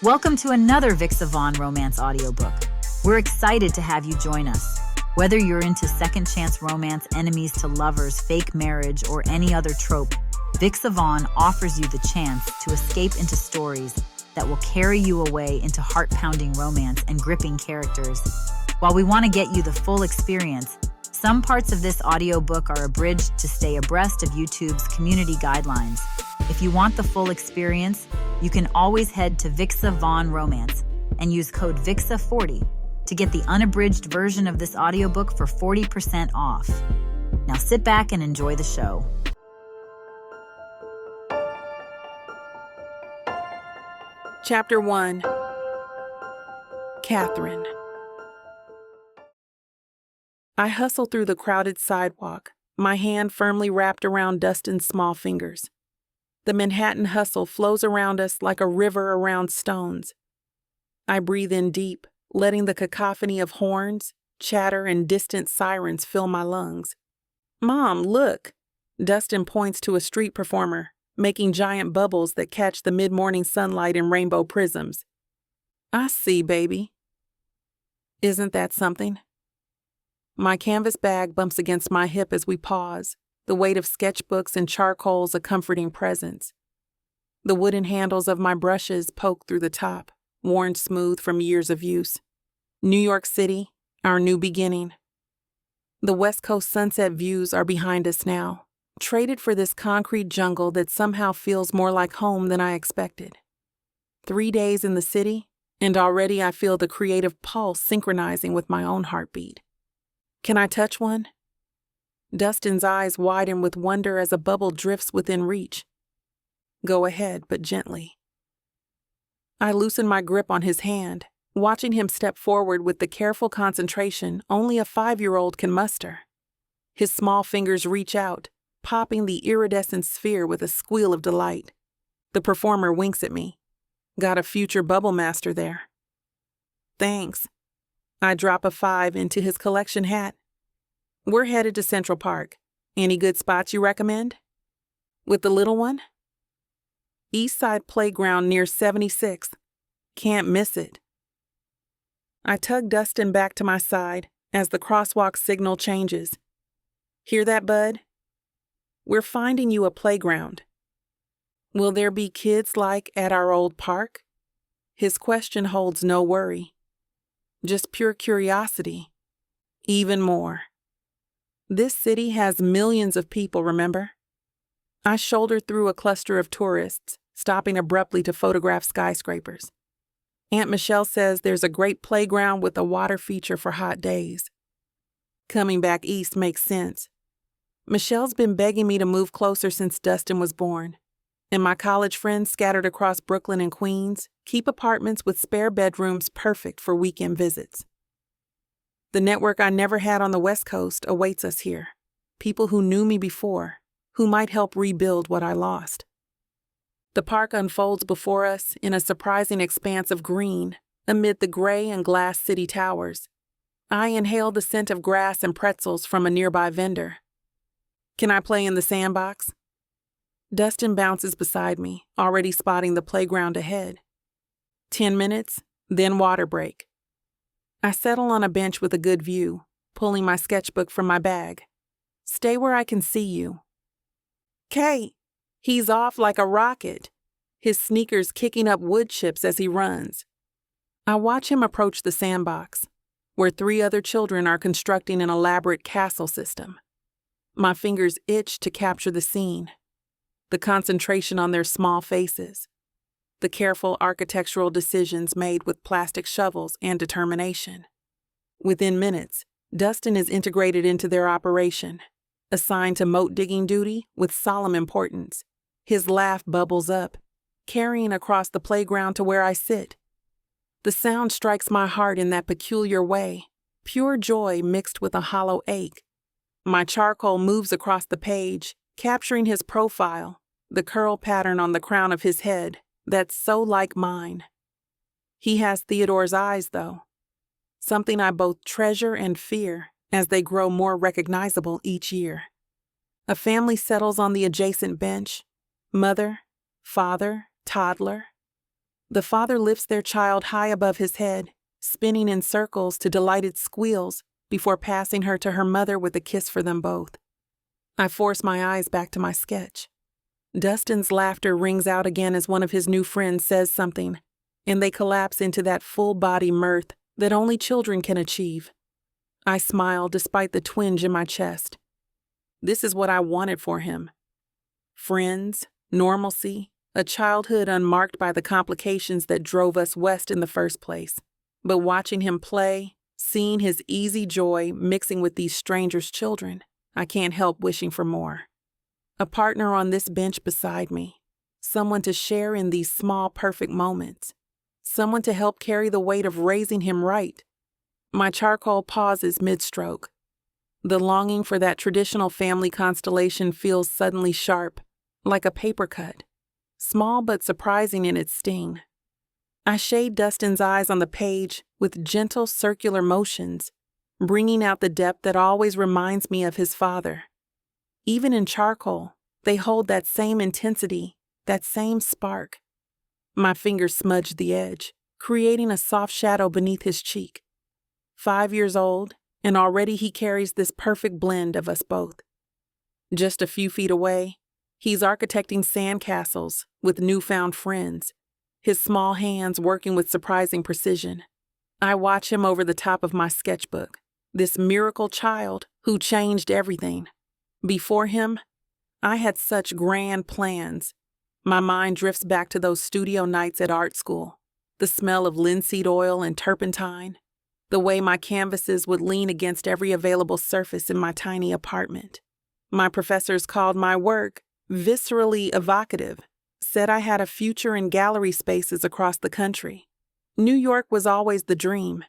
Welcome to another Vixa Vaughn romance audiobook. We're excited to have you join us. Whether you're into second chance romance, enemies to lovers, fake marriage, or any other trope, Vixa Vaughn offers you the chance to escape into stories that will carry you away into heart-pounding romance and gripping characters. While we want to get you the full experience, some parts of this audiobook are abridged to stay abreast of YouTube's community guidelines. If you want the full experience, you can always head to Vixa Vaughn Romance and use code VIXA40 to get the unabridged version of this audiobook for 40% off. Now sit back and enjoy the show. Chapter 1. Katheryn. I hustle through the crowded sidewalk, my hand firmly wrapped around Dustin's small fingers. The Manhattan hustle flows around us like a river around stones. I breathe in deep, letting the cacophony of horns, chatter, and distant sirens fill my lungs. "Mom, look!" Dustin points to a street performer, making giant bubbles that catch the mid-morning sunlight in rainbow prisms. "I see, baby." Isn't that something? My canvas bag bumps against my hip as we pause, the weight of sketchbooks and charcoals a comforting presence. The wooden handles of my brushes poke through the top, worn smooth from years of use. New York City, our new beginning. The West Coast sunset views are behind us now, traded for this concrete jungle that somehow feels more like home than I expected. 3 days in the city, and already I feel the creative pulse synchronizing with my own heartbeat. Can I touch one? Dustin's eyes widen with wonder as a bubble drifts within reach. Go ahead, but gently. I loosen my grip on his hand, watching him step forward with the careful concentration only a 5-year-old can muster. His small fingers reach out, popping the iridescent sphere with a squeal of delight. The performer winks at me. Got a future bubble master there. Thanks. I drop a 5 into his collection hat. We're headed to Central Park. Any good spots you recommend? With the little one? East Side Playground near 76th. Can't miss it. I tug Dustin back to my side as the crosswalk signal changes. Hear that, bud? We're finding you a playground. Will there be kids like at our old park? His question holds no worry. Just pure curiosity. Even more. This city has millions of people, remember? I shoulder through a cluster of tourists, stopping abruptly to photograph skyscrapers. Aunt Michelle says there's a great playground with a water feature for hot days. Coming back east makes sense. Michelle's been begging me to move closer since Dustin was born, and my college friends scattered across Brooklyn and Queens keep apartments with spare bedrooms perfect for weekend visits. The network I never had on the West Coast awaits us here. People who knew me before, who might help rebuild what I lost. The park unfolds before us in a surprising expanse of green, amid the gray and glass city towers. I inhale the scent of grass and pretzels from a nearby vendor. Can I play in the sandbox? Dustin bounces beside me, already spotting the playground ahead. 10 minutes, then water break. I settle on a bench with a good view, pulling my sketchbook from my bag. Stay where I can see you. Kate, he's off like a rocket, his sneakers kicking up wood chips as he runs. I watch him approach the sandbox, where 3 other children are constructing an elaborate castle system. My fingers itch to capture the scene. The concentration on their small faces. The careful architectural decisions made with plastic shovels and determination. Within minutes, Dustin is integrated into their operation, assigned to moat digging duty with solemn importance. His laugh bubbles up, carrying across the playground to where I sit. The sound strikes my heart in that peculiar way, pure joy mixed with a hollow ache. My charcoal moves across the page, capturing his profile, the curl pattern on the crown of his head, that's so like mine. He has Theodore's eyes, though. Something I both treasure and fear as they grow more recognizable each year. A family settles on the adjacent bench. Mother, father, toddler. The father lifts their child high above his head, spinning in circles to delighted squeals before passing her to her mother with a kiss for them both. I force my eyes back to my sketch. Dustin's laughter rings out again as one of his new friends says something, and they collapse into that full-body mirth that only children can achieve. I smile despite the twinge in my chest. This is what I wanted for him. Friends, normalcy, a childhood unmarked by the complications that drove us west in the first place. But watching him play, seeing his easy joy mixing with these strangers' children, I can't help wishing for more. A partner on this bench beside me, someone to share in these small, perfect moments, someone to help carry the weight of raising him right. My charcoal pauses mid-stroke. The longing for that traditional family constellation feels suddenly sharp, like a paper cut, small but surprising in its sting. I shade Dustin's eyes on the page with gentle circular motions, bringing out the depth that always reminds me of his father. Even in charcoal, they hold that same intensity, that same spark. My fingers smudge the edge, creating a soft shadow beneath his cheek. 5 years old, and already he carries this perfect blend of us both. Just a few feet away, he's architecting sandcastles with newfound friends, his small hands working with surprising precision. I watch him over the top of my sketchbook, this miracle child who changed everything. Before him, I had such grand plans. My mind drifts back to those studio nights at art school, the smell of linseed oil and turpentine, the way my canvases would lean against every available surface in my tiny apartment. My professors called my work viscerally evocative, said I had a future in gallery spaces across the country. New York was always the dream,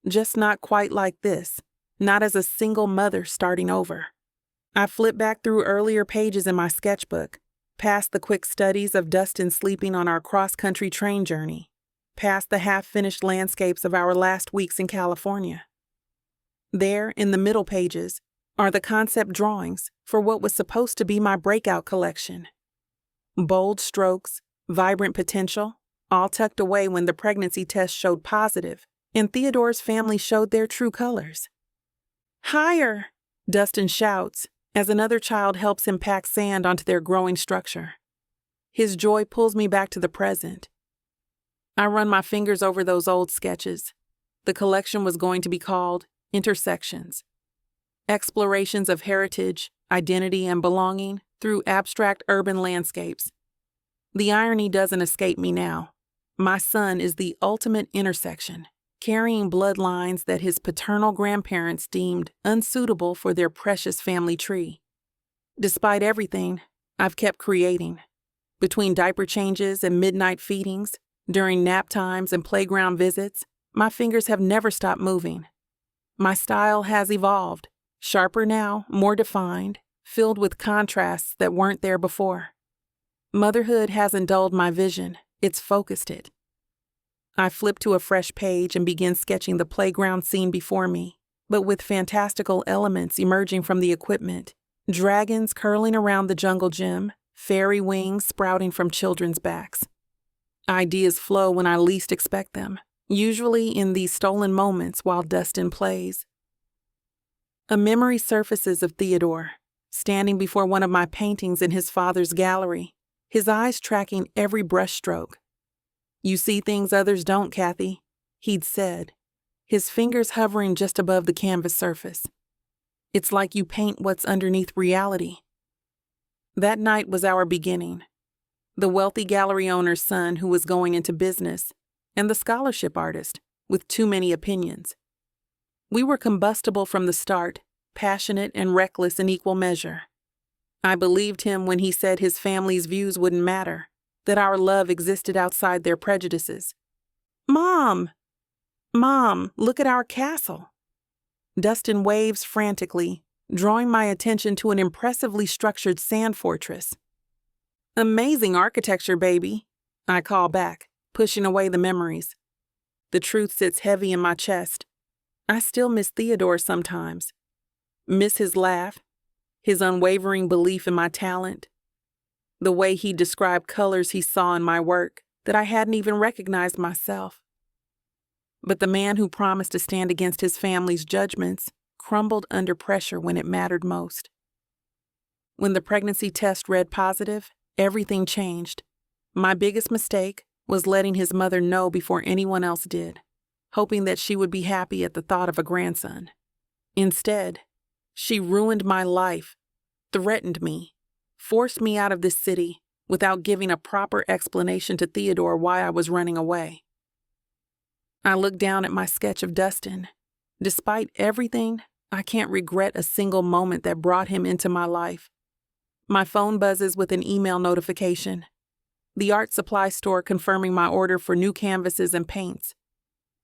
just not quite like this, not as a single mother starting over. I flip back through earlier pages in my sketchbook, past the quick studies of Dustin sleeping on our cross-country train journey, past the half-finished landscapes of our last weeks in California. There, in the middle pages, are the concept drawings for what was supposed to be my breakout collection. Bold strokes, vibrant potential, all tucked away when the pregnancy test showed positive, and Theodore's family showed their true colors. "Higher!" Dustin shouts as another child helps him pack sand onto their growing structure. His joy pulls me back to the present. I run my fingers over those old sketches. The collection was going to be called Intersections. Explorations of heritage, identity, and belonging through abstract urban landscapes. The irony doesn't escape me now. My son is the ultimate intersection, carrying bloodlines that his paternal grandparents deemed unsuitable for their precious family tree. Despite everything, I've kept creating. Between diaper changes and midnight feedings, during nap times and playground visits, my fingers have never stopped moving. My style has evolved, sharper now, more defined, filled with contrasts that weren't there before. Motherhood hasn't dulled my vision, it's focused it. I flip to a fresh page and begin sketching the playground scene before me, but with fantastical elements emerging from the equipment, dragons curling around the jungle gym, fairy wings sprouting from children's backs. Ideas flow when I least expect them, usually in these stolen moments while Dustin plays. A memory surfaces of Theodore, standing before one of my paintings in his father's gallery, his eyes tracking every brushstroke. "You see things others don't, Kathy," he'd said, his fingers hovering just above the canvas surface. "It's like you paint what's underneath reality." That night was our beginning. The wealthy gallery owner's son who was going into business, and the scholarship artist with too many opinions. We were combustible from the start, passionate and reckless in equal measure. I believed him when he said his family's views wouldn't matter, that our love existed outside their prejudices. Mom, look at our castle." Dustin waves frantically, drawing my attention to an impressively structured sand fortress. "Amazing architecture, baby," I call back, pushing away the memories. The truth sits heavy in my chest. I still miss Theodore sometimes. Miss his laugh, his unwavering belief in my talent, the way he described colors he saw in my work, that I hadn't even recognized myself. But the man who promised to stand against his family's judgments crumbled under pressure when it mattered most. When the pregnancy test read positive, everything changed. My biggest mistake was letting his mother know before anyone else did, hoping that she would be happy at the thought of a grandson. Instead, she ruined my life, threatened me, forced me out of this city without giving a proper explanation to Theodore why I was running away. I looked down at my sketch of Dustin. Despite everything, I can't regret a single moment that brought him into my life. My phone buzzes with an email notification. The art supply store confirming my order for new canvases and paints.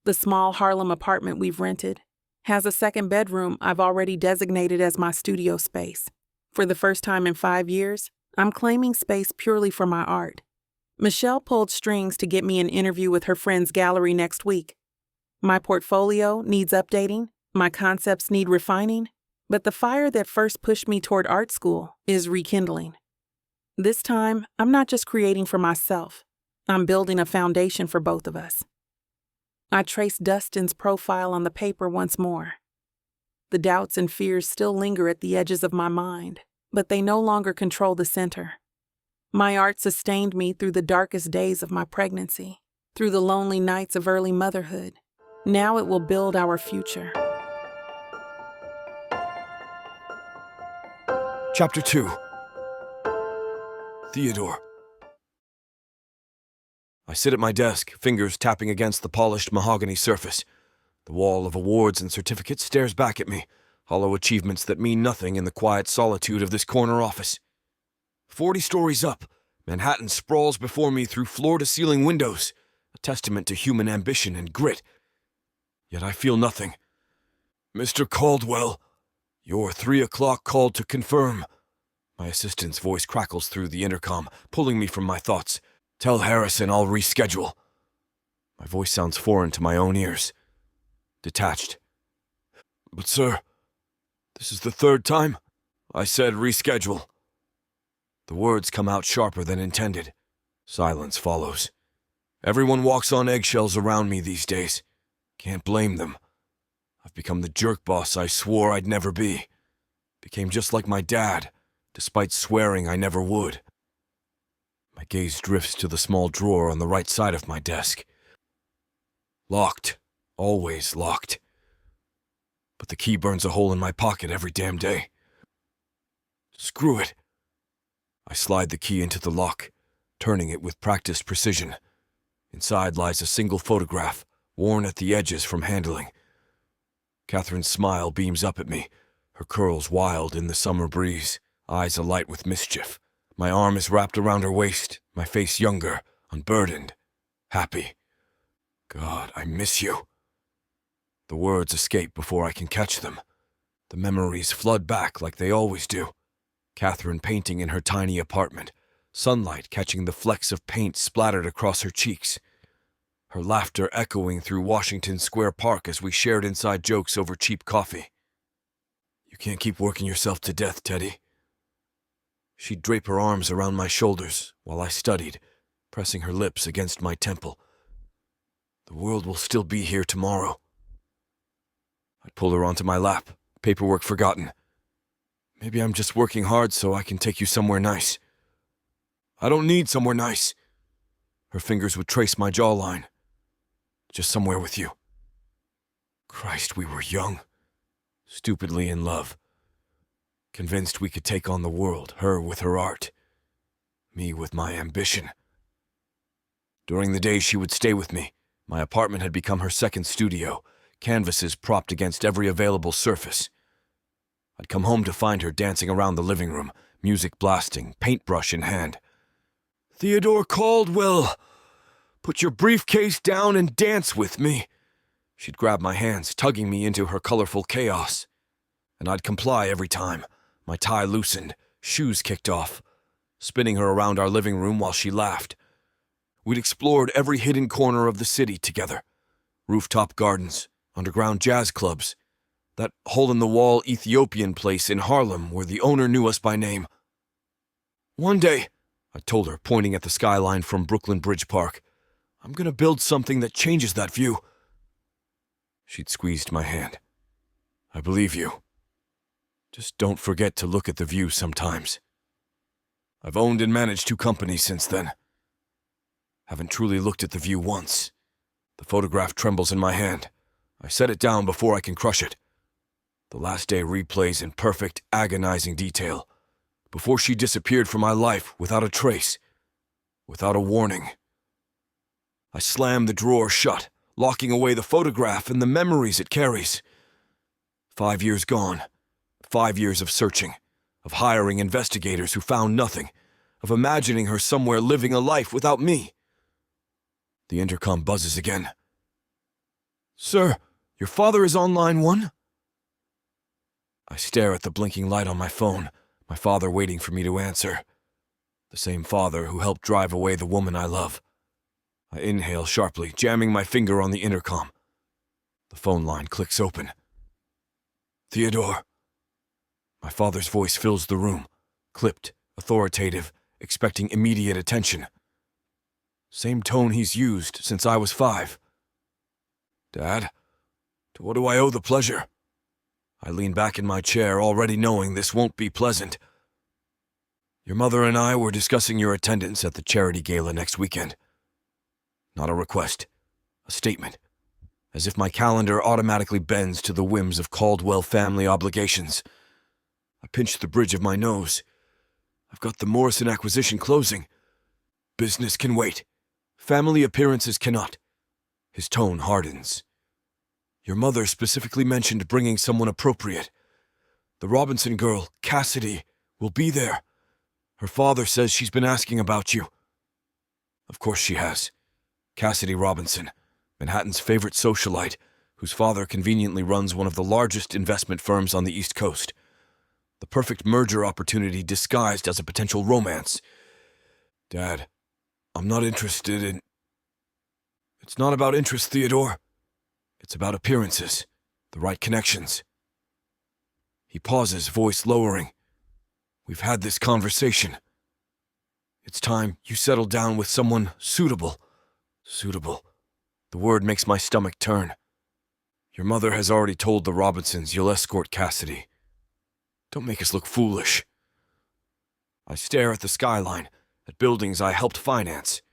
The small Harlem apartment we've rented has a second bedroom I've already designated as my studio space. For the first time in 5 years, I'm claiming space purely for my art. Michelle pulled strings to get me an interview with her friend's gallery next week. My portfolio needs updating, my concepts need refining, but the fire that first pushed me toward art school is rekindling. This time, I'm not just creating for myself. I'm building a foundation for both of us. I traced Dustin's profile on the paper once more. The doubts and fears still linger at the edges of my mind, but they no longer control the center. My art sustained me through the darkest days of my pregnancy, through the lonely nights of early motherhood. Now it will build our future. Chapter 2. Theodore. I sit at my desk, fingers tapping against the polished mahogany surface. The wall of awards and certificates stares back at me, hollow achievements that mean nothing in the quiet solitude of this corner office. 40 stories up, Manhattan sprawls before me through floor-to-ceiling windows, a testament to human ambition and grit. Yet I feel nothing. Mr. Caldwell, your 3 o'clock call to confirm. My assistant's voice crackles through the intercom, pulling me from my thoughts. Tell Harrison I'll reschedule. My voice sounds foreign to my own ears. Detached. But sir, this is the 3rd time. I said reschedule. The words come out sharper than intended. Silence follows. Everyone walks on eggshells around me these days. Can't blame them. I've become the jerk boss I swore I'd never be. Became just like my dad, despite swearing I never would. My gaze drifts to the small drawer on the right side of my desk. Locked. Always locked. But the key burns a hole in my pocket every damn day. Screw it. I slide the key into the lock, turning it with practiced precision. Inside lies a single photograph, worn at the edges from handling. Katheryn's smile beams up at me, her curls wild in the summer breeze, eyes alight with mischief. My arm is wrapped around her waist, my face younger, unburdened, happy. God, I miss you. The words escape before I can catch them. The memories flood back like they always do. Katheryn painting in her tiny apartment, sunlight catching the flecks of paint splattered across her cheeks. Her laughter echoing through Washington Square Park as we shared inside jokes over cheap coffee. You can't keep working yourself to death, Teddy. She'd drape her arms around my shoulders while I studied, pressing her lips against my temple. The world will still be here tomorrow. I'd pull her onto my lap, paperwork forgotten. Maybe I'm just working hard so I can take you somewhere nice. I don't need somewhere nice. Her fingers would trace my jawline. Just somewhere with you. Christ, we were young. Stupidly in love. Convinced we could take on the world, her with her art. Me with my ambition. During the days she would stay with me, my apartment had become her second studio, canvases propped against every available surface. I'd come home to find her dancing around the living room, music blasting, paintbrush in hand. Theodore Caldwell, put your briefcase down and dance with me. She'd grab my hands, tugging me into her colorful chaos. And I'd comply every time, my tie loosened, shoes kicked off, spinning her around our living room while she laughed. We'd explored every hidden corner of the city together. Rooftop gardens, underground jazz clubs, that hole-in-the-wall Ethiopian place in Harlem where the owner knew us by name. One day, I told her, pointing at the skyline from Brooklyn Bridge Park, I'm gonna build something that changes that view. She'd squeezed my hand. I believe you. Just don't forget to look at the view sometimes. I've owned and managed 2 companies since then. Haven't truly looked at the view once. The photograph trembles in my hand. I set it down before I can crush it. The last day replays in perfect, agonizing detail, before she disappeared from my life without a trace, without a warning. I slammed the drawer shut, locking away the photograph and the memories it carries. 5 years gone. 5 years of searching, of hiring investigators who found nothing, of imagining her somewhere living a life without me. The intercom buzzes again. Sir, your father is on line 1? I stare at the blinking light on my phone, my father waiting for me to answer. The same father who helped drive away the woman I love. I inhale sharply, jamming my finger on the intercom. The phone line clicks open. Theodore. My father's voice fills the room, clipped, authoritative, expecting immediate attention. Same tone he's used since I was 5. Dad, to what do I owe the pleasure? I lean back in my chair, already knowing this won't be pleasant. Your mother and I were discussing your attendance at the charity gala next weekend. Not a request, a statement. As if my calendar automatically bends to the whims of Caldwell family obligations. I pinch the bridge of my nose. I've got the Morrison acquisition closing. Business can wait. Family appearances cannot. His tone hardens. Your mother specifically mentioned bringing someone appropriate. The Robinson girl, Cassidy, will be there. Her father says she's been asking about you. Of course she has. Cassidy Robinson, Manhattan's favorite socialite, whose father conveniently runs one of the largest investment firms on the East Coast. The perfect merger opportunity disguised as a potential romance. Dad, I'm not interested in... It's not about interest, Theodore. It's about appearances, the right connections. He pauses, voice lowering. We've had this conversation. It's time you settle down with someone suitable. Suitable. The word makes my stomach turn. Your mother has already told the Robinsons you'll escort Cassidy. Don't make us look foolish. I stare at the skyline, at buildings I helped finance,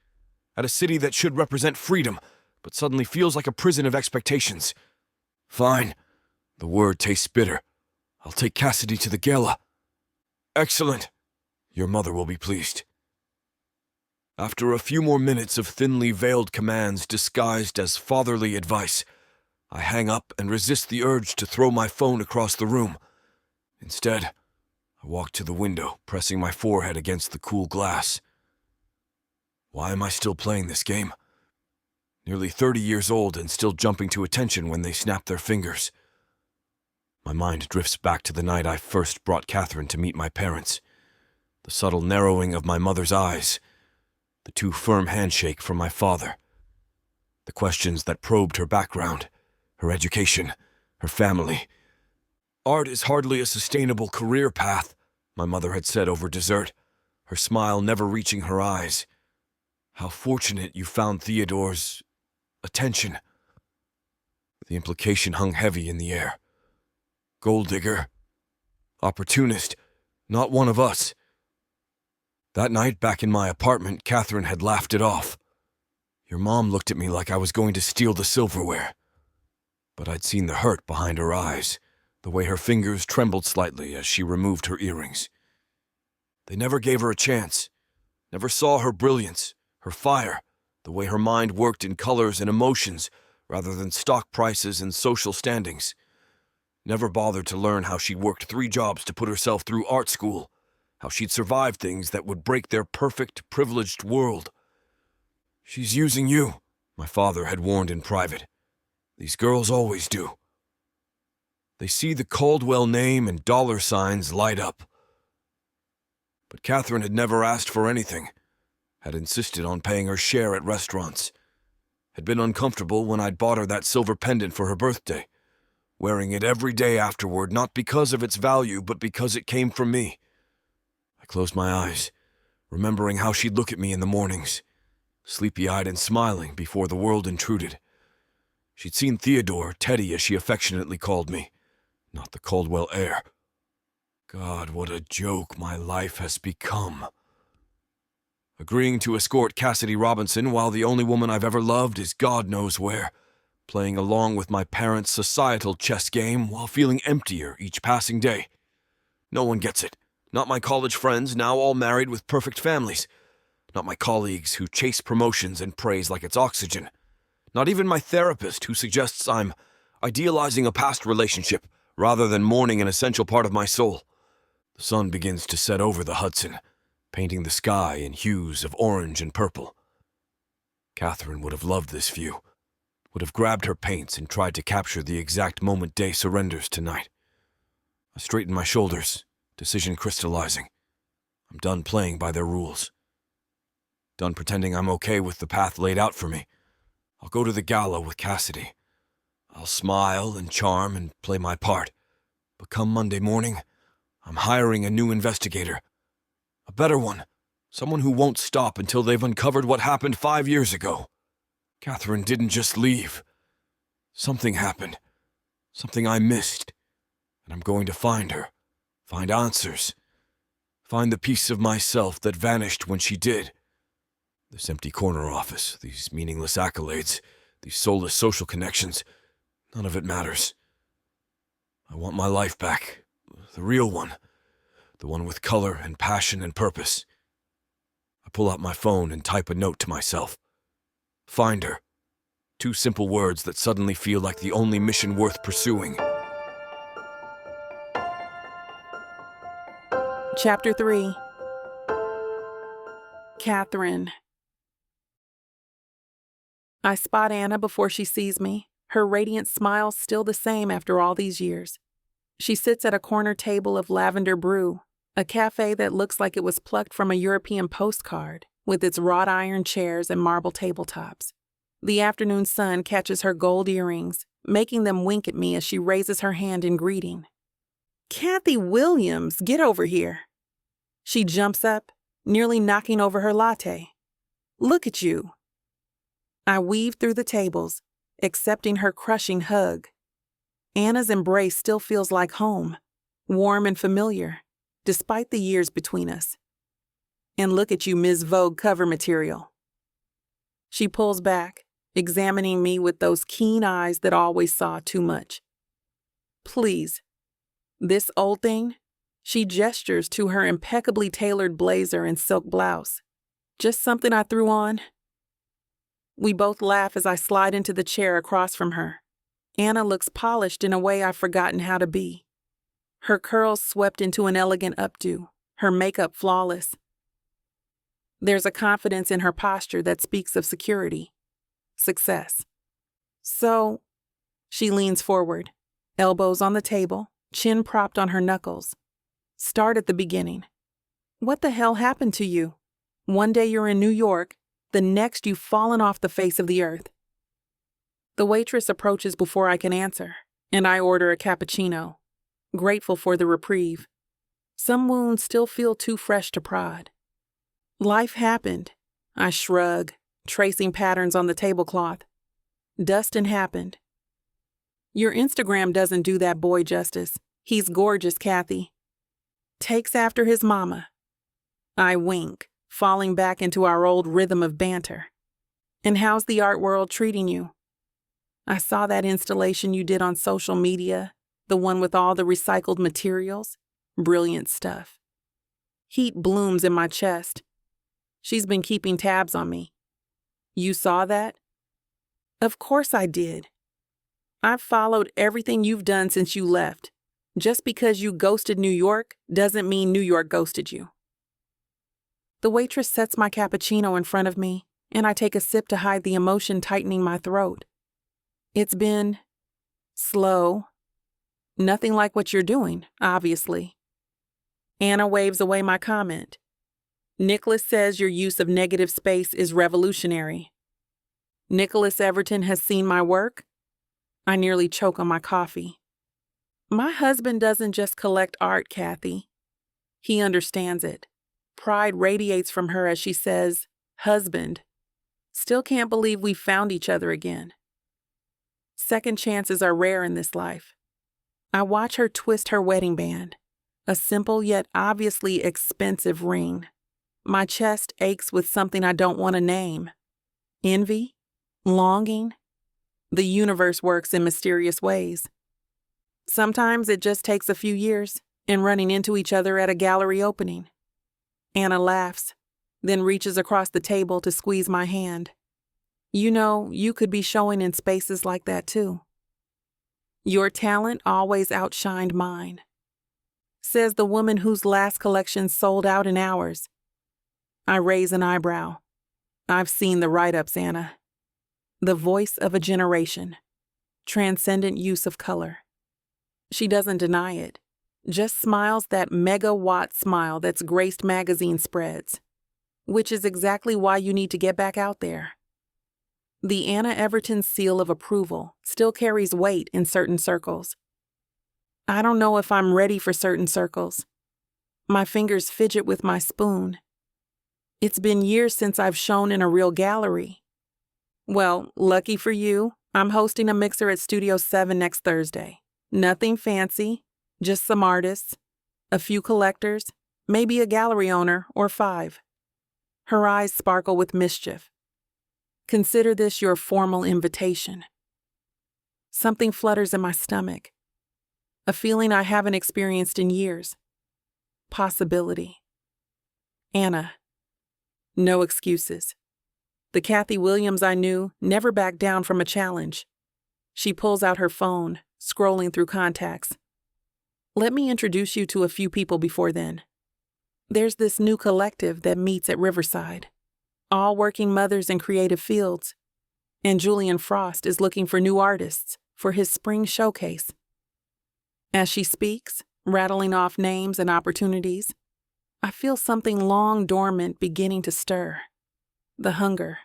at a city that should represent freedom, but suddenly feels like a prison of expectations. Fine. The word tastes bitter. I'll take Cassidy to the gala. Excellent. Your mother will be pleased. After a few more minutes of thinly veiled commands disguised as fatherly advice, I hang up and resist the urge to throw my phone across the room. Instead, I walk to the window, pressing my forehead against the cool glass. Why am I still playing this game? Nearly 30 years old and still jumping to attention when they snap their fingers. My mind drifts back to the night I first brought Katheryn to meet my parents. The subtle narrowing of my mother's eyes. The too firm handshake from my father. The questions that probed her background, her education, her family. Art is hardly a sustainable career path, my mother had said over dessert, her smile never reaching her eyes. How fortunate you found Theodore's attention. The implication hung heavy in the air. Gold digger. Opportunist. Not one of us. That night, back in my apartment, Katheryn had laughed it off. Your mom looked at me like I was going to steal the silverware. But I'd seen the hurt behind her eyes, the way her fingers trembled slightly as she removed her earrings. They never gave her a chance, never saw her brilliance, her fire, the way her mind worked in colors and emotions rather than stock prices and social standings. Never bothered to learn how she worked 3 jobs to put herself through art school, how she'd survived things that would break their perfect, privileged world. She's using you, my father had warned in private. These girls always do. They see the Caldwell name and dollar signs light up. But Katheryn had never asked for anything, had insisted on paying her share at restaurants, had been uncomfortable when I'd bought her that silver pendant for her birthday, wearing it every day afterward, not because of its value, but because it came from me. I closed my eyes, remembering how she'd look at me in the mornings, sleepy-eyed and smiling before the world intruded. She'd seen Theodore, Teddy as she affectionately called me, not the Caldwell heir. God, what a joke my life has become. Agreeing to escort Cassidy Robinson while the only woman I've ever loved is God knows where, playing along with my parents' societal chess game while feeling emptier each passing day. No one gets it. Not my college friends, now all married with perfect families. Not my colleagues who chase promotions and praise like it's oxygen. Not even my therapist who suggests I'm idealizing a past relationship rather than mourning an essential part of my soul. The sun begins to set over the Hudson, painting the sky in hues of orange and purple. Katheryn would have loved this view, would have grabbed her paints and tried to capture the exact moment day surrenders tonight. I straighten my shoulders, decision crystallizing. I'm done playing by their rules. Done pretending I'm okay with the path laid out for me. I'll go to the gala with Cassidy. I'll smile and charm and play my part. But come Monday morning, I'm hiring a new investigator. A better one. Someone who won't stop until they've uncovered what happened 5 years ago. Katheryn didn't just leave. Something happened. Something I missed. And I'm going to find her. Find answers. Find the piece of myself that vanished when she did. This empty corner office, these meaningless accolades, these soulless social connections, none of it matters. I want my life back. The real one. The one with color and passion and purpose. I pull out my phone and type a note to myself. Find her. 2 simple words that suddenly feel like the only mission worth pursuing. Chapter 3. Katheryn. I spot Anna before she sees me, her radiant smile still the same after all these years. She sits at a corner table of lavender brew, a cafe that looks like it was plucked from a European postcard, with its wrought iron chairs and marble tabletops. The afternoon sun catches her gold earrings, making them wink at me as she raises her hand in greeting. "Kathy Williams, get over here." She jumps up, nearly knocking over her latte. "Look at you." I weave through the tables, accepting her crushing hug. Anna's embrace still feels like home, warm and familiar, despite the years between us. "And look at you, Ms. Vogue cover material." She pulls back, examining me with those keen eyes that always saw too much. "Please. This old thing?" She gestures to her impeccably tailored blazer and silk blouse. "Just something I threw on." We both laugh as I slide into the chair across from her. Anna looks polished in a way I've forgotten how to be. Her curls swept into an elegant updo, her makeup flawless. There's a confidence in her posture that speaks of security, success. "So," she leans forward, elbows on the table, chin propped on her knuckles. "Start at the beginning. What the hell happened to you? One day you're in New York, the next you've fallen off the face of the earth." The waitress approaches before I can answer, and I order a cappuccino, grateful for the reprieve. Some wounds still feel too fresh to prod. "Life happened," I shrug, tracing patterns on the tablecloth. "Dustin happened." "Your Instagram doesn't do that boy justice. He's gorgeous, Kathy." "Takes after his mama." I wink, falling back into our old rhythm of banter. "And how's the art world treating you?" "I saw that installation you did on social media, the one with all the recycled materials. Brilliant stuff." Heat blooms in my chest. She's been keeping tabs on me. "You saw that?" "Of course I did. I've followed everything you've done since you left. Just because you ghosted New York doesn't mean New York ghosted you." The waitress sets my cappuccino in front of me, and I take a sip to hide the emotion tightening my throat. It's been slow. Nothing like what you're doing, obviously. Anna waves away my comment. "Nicholas says your use of negative space is revolutionary." "Nicholas Everton has seen my work?" I nearly choke on my coffee. "My husband doesn't just collect art, Kathy. He understands it." Pride radiates from her as she says, "husband." Still can't believe we found each other again. Second chances are rare in this life. I watch her twist her wedding band, a simple yet obviously expensive ring. My chest aches with something I don't want to name. Envy? Longing? The universe works in mysterious ways. Sometimes it just takes a few years and running into each other at a gallery opening. Anna laughs, then reaches across the table to squeeze my hand. You know, you could be showing in spaces like that too. Your talent always outshined mine, says the woman whose last collection sold out in hours. I raise an eyebrow. I've seen the write-ups, Anna. The voice of a generation. Transcendent use of color. She doesn't deny it, just smiles that megawatt smile that's graced magazine spreads, which is exactly why you need to get back out there. The Anna Everton seal of approval still carries weight in certain circles. I don't know if I'm ready for certain circles. My fingers fidget with my spoon. It's been years since I've shown in a real gallery. Well, lucky for you, I'm hosting a mixer at Studio 7 next Thursday. Nothing fancy, just some artists, a few collectors, maybe a gallery owner or 5. Her eyes sparkle with mischief. Consider this your formal invitation. Something flutters in my stomach. A feeling I haven't experienced in years. Possibility. Anna. No excuses. The Kathy Williams I knew never backed down from a challenge. She pulls out her phone, scrolling through contacts. Let me introduce you to a few people before then. There's this new collective that meets at Riverside, all working mothers in creative fields, and Julian Frost is looking for new artists for his spring showcase. As she speaks, rattling off names and opportunities, I feel something long dormant beginning to stir. The hunger.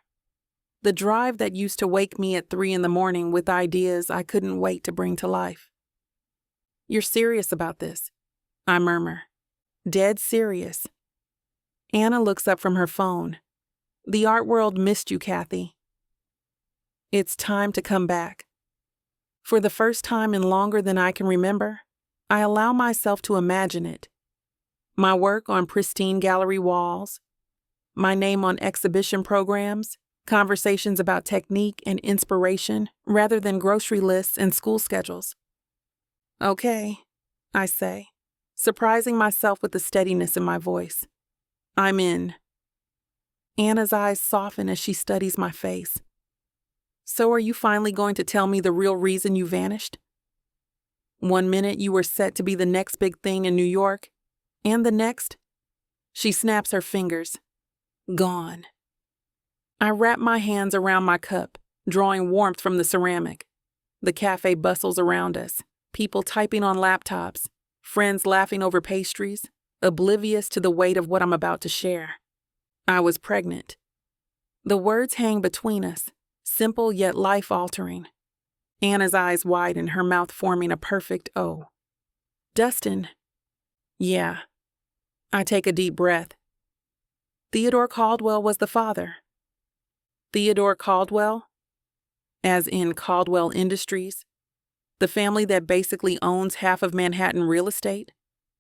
The drive that used to wake me at 3 a.m. with ideas I couldn't wait to bring to life. You're serious about this, I murmur. Dead serious. Anna looks up from her phone. The art world missed you, Kathy. It's time to come back. For the first time in longer than I can remember, I allow myself to imagine it. My work on pristine gallery walls, my name on exhibition programs, conversations about technique and inspiration rather than grocery lists and school schedules. Okay, I say, surprising myself with the steadiness in my voice. I'm in. Anna's eyes soften as she studies my face. So are you finally going to tell me the real reason you vanished? One minute you were set to be the next big thing in New York, and the next, she snaps her fingers. Gone. I wrap my hands around my cup, drawing warmth from the ceramic. The cafe bustles around us, people typing on laptops, friends laughing over pastries, oblivious to the weight of what I'm about to share. I was pregnant. The words hang between us, simple yet life-altering. Anna's eyes widen, her mouth forming a perfect O. Dustin. Yeah. I take a deep breath. Theodore Caldwell was the father. Theodore Caldwell? As in Caldwell Industries? The family that basically owns half of Manhattan real estate?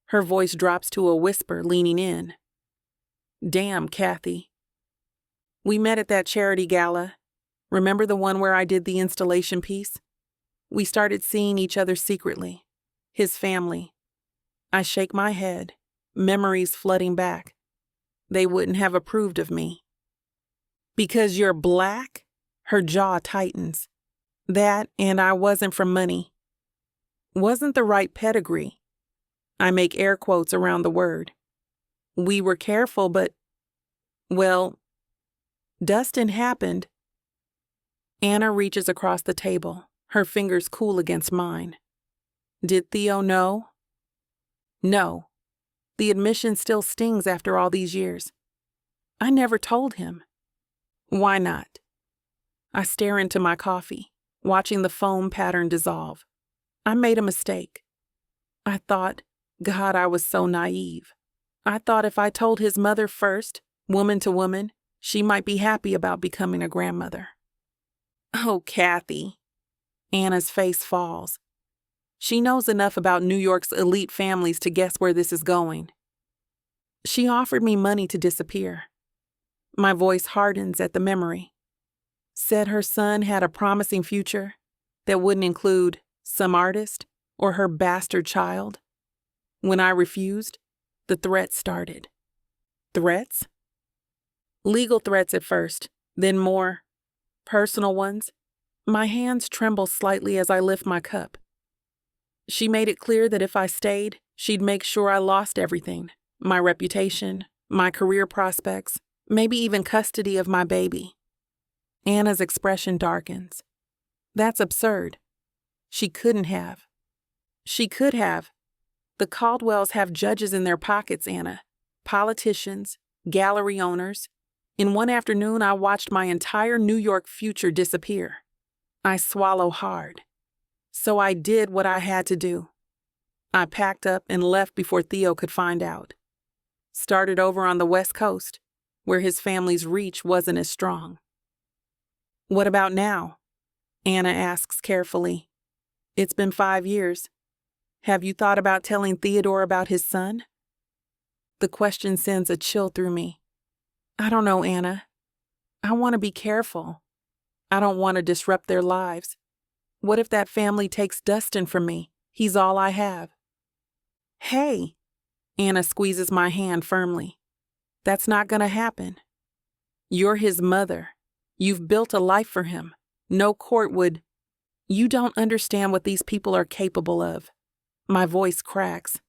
Her voice drops to a whisper, leaning in. Damn, Kathy. We met at that charity gala. Remember the one where I did the installation piece? We started seeing each other secretly. His family. I shake my head, memories flooding back. They wouldn't have approved of me. Because you're black? Her jaw tightens. That and I wasn't from money. Wasn't the right pedigree. I make air quotes around the word. We were careful, but, well, Dustin happened. Anna reaches across the table, her fingers cool against mine. Did Theo know? No. The admission still stings after all these years. I never told him. Why not? I stare into my coffee, watching the foam pattern dissolve. I made a mistake. I thought, God, I was so naive. I thought if I told his mother first, woman to woman, She might be happy about becoming a grandmother. Oh, Kathy. Anna's face falls. She knows enough about New York's elite families to guess where this is going. She offered me money to disappear. My voice hardens at the memory. Said her son had a promising future that wouldn't include some artist or her bastard child. When I refused, the threats started. Threats? Legal threats at first, then more personal ones. My hands tremble slightly as I lift my cup. She made it clear that if I stayed, she'd make sure I lost everything. My reputation, my career prospects, maybe even custody of my baby. Anna's expression darkens. That's absurd. She couldn't have. She could have. The Caldwells have judges in their pockets, Anna. Politicians, gallery owners. In one afternoon, I watched my entire New York future disappear. I swallow hard. So I did what I had to do. I packed up and left before Theo could find out. Started over on the West Coast, where his family's reach wasn't as strong. What about now? Anna asks carefully. It's been 5 years. Have you thought about telling Theodore about his son? The question sends a chill through me. I don't know, Anna. I want to be careful. I don't want to disrupt their lives. What if that family takes Dustin from me? He's all I have. Hey, Anna squeezes my hand firmly. That's not going to happen. You're his mother. You've built a life for him. No court would. You don't understand what these people are capable of. My voice cracks.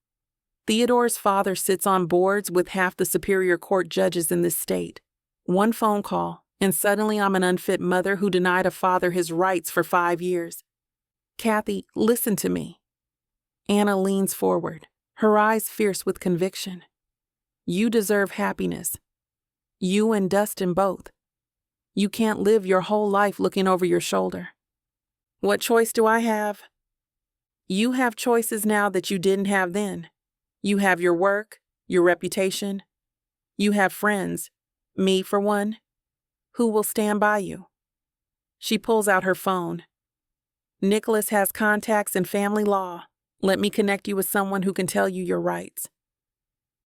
Theodore's father sits on boards with half the Superior Court judges in this state. One phone call, and suddenly I'm an unfit mother who denied a father his rights for 5 years. Kathy, listen to me. Anna leans forward, her eyes fierce with conviction. You deserve happiness. You and Dustin both. You can't live your whole life looking over your shoulder. What choice do I have? You have choices now that you didn't have then. You have your work, your reputation. You have friends, me for one, who will stand by you. She pulls out her phone. Nicholas has contacts in family law. Let me connect you with someone who can tell you your rights.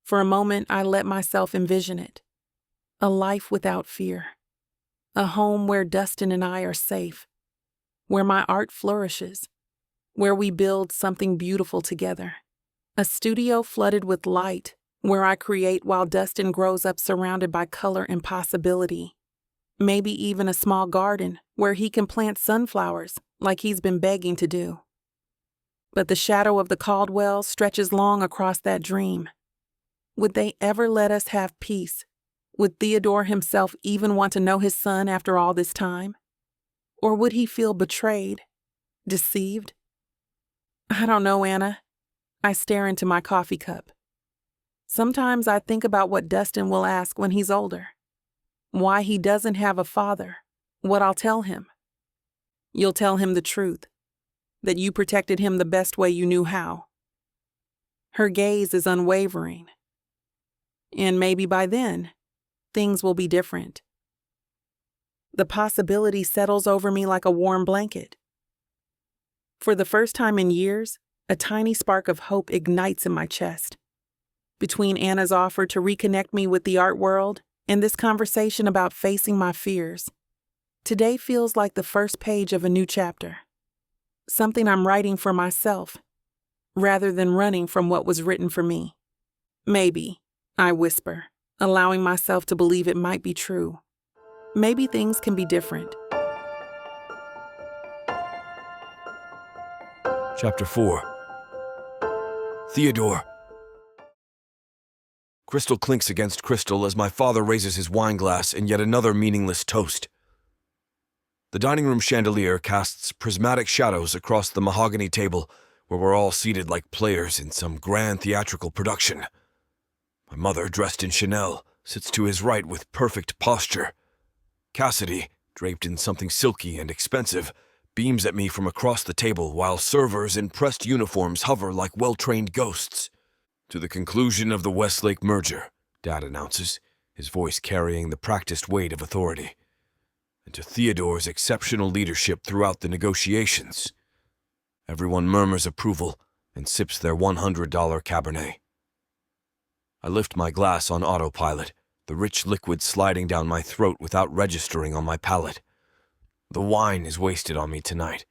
For a moment, I let myself envision it. A life without fear. A home where Dustin and I are safe. Where my art flourishes. Where we build something beautiful together. A studio flooded with light, where I create while Dustin grows up surrounded by color and possibility. Maybe even a small garden where he can plant sunflowers like he's been begging to do. But the shadow of the Caldwells stretches long across that dream. Would they ever let us have peace? Would Theodore himself even want to know his son after all this time? Or would he feel betrayed, deceived? I don't know, Anna. I stare into my coffee cup. Sometimes I think about what Dustin will ask when he's older. Why he doesn't have a father. What I'll tell him. You'll tell him the truth. That you protected him the best way you knew how. Her gaze is unwavering. And maybe by then, things will be different. The possibility settles over me like a warm blanket. For the first time in years, a tiny spark of hope ignites in my chest. Between Anna's offer to reconnect me with the art world and this conversation about facing my fears, today feels like the first page of a new chapter. Something I'm writing for myself, rather than running from what was written for me. Maybe, I whisper, allowing myself to believe it might be true. Maybe things can be different. Chapter 4. Theodore. Crystal clinks against crystal as my father raises his wine glass in yet another meaningless toast. The dining room chandelier casts prismatic shadows across the mahogany table where we're all seated like players in some grand theatrical production. My mother, dressed in Chanel, sits to his right with perfect posture. Cassidy, draped in something silky and expensive, beams at me from across the table while servers in pressed uniforms hover like well-trained ghosts. To the conclusion of the Westlake merger, Dad announces, his voice carrying the practiced weight of authority, and to Theodore's exceptional leadership throughout the negotiations. Everyone murmurs approval and sips their $100 Cabernet. I lift my glass on autopilot, the rich liquid sliding down my throat without registering on my palate. The wine is wasted on me tonight.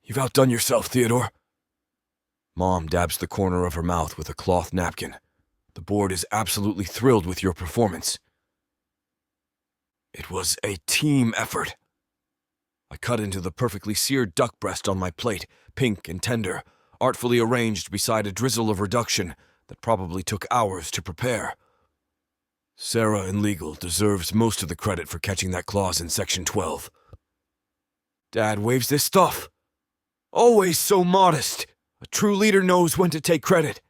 You've outdone yourself, Theodore. Mom dabs the corner of her mouth with a cloth napkin. The board is absolutely thrilled with your performance. It was a team effort. I cut into the perfectly seared duck breast on my plate, pink and tender, artfully arranged beside a drizzle of reduction that probably took hours to prepare. Sarah in legal deserves most of the credit for catching that clause in Section 12. Dad waves this stuff. Always so modest. A true leader knows when to take credit.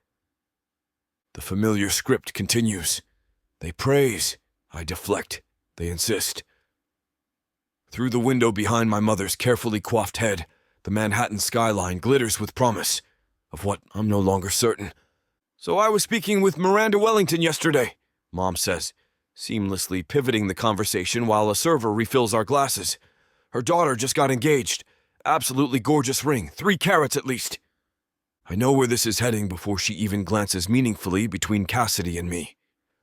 The familiar script continues. They praise. I deflect. They insist. Through the window behind my mother's carefully coiffed head, the Manhattan skyline glitters with promise of what I'm no longer certain. So I was speaking with Miranda Wellington yesterday, Mom says, seamlessly pivoting the conversation while a server refills our glasses. Her daughter just got engaged. Absolutely gorgeous ring, 3 carats at least. I know where this is heading before she even glances meaningfully between Cassidy and me.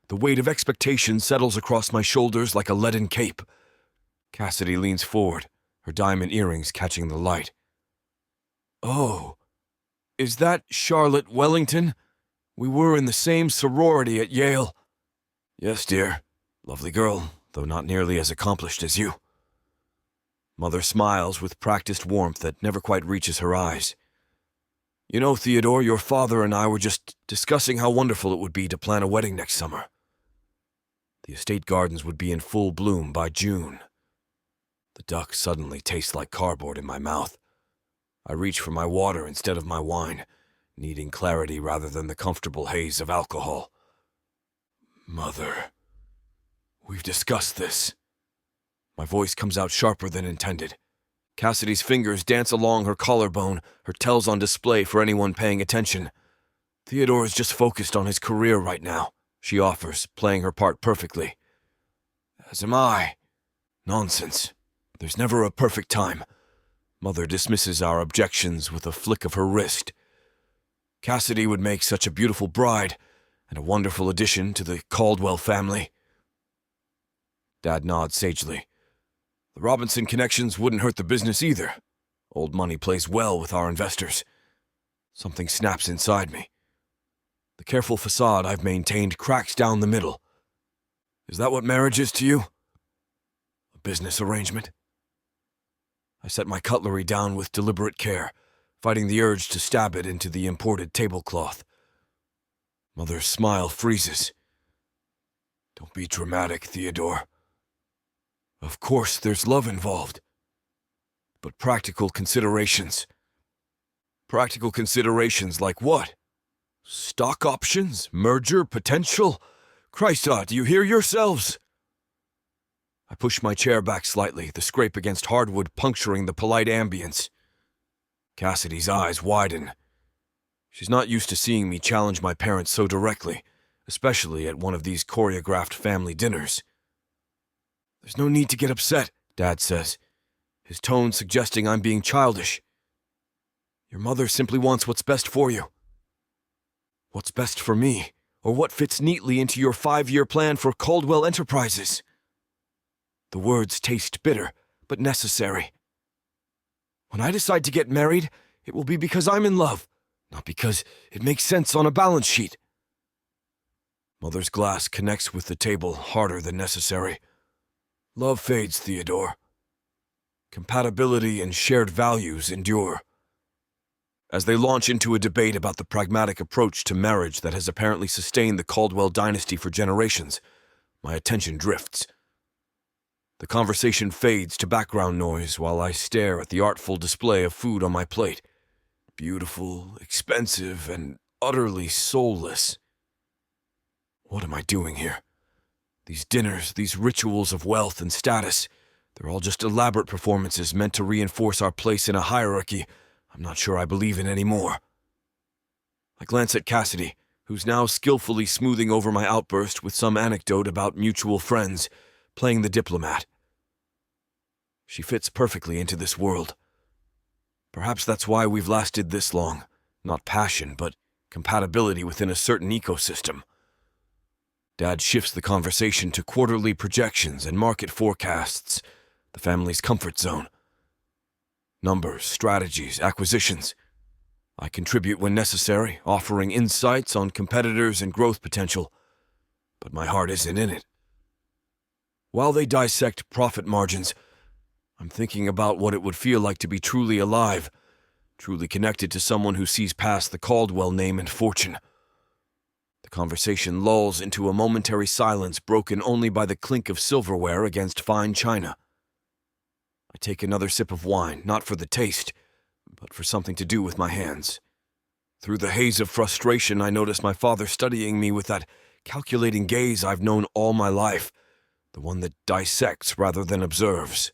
The weight of expectation settles across my shoulders like a leaden cape. Cassidy leans forward, her diamond earrings catching the light. Oh, is that Charlotte Wellington? We were in the same sorority at Yale. Yes, dear. Lovely girl, though not nearly as accomplished as you. Mother smiles with practiced warmth that never quite reaches her eyes. You know, Theodore, your father and I were just discussing how wonderful it would be to plan a wedding next summer. The estate gardens would be in full bloom by June. The duck suddenly tastes like cardboard in my mouth. I reach for my water instead of my wine, needing clarity rather than the comfortable haze of alcohol. Mother, we've discussed this. My voice comes out sharper than intended. Cassidy's fingers dance along her collarbone, her tells on display for anyone paying attention. Theodore is just focused on his career right now, she offers, playing her part perfectly. As am I. Nonsense. There's never a perfect time. Mother dismisses our objections with a flick of her wrist. Cassidy would make such a beautiful bride, and a wonderful addition to the Caldwell family. Dad nods sagely. The Robinson connections wouldn't hurt the business either. Old money plays well with our investors. Something snaps inside me. The careful facade I've maintained cracks down the middle. Is that what marriage is to you? A business arrangement? I set my cutlery down with deliberate care, fighting the urge to stab it into the imported tablecloth. Mother's smile freezes. Don't be dramatic, Theodore. Of course there's love involved. But practical considerations. Practical considerations like what? Stock options? Merger potential? Christ, do you hear yourselves? I push my chair back slightly, the scrape against hardwood puncturing the polite ambience. Cassidy's eyes widen. She's not used to seeing me challenge my parents so directly, especially at one of these choreographed family dinners. There's no need to get upset, Dad says, his tone suggesting I'm being childish. Your mother simply wants what's best for you. What's best for me, or what fits neatly into your 5-year plan for Caldwell Enterprises? The words taste bitter, but necessary. When I decide to get married, it will be because I'm in love, not because it makes sense on a balance sheet. Mother's glass connects with the table harder than necessary. Love fades, Theodore. Compatibility and shared values endure. As they launch into a debate about the pragmatic approach to marriage that has apparently sustained the Caldwell dynasty for generations, my attention drifts. The conversation fades to background noise while I stare at the artful display of food on my plate. Beautiful, expensive, and utterly soulless. What am I doing here? These dinners, these rituals of wealth and status, they're all just elaborate performances meant to reinforce our place in a hierarchy I'm not sure I believe in anymore. I glance at Cassidy, who's now skillfully smoothing over my outburst with some anecdote about mutual friends, playing the diplomat. She fits perfectly into this world. Perhaps that's why we've lasted this long. Not passion, but compatibility within a certain ecosystem. Dad shifts the conversation to quarterly projections and market forecasts, the family's comfort zone. Numbers, strategies, acquisitions. I contribute when necessary, offering insights on competitors and growth potential, but my heart isn't in it. While they dissect profit margins, I'm thinking about what it would feel like to be truly alive, truly connected to someone who sees past the Caldwell name and fortune. The conversation lulls into a momentary silence broken only by the clink of silverware against fine china. I take another sip of wine, not for the taste, but for something to do with my hands. Through the haze of frustration, I notice my father studying me with that calculating gaze I've known all my life, the one that dissects rather than observes.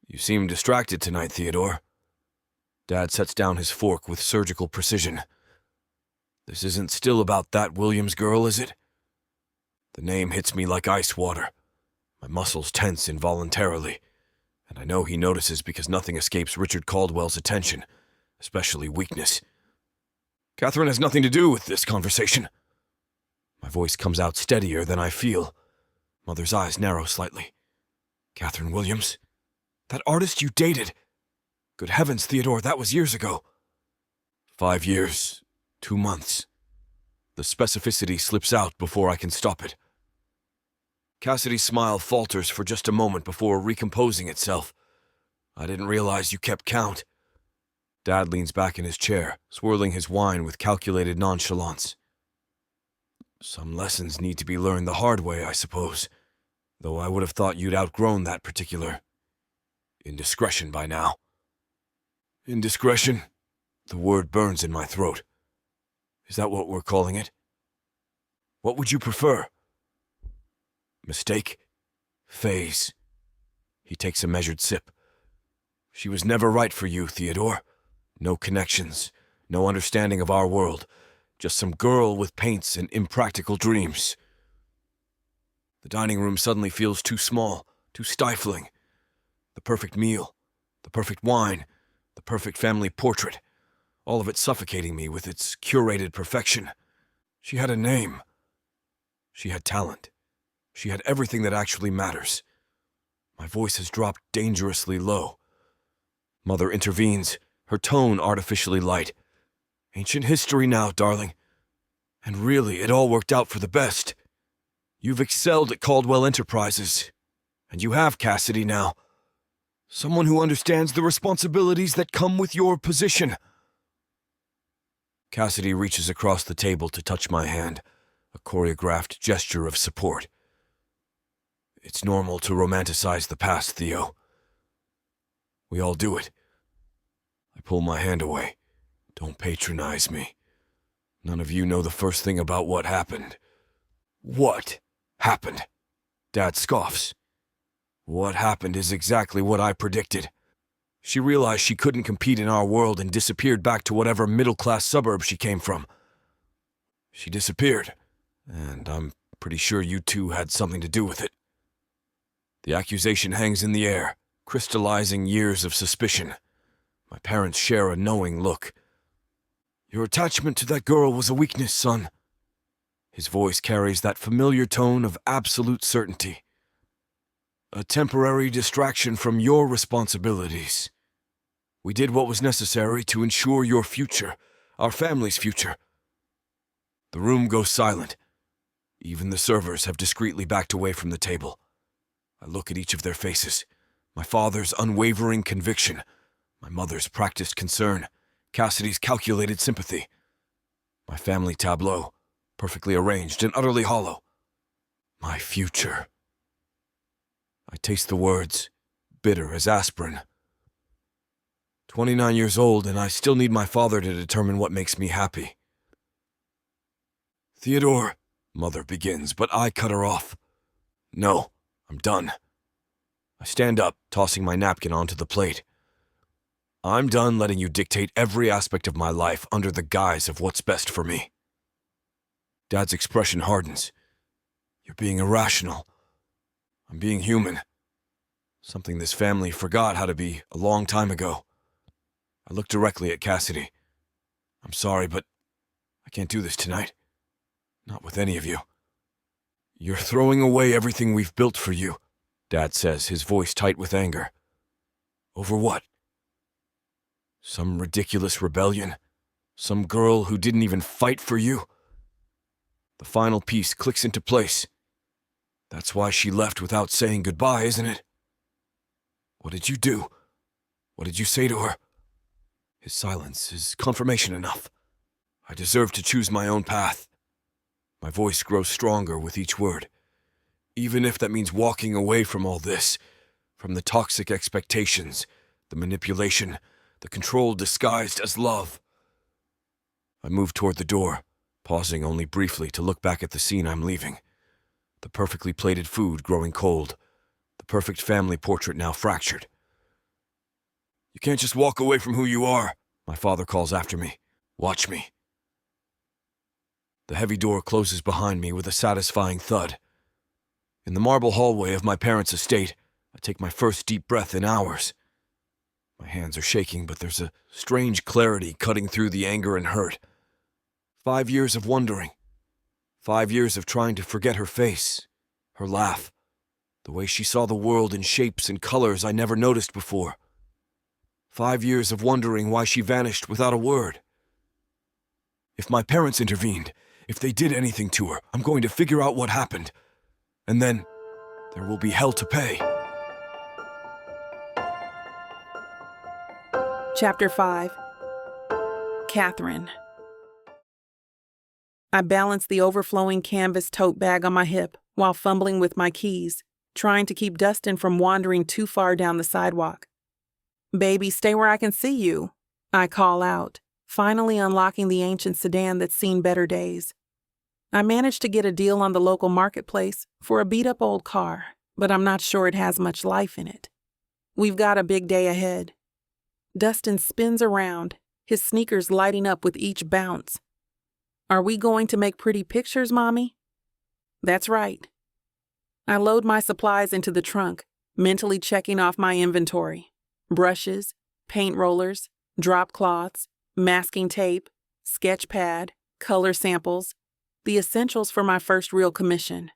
You seem distracted tonight, Theodore. Dad sets down his fork with surgical precision. This isn't still about that Williams girl, is it? The name hits me like ice water. My muscles tense involuntarily, and I know he notices because nothing escapes Richard Caldwell's attention, especially weakness. Katheryn has nothing to do with this conversation. My voice comes out steadier than I feel. Mother's eyes narrow slightly. Katheryn Williams? That artist you dated? Good heavens, Theodore, that was years ago. 5 years, 2 months. The specificity slips out before I can stop it. Cassidy's smile falters for just a moment before recomposing itself. I didn't realize you kept count. Dad leans back in his chair, swirling his wine with calculated nonchalance. Some lessons need to be learned the hard way, I suppose, though I would have thought you'd outgrown that particular indiscretion by now. Indiscretion? The word burns in my throat. Is that what we're calling it? What would you prefer? Mistake? Phase. He takes a measured sip. She was never right for you, Theodore. No connections, no understanding of our world. Just some girl with paints and impractical dreams. The dining room suddenly feels too small, too stifling. The perfect meal, the perfect wine, the perfect family portrait. All of it suffocating me with its curated perfection. She had a name. She had talent. She had everything that actually matters. My voice has dropped dangerously low. Mother intervenes, her tone artificially light. Ancient history now, darling. And really, it all worked out for the best. You've excelled at Caldwell Enterprises. And you have Cassidy now. Someone who understands the responsibilities that come with your position. Cassidy reaches across the table to touch my hand, a choreographed gesture of support. It's normal to romanticize the past, Theo. We all do it. I pull my hand away. Don't patronize me. None of you know the first thing about what happened. What happened? Dad scoffs. What happened is exactly what I predicted. She realized she couldn't compete in our world and disappeared back to whatever middle-class suburb she came from. She disappeared, and I'm pretty sure you two had something to do with it. The accusation hangs in the air, crystallizing years of suspicion. My parents share a knowing look. Your attachment to that girl was a weakness, son. His voice carries that familiar tone of absolute certainty. A temporary distraction from your responsibilities. We did what was necessary to ensure your future, our family's future. The room goes silent. Even the servers have discreetly backed away from the table. I look at each of their faces. My father's unwavering conviction, my mother's practiced concern, Cassidy's calculated sympathy. My family tableau, perfectly arranged and utterly hollow. My future. I taste the words, bitter as aspirin. 29 years old, and I still need my father to determine what makes me happy. Theodore, Mother begins, but I cut her off. No, I'm done. I stand up, tossing my napkin onto the plate. I'm done letting you dictate every aspect of my life under the guise of what's best for me. Dad's expression hardens. You're being irrational. I'm being human. Something this family forgot how to be a long time ago. I look directly at Cassidy. I'm sorry, but I can't do this tonight. Not with any of you. You're throwing away everything we've built for you, Dad says, his voice tight with anger. Over what? Some ridiculous rebellion? Some girl who didn't even fight for you? The final piece clicks into place. That's why she left without saying goodbye, isn't it? What did you do? What did you say to her? His silence is confirmation enough. I deserve to choose my own path. My voice grows stronger with each word, even if that means walking away from all this, from the toxic expectations, the manipulation, the control disguised as love. I move toward the door, pausing only briefly to look back at the scene I'm leaving. The perfectly plated food growing cold, the perfect family portrait now fractured. You can't just walk away from who you are, my father calls after me. Watch me. The heavy door closes behind me with a satisfying thud. In the marble hallway of my parents' estate, I take my first deep breath in hours. My hands are shaking, but there's a strange clarity cutting through the anger and hurt. 5 years of wondering. 5 years of trying to forget her face, her laugh, the way she saw the world in shapes and colors I never noticed before. 5 years of wondering why she vanished without a word. If my parents intervened, if they did anything to her, I'm going to figure out what happened. And then, there will be hell to pay. Chapter 5. Katheryn. I balance the overflowing canvas tote bag on my hip while fumbling with my keys, trying to keep Dustin from wandering too far down the sidewalk. "Baby, stay where I can see you," I call out, finally unlocking the ancient sedan that's seen better days. I managed to get a deal on the local marketplace for a beat-up old car, but I'm not sure it has much life in it. We've got a big day ahead. Dustin spins around, his sneakers lighting up with each bounce. "Are we going to make pretty pictures, Mommy?" "That's right." I load my supplies into the trunk, mentally checking off my inventory. Brushes, paint rollers, drop cloths, masking tape, sketch pad, color samples, the essentials for my first real commission.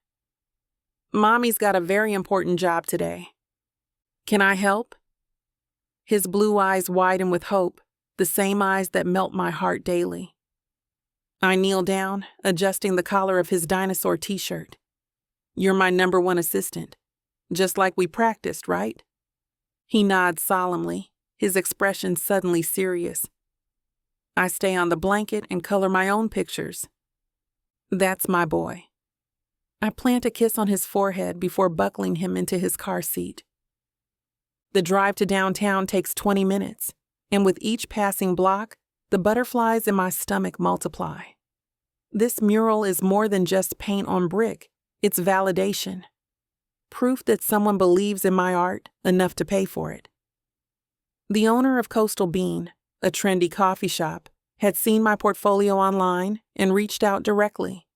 "Mommy's got a very important job today. Can I help?" His blue eyes widen with hope, the same eyes that melt my heart daily. I kneel down, adjusting the collar of his dinosaur t-shirt. "You're my #1 assistant, just like we practiced, right?" He nods solemnly, his expression suddenly serious. I stay on the blanket and color my own pictures. That's my boy. I plant a kiss on his forehead before buckling him into his car seat. The drive to downtown takes 20 minutes, and with each passing block, the butterflies in my stomach multiply. This mural is more than just paint on brick, it's validation. Proof that someone believes in my art enough to pay for it. The owner of Coastal Bean, a trendy coffee shop, had seen my portfolio online and reached out directly.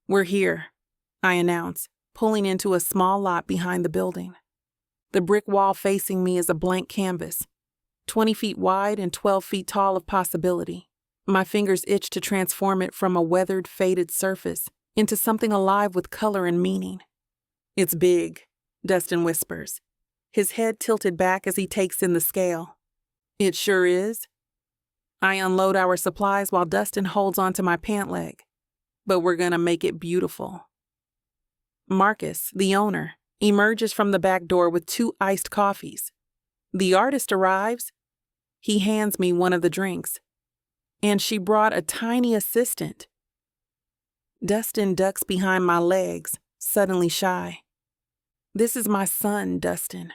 "We're here," I announce, pulling into a small lot behind the building. The brick wall facing me is a blank canvas, 20 feet wide and 12 feet tall of possibility. My fingers itch to transform it from a weathered, faded surface into something alive with color and meaning. "It's big," Dustin whispers, his head tilted back as he takes in the scale. "It sure is." I unload our supplies while Dustin holds onto my pant leg. "But we're gonna make it beautiful." Marcus, the owner, emerges from the back door with 2 iced coffees. The artist arrives. He hands me one of the drinks. "And she brought a tiny assistant." Dustin ducks behind my legs, suddenly shy. "This is my son, Dustin."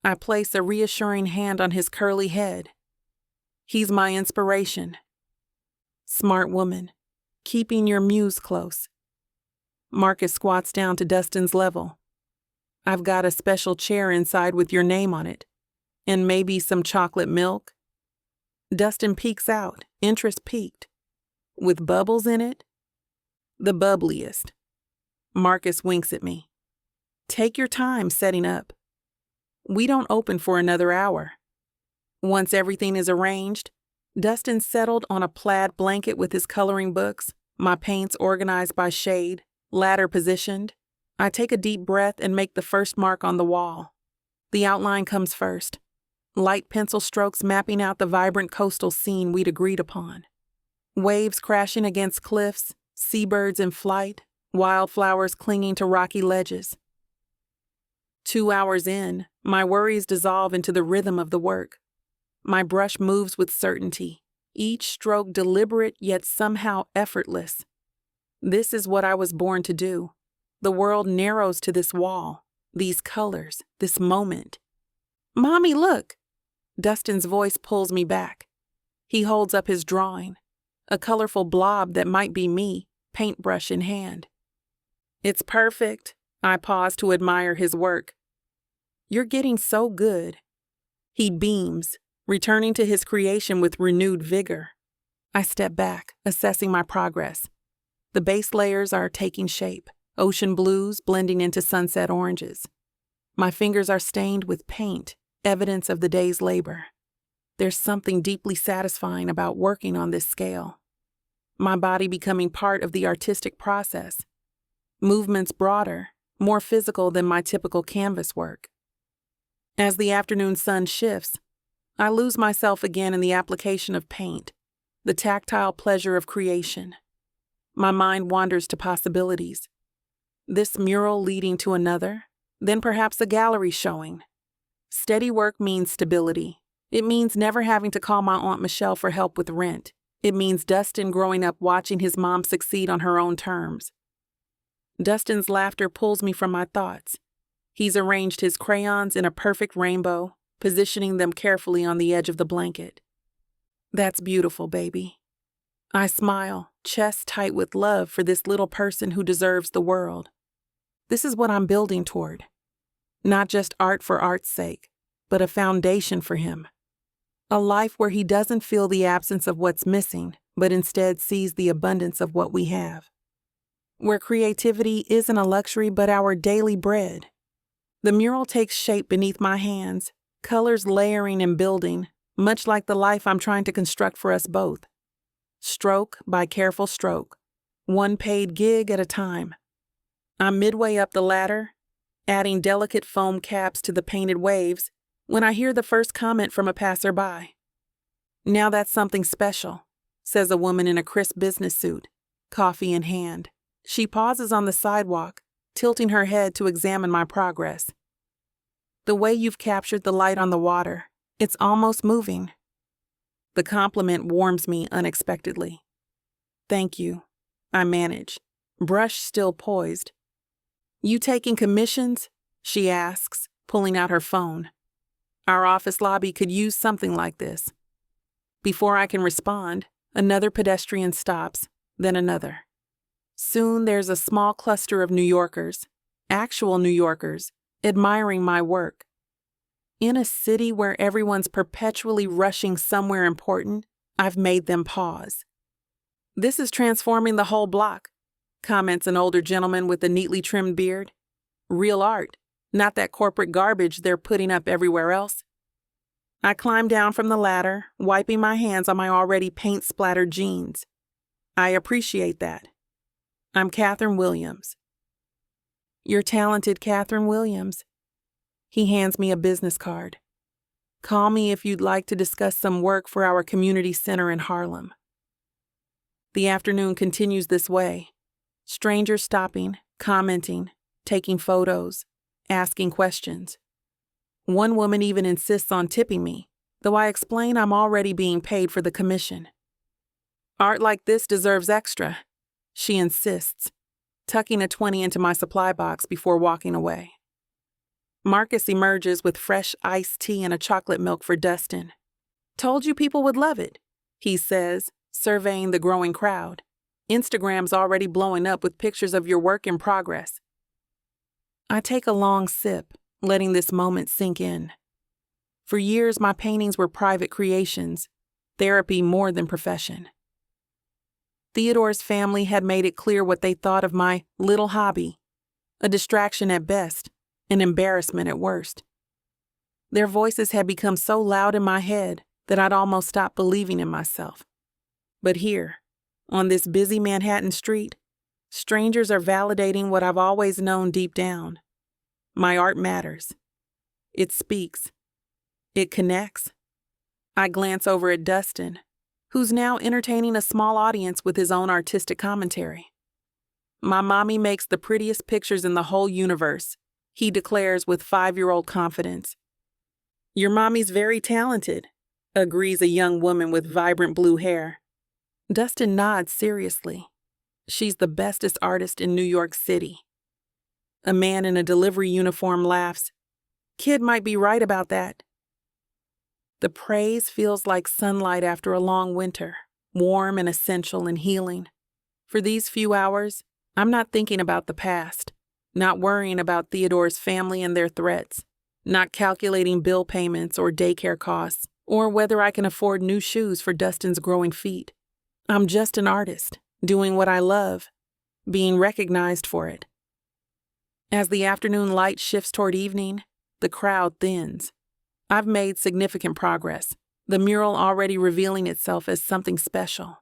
I place a reassuring hand on his curly head. "He's my inspiration." "Smart woman, keeping your muse close." Marcus squats down to Dustin's level. "I've got a special chair inside with your name on it. And maybe some chocolate milk." Dustin peeks out, interest piqued. "With bubbles in it?" The bubbliest. Marcus winks at me. Take your time setting up. We don't open for another hour. Once everything is arranged, Dustin settled on a plaid blanket with his coloring books, my paints organized by shade, ladder positioned. I take a deep breath and make the first mark on the wall. The outline comes first. Light pencil strokes mapping out the vibrant coastal scene we'd agreed upon. Waves crashing against cliffs, seabirds in flight, wildflowers clinging to rocky ledges. 2 hours in, my worries dissolve into the rhythm of the work. My brush moves with certainty, each stroke deliberate yet somehow effortless. This is what I was born to do. The world narrows to this wall, these colors, this moment. Mommy, look! Dustin's voice pulls me back. He holds up his drawing, a colorful blob that might be me, paintbrush in hand. It's perfect. I pause to admire his work. You're getting so good. He beams, returning to his creation with renewed vigor. I step back, assessing my progress. The base layers are taking shape, ocean blues blending into sunset oranges. My fingers are stained with paint, evidence of the day's labor. There's something deeply satisfying about working on this scale. My body becoming part of the artistic process. Movements broader, more physical than my typical canvas work. As the afternoon sun shifts, I lose myself again in the application of paint, the tactile pleasure of creation. My mind wanders to possibilities. This mural leading to another, then perhaps a gallery showing. Steady work means stability. It means never having to call my Aunt Michelle for help with rent. It means Dustin growing up watching his mom succeed on her own terms. Dustin's laughter pulls me from my thoughts. He's arranged his crayons in a perfect rainbow, positioning them carefully on the edge of the blanket. That's beautiful, baby. I smile, chest tight with love for this little person who deserves the world. This is what I'm building toward. Not just art for art's sake, but a foundation for him. A life where he doesn't feel the absence of what's missing, but instead sees the abundance of what we have. Where creativity isn't a luxury but our daily bread. The mural takes shape beneath my hands, colors layering and building, much like the life I'm trying to construct for us both. Stroke by careful stroke, one paid gig at a time. I'm midway up the ladder, adding delicate foam caps to the painted waves, when I hear the first comment from a passerby. Now that's something special, says a woman in a crisp business suit, coffee in hand. She pauses on the sidewalk, tilting her head to examine my progress. The way you've captured the light on the water, it's almost moving. The compliment warms me unexpectedly. Thank you, I manage, brush still poised. You taking commissions? She asks, pulling out her phone. Our office lobby could use something like this. Before I can respond, another pedestrian stops, then another. Soon there's a small cluster of New Yorkers, actual New Yorkers, admiring my work. In a city where everyone's perpetually rushing somewhere important, I've made them pause. This is transforming the whole block, comments an older gentleman with a neatly trimmed beard. Real art, not that corporate garbage they're putting up everywhere else. I climb down from the ladder, wiping my hands on my already paint-splattered jeans. I appreciate that. I'm Katheryn Williams. You're talented, Katheryn Williams. He hands me a business card. Call me if you'd like to discuss some work for our community center in Harlem. The afternoon continues this way. Strangers stopping, commenting, taking photos, asking questions. One woman even insists on tipping me, though I explain I'm already being paid for the commission. Art like this deserves extra, she insists, tucking a 20 into my supply box before walking away. Marcus emerges with fresh iced tea and a chocolate milk for Dustin. Told you people would love it, he says, surveying the growing crowd. Instagram's already blowing up with pictures of your work in progress. I take a long sip, letting this moment sink in. For years, my paintings were private creations, therapy more than profession. Theodore's family had made it clear what they thought of my little hobby, a distraction at best, an embarrassment at worst. Their voices had become so loud in my head that I'd almost stopped believing in myself. But here, on this busy Manhattan street, strangers are validating what I've always known deep down. My art matters. It speaks. It connects. I glance over at Dustin, who's now entertaining a small audience with his own artistic commentary. My mommy makes the prettiest pictures in the whole universe, he declares with 5-year-old confidence. Your mommy's very talented, agrees a young woman with vibrant blue hair. Dustin nods seriously. She's the bestest artist in New York City. A man in a delivery uniform laughs. Kid might be right about that. The praise feels like sunlight after a long winter, warm and essential and healing. For these few hours, I'm not thinking about the past, not worrying about Theodore's family and their threats, not calculating bill payments or daycare costs, or whether I can afford new shoes for Dustin's growing feet. I'm just an artist, doing what I love, being recognized for it. As the afternoon light shifts toward evening, the crowd thins. I've made significant progress, the mural already revealing itself as something special.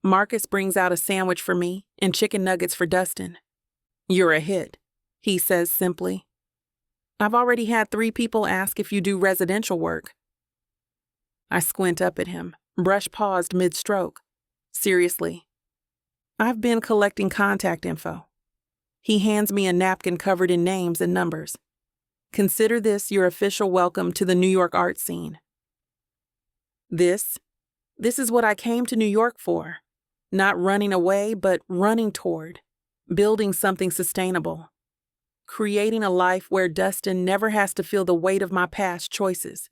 Marcus brings out a sandwich for me and chicken nuggets for Dustin. You're a hit, he says simply. I've already had 3 people ask if you do residential work. I squint up at him, brush paused mid-stroke. Seriously. I've been collecting contact info. He hands me a napkin covered in names and numbers. Consider this your official welcome to the New York art scene. This is what I came to New York for. Not running away, but running toward. Building something sustainable. Creating a life where Dustin never has to feel the weight of my past choices.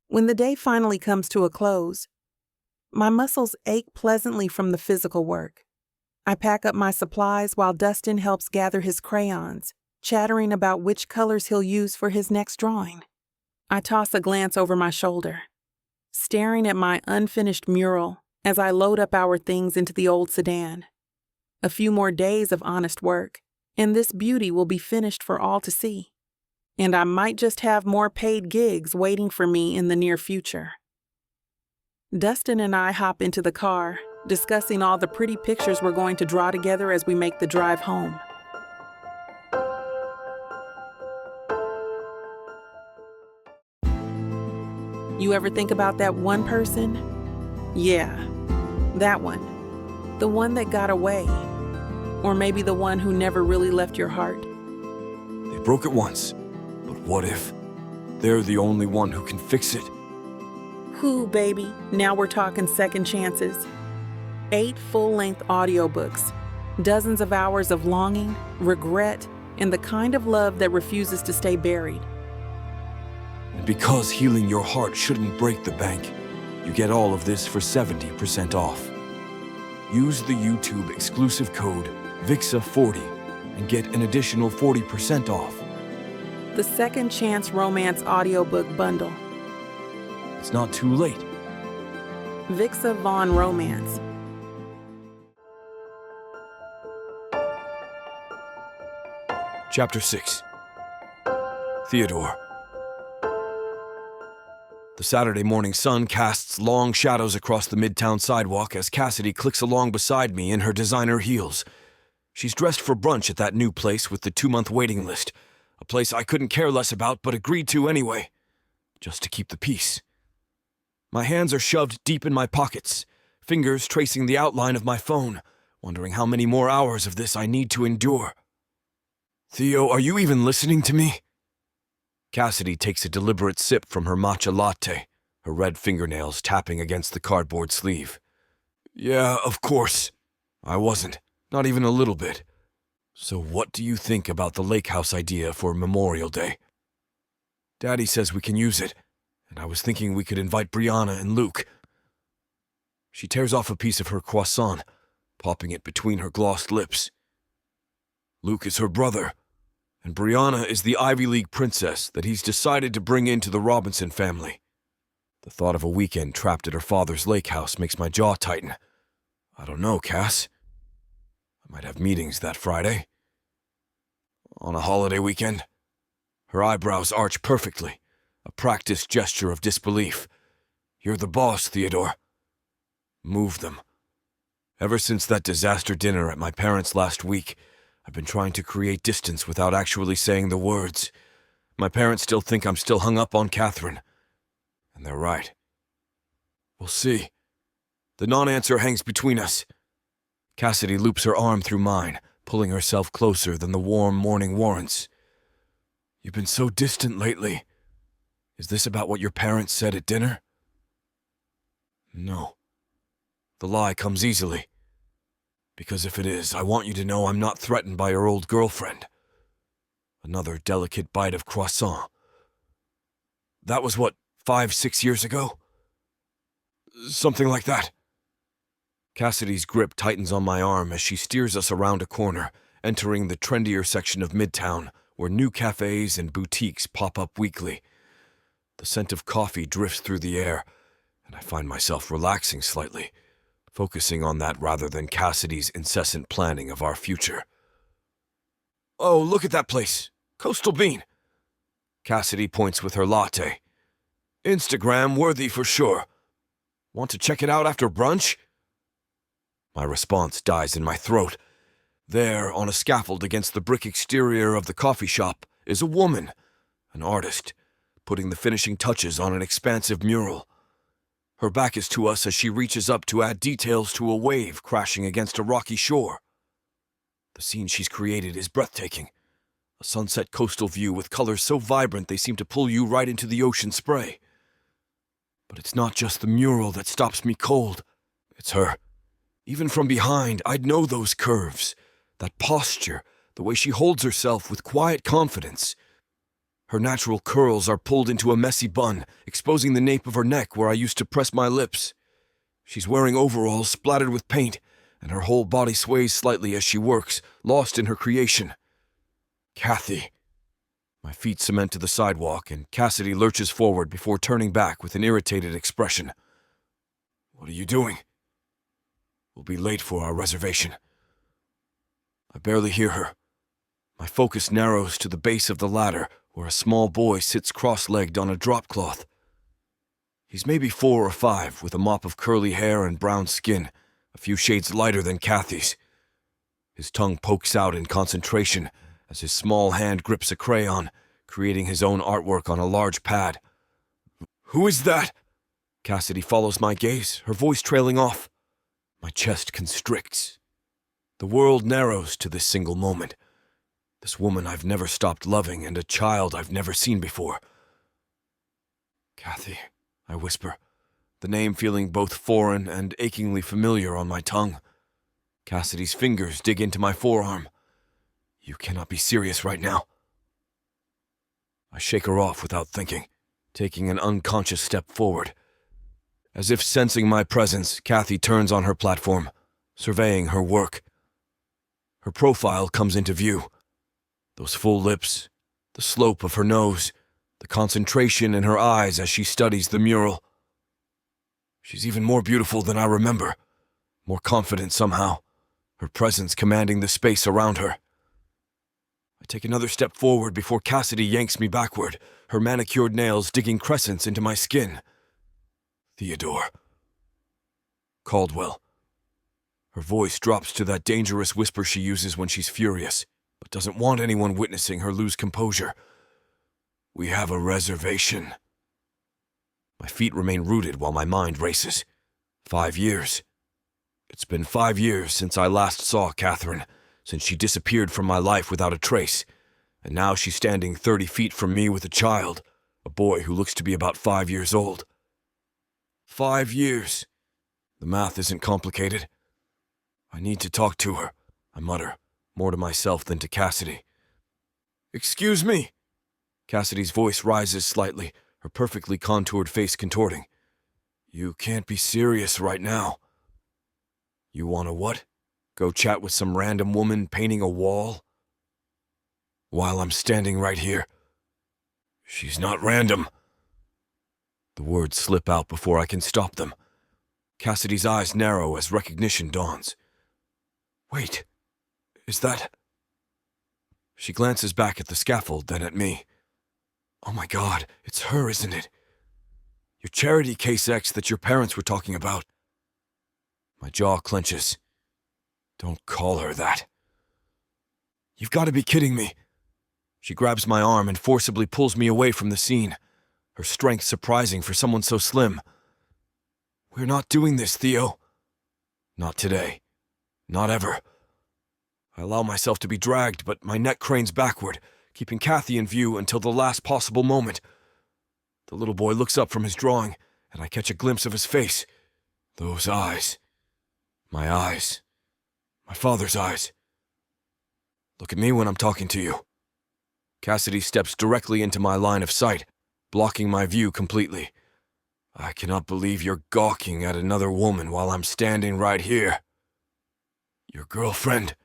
When the day finally comes to a close, my muscles ache pleasantly from the physical work. I pack up my supplies while Dustin helps gather his crayons, chattering about which colors he'll use for his next drawing. I toss a glance over my shoulder, staring at my unfinished mural as I load up our things into the old sedan. A few more days of honest work, and this beauty will be finished for all to see. And I might just have more paid gigs waiting for me in the near future. Dustin and I hop into the car, discussing all the pretty pictures we're going to draw together as we make the drive home. You ever think about that one person? Yeah, that one. The one that got away. Or maybe the one who never really left your heart. They broke it once, but what if they're the only one who can fix it? Who, baby? Now we're talking second chances. 8 full-length audiobooks, dozens of hours of longing, regret, and the kind of love that refuses to stay buried. And because healing your heart shouldn't break the bank, you get all of this for 70% off. Use the YouTube exclusive code VIXA40 and get an additional 40% off. The Second Chance Romance Audiobook Bundle. It's not too late. Vixa Vaughn Romance. Chapter 6. Theodore. The Saturday morning sun casts long shadows across the midtown sidewalk as Cassidy clicks along beside me in her designer heels. She's dressed for brunch at that new place with the 2-month waiting list, a place I couldn't care less about but agreed to anyway, just to keep the peace. My hands are shoved deep in my pockets, fingers tracing the outline of my phone, wondering how many more hours of this I need to endure. Theo, are you even listening to me? Cassidy takes a deliberate sip from her matcha latte, her red fingernails tapping against the cardboard sleeve. Yeah, of course. I wasn't. Not even a little bit. So what do you think about the lake house idea for Memorial Day? Daddy says we can use it, and I was thinking we could invite Brianna and Luke. She tears off a piece of her croissant, popping it between her glossed lips. Luke is her brother, and Brianna is the Ivy League princess that he's decided to bring into the Robinson family. The thought of a weekend trapped at her father's lake house makes my jaw tighten. I don't know, Cass. I might have meetings that Friday. On a holiday weekend. Her eyebrows arch perfectly, a practiced gesture of disbelief. You're the boss, Theodore. Move them. Ever since that disaster dinner at my parents' last week, I've been trying to create distance without actually saying the words. My parents still think I'm still hung up on Katheryn. And they're right. We'll see. The non-answer hangs between us. Cassidy loops her arm through mine, pulling herself closer than the warm morning warrants. You've been so distant lately. Is this about what your parents said at dinner? No. The lie comes easily. Because if it is, I want you to know I'm not threatened by your old girlfriend. Another delicate bite of croissant. That was what, 5-6 years ago? Something like that. Cassidy's grip tightens on my arm as she steers us around a corner, entering the trendier section of Midtown, where new cafes and boutiques pop up weekly. The scent of coffee drifts through the air, and I find myself relaxing slightly, focusing on that rather than Cassidy's incessant planning of our future. Oh, look at that place. Coastal Bean. Cassidy points with her latte. Instagram worthy for sure. Want to check it out after brunch? My response dies in my throat. There, on a scaffold against the brick exterior of the coffee shop, is a woman, an artist, putting the finishing touches on an expansive mural. Her back is to us as she reaches up to add details to a wave crashing against a rocky shore. The scene she's created is breathtaking. A sunset coastal view with colors so vibrant they seem to pull you right into the ocean spray. But it's not just the mural that stops me cold. It's her. Even from behind, I'd know those curves, that posture, the way she holds herself with quiet confidence. Her natural curls are pulled into a messy bun, exposing the nape of her neck where I used to press my lips. She's wearing overalls splattered with paint, and her whole body sways slightly as she works, lost in her creation. Kathy. My feet cement to the sidewalk, and Cassidy lurches forward before turning back with an irritated expression. What are you doing? We'll be late for our reservation. I barely hear her. My focus narrows to the base of the ladder, where a small boy sits cross-legged on a drop cloth. He's maybe 4 or 5, with a mop of curly hair and brown skin, a few shades lighter than Kathy's. His tongue pokes out in concentration as his small hand grips a crayon, creating his own artwork on a large pad. Who is that? Cassidy follows my gaze, her voice trailing off. My chest constricts. The world narrows to this single moment. This woman I've never stopped loving and a child I've never seen before. Kathy, I whisper, the name feeling both foreign and achingly familiar on my tongue. Cassidy's fingers dig into my forearm. You cannot be serious right now. I shake her off without thinking, taking an unconscious step forward. As if sensing my presence, Kathy turns on her platform, surveying her work. Her profile comes into view. Those full lips, the slope of her nose, the concentration in her eyes as she studies the mural. She's even more beautiful than I remember, more confident somehow, her presence commanding the space around her. I take another step forward before Cassidy yanks me backward, her manicured nails digging crescents into my skin. Theodore. Caldwell. Her voice drops to that dangerous whisper she uses when she's furious, but doesn't want anyone witnessing her lose composure. We have a reservation. My feet remain rooted while my mind races. 5 years. It's been 5 years since I last saw Katheryn, since she disappeared from my life without a trace, and now she's standing 30 feet from me with a child, a boy who looks to be about 5 years old. 5 years. The math isn't complicated. I need to talk to her, I mutter, more to myself than to Cassidy. Excuse me. Cassidy's voice rises slightly, her perfectly contoured face contorting. You can't be serious right now. You want to what? Go chat with some random woman painting a wall? While I'm standing right here. She's not random. The words slip out before I can stop them. Cassidy's eyes narrow as recognition dawns. Wait, is that... She glances back at the scaffold, then at me. Oh my God, it's her, isn't it? Your charity case X that your parents were talking about. My jaw clenches. Don't call her that. You've got to be kidding me. She grabs my arm and forcibly pulls me away from the scene, her strength surprising for someone so slim. We're not doing this, Theo. Not today. Not ever. I allow myself to be dragged, but my neck cranes backward, keeping Kathy in view until the last possible moment. The little boy looks up from his drawing, and I catch a glimpse of his face. Those eyes. My eyes. My father's eyes. Look at me when I'm talking to you. Cassidy steps directly into my line of sight, blocking my view completely. I cannot believe you're gawking at another woman while I'm standing right here. Your girlfriend.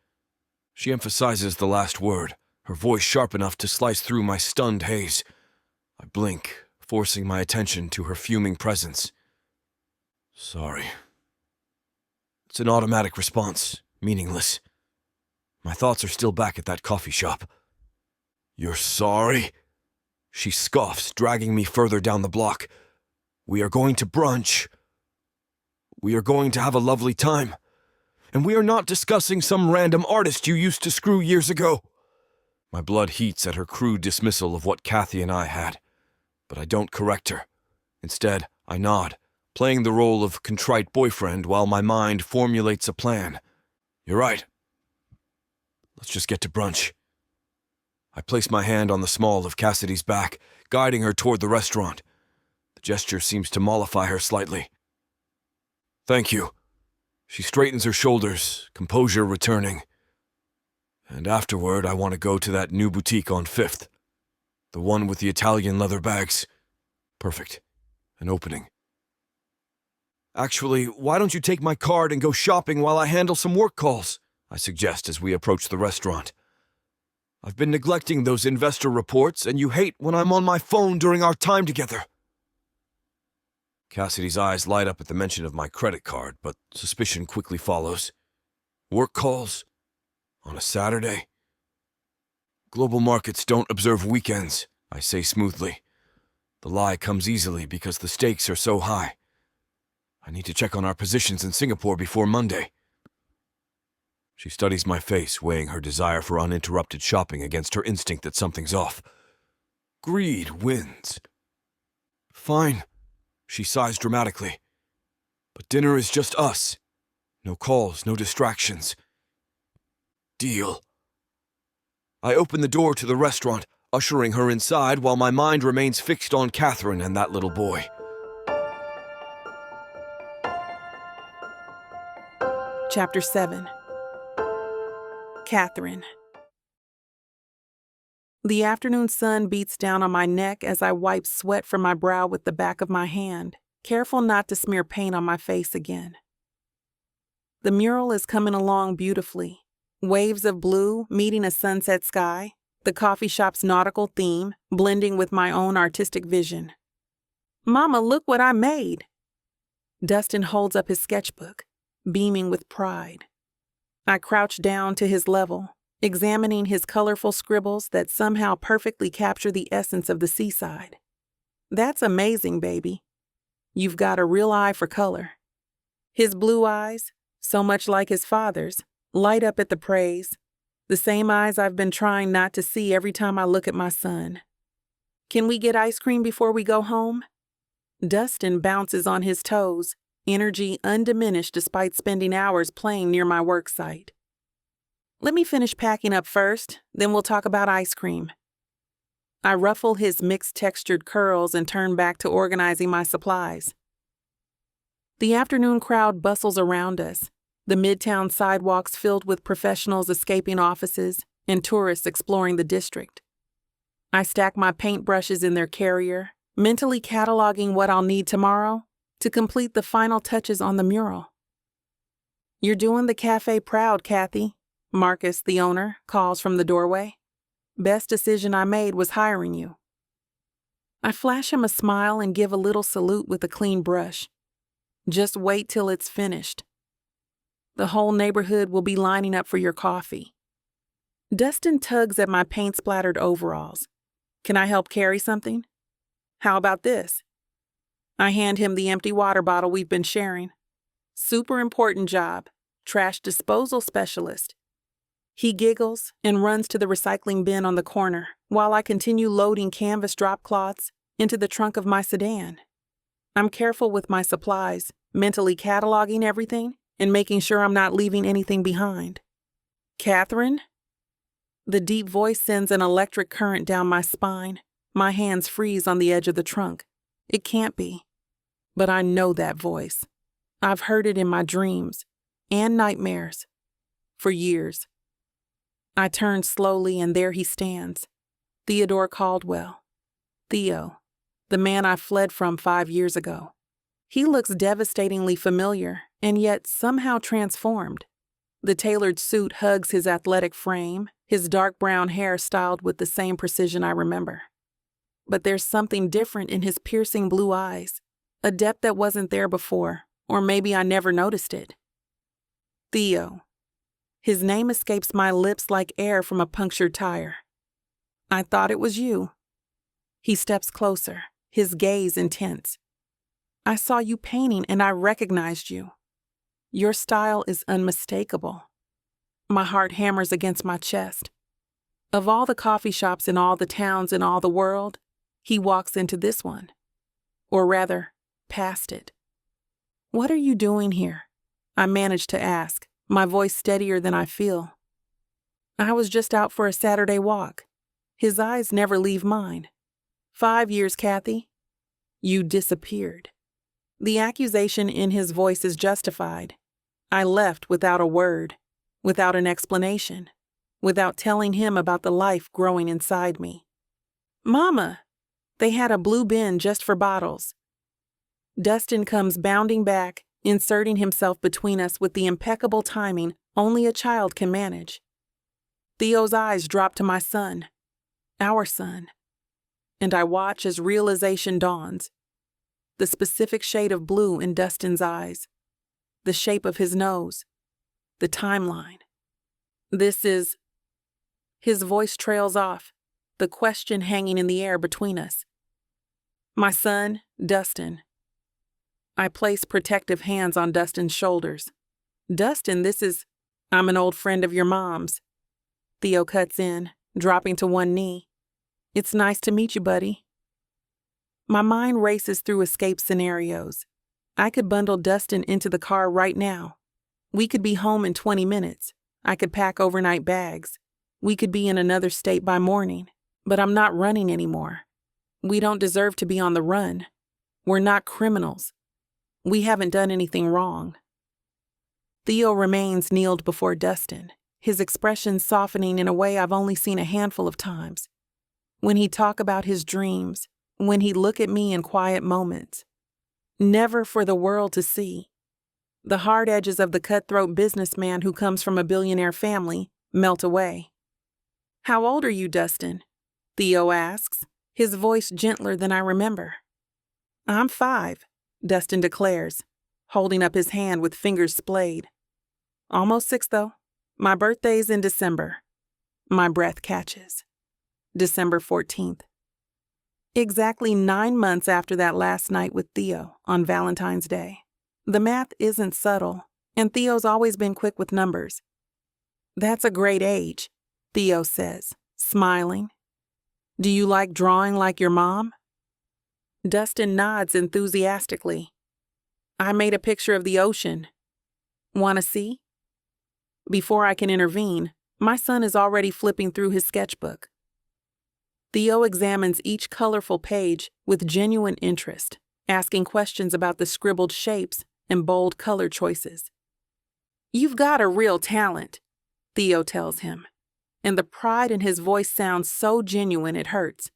She emphasizes the last word, her voice sharp enough to slice through my stunned haze. I blink, forcing my attention to her fuming presence. Sorry. It's an automatic response, meaningless. My thoughts are still back at that coffee shop. You're sorry? She scoffs, dragging me further down the block. We are going to brunch. We are going to have a lovely time. And we are not discussing some random artist you used to screw years ago. My blood heats at her crude dismissal of what Kathy and I had. But I don't correct her. Instead, I nod, playing the role of contrite boyfriend while my mind formulates a plan. You're right. Let's just get to brunch. I place my hand on the small of Cassidy's back, guiding her toward the restaurant. The gesture seems to mollify her slightly. Thank you. She straightens her shoulders, composure returning. And afterward, I want to go to that new boutique on 5th. The one with the Italian leather bags. Perfect. An opening. Actually, why don't you take my card and go shopping while I handle some work calls? I suggest as we approach the restaurant. I've been neglecting those investor reports, and you hate when I'm on my phone during our time together. Cassidy's eyes light up at the mention of my credit card, but suspicion quickly follows. Work calls? On a Saturday? Global markets don't observe weekends, I say smoothly. The lie comes easily because the stakes are so high. I need to check on our positions in Singapore before Monday. She studies my face, weighing her desire for uninterrupted shopping against her instinct that something's off. Greed wins. Fine, she sighs dramatically. But dinner is just us. No calls, no distractions. Deal. I open the door to the restaurant, ushering her inside while my mind remains fixed on Katheryn and that little boy. Chapter 7. Katheryn. The afternoon sun beats down on my neck as I wipe sweat from my brow with the back of my hand, careful not to smear paint on my face again. The mural is coming along beautifully. Waves of blue meeting a sunset sky, the coffee shop's nautical theme blending with my own artistic vision. Mama, look what I made! Dustin holds up his sketchbook, beaming with pride. I crouch down to his level, examining his colorful scribbles that somehow perfectly capture the essence of the seaside. That's amazing, baby. You've got a real eye for color. His blue eyes, so much like his father's, light up at the praise, the same eyes I've been trying not to see every time I look at my son. Can we get ice cream before we go home? Dustin bounces on his toes, energy undiminished despite spending hours playing near my work site. Let me finish packing up first, then we'll talk about ice cream. I ruffle his mixed-textured curls and turn back to organizing my supplies. The afternoon crowd bustles around us, the midtown sidewalks filled with professionals escaping offices and tourists exploring the district. I stack my paintbrushes in their carrier, mentally cataloging what I'll need tomorrow to complete the final touches on the mural. You're doing the cafe proud, Kathy, Marcus, the owner, calls from the doorway. Best decision I made was hiring you. I flash him a smile and give a little salute with a clean brush. Just wait till it's finished. The whole neighborhood will be lining up for your coffee. Dustin tugs at my paint-splattered overalls. Can I help carry something? How about this? I hand him the empty water bottle we've been sharing. Super important job. Trash disposal specialist. He giggles and runs to the recycling bin on the corner while I continue loading canvas drop cloths into the trunk of my sedan. I'm careful with my supplies, mentally cataloging everything and making sure I'm not leaving anything behind. Katheryn? The deep voice sends an electric current down my spine. My hands freeze on the edge of the trunk. It can't be. But I know that voice. I've heard it in my dreams and nightmares for years. I turn slowly and there he stands. Theodore Caldwell. Theo, the man I fled from 5 years ago. He looks devastatingly familiar and yet somehow transformed. The tailored suit hugs his athletic frame, his dark brown hair styled with the same precision I remember. But there's something different in his piercing blue eyes, a depth that wasn't there before, or maybe I never noticed it. Theo. His name escapes my lips like air from a punctured tire. I thought it was you. He steps closer, his gaze intense. I saw you painting and I recognized you. Your style is unmistakable. My heart hammers against my chest. Of all the coffee shops in all the towns in all the world, he walks into this one. Or rather, past it. What are you doing here? I manage to ask, my voice steadier than I feel. I was just out for a Saturday walk. His eyes never leave mine. 5 years, Kathy. You disappeared. The accusation in his voice is justified. I left without a word, without an explanation, without telling him about the life growing inside me. Mama! They had a blue bin just for bottles. Dustin comes bounding back, inserting himself between us with the impeccable timing only a child can manage. Theo's eyes drop to my son, our son, and I watch as realization dawns. The specific shade of blue in Dustin's eyes, the shape of his nose, the timeline. This is... His voice trails off, the question hanging in the air between us. My son, Dustin. I place protective hands on Dustin's shoulders. Dustin, this is... I'm an old friend of your mom's. Theo cuts in, dropping to one knee. It's nice to meet you, buddy. My mind races through escape scenarios. I could bundle Dustin into the car right now. We could be home in 20 minutes. I could pack overnight bags. We could be in another state by morning. But I'm not running anymore. We don't deserve to be on the run. We're not criminals. We haven't done anything wrong. Theo remains kneeled before Dustin, his expression softening in a way I've only seen a handful of times. When he'd talk about his dreams, when he'd look at me in quiet moments. Never for the world to see. The hard edges of the cutthroat businessman who comes from a billionaire family melt away. How old are you, Dustin? Theo asks, his voice gentler than I remember. I'm 5, Dustin declares, holding up his hand with fingers splayed. Almost 6, though. My birthday's in December. My breath catches. December 14th. Exactly 9 months after that last night with Theo on Valentine's Day. The math isn't subtle, and Theo's always been quick with numbers. That's a great age, Theo says, smiling. Do you like drawing like your mom? Dustin nods enthusiastically. I made a picture of the ocean. Want to see? Before I can intervene, my son is already flipping through his sketchbook. Theo examines each colorful page with genuine interest, asking questions about the scribbled shapes and bold color choices. You've got a real talent, Theo tells him, and the pride in his voice sounds so genuine it hurts.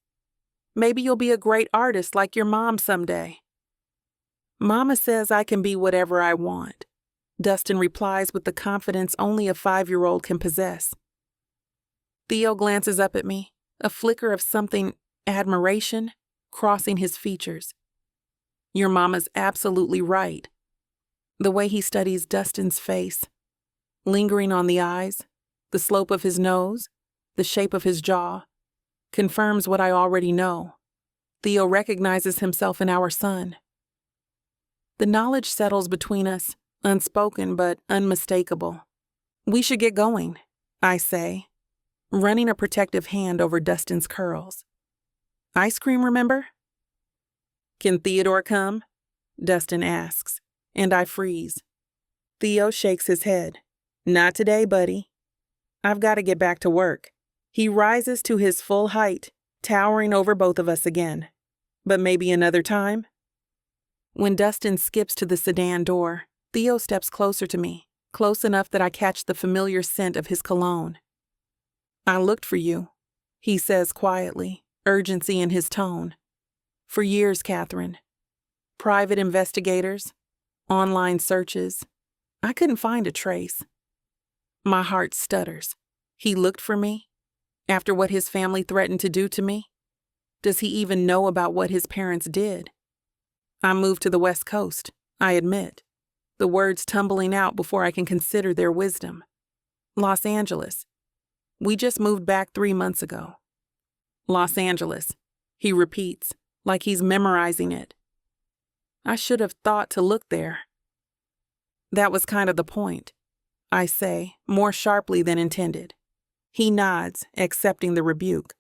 Maybe you'll be a great artist like your mom someday. Mama says I can be whatever I want, Dustin replies with the confidence only a 5-year-old can possess. Theo glances up at me, a flicker of something, admiration, crossing his features. Your mama's absolutely right. The way he studies Dustin's face, lingering on the eyes, the slope of his nose, the shape of his jaw, confirms what I already know. Theo recognizes himself in our son. The knowledge settles between us, unspoken but unmistakable. We should get going, I say, running a protective hand over Dustin's curls. Ice cream, remember? Can Theodore come? Dustin asks, and I freeze. Theo shakes his head. Not today, buddy. I've got to get back to work. He rises to his full height, towering over both of us again. But maybe another time? When Dustin skips to the sedan door, Theo steps closer to me, close enough that I catch the familiar scent of his cologne. I looked for you, he says quietly, urgency in his tone. For years, Katheryn. Private investigators, online searches. I couldn't find a trace. My heart stutters. He looked for me? After what his family threatened to do to me? Does he even know about what his parents did? I moved to the West Coast, I admit, the words tumbling out before I can consider their wisdom. Los Angeles. We just moved back 3 months ago. Los Angeles, he repeats, like he's memorizing it. I should have thought to look there. That was kind of the point, I say, more sharply than intended. He nods, accepting the rebuke.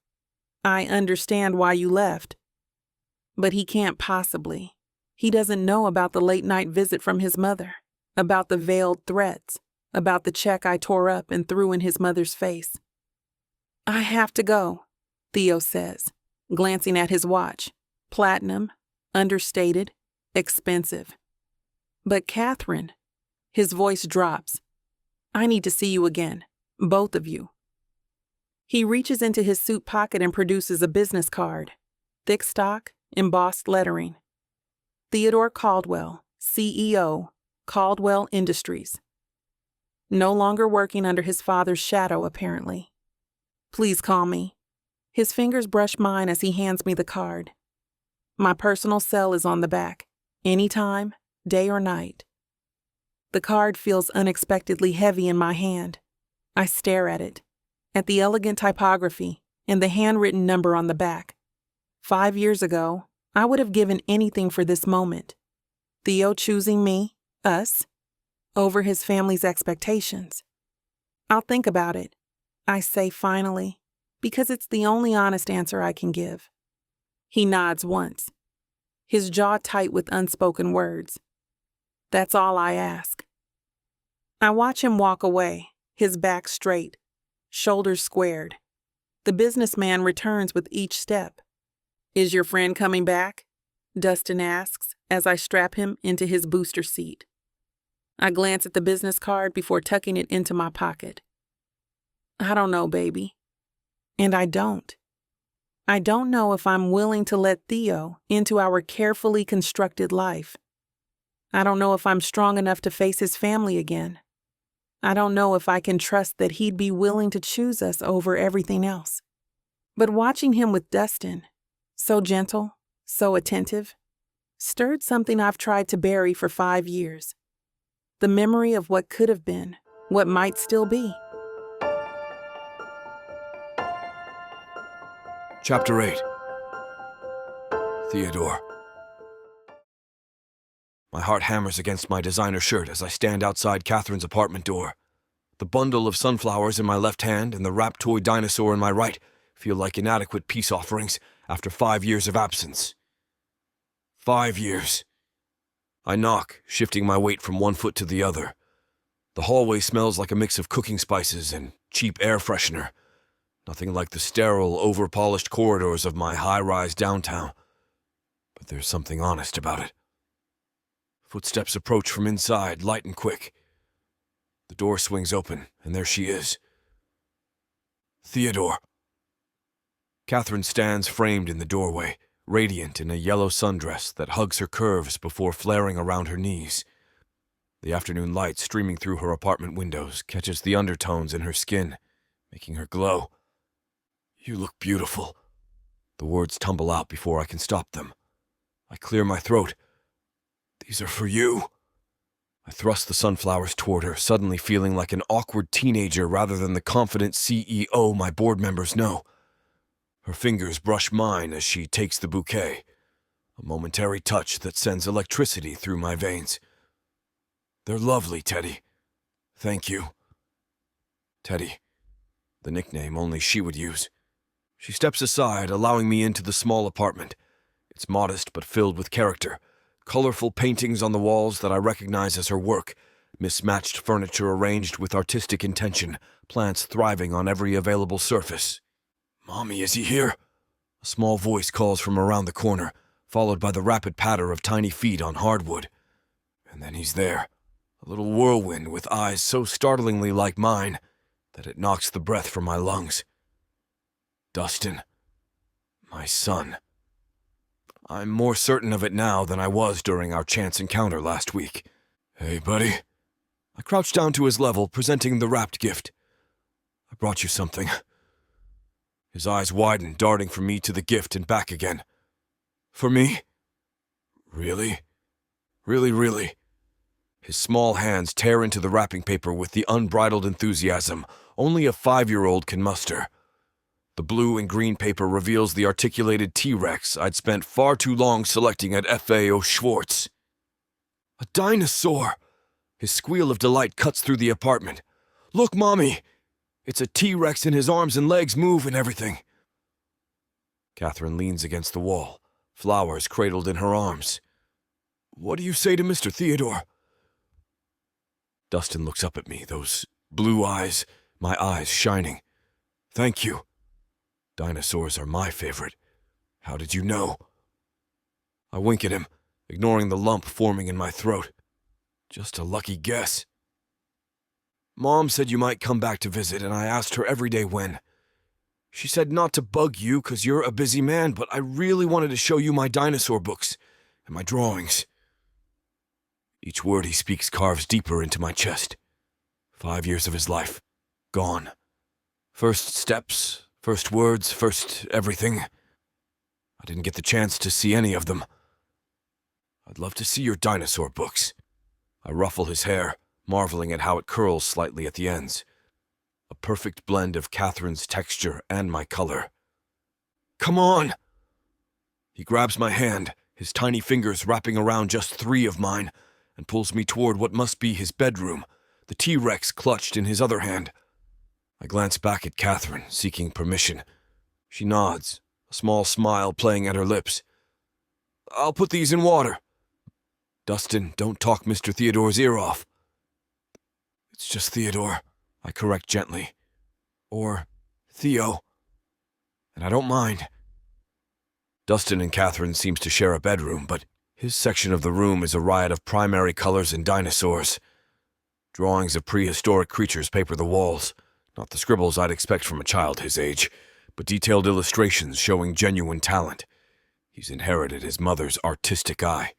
I understand why you left. But he can't possibly. He doesn't know about the late-night visit from his mother, about the veiled threats, about the check I tore up and threw in his mother's face. I have to go, Theo says, glancing at his watch. Platinum, understated, expensive. But Katheryn, his voice drops. I need to see you again, both of you. He reaches into his suit pocket and produces a business card. Thick stock, embossed lettering. Theodore Caldwell, CEO, Caldwell Industries. No longer working under his father's shadow, apparently. Please call me. His fingers brush mine as he hands me the card. My personal cell is on the back. Anytime, day or night. The card feels unexpectedly heavy in my hand. I stare at it, at the elegant typography and the handwritten number on the back. 5 years ago, I would have given anything for this moment. Theo choosing me, us, over his family's expectations. I'll think about it, I say finally, because it's the only honest answer I can give. He nods once, his jaw tight with unspoken words. That's all I ask. I watch him walk away, his back straight, shoulders squared. The businessman returns with each step. Is your friend coming back? Dustin asks as I strap him into his booster seat. I glance at the business card before tucking it into my pocket. I don't know, baby. And I don't. I don't know if I'm willing to let Theo into our carefully constructed life. I don't know if I'm strong enough to face his family again. I don't know if I can trust that he'd be willing to choose us over everything else. But watching him with Dustin, so gentle, so attentive, stirred something I've tried to bury for 5 years. The memory of what could have been, what might still be. Chapter 8. Theodore. My heart hammers against my designer shirt as I stand outside Katheryn's apartment door. The bundle of sunflowers in my left hand and the wrapped toy dinosaur in my right feel like inadequate peace offerings after 5 years of absence. 5 years. I knock, shifting my weight from one foot to the other. The hallway smells like a mix of cooking spices and cheap air freshener. Nothing like the sterile, over-polished corridors of my high-rise downtown. But there's something honest about it. Footsteps approach from inside, light and quick. The door swings open, and there she is. Theodore. Katheryn stands framed in the doorway, radiant in a yellow sundress that hugs her curves before flaring around her knees. The afternoon light streaming through her apartment windows catches the undertones in her skin, making her glow. You look beautiful. The words tumble out before I can stop them. I clear my throat. These are for you. I thrust the sunflowers toward her, suddenly feeling like an awkward teenager rather than the confident CEO my board members know. Her fingers brush mine as she takes the bouquet, a momentary touch that sends electricity through my veins. They're lovely, Teddy. Thank you. Teddy, the nickname only she would use. She steps aside, allowing me into the small apartment. It's modest but filled with character. Colorful paintings on the walls that I recognize as her work, mismatched furniture arranged with artistic intention, plants thriving on every available surface. "Mommy, is he here?" A small voice calls from around the corner, followed by the rapid patter of tiny feet on hardwood. And then he's there, a little whirlwind with eyes so startlingly like mine that it knocks the breath from my lungs. Dustin. My son. I'm more certain of it now than I was during our chance encounter last week. "Hey, buddy." I crouched down to his level, presenting the wrapped gift. "I brought you something." His eyes widen, darting from me to the gift and back again. "For me? Really? Really? His small hands tear into the wrapping paper with the unbridled enthusiasm only a 5-year-old can muster. The blue and green paper reveals the articulated T-Rex I'd spent far too long selecting at FAO Schwartz. A dinosaur! His squeal of delight cuts through the apartment. "Look, Mommy! It's a T-Rex and his arms and legs move and everything." Katheryn leans against the wall, flowers cradled in her arms. "What do you say to Mr. Theodore?" Dustin looks up at me, those blue eyes, my eyes shining. "Thank you. Dinosaurs are my favorite. How did you know?" I wink at him, ignoring the lump forming in my throat. Just a lucky guess. "Mom said you might come back to visit, and I asked her every day when. She said not to bug you because you're a busy man, but I really wanted to show you my dinosaur books and my drawings." Each word he speaks carves deeper into my chest. 5 years of his life, gone. First steps, first words, first everything. I didn't get the chance to see any of them. "I'd love to see your dinosaur books." I ruffle his hair, marveling at how it curls slightly at the ends. A perfect blend of Katheryn's texture and my color. "Come on!" He grabs my hand, his tiny fingers wrapping around just 3 of mine, and pulls me toward what must be his bedroom, the T-Rex clutched in his other hand. I glance back at Katheryn, seeking permission. She nods, a small smile playing at her lips. "I'll put these in water." "Dustin, don't talk Mr. Theodore's ear off." "It's just Theodore," I correct gently. "Or Theo. And I don't mind." Dustin and Katheryn seems to share a bedroom, but his section of the room is a riot of primary colors and dinosaurs. Drawings of prehistoric creatures paper the walls, not the scribbles I'd expect from a child his age, but detailed illustrations showing genuine talent. He's inherited his mother's artistic eye.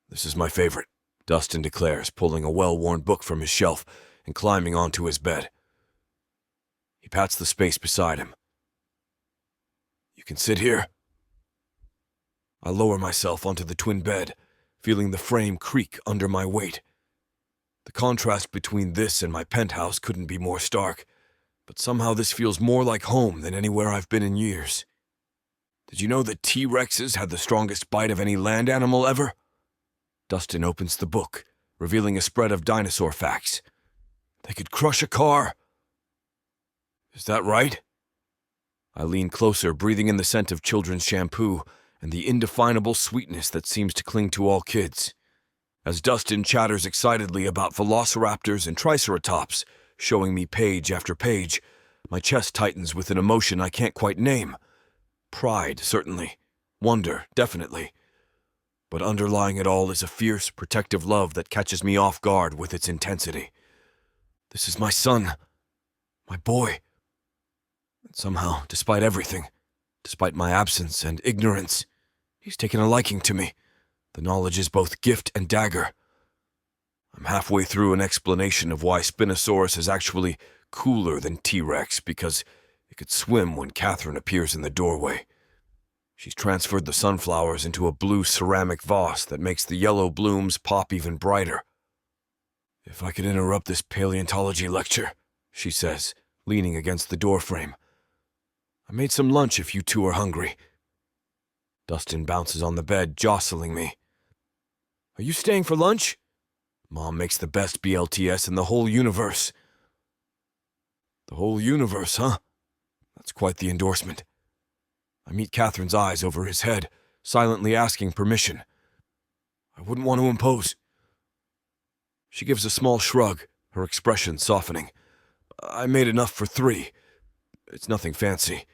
"This is my favorite," Dustin declares, pulling a well-worn book from his shelf and climbing onto his bed. He pats the space beside him. "You can sit here." I lower myself onto the twin bed, feeling the frame creak under my weight. The contrast between this and my penthouse couldn't be more stark, but somehow this feels more like home than anywhere I've been in years. "Did you know that T-Rexes had the strongest bite of any land animal ever?" Dustin opens the book, revealing a spread of dinosaur facts. "They could crush a car." "Is that right?" I lean closer, breathing in the scent of children's shampoo and the indefinable sweetness that seems to cling to all kids. As Dustin chatters excitedly about velociraptors and triceratops, showing me page after page, my chest tightens with an emotion I can't quite name. Pride, certainly. Wonder, definitely. But underlying it all is a fierce, protective love that catches me off guard with its intensity. This is my son. My boy. And somehow, despite everything, despite my absence and ignorance, he's taken a liking to me. The knowledge is both gift and dagger. I'm halfway through an explanation of why Spinosaurus is actually cooler than T-Rex, because it could swim when Katheryn appears in the doorway. She's transferred the sunflowers into a blue ceramic vase that makes the yellow blooms pop even brighter. If I could interrupt this paleontology lecture, she says, leaning against the doorframe. I made some lunch if you two are hungry. Dustin bounces on the bed, jostling me. Are you staying for lunch? Mom makes the best BLTS in the whole universe. The whole universe, huh? That's quite the endorsement. I meet Katheryn's eyes over his head, silently asking permission. I wouldn't want to impose. She gives a small shrug, her expression softening. I made enough for 3. It's nothing fancy.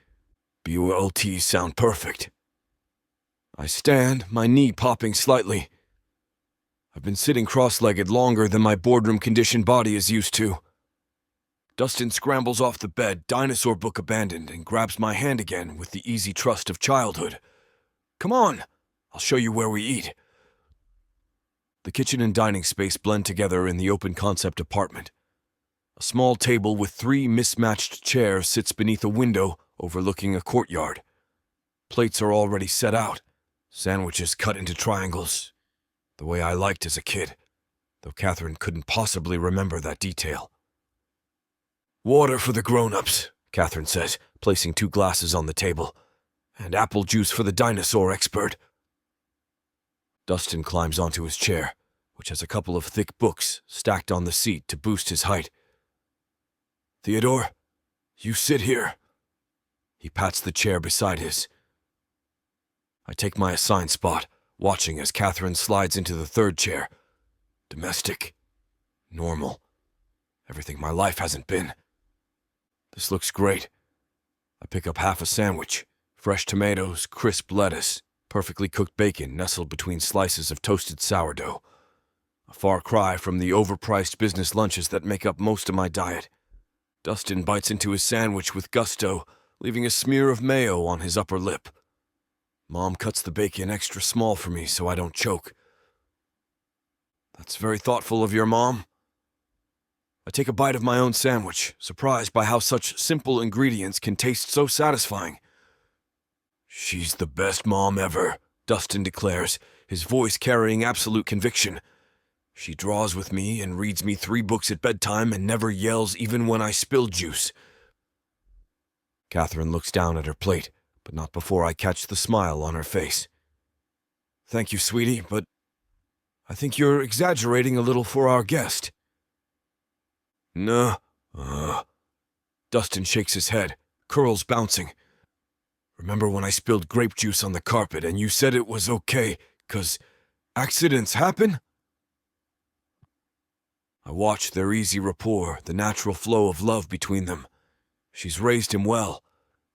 BWLTs sound perfect. I stand, my knee popping slightly. I've been sitting cross-legged longer than my boardroom-conditioned body is used to. Dustin scrambles off the bed, dinosaur book abandoned, and grabs my hand again with the easy trust of childhood. Come on, I'll show you where we eat. The kitchen and dining space blend together in the open-concept apartment. A small table with 3 mismatched chairs sits beneath a window overlooking a courtyard. Plates are already set out, sandwiches cut into triangles, the way I liked as a kid, though Katheryn couldn't possibly remember that detail. Water for the grown-ups, Katheryn says, placing 2 glasses on the table, and apple juice for the dinosaur expert. Dustin climbs onto his chair, which has a couple of thick books stacked on the seat to boost his height. Theodore, you sit here. He pats the chair beside his. I take my assigned spot, watching as Katheryn slides into the 3rd chair. Domestic. Normal. Everything my life hasn't been. This looks great. I pick up half a sandwich, fresh tomatoes, crisp lettuce, perfectly cooked bacon nestled between slices of toasted sourdough. A far cry from the overpriced business lunches that make up most of my diet. Dustin bites into his sandwich with gusto, leaving a smear of mayo on his upper lip. Mom cuts the bacon extra small for me so I don't choke. That's very thoughtful of your mom. I take a bite of my own sandwich, surprised by how such simple ingredients can taste so satisfying. She's the best mom ever, Dustin declares, his voice carrying absolute conviction. She draws with me and reads me 3 books at bedtime and never yells even when I spill juice. Katheryn looks down at her plate, but not before I catch the smile on her face. Thank you, sweetie, but I think you're exaggerating a little for our guest. No. Dustin shakes his head, curls bouncing. Remember when I spilled grape juice on the carpet and you said it was okay, 'cause accidents happen? I watch their easy rapport, the natural flow of love between them. She's raised him well,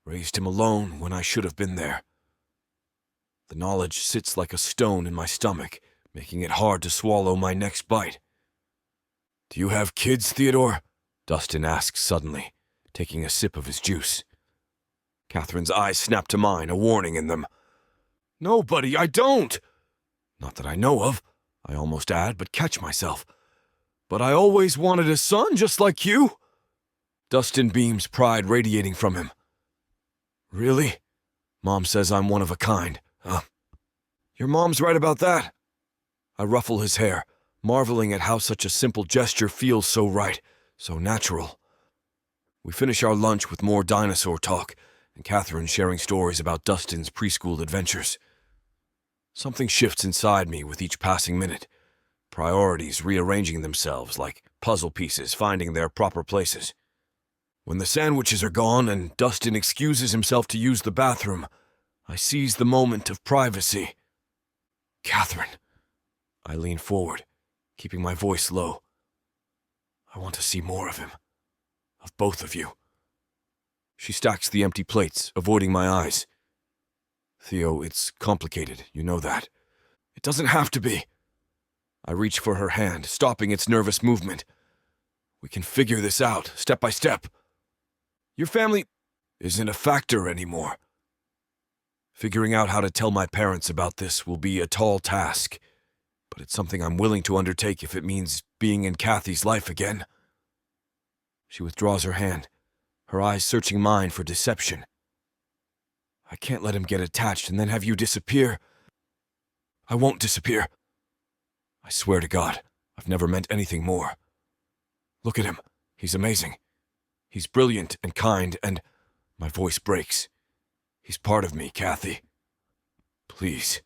raised him alone when I should have been there. The knowledge sits like a stone in my stomach, making it hard to swallow my next bite. Do you have kids, Theodore? Dustin asks suddenly, taking a sip of his juice. Katheryn's eyes snap to mine, a warning in them. No, buddy, I don't! Not that I know of, I almost add, but catch myself. But I always wanted a son just like you. Dustin beams, pride radiating from him. Really? Mom says I'm one of a kind. Your mom's right about that. I ruffle his hair, marveling at how such a simple gesture feels so right, so natural. We finish our lunch with more dinosaur talk, and Katheryn sharing stories about Dustin's preschool adventures. Something shifts inside me with each passing minute, priorities rearranging themselves like puzzle pieces finding their proper places. When the sandwiches are gone and Dustin excuses himself to use the bathroom, I seize the moment of privacy. Katheryn. I lean forward, keeping my voice low. I want to see more of him. Of both of you. She stacks the empty plates, avoiding my eyes. Theo, it's complicated, you know that. It doesn't have to be. I reach for her hand, stopping its nervous movement. We can figure this out, step by step. Your family isn't a factor anymore. Figuring out how to tell my parents about this will be a tall task, but it's something I'm willing to undertake if it means being in Kathy's life again. She withdraws her hand, her eyes searching mine for deception. I can't let him get attached and then have you disappear. I won't disappear. I swear to God, I've never meant anything more. Look at him. He's amazing. He's brilliant and kind, and my voice breaks. He's part of me, Kathy. Please.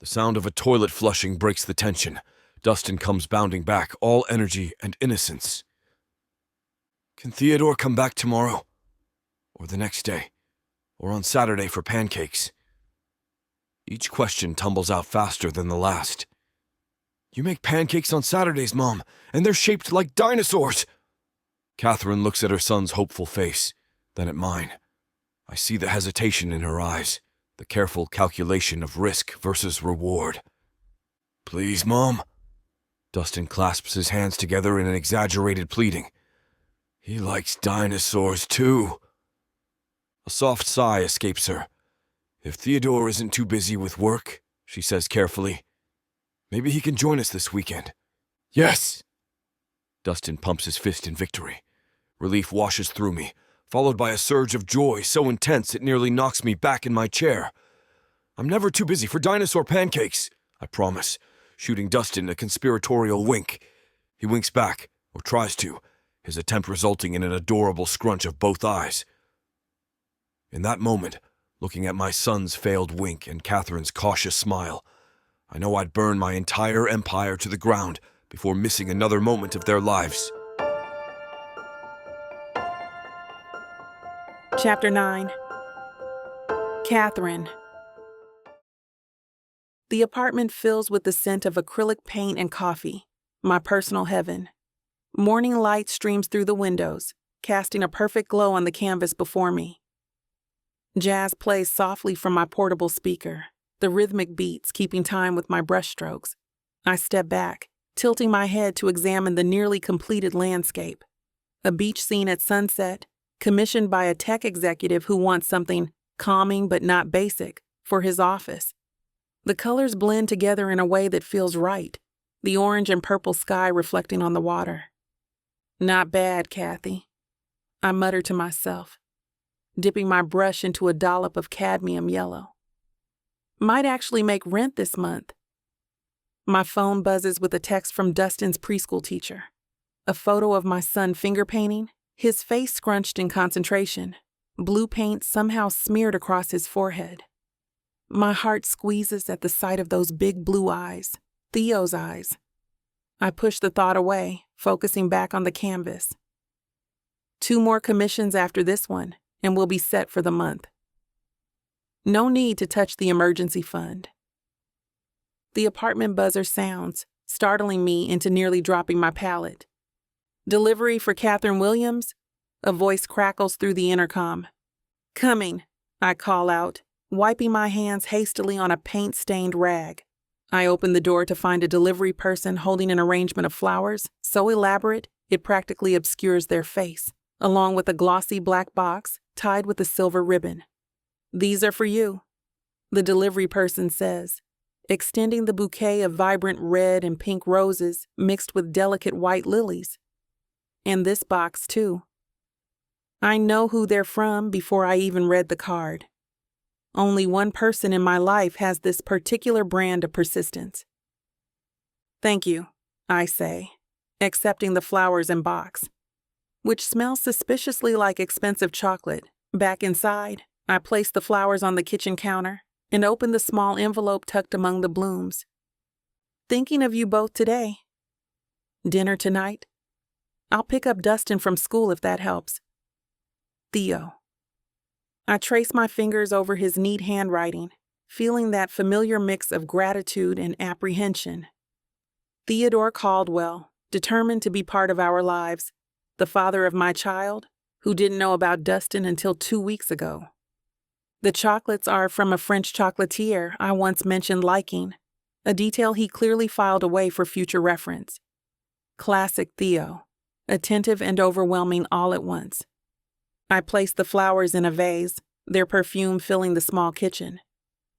The sound of a toilet flushing breaks the tension. Dustin comes bounding back, all energy and innocence. Can Theodore come back tomorrow? Or the next day? Or on Saturday for pancakes? Each question tumbles out faster than the last. You make pancakes on Saturdays, Mom, and they're shaped like dinosaurs. Katheryn looks at her son's hopeful face, then at mine. I see the hesitation in her eyes, the careful calculation of risk versus reward. Please, Mom. Dustin clasps his hands together in an exaggerated pleading. He likes dinosaurs, too. A soft sigh escapes her. If Theodore isn't too busy with work, she says carefully, maybe he can join us this weekend. Yes! Dustin pumps his fist in victory. Relief washes through me, followed by a surge of joy so intense it nearly knocks me back in my chair. I'm never too busy for dinosaur pancakes, I promise, shooting Dustin a conspiratorial wink. He winks back, or tries to, his attempt resulting in an adorable scrunch of both eyes. In that moment, looking at my son's failed wink and Katheryn's cautious smile, I know I'd burn my entire empire to the ground before missing another moment of their lives. Chapter 9. Katheryn. The apartment fills with the scent of acrylic paint and coffee, my personal heaven. Morning light streams through the windows, casting a perfect glow on the canvas before me. Jazz plays softly from my portable speaker, the rhythmic beats keeping time with my brushstrokes. I step back, tilting my head to examine the nearly completed landscape. A beach scene at sunset, commissioned by a tech executive who wants something calming but not basic for his office. The colors blend together in a way that feels right, the orange and purple sky reflecting on the water. Not bad, Kathy, I mutter to myself, dipping my brush into a dollop of cadmium yellow. Might actually make rent this month. My phone buzzes with a text from Dustin's preschool teacher. A photo of my son finger painting, his face scrunched in concentration, blue paint somehow smeared across his forehead. My heart squeezes at the sight of those big blue eyes, Theo's eyes. I push the thought away, focusing back on the canvas. 2 more commissions after this one, and we'll be set for the month. No need to touch the emergency fund. The apartment buzzer sounds, startling me into nearly dropping my palette. Delivery for Katheryn Williams? A voice crackles through the intercom. Coming, I call out, wiping my hands hastily on a paint-stained rag. I open the door to find a delivery person holding an arrangement of flowers, so elaborate it practically obscures their face, along with a glossy black box tied with a silver ribbon. These are for you, the delivery person says, extending the bouquet of vibrant red and pink roses mixed with delicate white lilies. And this box, too. I know who they're from before I even read the card. Only one person in my life has this particular brand of persistence. Thank you, I say, accepting the flowers and box, which smells suspiciously like expensive chocolate. Back inside, I place the flowers on the kitchen counter and open the small envelope tucked among the blooms. Thinking of you both today. Dinner tonight? I'll pick up Dustin from school if that helps. Theo. I trace my fingers over his neat handwriting, feeling that familiar mix of gratitude and apprehension. Theodore Caldwell, determined to be part of our lives, the father of my child, who didn't know about Dustin until 2 weeks ago. The chocolates are from a French chocolatier I once mentioned liking, a detail he clearly filed away for future reference. Classic Theo, attentive and overwhelming all at once. I place the flowers in a vase, their perfume filling the small kitchen.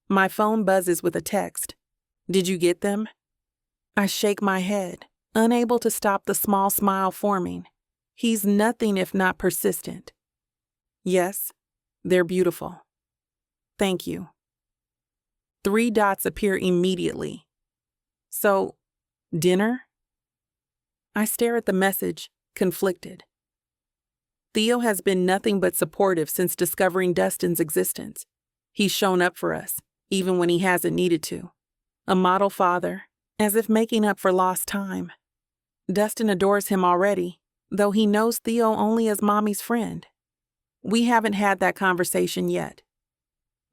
My phone buzzes with a text. Did you get them? I shake my head, unable to stop the small smile forming. He's nothing if not persistent. Yes, they're beautiful. Thank you. 3 dots appear immediately. So, dinner? I stare at the message, conflicted. Theo has been nothing but supportive since discovering Dustin's existence. He's shown up for us, even when he hasn't needed to. A model father, as if making up for lost time. Dustin adores him already, though he knows Theo only as Mommy's friend. We haven't had that conversation yet.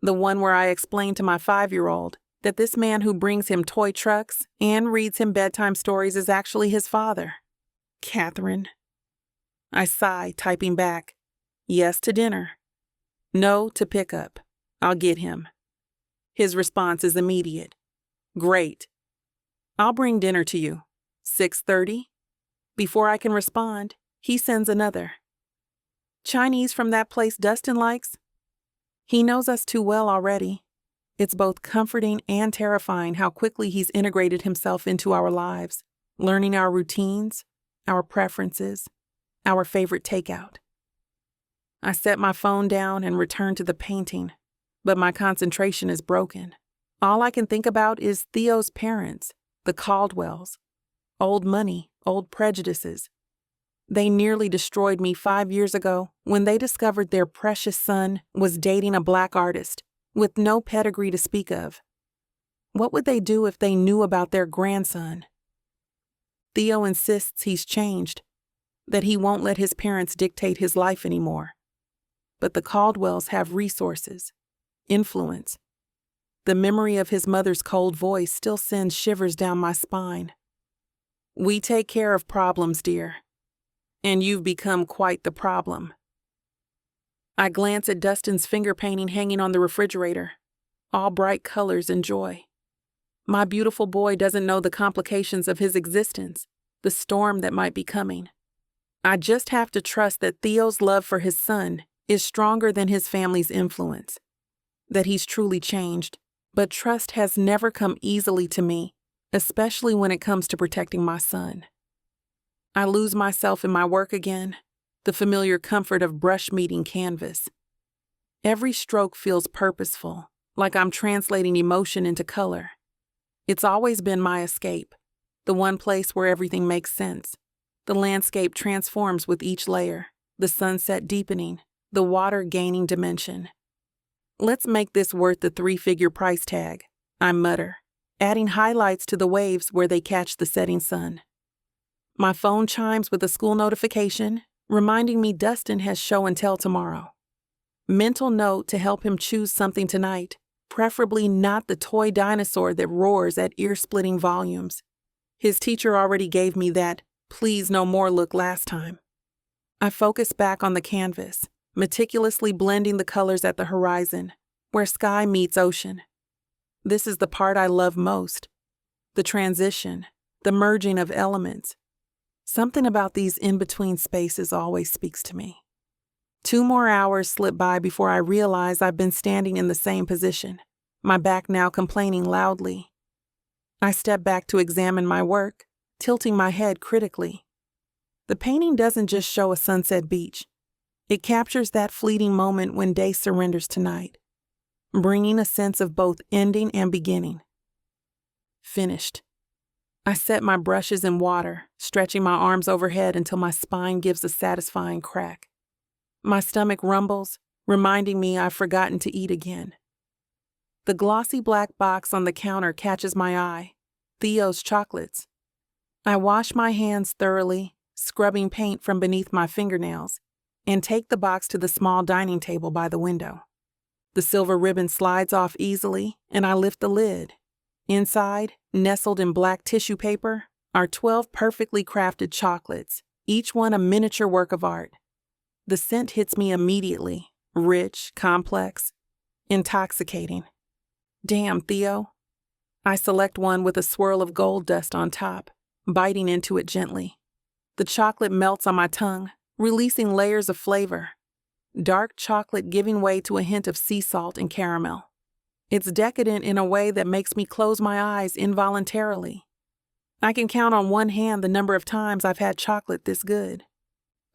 The one where I explain to my 5-year-old that this man who brings him toy trucks and reads him bedtime stories is actually his father. Katheryn. I sigh, typing back, yes to dinner. No to pickup. I'll get him. His response is immediate. Great. I'll bring dinner to you. 6:30? Before I can respond, he sends another. Chinese from that place Dustin likes? He knows us too well already. It's both comforting and terrifying how quickly he's integrated himself into our lives, learning our routines, our preferences, our favorite takeout. I set my phone down and return to the painting, but my concentration is broken. All I can think about is Theo's parents, the Caldwells. Old money, old prejudices. They nearly destroyed me 5 years ago when they discovered their precious son was dating a black artist with no pedigree to speak of. What would they do if they knew about their grandson? Theo insists he's changed, that he won't let his parents dictate his life anymore. But the Caldwells have resources, influence. The memory of his mother's cold voice still sends shivers down my spine. We take care of problems, dear. And you've become quite the problem. I glance at Dustin's finger painting hanging on the refrigerator, all bright colors and joy. My beautiful boy doesn't know the complications of his existence, the storm that might be coming. I just have to trust that Theo's love for his son is stronger than his family's influence, that he's truly changed, but trust has never come easily to me, especially when it comes to protecting my son. I lose myself in my work again, the familiar comfort of brush-meeting canvas. Every stroke feels purposeful, like I'm translating emotion into color. It's always been my escape, the one place where everything makes sense. The landscape transforms with each layer, the sunset deepening, the water gaining dimension. Let's make this worth the 3-figure price tag, I mutter, adding highlights to the waves where they catch the setting sun. My phone chimes with a school notification, reminding me Dustin has show and tell tomorrow. Mental note to help him choose something tonight, preferably not the toy dinosaur that roars at ear-splitting volumes. His teacher already gave me that please no more look last time. I focus back on the canvas, meticulously blending the colors at the horizon, where sky meets ocean. This is the part I love most. The transition, the merging of elements. Something about these in-between spaces always speaks to me. 2 more hours slip by before I realize I've been standing in the same position, my back now complaining loudly. I step back to examine my work, tilting my head critically. The painting doesn't just show a sunset beach. It captures that fleeting moment when day surrenders to night, bringing a sense of both ending and beginning. Finished. I set my brushes in water, stretching my arms overhead until my spine gives a satisfying crack. My stomach rumbles, reminding me I've forgotten to eat again. The glossy black box on the counter catches my eye, Theo's chocolates. I wash my hands thoroughly, scrubbing paint from beneath my fingernails, and take the box to the small dining table by the window. The silver ribbon slides off easily, and I lift the lid. Inside, nestled in black tissue paper, are 12 perfectly crafted chocolates, each one a miniature work of art. The scent hits me immediately, rich, complex, intoxicating. Damn, Theo. I select one with a swirl of gold dust on top, biting into it gently. The chocolate melts on my tongue, releasing layers of flavor. Dark chocolate giving way to a hint of sea salt and caramel. It's decadent in a way that makes me close my eyes involuntarily. I can count on one hand the number of times I've had chocolate this good.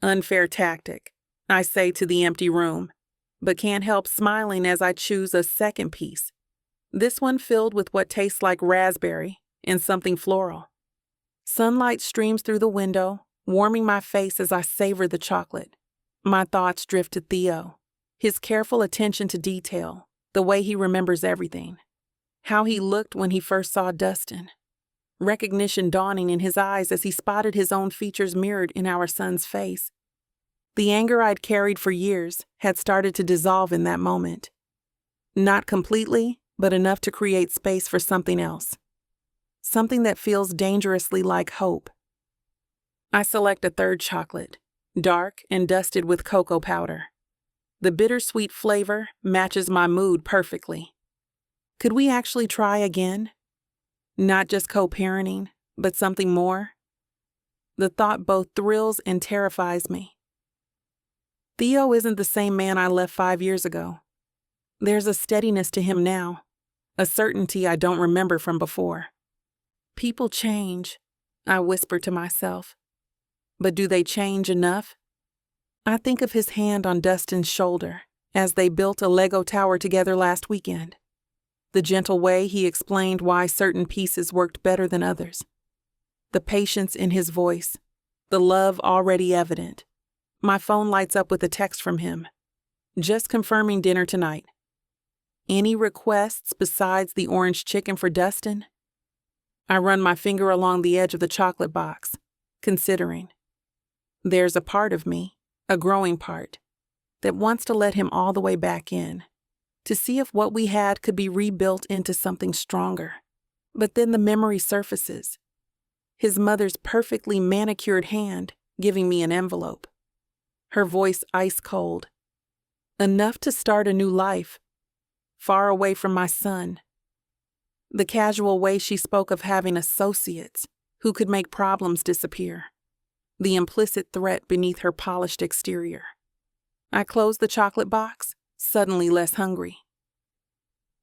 Unfair tactic, I say to the empty room, but can't help smiling as I choose a second piece. This one filled with what tastes like raspberry and something floral. Sunlight streams through the window, warming my face as I savor the chocolate. My thoughts drift to Theo, his careful attention to detail, the way he remembers everything. How he looked when he first saw Dustin. Recognition dawning in his eyes as he spotted his own features mirrored in our son's face. The anger I'd carried for years had started to dissolve in that moment. Not completely, but enough to create space for something else. Something that feels dangerously like hope. I select a third chocolate, dark and dusted with cocoa powder. The bittersweet flavor matches my mood perfectly. Could we actually try again? Not just co-parenting, but something more? The thought both thrills and terrifies me. Theo isn't the same man I left 5 years ago. There's a steadiness to him now, a certainty I don't remember from before. People change, I whisper to myself. But do they change enough? I think of his hand on Dustin's shoulder as they built a Lego tower together last weekend. The gentle way he explained why certain pieces worked better than others. The patience in his voice, the love already evident. My phone lights up with a text from him. Just confirming dinner tonight. Any requests besides the orange chicken for Dustin? I run my finger along the edge of the chocolate box, considering. There's a part of me, a growing part, that wants to let him all the way back in, to see if what we had could be rebuilt into something stronger. But then the memory surfaces. His mother's perfectly manicured hand giving me an envelope. Her voice ice cold. Enough to start a new life, far away from my son. The casual way she spoke of having associates who could make problems disappear. The implicit threat beneath her polished exterior. I closed the chocolate box, suddenly less hungry.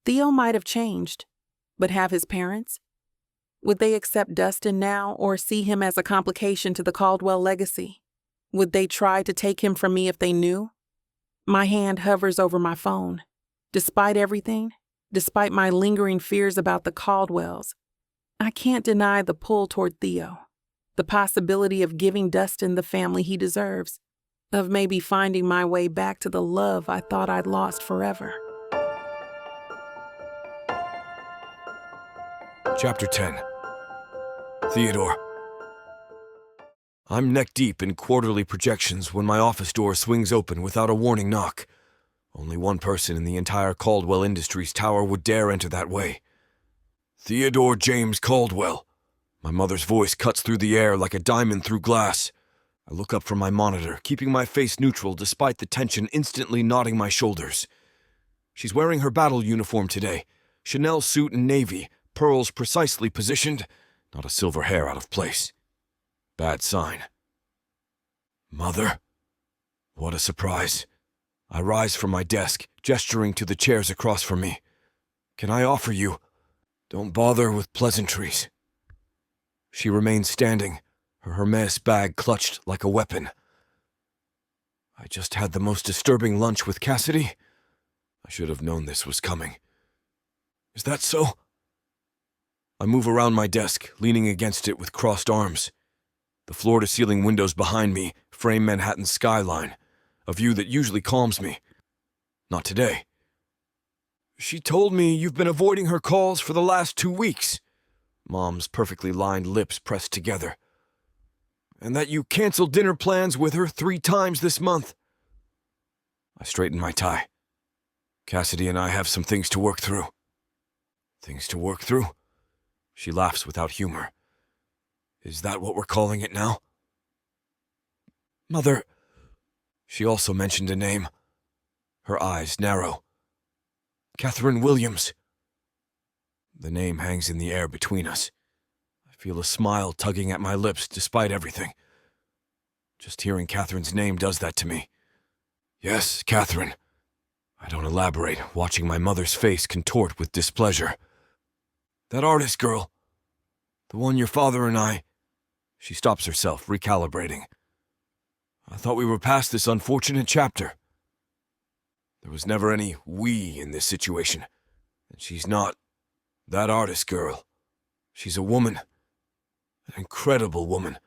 Theo might have changed, but have his parents? Would they accept Dustin now or see him as a complication to the Caldwell legacy? Would they try to take him from me if they knew? My hand hovers over my phone. Despite everything, despite my lingering fears about the Caldwells, I can't deny the pull toward Theo. The possibility of giving Dustin the family he deserves, of maybe finding my way back to the love I thought I'd lost forever. Chapter 10. Theodore. I'm neck-deep in quarterly projections when my office door swings open without a warning knock. Only one person in the entire Caldwell Industries tower would dare enter that way. Theodore James Caldwell. My mother's voice cuts through the air like a diamond through glass. I look up from my monitor, keeping my face neutral despite the tension instantly knotting my shoulders. She's wearing her battle uniform today. Chanel suit and navy, pearls precisely positioned, not a silver hair out of place. Bad sign. Mother? What a surprise. I rise from my desk, gesturing to the chairs across from me. Can I offer you? Don't bother with pleasantries. She remains standing, her Hermes bag clutched like a weapon. I just had the most disturbing lunch with Cassidy. I should have known this was coming. Is that so? I move around my desk, leaning against it with crossed arms. The floor-to-ceiling windows behind me frame Manhattan's skyline, a view that usually calms me. Not today. She told me you've been avoiding her calls for the last 2 weeks. Mom's perfectly lined lips pressed together. And that you canceled dinner plans with her 3 times this month. I straighten my tie. Cassidy and I have some things to work through. Things to work through? She laughs without humor. Is that what we're calling it now? Mother. She also mentioned a name. Her eyes narrow. Katheryn Williams. The name hangs in the air between us. I feel a smile tugging at my lips despite everything. Just hearing Katheryn's name does that to me. Yes, Katheryn. I don't elaborate, watching my mother's face contort with displeasure. That artist girl. The one your father and I... She stops herself, recalibrating. I thought we were past this unfortunate chapter. There was never any we in this situation. And she's not... That artist girl. She's a woman. An incredible woman.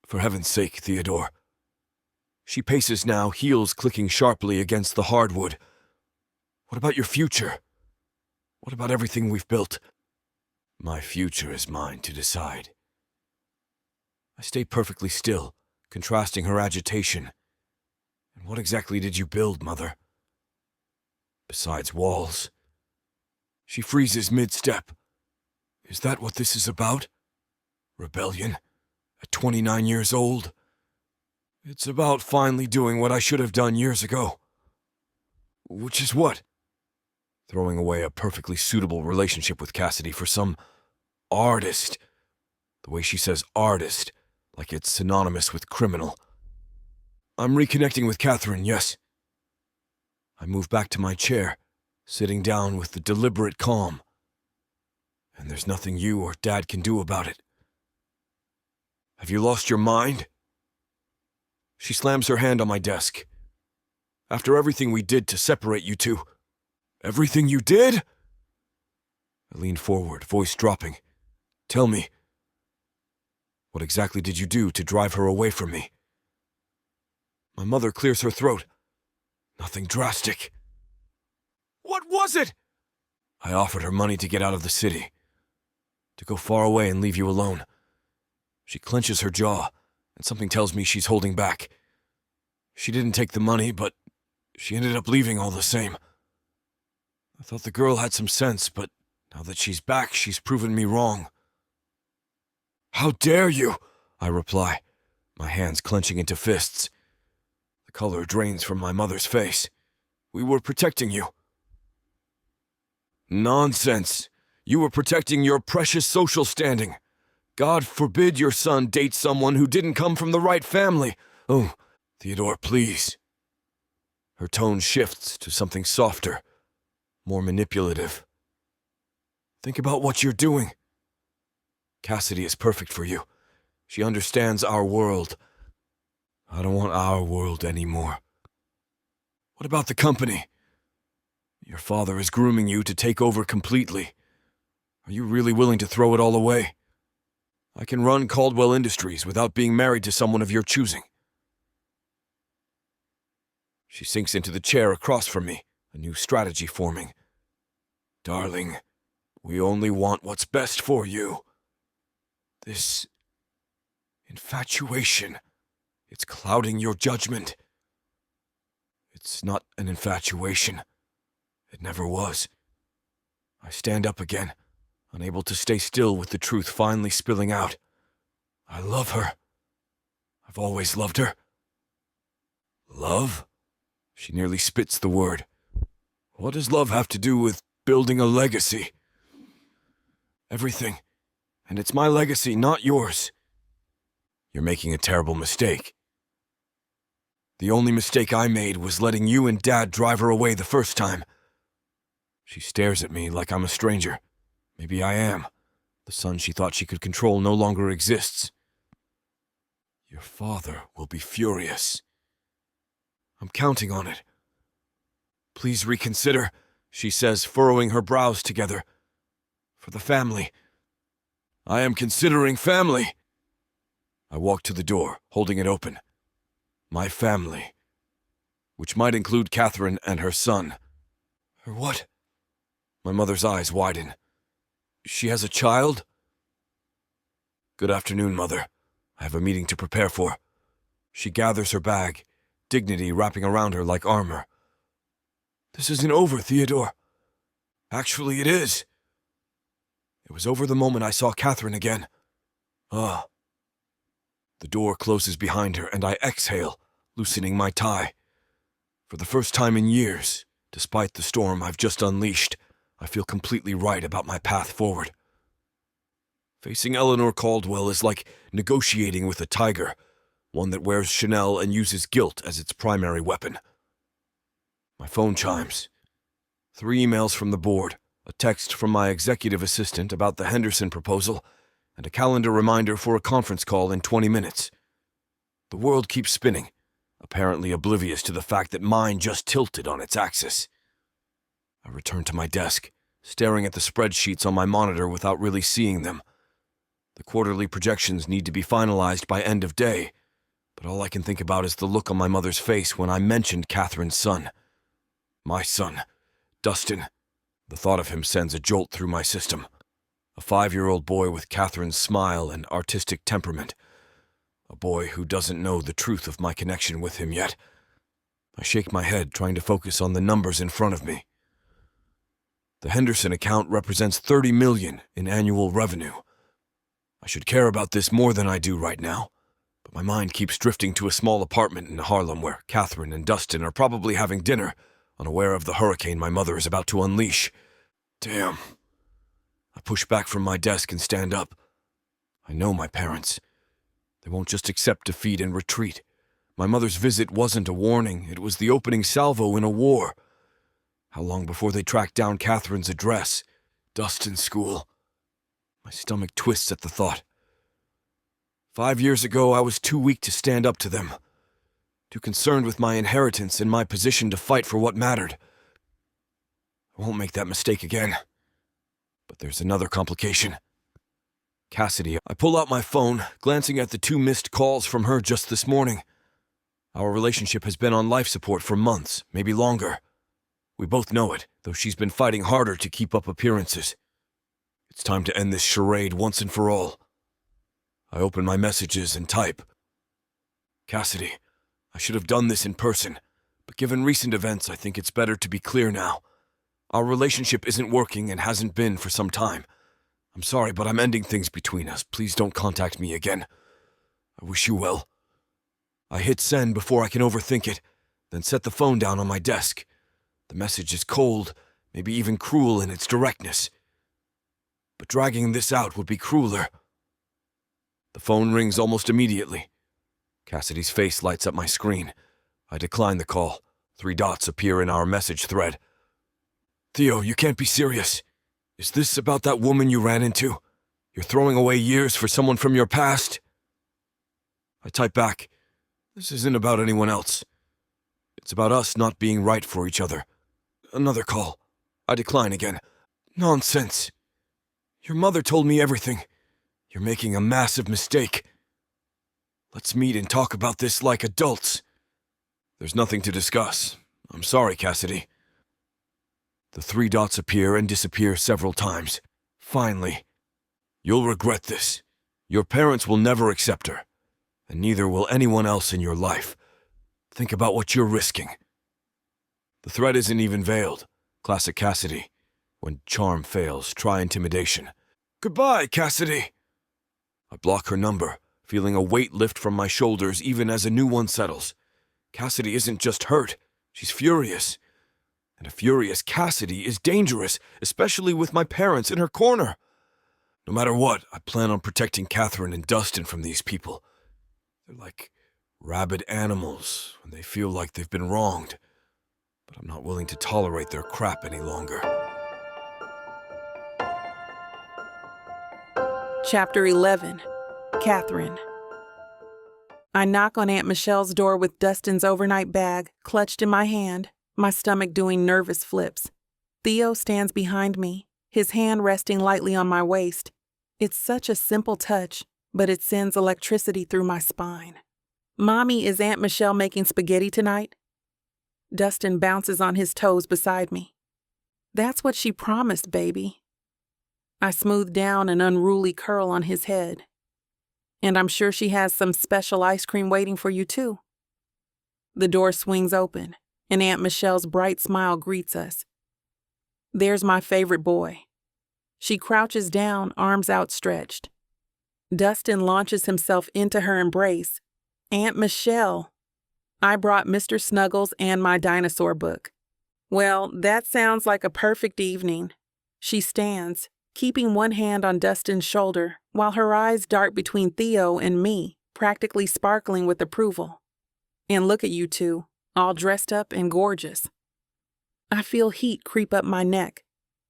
For heaven's sake, Theodore. She paces now, heels clicking sharply against the hardwood. What about your future? What about everything we've built? My future is mine to decide. I stay perfectly still, contrasting her agitation. And what exactly did you build, Mother? Besides walls. She freezes mid-step. Is that what this is about? Rebellion? At 29 years old? It's about finally doing what I should have done years ago. Which is what? Throwing away a perfectly suitable relationship with Cassidy for some artist. The way she says artist, like it's synonymous with criminal. I'm reconnecting with Katheryn, yes. I move back to my chair, sitting down with the deliberate calm. And there's nothing you or Dad can do about it. Have you lost your mind? She slams her hand on my desk. After everything we did to separate you two. Everything you did? I lean forward, voice dropping. Tell me. What exactly did you do to drive her away from me? My mother clears her throat. Nothing drastic. What was it? I offered her money to get out of the city. To go far away and leave you alone. She clenches her jaw, and something tells me she's holding back. She didn't take the money, but she ended up leaving all the same. I thought the girl had some sense, but now that she's back, she's proven me wrong. How dare you? I reply, my hands clenching into fists. The color drains from my mother's face. We were protecting you. Nonsense. You were protecting your precious social standing. God forbid your son dates someone who didn't come from the right family. Oh, Theodore, please. Her tone shifts to something softer, more manipulative. Think about what you're doing. Cassidy is perfect for you. She understands our world. I don't want our world anymore. What about the company? Your father is grooming you to take over completely. Are you really willing to throw it all away? I can run Caldwell Industries without being married to someone of your choosing. She sinks into the chair across from me, a new strategy forming. Darling, we only want what's best for you. This infatuation, it's clouding your judgment. It's not an infatuation. It never was. I stand up again, unable to stay still with the truth finally spilling out. I love her. I've always loved her. Love? She nearly spits the word. What does love have to do with building a legacy? Everything. And it's my legacy, not yours. You're making a terrible mistake. The only mistake I made was letting you and Dad drive her away the first time. She stares at me like I'm a stranger. Maybe I am. The son she thought she could control no longer exists. Your father will be furious. I'm counting on it. Please reconsider, she says, furrowing her brows together. For the family. I am considering family. I walk to the door, holding it open. My family. Which might include Katheryn and her son. Her what? My mother's eyes widen. She has a child? Good afternoon, Mother. I have a meeting to prepare for. She gathers her bag, dignity wrapping around her like armor. This isn't over, Theodore. Actually, it is. It was over the moment I saw Katheryn again. Ah. The door closes behind her, and I exhale, loosening my tie. For the first time in years, despite the storm I've just unleashed, I feel completely right about my path forward. Facing Eleanor Caldwell is like negotiating with a tiger, one that wears Chanel and uses guilt as its primary weapon. My phone chimes. 3 emails from the board, a text from my executive assistant about the Henderson proposal, and a calendar reminder for a conference call in 20 minutes. The world keeps spinning, apparently oblivious to the fact that mine just tilted on its axis. I return to my desk, staring at the spreadsheets on my monitor without really seeing them. The quarterly projections need to be finalized by end of day, but all I can think about is the look on my mother's face when I mentioned Katheryn's son. My son, Dustin. The thought of him sends a jolt through my system. A 5-year-old boy with Katheryn's smile and artistic temperament. A boy who doesn't know the truth of my connection with him yet. I shake my head, trying to focus on the numbers in front of me. The Henderson account represents $30 million in annual revenue. I should care about this more than I do right now, but my mind keeps drifting to a small apartment in Harlem where Katheryn and Dustin are probably having dinner, unaware of the hurricane my mother is about to unleash. Damn. I push back from my desk and stand up. I know my parents. They won't just accept defeat and retreat. My mother's visit wasn't a warning. It was the opening salvo in a war. How long before they tracked down Katheryn's address? Dustin's school. My stomach twists at the thought. 5 years ago, I was too weak to stand up to them. Too concerned with my inheritance and my position to fight for what mattered. I won't make that mistake again. But there's another complication. Cassidy. I pull out my phone, glancing at the 2 missed calls from her just this morning. Our relationship has been on life support for months, maybe longer. We both know it, though she's been fighting harder to keep up appearances. It's time to end this charade once and for all. I open my messages and type. Cassidy, I should have done this in person, but given recent events, I think it's better to be clear now. Our relationship isn't working and hasn't been for some time. I'm sorry, but I'm ending things between us. Please don't contact me again. I wish you well. I hit send before I can overthink it, then set the phone down on my desk. The message is cold, maybe even cruel in its directness. But dragging this out would be crueler. The phone rings almost immediately. Cassidy's face lights up my screen. I decline the call. 3 dots appear in our message thread. Theo, you can't be serious. Is this about that woman you ran into? You're throwing away years for someone from your past? I type back. This isn't about anyone else. It's about us not being right for each other. Another call. I decline again. Nonsense. Your mother told me everything. You're making a massive mistake. Let's meet and talk about this like adults. There's nothing to discuss. I'm sorry, Cassidy. The 3 dots appear and disappear several times. Finally. You'll regret this. Your parents will never accept her, and neither will anyone else in your life. Think about what you're risking. The threat isn't even veiled. Classic Cassidy. When charm fails, try intimidation. Goodbye, Cassidy. I block her number, feeling a weight lift from my shoulders even as a new one settles. Cassidy isn't just hurt, she's furious. And a furious Cassidy is dangerous, especially with my parents in her corner. No matter what, I plan on protecting Katheryn and Dustin from these people. They're like rabid animals when they feel like they've been wronged. But I'm not willing to tolerate their crap any longer. Chapter 11. Katheryn. I knock on Aunt Michelle's door with Dustin's overnight bag clutched in my hand, my stomach doing nervous flips. Theo stands behind me, his hand resting lightly on my waist. It's such a simple touch, but it sends electricity through my spine. Mommy, is Aunt Michelle making spaghetti tonight? Dustin bounces on his toes beside me. That's what she promised, baby. I smooth down an unruly curl on his head. And I'm sure she has some special ice cream waiting for you, too. The door swings open, and Aunt Michelle's bright smile greets us. There's my favorite boy. She crouches down, arms outstretched. Dustin launches himself into her embrace. Aunt Michelle. I brought Mr. Snuggles and my dinosaur book. Well, that sounds like a perfect evening. She stands, keeping one hand on Dustin's shoulder, while her eyes dart between Theo and me, practically sparkling with approval. And look at you two, all dressed up and gorgeous. I feel heat creep up my neck.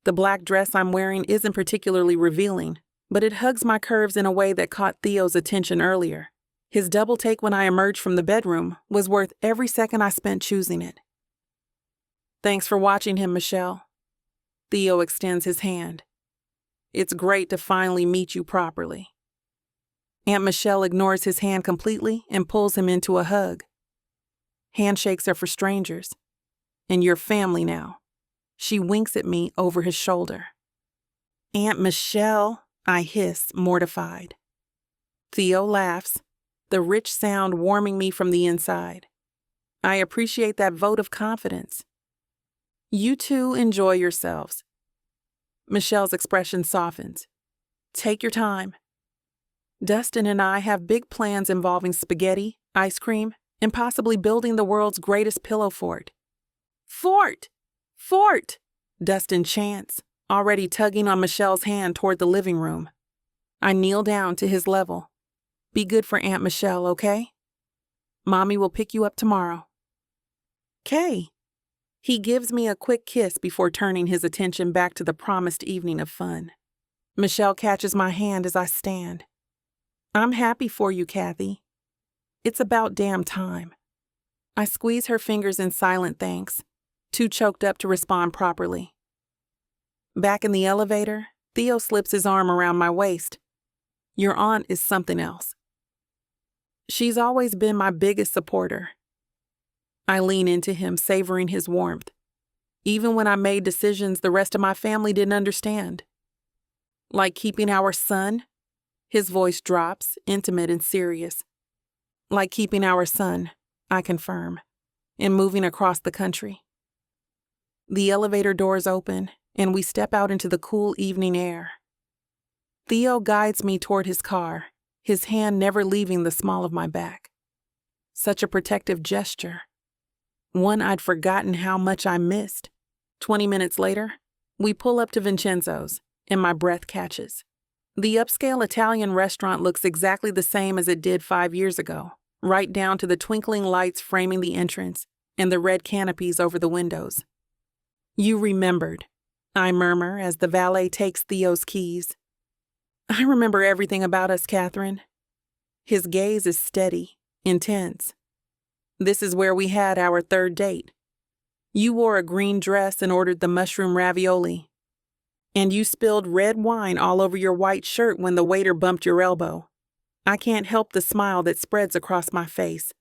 The black dress I'm wearing isn't particularly revealing, but it hugs my curves in a way that caught Theo's attention earlier. His double take when I emerged from the bedroom was worth every second I spent choosing it. Thanks for watching him, Michelle. Theo extends his hand. It's great to finally meet you properly. Aunt Michelle ignores his hand completely and pulls him into a hug. Handshakes are for strangers. And you're family now. She winks at me over his shoulder. Aunt Michelle, I hiss, mortified. Theo laughs, the rich sound warming me from the inside. I appreciate that vote of confidence. You two enjoy yourselves. Michelle's expression softens. Take your time. Dustin and I have big plans involving spaghetti, ice cream, and possibly building the world's greatest pillow fort. Fort! Fort! Dustin chants, already tugging on Michelle's hand toward the living room. I kneel down to his level. Be good for Aunt Michelle, okay? Mommy will pick you up tomorrow. Kay. He gives me a quick kiss before turning his attention back to the promised evening of fun. Michelle catches my hand as I stand. I'm happy for you, Kathy. It's about damn time. I squeeze her fingers in silent thanks, too choked up to respond properly. Back in the elevator, Theo slips his arm around my waist. Your aunt is something else. She's always been my biggest supporter. I lean into him, savoring his warmth. Even when I made decisions the rest of my family didn't understand. Like keeping our son, his voice drops, intimate and serious. Like keeping our son, I confirm, and moving across the country. The elevator doors open, and we step out into the cool evening air. Theo guides me toward his car, his hand never leaving the small of my back. Such a protective gesture. One I'd forgotten how much I missed. 20 minutes later, we pull up to Vincenzo's, and my breath catches. The upscale Italian restaurant looks exactly the same as it did 5 years ago, right down to the twinkling lights framing the entrance and the red canopies over the windows. You remembered, I murmur as the valet takes Theo's keys. I remember everything about us, Katheryn. His gaze is steady, intense. This is where we had our third date. You wore a green dress and ordered the mushroom ravioli. And you spilled red wine all over your white shirt when the waiter bumped your elbow. I can't help the smile that spreads across my face.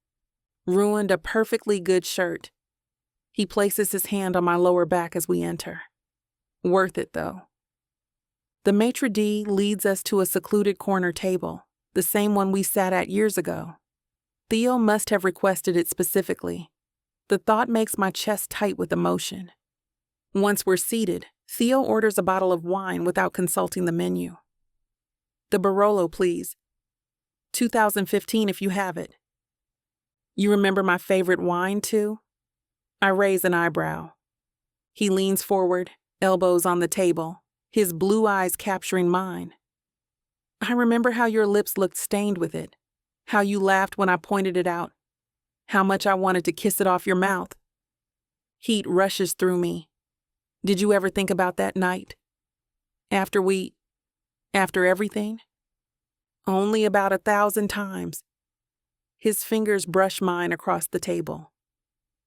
Ruined a perfectly good shirt. He places his hand on my lower back as we enter. Worth it, though. The maitre d' leads us to a secluded corner table, the same one we sat at years ago. Theo must have requested it specifically. The thought makes my chest tight with emotion. Once we're seated, Theo orders a bottle of wine without consulting the menu. The Barolo, please. 2015 if you have it. You remember my favorite wine, too? I raise an eyebrow. He leans forward, elbows on the table, his blue eyes capturing mine. I remember how your lips looked stained with it, how you laughed when I pointed it out, how much I wanted to kiss it off your mouth. Heat rushes through me. Did you ever think about that night? After everything? Only about 1,000 times. His fingers brush mine across the table.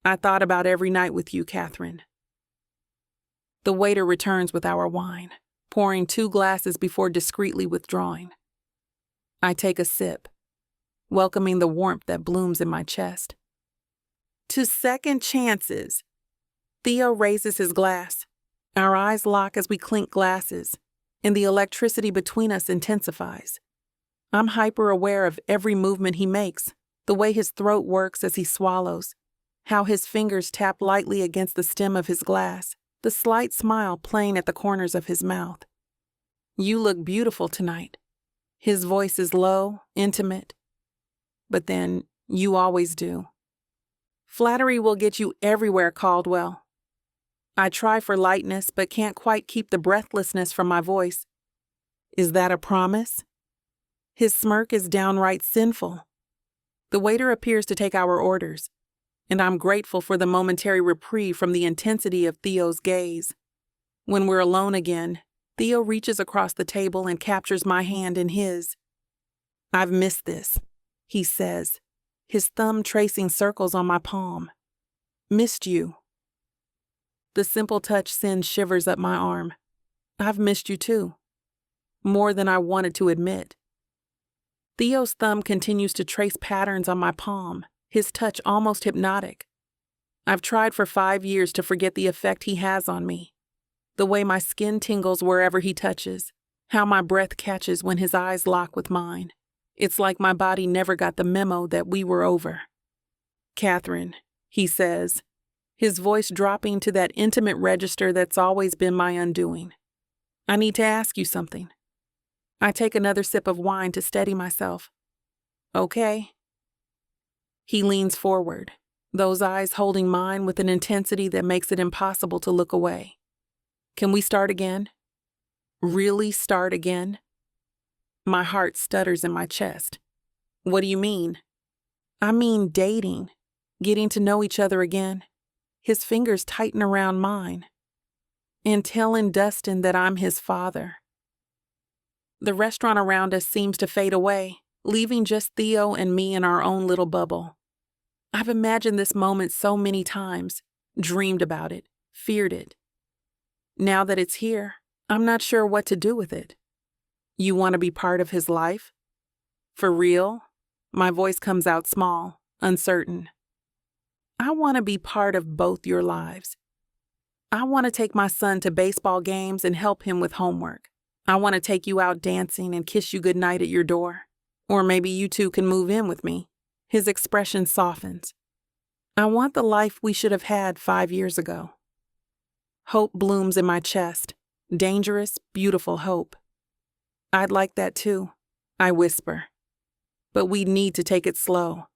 I thought about every night with you, Katheryn. The waiter returns with our wine, pouring 2 glasses before discreetly withdrawing. I take a sip, welcoming the warmth that blooms in my chest. To second chances. Theo raises his glass. Our eyes lock as we clink glasses, and the electricity between us intensifies. I'm hyper-aware of every movement he makes, the way his throat works as he swallows, how his fingers tap lightly against the stem of his glass, the slight smile playing at the corners of his mouth. You look beautiful tonight. His voice is low, intimate. But then, you always do. Flattery will get you everywhere, Caldwell. I try for lightness, but can't quite keep the breathlessness from my voice. Is that a promise? His smirk is downright sinful. The waiter appears to take our orders, and I'm grateful for the momentary reprieve from the intensity of Theo's gaze. When we're alone again, Theo reaches across the table and captures my hand in his. I've missed this, he says, his thumb tracing circles on my palm. Missed you. The simple touch sends shivers up my arm. I've missed you too. More than I wanted to admit. Theo's thumb continues to trace patterns on my palm, his touch almost hypnotic. I've tried for 5 years to forget the effect he has on me. The way my skin tingles wherever he touches, how my breath catches when his eyes lock with mine. It's like my body never got the memo that we were over. "Katheryn," he says, his voice dropping to that intimate register that's always been my undoing. "I need to ask you something." I take another sip of wine to steady myself. "Okay." He leans forward, those eyes holding mine with an intensity that makes it impossible to look away. "Can we start again? Really start again?" My heart stutters in my chest. "What do you mean?" "I mean dating, getting to know each other again." His fingers tighten around mine. "And telling Dustin that I'm his father." The restaurant around us seems to fade away, leaving just Theo and me in our own little bubble. I've imagined this moment so many times, dreamed about it, feared it. Now that it's here, I'm not sure what to do with it. "You want to be part of his life? For real?" My voice comes out small, uncertain. "I want to be part of both your lives. I want to take my son to baseball games and help him with homework. I want to take you out dancing and kiss you goodnight at your door. Or maybe you two can move in with me." His expression softens. "I want the life we should have had 5 years ago." Hope blooms in my chest. Dangerous, beautiful hope. "I'd like that too," I whisper. "But we need to take it slow.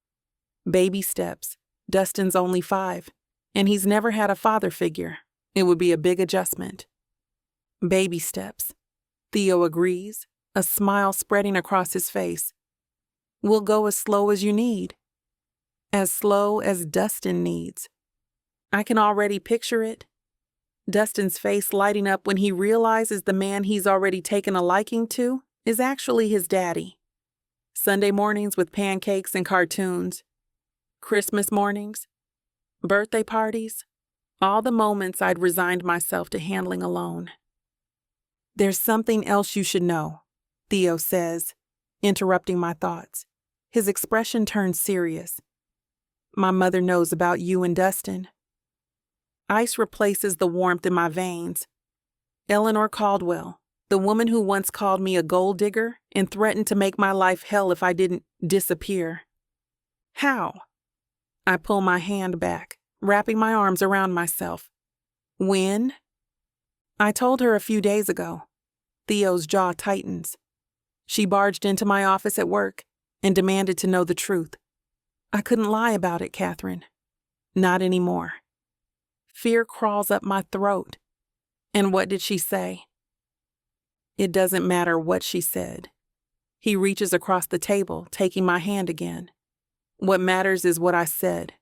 Baby steps. Dustin's only 5, and he's never had a father figure. It would be a big adjustment." "Baby steps." Theo agrees, a smile spreading across his face. "We'll go as slow as you need. As slow as Dustin needs." I can already picture it. Dustin's face lighting up when he realizes the man he's already taken a liking to is actually his daddy. Sunday mornings with pancakes and cartoons. Christmas mornings. Birthday parties. All the moments I'd resigned myself to handling alone. "There's something else you should know," Theo says, interrupting my thoughts. His expression turns serious. "My mother knows about you and Dustin." Ice replaces the warmth in my veins. Eleanor Caldwell, the woman who once called me a gold digger and threatened to make my life hell if I didn't disappear. "How?" I pull my hand back, wrapping my arms around myself. "When?" "I told her a few days ago." Theo's jaw tightens. "She barged into my office at work and demanded to know the truth. I couldn't lie about it, Katheryn. Not anymore." Fear crawls up my throat. "And what did she say?" "It doesn't matter what she said." He reaches across the table, taking my hand again. "What matters is what I said.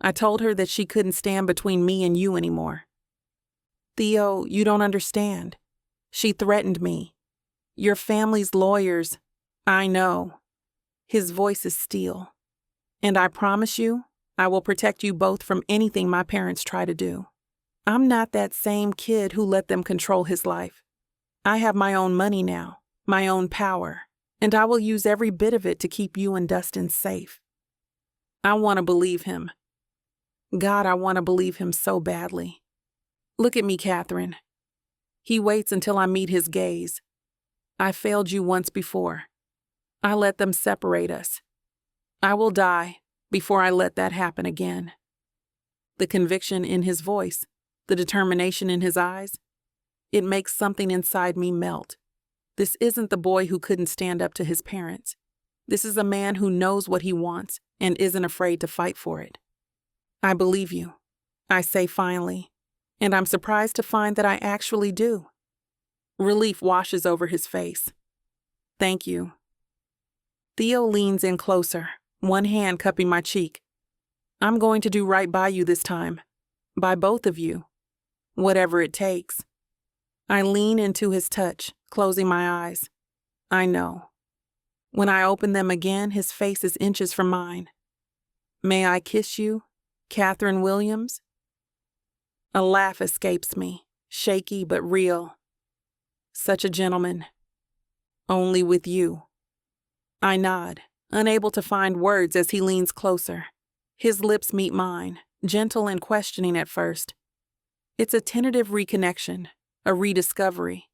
I told her that she couldn't stand between me and you anymore." "Theo, you don't understand. She threatened me. Your family's lawyers." "I know." His voice is steel. "And I promise you, I will protect you both from anything my parents try to do. I'm not that same kid who let them control his life. I have my own money now, my own power, and I will use every bit of it to keep you and Dustin safe." I want to believe him. God, I want to believe him so badly. "Look at me, Katheryn." He waits until I meet his gaze. "I failed you once before. I let them separate us. I will die before I let that happen again." The conviction in his voice, the determination in his eyes, it makes something inside me melt. This isn't the boy who couldn't stand up to his parents. This is a man who knows what he wants and isn't afraid to fight for it. "I believe you," I say finally, and I'm surprised to find that I actually do. Relief washes over his face. "Thank you." Theo leans in closer, one hand cupping my cheek. "I'm going to do right by you this time. By both of you. Whatever it takes." I lean into his touch, closing my eyes. I know. When I open them again, his face is inches from mine. "May I kiss you, Katheryn Williams?" A laugh escapes me, shaky but real. "Such a gentleman. Only with you." I nod, unable to find words as he leans closer. His lips meet mine, gentle and questioning at first. It's a tentative reconnection, a rediscovery.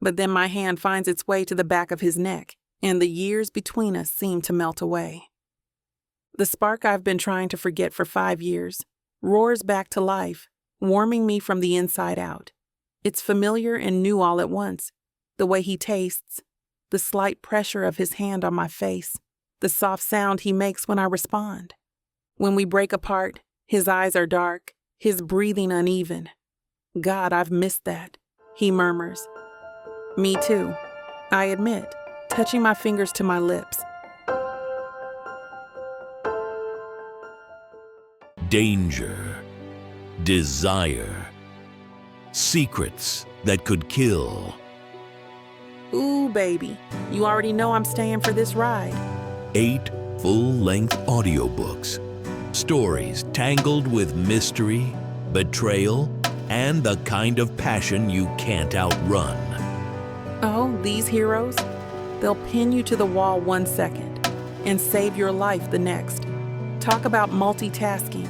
But then my hand finds its way to the back of his neck, and the years between us seem to melt away. The spark I've been trying to forget for 5 years roars back to life, warming me from the inside out. It's familiar and new all at once. The way he tastes, the slight pressure of his hand on my face, the soft sound he makes when I respond. When we break apart, his eyes are dark, his breathing uneven. God, I've missed that, he murmurs. Me too, I admit, touching my fingers to my lips. Danger, desire, secrets that could kill. Ooh, baby, you already know I'm staying for this ride. 8 full-length audiobooks. Stories tangled with mystery, betrayal, and the kind of passion you can't outrun. Oh, these heroes? They'll pin you to the wall 1 second and save your life the next. Talk about multitasking.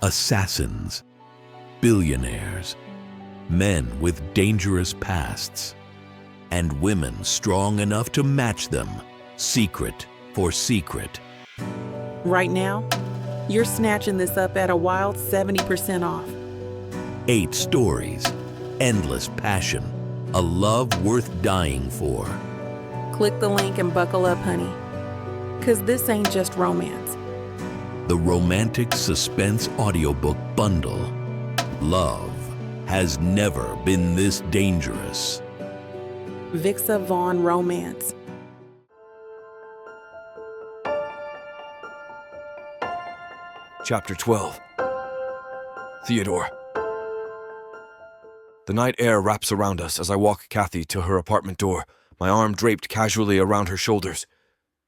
Assassins, billionaires, men with dangerous pasts, and women strong enough to match them, secret for secret. Right now, you're snatching this up at a wild 70% off. 8 stories, endless passion, a love worth dying for. Click the link and buckle up, honey. 'Cause this ain't just romance. The romantic suspense audiobook bundle. Love has never been this dangerous. Vixa Vaughn Romance. Chapter 12. Theodore. The night air wraps around us as I walk Kathy to her apartment door, my arm draped casually around her shoulders.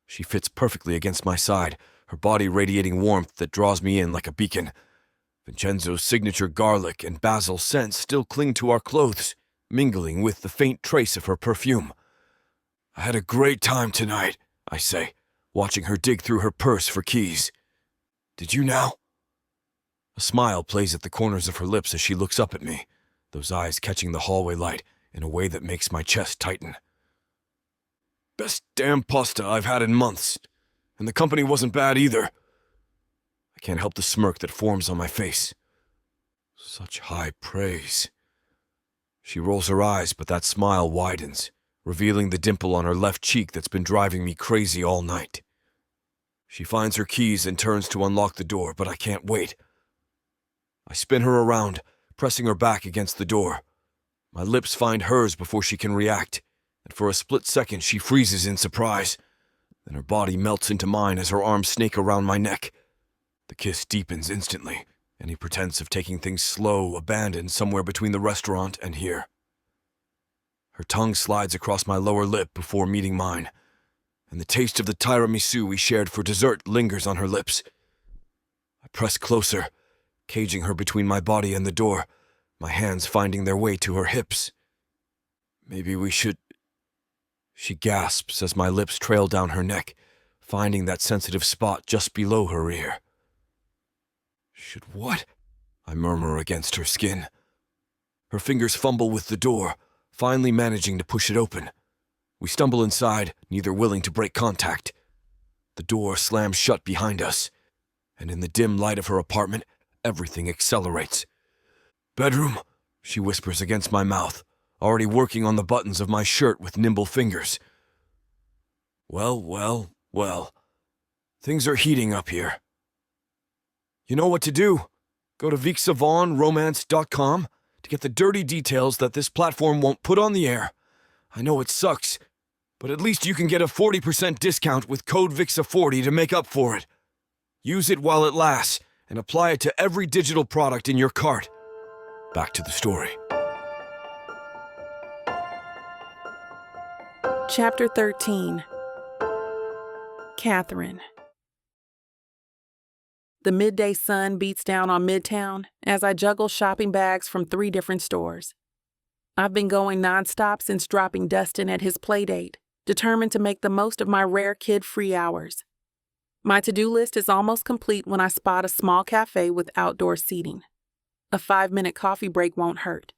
She fits perfectly against my side, her body radiating warmth that draws me in like a beacon. Vincenzo's signature garlic and basil scents still cling to our clothes, mingling with the faint trace of her perfume. I had a great time tonight, I say, watching her dig through her purse for keys. Did you now? A smile plays at the corners of her lips as she looks up at me, those eyes catching the hallway light in a way that makes my chest tighten. Best damn pasta I've had in months, and the company wasn't bad either. I can't help the smirk that forms on my face. Such high praise. She rolls her eyes, but that smile widens, revealing the dimple on her left cheek that's been driving me crazy all night. She finds her keys and turns to unlock the door, but I can't wait. I spin her around, pressing her back against the door. My lips find hers before she can react, and for a split second she freezes in surprise. Then her body melts into mine as her arms snake around my neck. The kiss deepens instantly, any pretense of taking things slow abandoned somewhere between the restaurant and here. Her tongue slides across my lower lip before meeting mine, and the taste of the tiramisu we shared for dessert lingers on her lips. I press closer, caging her between my body and the door, my hands finding their way to her hips. Maybe we should... She gasps as my lips trail down her neck, finding that sensitive spot just below her ear. Should what? I murmur against her skin. Her fingers fumble with the door, finally managing to push it open. We stumble inside, neither willing to break contact. The door slams shut behind us, and in the dim light of her apartment, everything accelerates. Bedroom, she whispers against my mouth, already working on the buttons of my shirt with nimble fingers. Well. Things are heating up here. You know what to do. Go to VixaVaughnRomance.com to get the dirty details that this platform won't put on the air. I know it sucks, but at least you can get a 40% discount with code VIXA40 to make up for it. Use it while it lasts, and apply it to every digital product in your cart. Back to the story. Chapter 13. Katheryn. The midday sun beats down on Midtown as I juggle shopping bags from 3 different stores. I've been going nonstop since dropping Dustin at his playdate, determined to make the most of my rare kid-free hours. My to-do list is almost complete when I spot a small cafe with outdoor seating. A 5-minute coffee break won't hurt.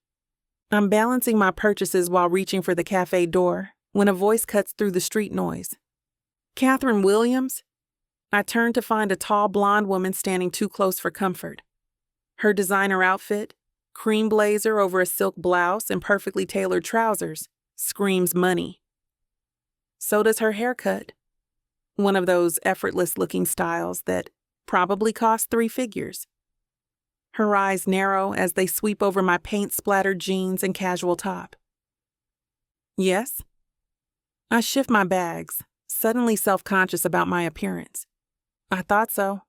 I'm balancing my purchases while reaching for the cafe door when a voice cuts through the street noise. Katheryn Williams? I turn to find a tall blonde woman standing too close for comfort. Her designer outfit, cream blazer over a silk blouse and perfectly tailored trousers, screams money. So does her haircut. One of those effortless-looking styles that probably cost 3 figures. Her eyes narrow as they sweep over my paint-splattered jeans and casual top. Yes? I shift my bags, suddenly self-conscious about my appearance. I thought so.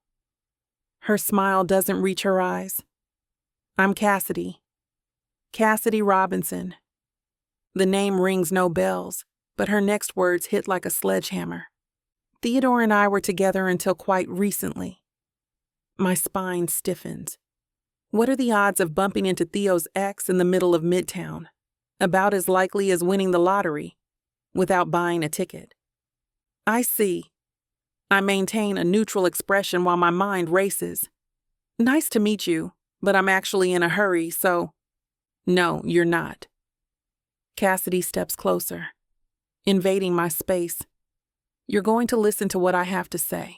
Her smile doesn't reach her eyes. I'm Cassidy. Cassidy Robinson. The name rings no bells, but her next words hit like a sledgehammer. Theodore and I were together until quite recently. My spine stiffens. What are the odds of bumping into Theo's ex in the middle of Midtown? About as likely as winning the lottery, without buying a ticket. I see. I maintain a neutral expression while my mind races. Nice to meet you, but I'm actually in a hurry, so... No, you're not. Cassidy steps closer, invading my space. You're going to listen to what I have to say.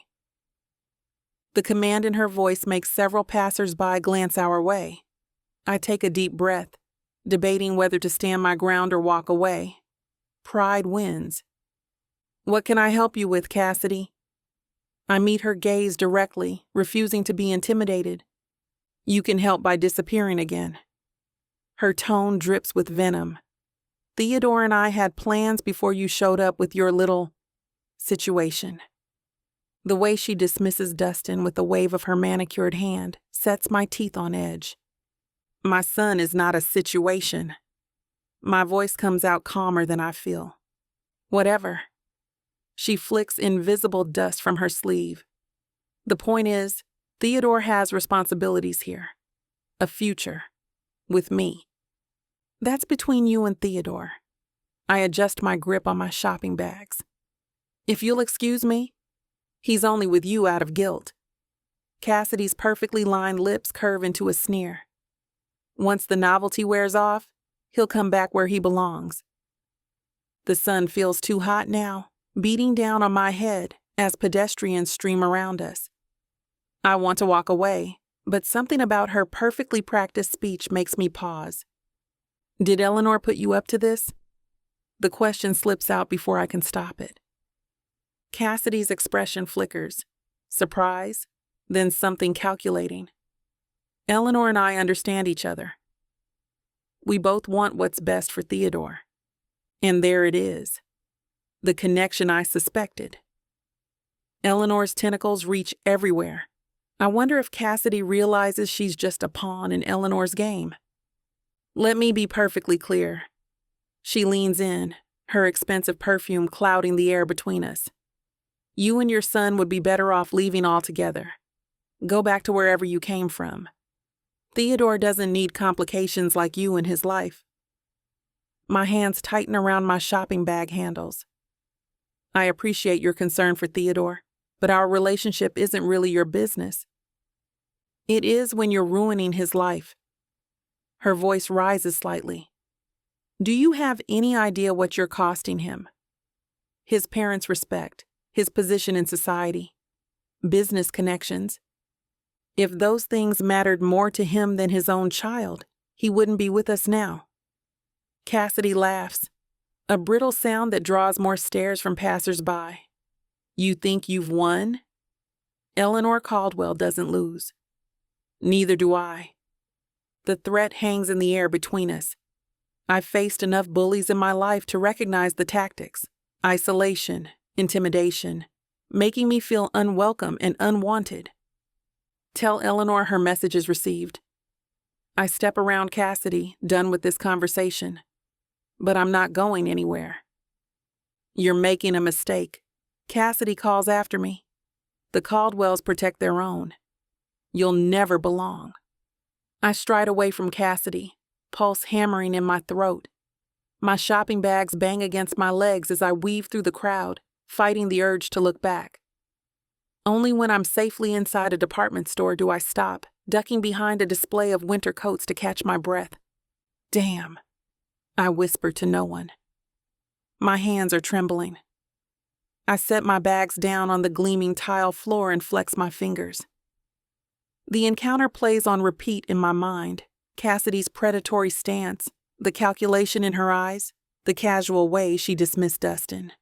The command in her voice makes several passers-by glance our way. I take a deep breath, debating whether to stand my ground or walk away. Pride wins. What can I help you with, Cassidy? I meet her gaze directly, refusing to be intimidated. You can help by disappearing again. Her tone drips with venom. Theodore and I had plans before you showed up with your little situation. The way she dismisses Dustin with a wave of her manicured hand sets my teeth on edge. My son is not a situation. My voice comes out calmer than I feel. Whatever. She flicks invisible dust from her sleeve. The point is, Theodore has responsibilities here. A future. With me. That's between you and Theodore. I adjust my grip on my shopping bags. If you'll excuse me, he's only with you out of guilt. Cassidy's perfectly lined lips curve into a sneer. Once the novelty wears off, he'll come back where he belongs. The sun feels too hot now, beating down on my head as pedestrians stream around us. I want to walk away, but something about her perfectly practiced speech makes me pause. Did Eleanor put you up to this? The question slips out before I can stop it. Cassidy's expression flickers. Surprise, then something calculating. Eleanor and I understand each other. We both want what's best for Theodore. And there it is. The connection I suspected. Eleanor's tentacles reach everywhere. I wonder if Cassidy realizes she's just a pawn in Eleanor's game. Let me be perfectly clear. She leans in, her expensive perfume clouding the air between us. You and your son would be better off leaving altogether. Go back to wherever you came from. Theodore doesn't need complications like you in his life. My hands tighten around my shopping bag handles. I appreciate your concern for Theodore, but our relationship isn't really your business. It is when you're ruining his life. Her voice rises slightly. Do you have any idea what you're costing him? His parents' respect, his position in society, business connections. If those things mattered more to him than his own child, he wouldn't be with us now. Cassidy laughs, a brittle sound that draws more stares from passers-by. You think you've won? Eleanor Caldwell doesn't lose. Neither do I. The threat hangs in the air between us. I've faced enough bullies in my life to recognize the tactics. Isolation, intimidation, making me feel unwelcome and unwanted. Tell Eleanor her message is received. I step around Cassidy, done with this conversation. But I'm not going anywhere. You're making a mistake. Cassidy calls after me. The Caldwells protect their own. You'll never belong. I stride away from Cassidy, pulse hammering in my throat. My shopping bags bang against my legs as I weave through the crowd, fighting the urge to look back. Only when I'm safely inside a department store do I stop, ducking behind a display of winter coats to catch my breath. Damn, I whisper to no one. My hands are trembling. I set my bags down on the gleaming tile floor and flex my fingers. The encounter plays on repeat in my mind. Cassidy's predatory stance, the calculation in her eyes, the casual way she dismissed Dustin.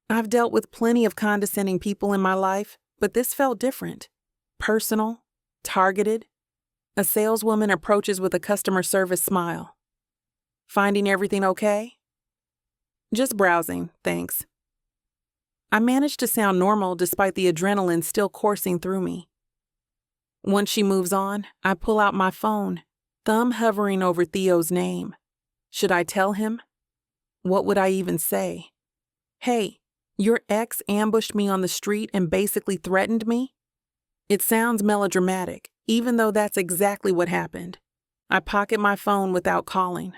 I've dealt with plenty of condescending people in my life, but this felt different. Personal, targeted. A saleswoman approaches with a customer service smile. Finding everything okay? Just browsing, thanks. I managed to sound normal despite the adrenaline still coursing through me. Once she moves on, I pull out my phone, thumb hovering over Theo's name. Should I tell him? What would I even say? Hey, your ex ambushed me on the street and basically threatened me? It sounds melodramatic, even though that's exactly what happened. I pocket my phone without calling.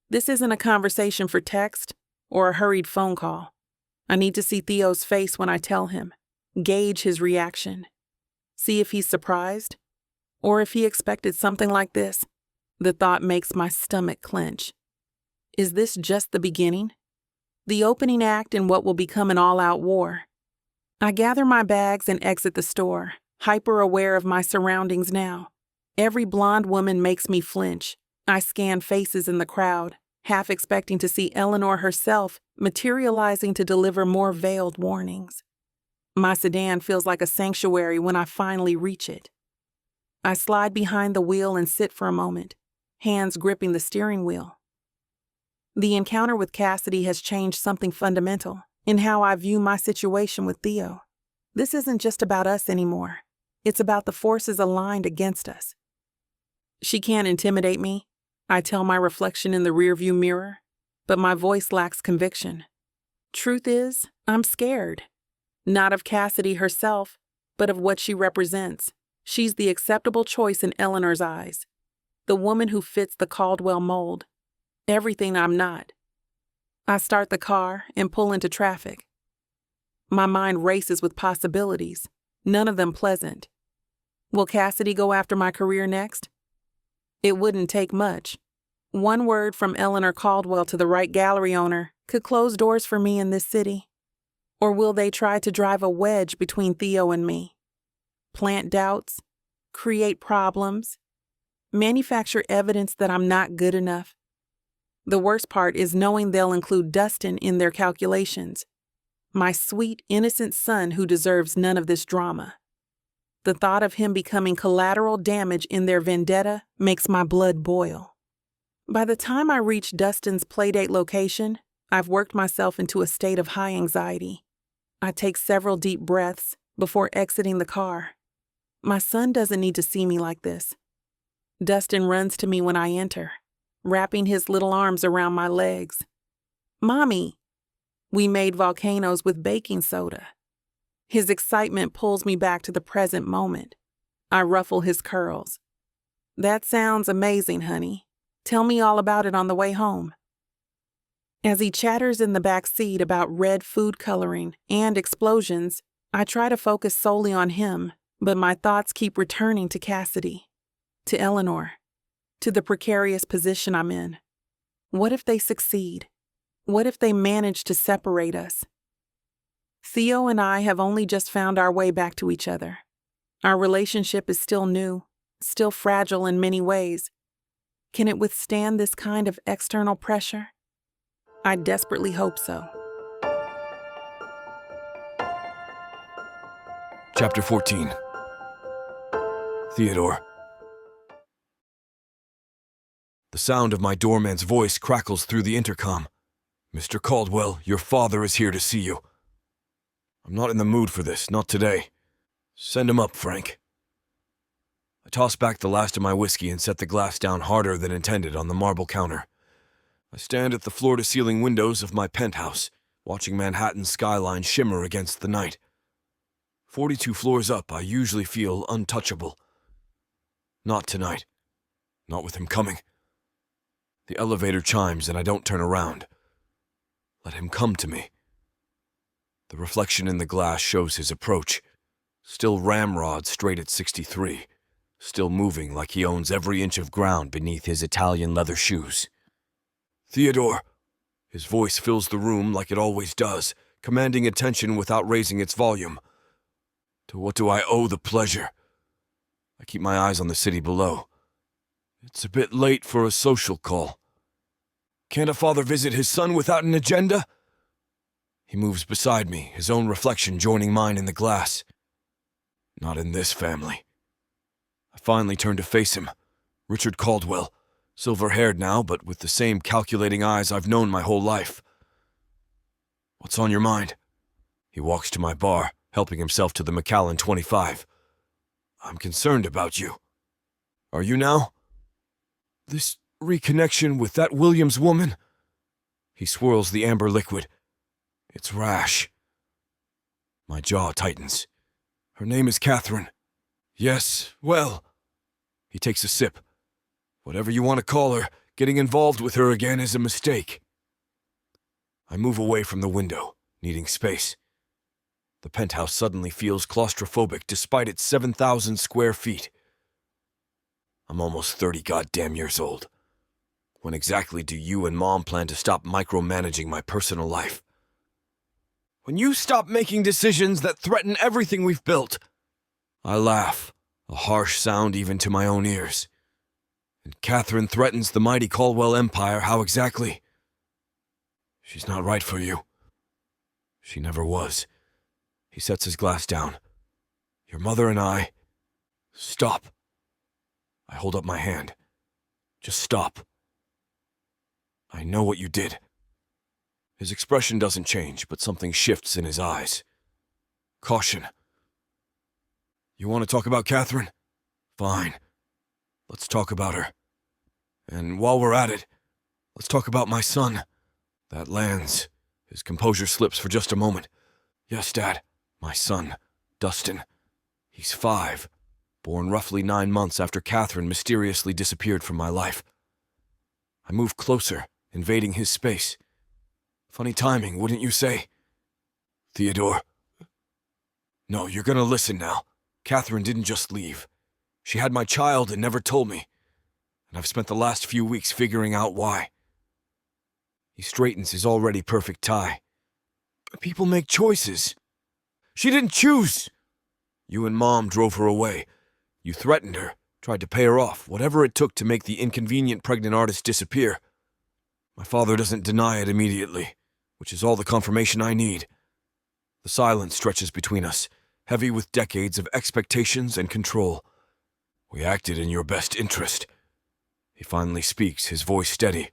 This isn't a conversation for text or a hurried phone call. I need to see Theo's face when I tell him, gauge his reaction, see if he's surprised, or if he expected something like this. The thought makes my stomach clench. Is this just the beginning? The opening act in what will become an all-out war. I gather my bags and exit the store, hyper-aware of my surroundings now. Every blonde woman makes me flinch. I scan faces in the crowd, half expecting to see Eleanor herself materializing to deliver more veiled warnings. My sedan feels like a sanctuary when I finally reach it. I slide behind the wheel and sit for a moment, hands gripping the steering wheel. The encounter with Cassidy has changed something fundamental in how I view my situation with Theo. This isn't just about us anymore. It's about the forces aligned against us. She can't intimidate me, I tell my reflection in the rearview mirror, but my voice lacks conviction. Truth is, I'm scared. Not of Cassidy herself, but of what she represents. She's the acceptable choice in Eleanor's eyes. The woman who fits the Caldwell mold. Everything I'm not. I start the car and pull into traffic. My mind races with possibilities, none of them pleasant. Will Cassidy go after my career next? It wouldn't take much. One word from Eleanor Caldwell to the right gallery owner could close doors for me in this city. Or will they try to drive a wedge between Theo and me? Plant doubts, create problems, manufacture evidence that I'm not good enough. The worst part is knowing they'll include Dustin in their calculations. My sweet, innocent son who deserves none of this drama. The thought of him becoming collateral damage in their vendetta makes my blood boil. By the time I reach Dustin's playdate location, I've worked myself into a state of high anxiety. I take several deep breaths before exiting the car. My son doesn't need to see me like this. Dustin runs to me when I enter, wrapping his little arms around my legs. Mommy, we made volcanoes with baking soda. His excitement pulls me back to the present moment. I ruffle his curls. That sounds amazing, honey. Tell me all about it on the way home. As he chatters in the back seat about red food coloring and explosions, I try to focus solely on him, but my thoughts keep returning to Cassidy, to Eleanor, to the precarious position I'm in. What if they succeed? What if they manage to separate us? Theo and I have only just found our way back to each other. Our relationship is still new, still fragile in many ways. Can it withstand this kind of external pressure? I desperately hope so. Chapter 14. Theodore. The sound of my doorman's voice crackles through the intercom. Mr. Caldwell, your father is here to see you. I'm not in the mood for this, not today. Send him up, Frank. I toss back the last of my whiskey and set the glass down harder than intended on the marble counter. I stand at the floor-to-ceiling windows of my penthouse, watching Manhattan's skyline shimmer against the night. 42 floors up, I usually feel untouchable. Not tonight. Not with him coming. The elevator chimes and I don't turn around. Let him come to me. The reflection in the glass shows his approach. Still ramrod straight at 63. Still moving like he owns every inch of ground beneath his Italian leather shoes. Theodore! His voice fills the room like it always does, commanding attention without raising its volume. To what do I owe the pleasure? I keep my eyes on the city below. It's a bit late for a social call. Can't a father visit his son without an agenda? He moves beside me, his own reflection joining mine in the glass. Not in this family. I finally turn to face him. Richard Caldwell, silver-haired now, but with the same calculating eyes I've known my whole life. What's on your mind? He walks to my bar, helping himself to the Macallan 25. I'm concerned about you. Are you now? This reconnection with that Williams woman? He swirls the amber liquid. It's rash. My jaw tightens. Her name is Katheryn. Yes, well. He takes a sip. Whatever you want to call her, getting involved with her again is a mistake. I move away from the window, needing space. The penthouse suddenly feels claustrophobic despite its 7,000 square feet. I'm almost 30 goddamn years old. When exactly do you and Mom plan to stop micromanaging my personal life? When you stop making decisions that threaten everything we've built. I laugh, a harsh sound even to my own ears. And Katheryn threatens the mighty Caldwell Empire, how exactly? She's not right for you. She never was. He sets his glass down. Your mother and I... Stop. I hold up my hand. Just stop. I know what you did. His expression doesn't change, but something shifts in his eyes. Caution. You want to talk about Katheryn? Fine. Let's talk about her. And while we're at it, let's talk about my son. That lands. His composure slips for just a moment. Yes, Dad. My son, Dustin. He's 5, born roughly 9 months after Katheryn mysteriously disappeared from my life. I move closer, invading his space. Funny timing, wouldn't you say? Theodore. No, you're gonna listen now. Katheryn didn't just leave. She had my child and never told me. And I've spent the last few weeks figuring out why. He straightens his already perfect tie. People make choices. She didn't choose. You and Mom drove her away. You threatened her, tried to pay her off, whatever it took to make the inconvenient pregnant artist disappear. My father doesn't deny it immediately, which is all the confirmation I need. The silence stretches between us, heavy with decades of expectations and control. We acted in your best interest. He finally speaks, his voice steady.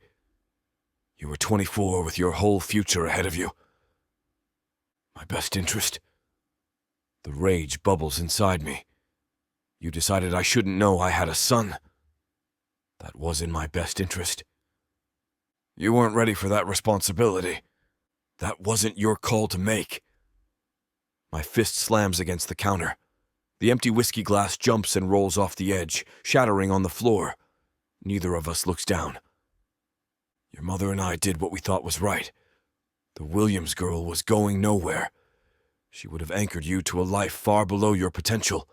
You were 24 with your whole future ahead of you. My best interest? The rage bubbles inside me. You decided I shouldn't know I had a son. That was in my best interest. You weren't ready for that responsibility. That wasn't your call to make. My fist slams against the counter. The empty whiskey glass jumps and rolls off the edge, shattering on the floor. Neither of us looks down. Your mother and I did what we thought was right. The Williams girl was going nowhere. She would have anchored you to a life far below your potential.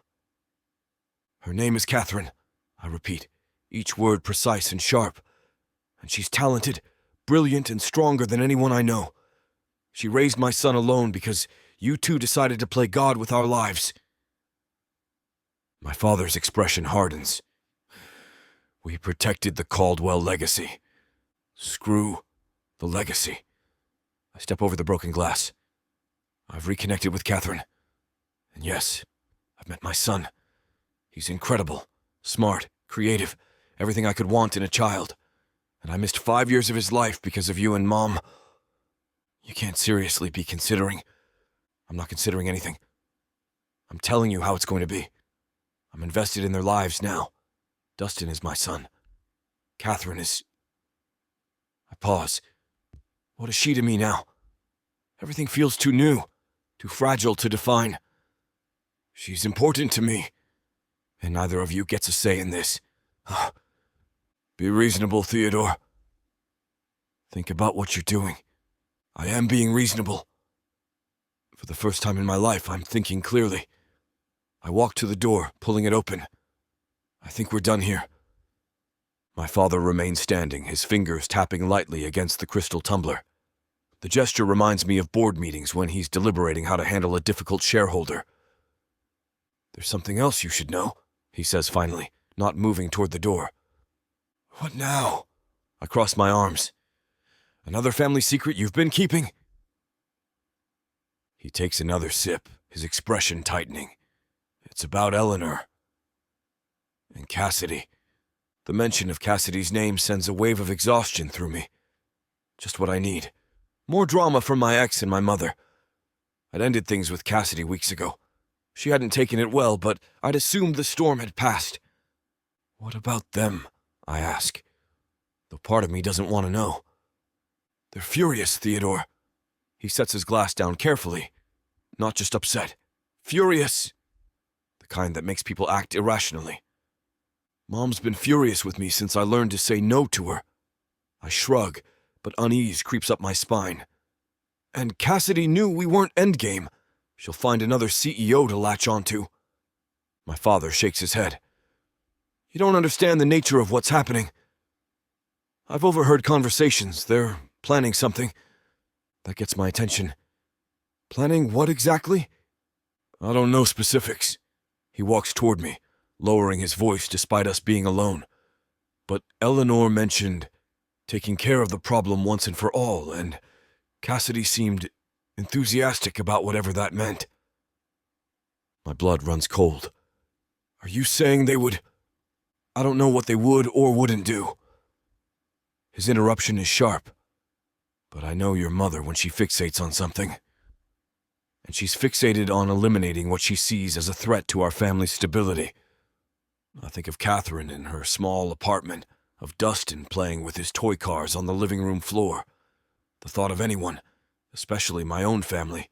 Her name is Katheryn, I repeat, each word precise and sharp. And she's talented, brilliant, and stronger than anyone I know. She raised my son alone because you two decided to play God with our lives. My father's expression hardens. We protected the Caldwell legacy. Screw the legacy. I step over the broken glass. I've reconnected with Katheryn. And yes, I've met my son. He's incredible, smart, creative, everything I could want in a child. And I missed 5 years of his life because of you and Mom. You can't seriously be considering. I'm not considering anything. I'm telling you how it's going to be. I'm invested in their lives now. Dustin is my son. Katheryn is... I pause. What is she to me now? Everything feels too new, too fragile to define. She's important to me, and neither of you gets a say in this. Be reasonable, Theodore. Think about what you're doing. I am being reasonable. For the first time in my life, I'm thinking clearly. I walk to the door, pulling it open. I think we're done here. My father remains standing, his fingers tapping lightly against the crystal tumbler. The gesture reminds me of board meetings when he's deliberating how to handle a difficult shareholder. There's something else you should know, he says finally, not moving toward the door. What now? I cross my arms. Another family secret you've been keeping? He takes another sip, his expression tightening. It's about Eleanor. And Cassidy. The mention of Cassidy's name sends a wave of exhaustion through me. Just what I need. More drama from my ex and my mother. I'd ended things with Cassidy weeks ago. She hadn't taken it well, but I'd assumed the storm had passed. What about them? I ask. Though part of me doesn't want to know. They're furious, Theodore. He sets his glass down carefully. Not just upset. Furious. The kind that makes people act irrationally. Mom's been furious with me since I learned to say no to her. I shrug, but unease creeps up my spine. And Cassidy knew we weren't endgame. She'll find another CEO to latch onto. My father shakes his head. You don't understand the nature of what's happening. I've overheard conversations. They're planning something. That gets my attention. Planning what exactly? I don't know specifics. He walks toward me, lowering his voice despite us being alone. But Eleanor mentioned taking care of the problem once and for all, and Cassidy seemed enthusiastic about whatever that meant. My blood runs cold. Are you saying they would? I don't know what they would or wouldn't do. His interruption is sharp. But I know your mother when she fixates on something. And she's fixated on eliminating what she sees as a threat to our family's stability. I think of Katheryn in her small apartment, of Dustin playing with his toy cars on the living room floor. The thought of anyone, especially my own family,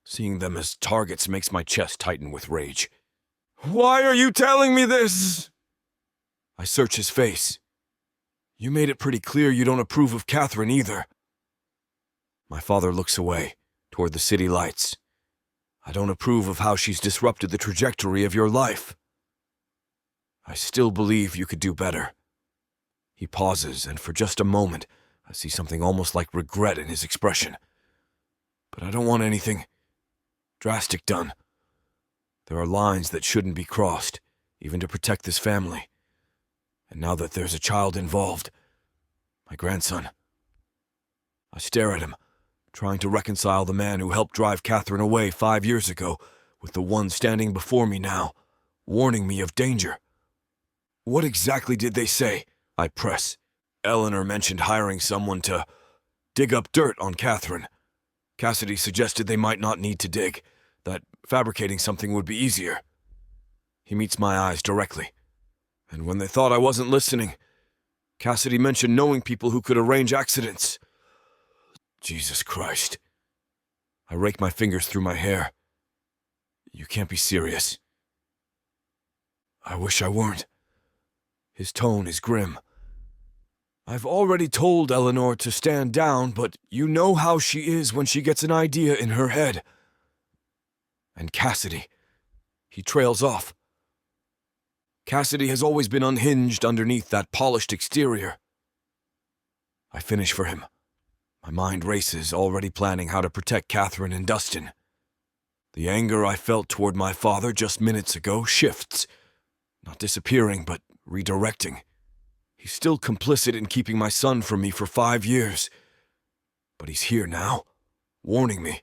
seeing them as targets makes my chest tighten with rage. Why are you telling me this? I search his face. You made it pretty clear you don't approve of Katheryn either. My father looks away, toward the city lights. I don't approve of how she's disrupted the trajectory of your life. I still believe you could do better. He pauses, and for just a moment, I see something almost like regret in his expression. But I don't want anything drastic done. There are lines that shouldn't be crossed, even to protect this family. And now that there's a child involved, my grandson, I stare at him, trying to reconcile the man who helped drive Katheryn away 5 years ago with the one standing before me now, warning me of danger. What exactly did they say? I press. Eleanor mentioned hiring someone to dig up dirt on Katheryn. Cassidy suggested they might not need to dig, that fabricating something would be easier. He meets my eyes directly. And when they thought I wasn't listening, Cassidy mentioned knowing people who could arrange accidents. Jesus Christ. I rake my fingers through my hair. You can't be serious. I wish I weren't. His tone is grim. I've already told Eleanor to stand down, but you know how she is when she gets an idea in her head. And Cassidy. He trails off. Cassidy has always been unhinged underneath that polished exterior. I finish for him. My mind races, already planning how to protect Katheryn and Dustin. The anger I felt toward my father just minutes ago shifts, not disappearing, but redirecting. He's still complicit in keeping my son from me for 5 years. But he's here now, warning me.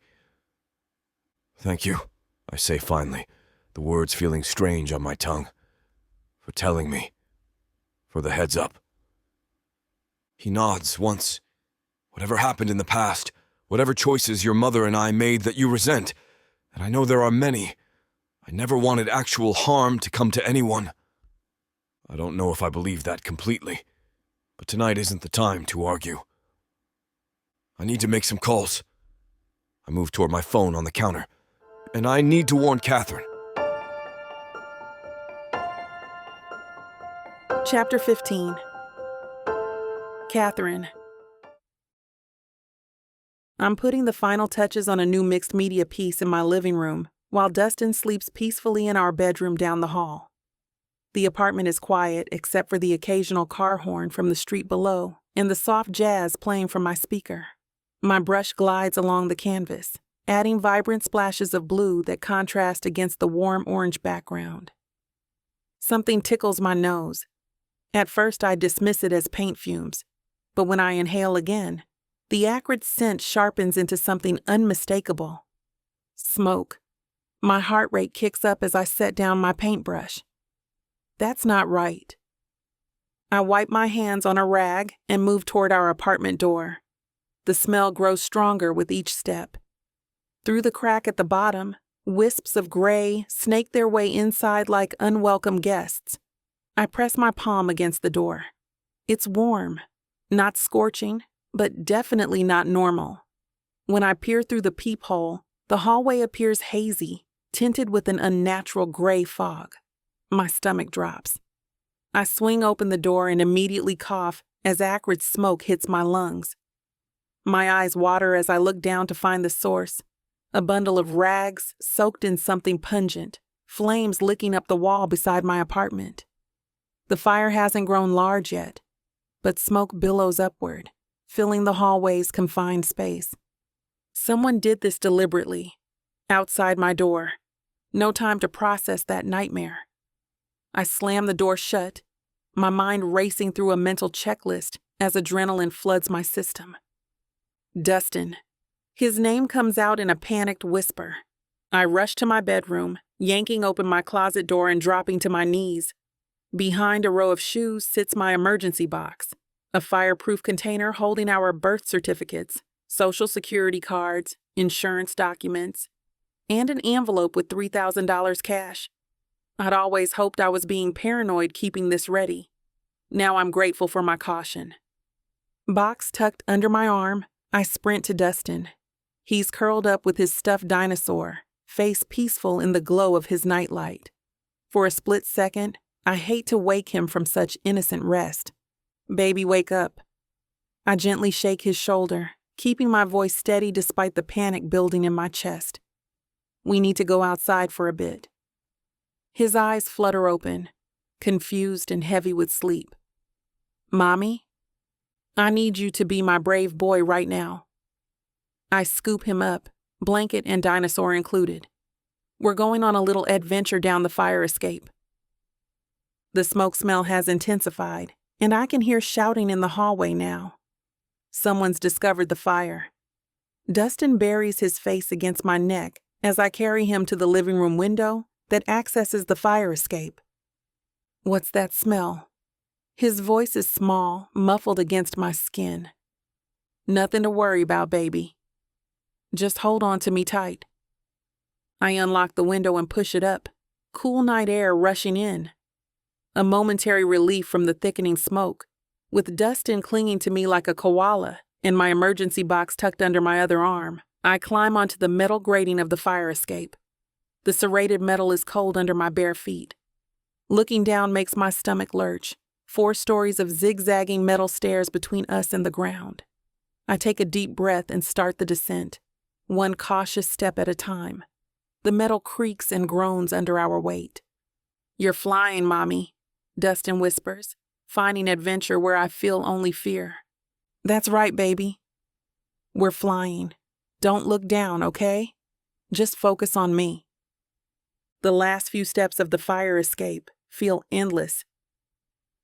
Thank you, I say finally, the words feeling strange on my tongue. For telling me. For the heads up. He nods once. Whatever happened in the past, whatever choices your mother and I made that you resent, and I know there are many, I never wanted actual harm to come to anyone. I don't know if I believe that completely, but tonight isn't the time to argue. I need to make some calls. I move toward my phone on the counter, and I need to warn Katheryn. Chapter 15. Katheryn. I'm putting the final touches on a new mixed media piece in my living room while Dustin sleeps peacefully in our bedroom down the hall. The apartment is quiet except for the occasional car horn from the street below and the soft jazz playing from my speaker. My brush glides along the canvas, adding vibrant splashes of blue that contrast against the warm orange background. Something tickles my nose. At first, I dismiss it as paint fumes, but when I inhale again, the acrid scent sharpens into something unmistakable. Smoke. My heart rate kicks up as I set down my paintbrush. That's not right. I wipe my hands on a rag and move toward our apartment door. The smell grows stronger with each step. Through the crack at the bottom, wisps of gray snake their way inside like unwelcome guests. I press my palm against the door. It's warm, not scorching, but definitely not normal. When I peer through the peephole, the hallway appears hazy, tinted with an unnatural gray fog. My stomach drops. I swing open the door and immediately cough as acrid smoke hits my lungs. My eyes water as I look down to find the source, a bundle of rags soaked in something pungent, flames licking up the wall beside my apartment. The fire hasn't grown large yet, but smoke billows upward, filling the hallway's confined space. Someone did this deliberately, outside my door. No time to process that nightmare. I slam the door shut, my mind racing through a mental checklist as adrenaline floods my system. Dustin. His name comes out in a panicked whisper. I rush to my bedroom, yanking open my closet door and dropping to my knees. Behind a row of shoes sits my emergency box, a fireproof container holding our birth certificates, social security cards, insurance documents, and an envelope with $3,000 cash. I'd always hoped I was being paranoid keeping this ready. Now I'm grateful for my caution. Box tucked under my arm, I sprint to Dustin. He's curled up with his stuffed dinosaur, face peaceful in the glow of his nightlight. For a split second, I hate to wake him from such innocent rest. Baby, wake up. I gently shake his shoulder, keeping my voice steady despite the panic building in my chest. We need to go outside for a bit. His eyes flutter open, confused and heavy with sleep. Mommy? I need you to be my brave boy right now. I scoop him up, blanket and dinosaur included. We're going on a little adventure down the fire escape. The smoke smell has intensified, and I can hear shouting in the hallway now. Someone's discovered the fire. Dustin buries his face against my neck as I carry him to the living room window that accesses the fire escape. What's that smell? His voice is small, muffled against my skin. Nothing to worry about, baby. Just hold on to me tight. I unlock the window and push it up, cool night air rushing in. A momentary relief from the thickening smoke, with Dustin clinging to me like a koala and my emergency box tucked under my other arm. I climb onto the metal grating of the fire escape. The serrated metal is cold under my bare feet. Looking down makes my stomach lurch. 4 stories of zigzagging metal stairs between us and the ground. I take a deep breath and start the descent, one cautious step at a time. The metal creaks and groans under our weight. You're flying, Mommy, Dustin whispers, finding adventure where I feel only fear. That's right, baby. We're flying. Don't look down, okay? Just focus on me. The last few steps of the fire escape feel endless.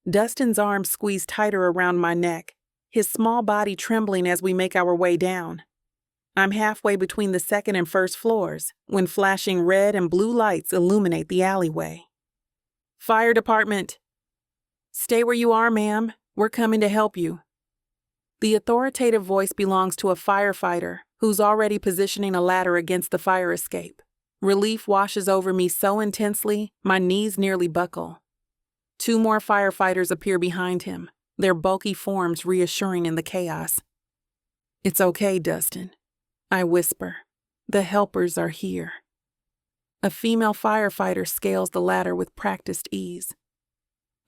Dustin's arms squeeze tighter around my neck, his small body trembling as we make our way down. I'm halfway between the second and first floors when flashing red and blue lights illuminate the alleyway. Fire department. Stay where you are, ma'am. We're coming to help you. The authoritative voice belongs to a firefighter who's already positioning a ladder against the fire escape. Relief washes over me so intensely, my knees nearly buckle. 2 more firefighters appear behind him, their bulky forms reassuring in the chaos. It's okay, Dustin, I whisper. The helpers are here. A female firefighter scales the ladder with practiced ease.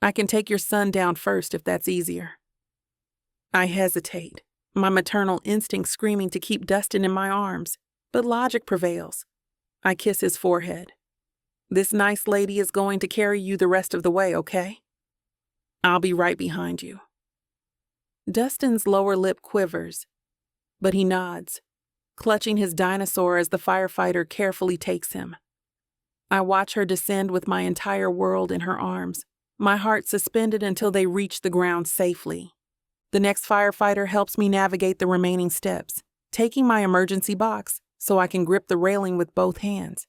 I can take your son down first if that's easier. I hesitate, my maternal instinct screaming to keep Dustin in my arms, but logic prevails. I kiss his forehead. This nice lady is going to carry you the rest of the way, okay? I'll be right behind you. Dustin's lower lip quivers, but he nods, clutching his dinosaur as the firefighter carefully takes him. I watch her descend with my entire world in her arms, my heart suspended until they reach the ground safely. The next firefighter helps me navigate the remaining steps, taking my emergency box so I can grip the railing with both hands.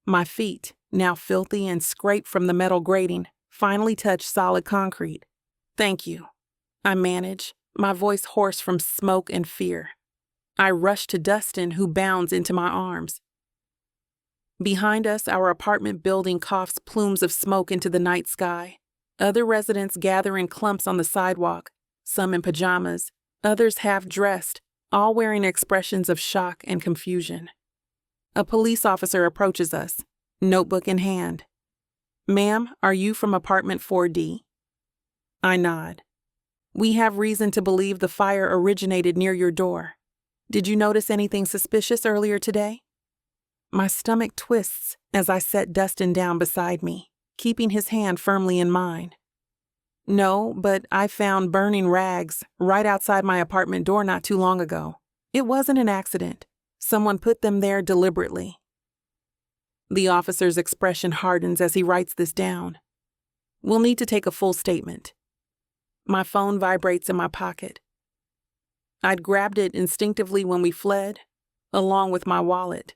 My feet, now filthy and scraped from the metal grating, finally touch solid concrete. Thank you. I manage, my voice hoarse from smoke and fear. I rush to Dustin, who bounds into my arms. Behind us, our apartment building coughs plumes of smoke into the night sky. Other residents gather in clumps on the sidewalk, some in pajamas, others half-dressed, all wearing expressions of shock and confusion. A police officer approaches us, notebook in hand. Ma'am, are you from apartment 4D? I nod. We have reason to believe the fire originated near your door. Did you notice anything suspicious earlier today? My stomach twists as I set Dustin down beside me, keeping his hand firmly in mine. No, but I found burning rags right outside my apartment door not too long ago. It wasn't an accident. Someone put them there deliberately. The officer's expression hardens as he writes this down. We'll need to take a full statement. My phone vibrates in my pocket. I'd grabbed it instinctively when we fled, along with my wallet.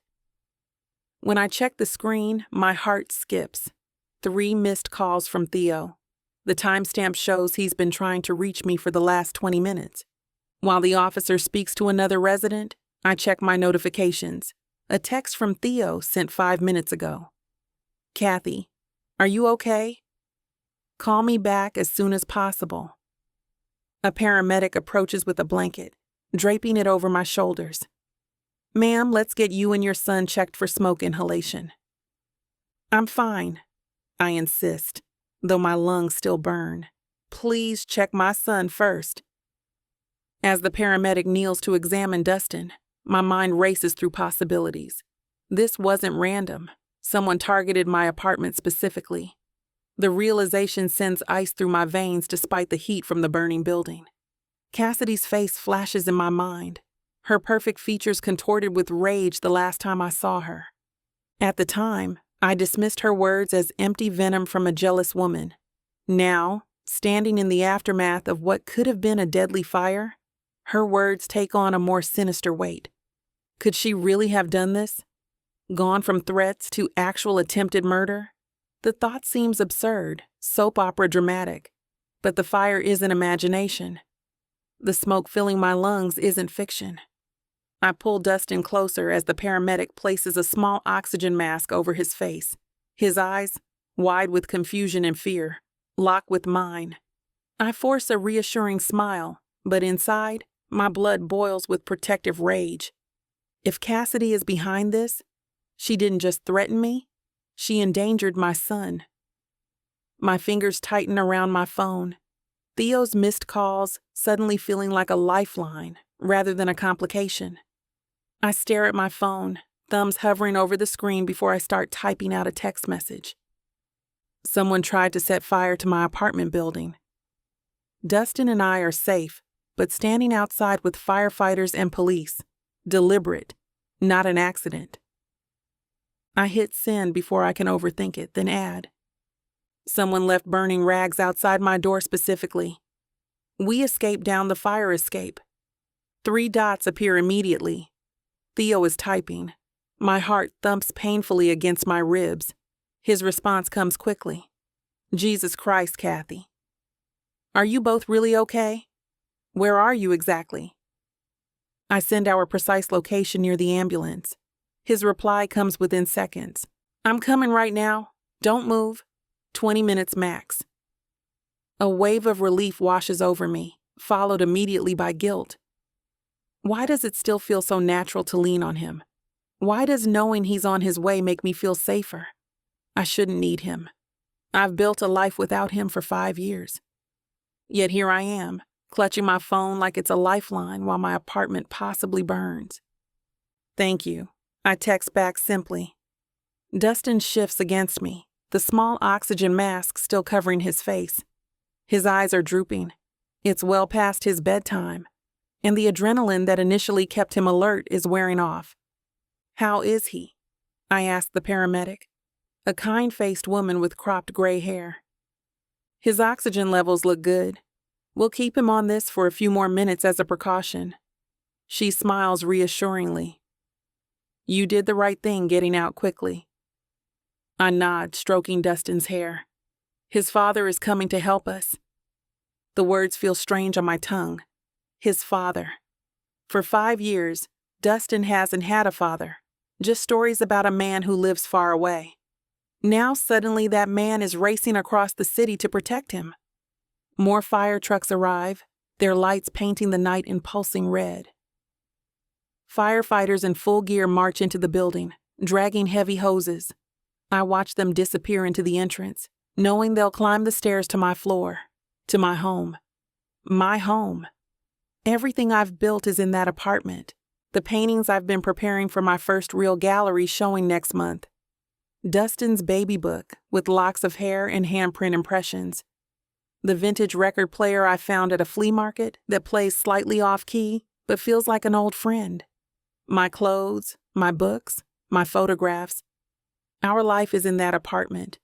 When I check the screen, my heart skips. 3 missed calls from Theo. The timestamp shows he's been trying to reach me for the last 20 minutes. While the officer speaks to another resident, I check my notifications. A text from Theo sent 5 minutes ago. Kathy, are you okay? Call me back as soon as possible. A paramedic approaches with a blanket, draping it over my shoulders. Ma'am, let's get you and your son checked for smoke inhalation. I'm fine, I insist, though my lungs still burn. Please check my son first. As the paramedic kneels to examine Dustin, my mind races through possibilities. This wasn't random. Someone targeted my apartment specifically. The realization sends ice through my veins despite the heat from the burning building. Cassidy's face flashes in my mind, her perfect features contorted with rage the last time I saw her. At the time, I dismissed her words as empty venom from a jealous woman. Now, standing in the aftermath of what could have been a deadly fire, her words take on a more sinister weight. Could she really have done this? Gone from threats to actual attempted murder? The thought seems absurd, soap opera dramatic, but the fire isn't imagination. The smoke filling my lungs isn't fiction. I pull Dustin closer as the paramedic places a small oxygen mask over his face. His eyes, wide with confusion and fear, lock with mine. I force a reassuring smile, but inside, my blood boils with protective rage. If Cassidy is behind this, she didn't just threaten me, she endangered my son. My fingers tighten around my phone. Theo's missed calls suddenly feeling like a lifeline rather than a complication. I stare at my phone, thumbs hovering over the screen before I start typing out a text message. Someone tried to set fire to my apartment building. Dustin and I are safe, but standing outside with firefighters and police. Deliberate, not an accident. I hit send before I can overthink it, then add. Someone left burning rags outside my door specifically. We escaped down the fire escape. 3 dots appear immediately. Theo is typing. My heart thumps painfully against my ribs. His response comes quickly. Jesus Christ, Kathy. Are you both really okay? Where are you exactly? I send our precise location near the ambulance. His reply comes within seconds. I'm coming right now. Don't move. 20 minutes max. A wave of relief washes over me, followed immediately by guilt. Why does it still feel so natural to lean on him? Why does knowing he's on his way make me feel safer? I shouldn't need him. I've built a life without him for 5 years. Yet here I am, clutching my phone like it's a lifeline while my apartment possibly burns. "Thank you," I text back simply. Dustin shifts against me, the small oxygen mask still covering his face. His eyes are drooping. It's well past his bedtime, and the adrenaline that initially kept him alert is wearing off. "How is he?" I asked the paramedic, a kind-faced woman with cropped gray hair. "His oxygen levels look good. We'll keep him on this for a few more minutes as a precaution." She smiles reassuringly. "You did the right thing getting out quickly." I nod, stroking Dustin's hair. "His father is coming to help us." The words feel strange on my tongue. His father. For 5 years, Dustin hasn't had a father, just stories about a man who lives far away. Now suddenly that man is racing across the city to protect him. More fire trucks arrive, their lights painting the night in pulsing red. Firefighters in full gear march into the building, dragging heavy hoses. I watch them disappear into the entrance, knowing they'll climb the stairs to my floor, to my home. My home. Everything I've built is in that apartment. The paintings I've been preparing for my first real gallery showing next month. Dustin's baby book with locks of hair and handprint impressions. The vintage record player I found at a flea market that plays slightly off-key but feels like an old friend. My clothes, my books, my photographs. Our life is in that apartment,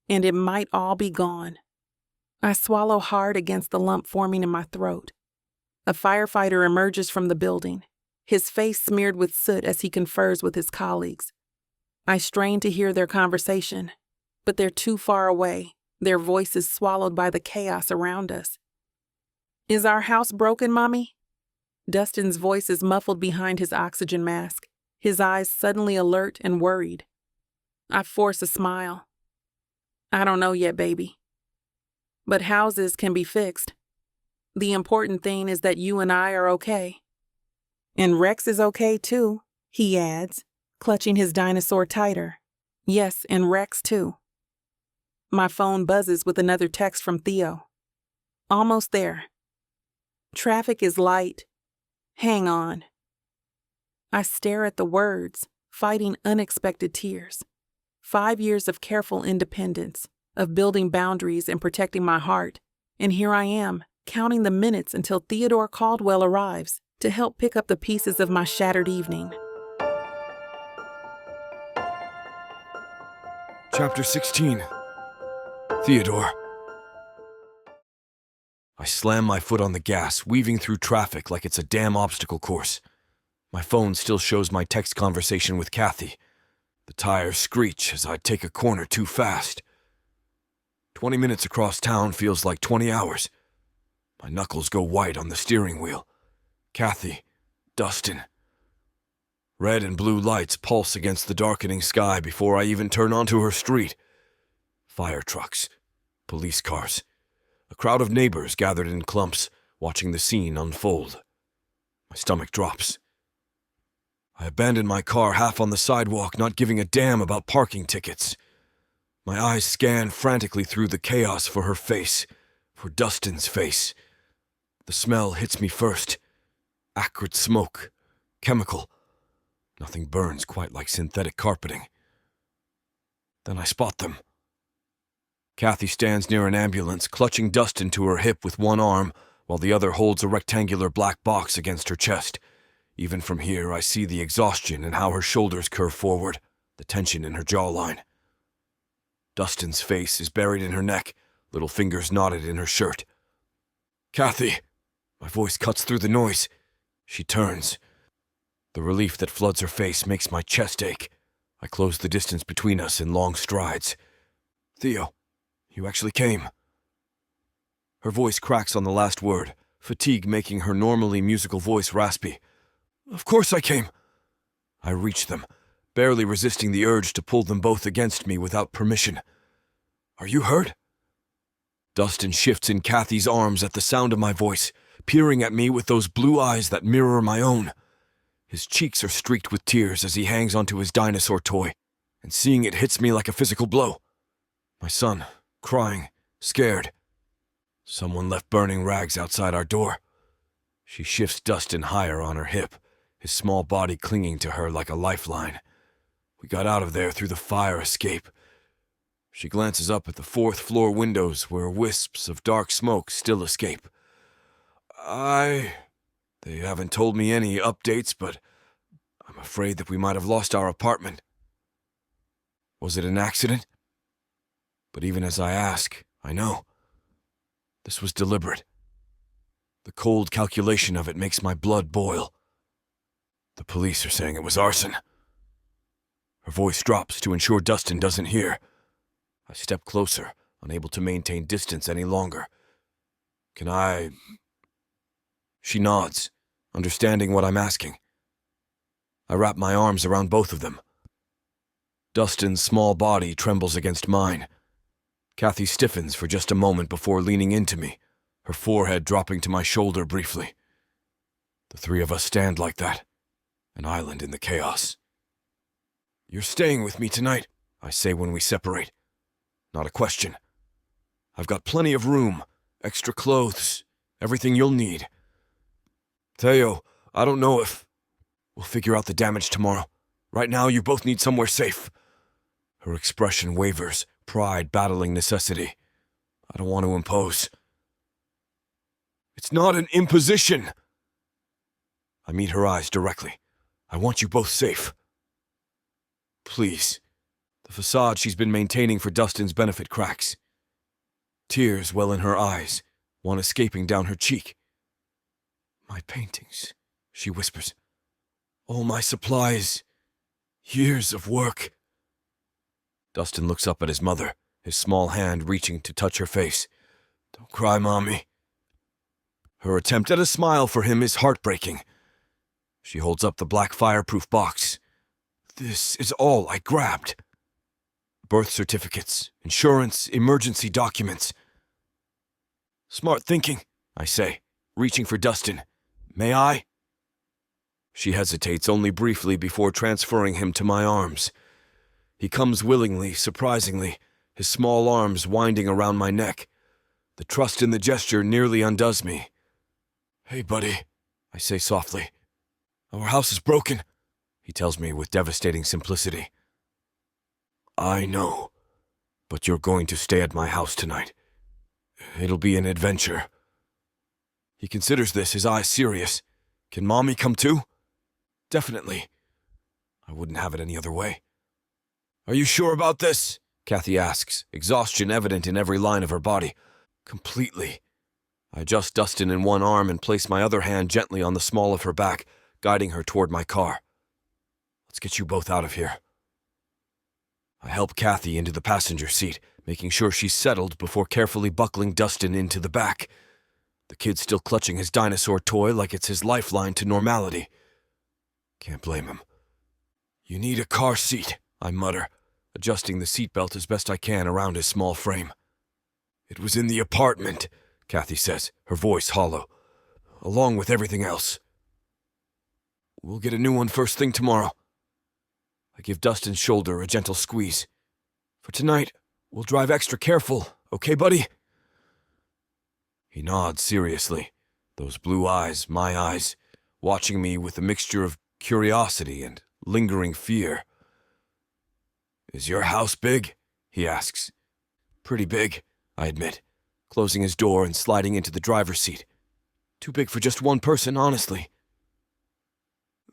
and it might all be gone. I swallow hard against the lump forming in my throat. A firefighter emerges from the building, his face smeared with soot as he confers with his colleagues. I strain to hear their conversation, but they're too far away, their voices swallowed by the chaos around us. "Is our house broken, Mommy?" Dustin's voice is muffled behind his oxygen mask, his eyes suddenly alert and worried. I force a smile. "I don't know yet, baby. But houses can be fixed. The important thing is that you and I are okay." "And Rex is okay too," he adds, clutching his dinosaur tighter. "Yes, and Rex too." My phone buzzes with another text from Theo. "Almost there. Traffic is light. Hang on." I stare at the words, fighting unexpected tears. 5 years of careful independence, of building boundaries and protecting my heart, and here I am, counting the minutes until Theodore Caldwell arrives to help pick up the pieces of my shattered evening. Chapter 16. Theodore. I slam my foot on the gas, weaving through traffic like it's a damn obstacle course. My phone still shows my text conversation with Kathy. The tires screech as I take a corner too fast. 20 minutes across town feels like 20 hours. My knuckles go white on the steering wheel. Kathy, Dustin. Red and blue lights pulse against the darkening sky before I even turn onto her street. Fire trucks, police cars, a crowd of neighbors gathered in clumps, watching the scene unfold. My stomach drops. I abandon my car half on the sidewalk, not giving a damn about parking tickets. My eyes scan frantically through the chaos for her face, for Dustin's face. The smell hits me first. Acrid smoke, chemical. Nothing burns quite like synthetic carpeting. Then I spot them. Kathy stands near an ambulance, clutching Dustin to her hip with one arm, while the other holds a rectangular black box against her chest. Even from here, I see the exhaustion and how her shoulders curve forward, the tension in her jawline. Dustin's face is buried in her neck, little fingers knotted in her shirt. "Kathy!" My voice cuts through the noise. She turns. The relief that floods her face makes my chest ache. I close the distance between us in long strides. "Theo, you actually came." Her voice cracks on the last word, fatigue making her normally musical voice raspy. "Of course I came." I reach them, barely resisting the urge to pull them both against me without permission. "Are you hurt?" Dustin shifts in Kathy's arms at the sound of my voice, peering at me with those blue eyes that mirror my own. His cheeks are streaked with tears as he hangs onto his dinosaur toy, and seeing it hits me like a physical blow. My son, crying, scared. Someone left burning rags outside our door. She shifts Dustin higher on her hip, his small body clinging to her like a lifeline. We got out of there through the fire escape. She glances up at the fourth-floor windows where wisps of dark smoke still escape. They haven't told me any updates, but I'm afraid that we might have lost our apartment. Was it an accident? But even as I ask, I know. This was deliberate. The cold calculation of it makes my blood boil. The police are saying it was arson. Her voice drops to ensure Dustin doesn't hear. I step closer, unable to maintain distance any longer. Can I... She nods, understanding what I'm asking. I wrap my arms around both of them. Dustin's small body trembles against mine. Kathy stiffens for just a moment before leaning into me, her forehead dropping to my shoulder briefly. The three of us stand like that, an island in the chaos. You're staying with me tonight, I say when we separate. Not a question. I've got plenty of room, extra clothes, everything you'll need. Theo, I don't know if... We'll figure out the damage tomorrow. Right now, you both need somewhere safe. Her expression wavers, pride battling necessity. I don't want to impose. It's not an imposition! I meet her eyes directly. I want you both safe. Please. The facade she's been maintaining for Dustin's benefit cracks. Tears well in her eyes, one escaping down her cheek. My paintings, she whispers. All my supplies. Years of work. Dustin looks up at his mother, his small hand reaching to touch her face. Don't cry, Mommy. Her attempt at a smile for him is heartbreaking. She holds up the black fireproof box. This is all I grabbed. Birth certificates, insurance, emergency documents. Smart thinking, I say, reaching for Dustin. May I? She hesitates only briefly before transferring him to my arms. He comes willingly, surprisingly, his small arms winding around my neck. The trust in the gesture nearly undoes me. Hey, buddy, I say softly. Our house is broken, he tells me with devastating simplicity. I know, but you're going to stay at my house tonight. It'll be an adventure. He considers this, his eyes serious. Can Mommy come too? Definitely. I wouldn't have it any other way. Are you sure about this? Kathy asks, exhaustion evident in every line of her body. Completely. I adjust Dustin in one arm and place my other hand gently on the small of her back, guiding her toward my car. Let's get you both out of here. I help Kathy into the passenger seat, making sure she's settled before carefully buckling Dustin into the back. The kid's still clutching his dinosaur toy like it's his lifeline to normality. Can't blame him. You need a car seat, I mutter, adjusting the seatbelt as best I can around his small frame. It was in the apartment, Kathy says, her voice hollow, along with everything else. We'll get a new one first thing tomorrow. I give Dustin's shoulder a gentle squeeze. For tonight, we'll drive extra careful, okay, buddy? He nods seriously, those blue eyes, my eyes, watching me with a mixture of curiosity and lingering fear. Is your house big? He asks. Pretty big, I admit, closing his door and sliding into the driver's seat. Too big for just one person, honestly.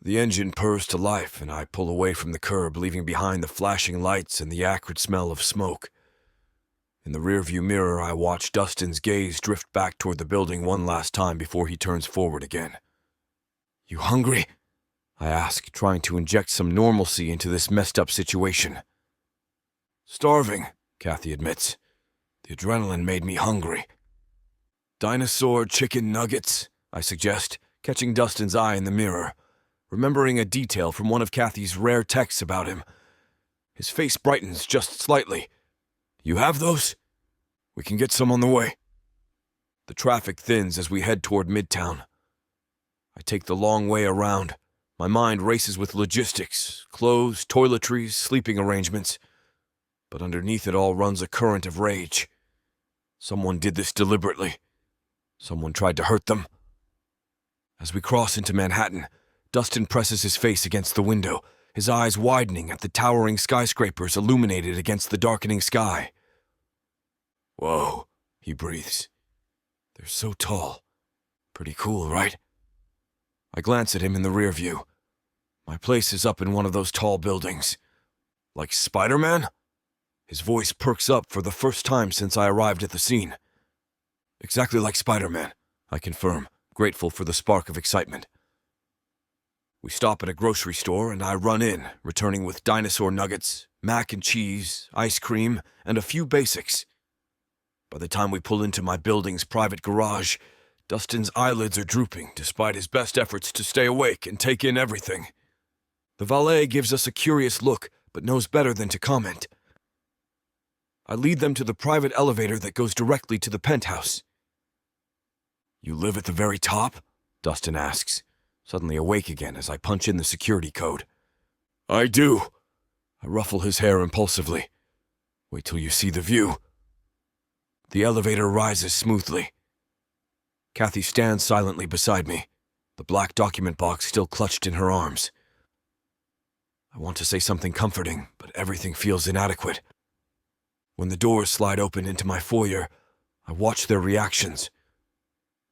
The engine purrs to life, and I pull away from the curb, leaving behind the flashing lights and the acrid smell of smoke. In the rearview mirror, I watch Dustin's gaze drift back toward the building one last time before he turns forward again. You hungry? I ask, trying to inject some normalcy into this messed-up situation. Starving, Kathy admits. The adrenaline made me hungry. Dinosaur chicken nuggets, I suggest, catching Dustin's eye in the mirror, remembering a detail from one of Kathy's rare texts about him. His face brightens just slightly. You have those? We can get some on the way. The traffic thins as we head toward Midtown. I take the long way around. My mind races with logistics, clothes, toiletries, sleeping arrangements. But underneath it all runs a current of rage. Someone did this deliberately, Someone tried to hurt them. As we cross into Manhattan, Dustin presses his face against the window, his eyes widening at the towering skyscrapers illuminated against the darkening sky. "Whoa," he breathes. "They're so tall. Pretty cool, right?" I glance at him in the rear view. My place is up in one of those tall buildings. "Like Spider-Man?" His voice perks up for the first time since I arrived at the scene. "Exactly like Spider-Man," I confirm, grateful for the spark of excitement. We stop at a grocery store and I run in, returning with dinosaur nuggets, mac and cheese, ice cream, and a few basics. By the time we pull into my building's private garage, Dustin's eyelids are drooping despite his best efforts to stay awake and take in everything. The valet gives us a curious look, but knows better than to comment. I lead them to the private elevator that goes directly to the penthouse. "You live at the very top?" Dustin asks, suddenly awake again as I punch in the security code. "I do." I ruffle his hair impulsively. "Wait till you see the view." The elevator rises smoothly. Kathy stands silently beside me, the black document box still clutched in her arms. I want to say something comforting, but everything feels inadequate. When the doors slide open into my foyer, I watch their reactions.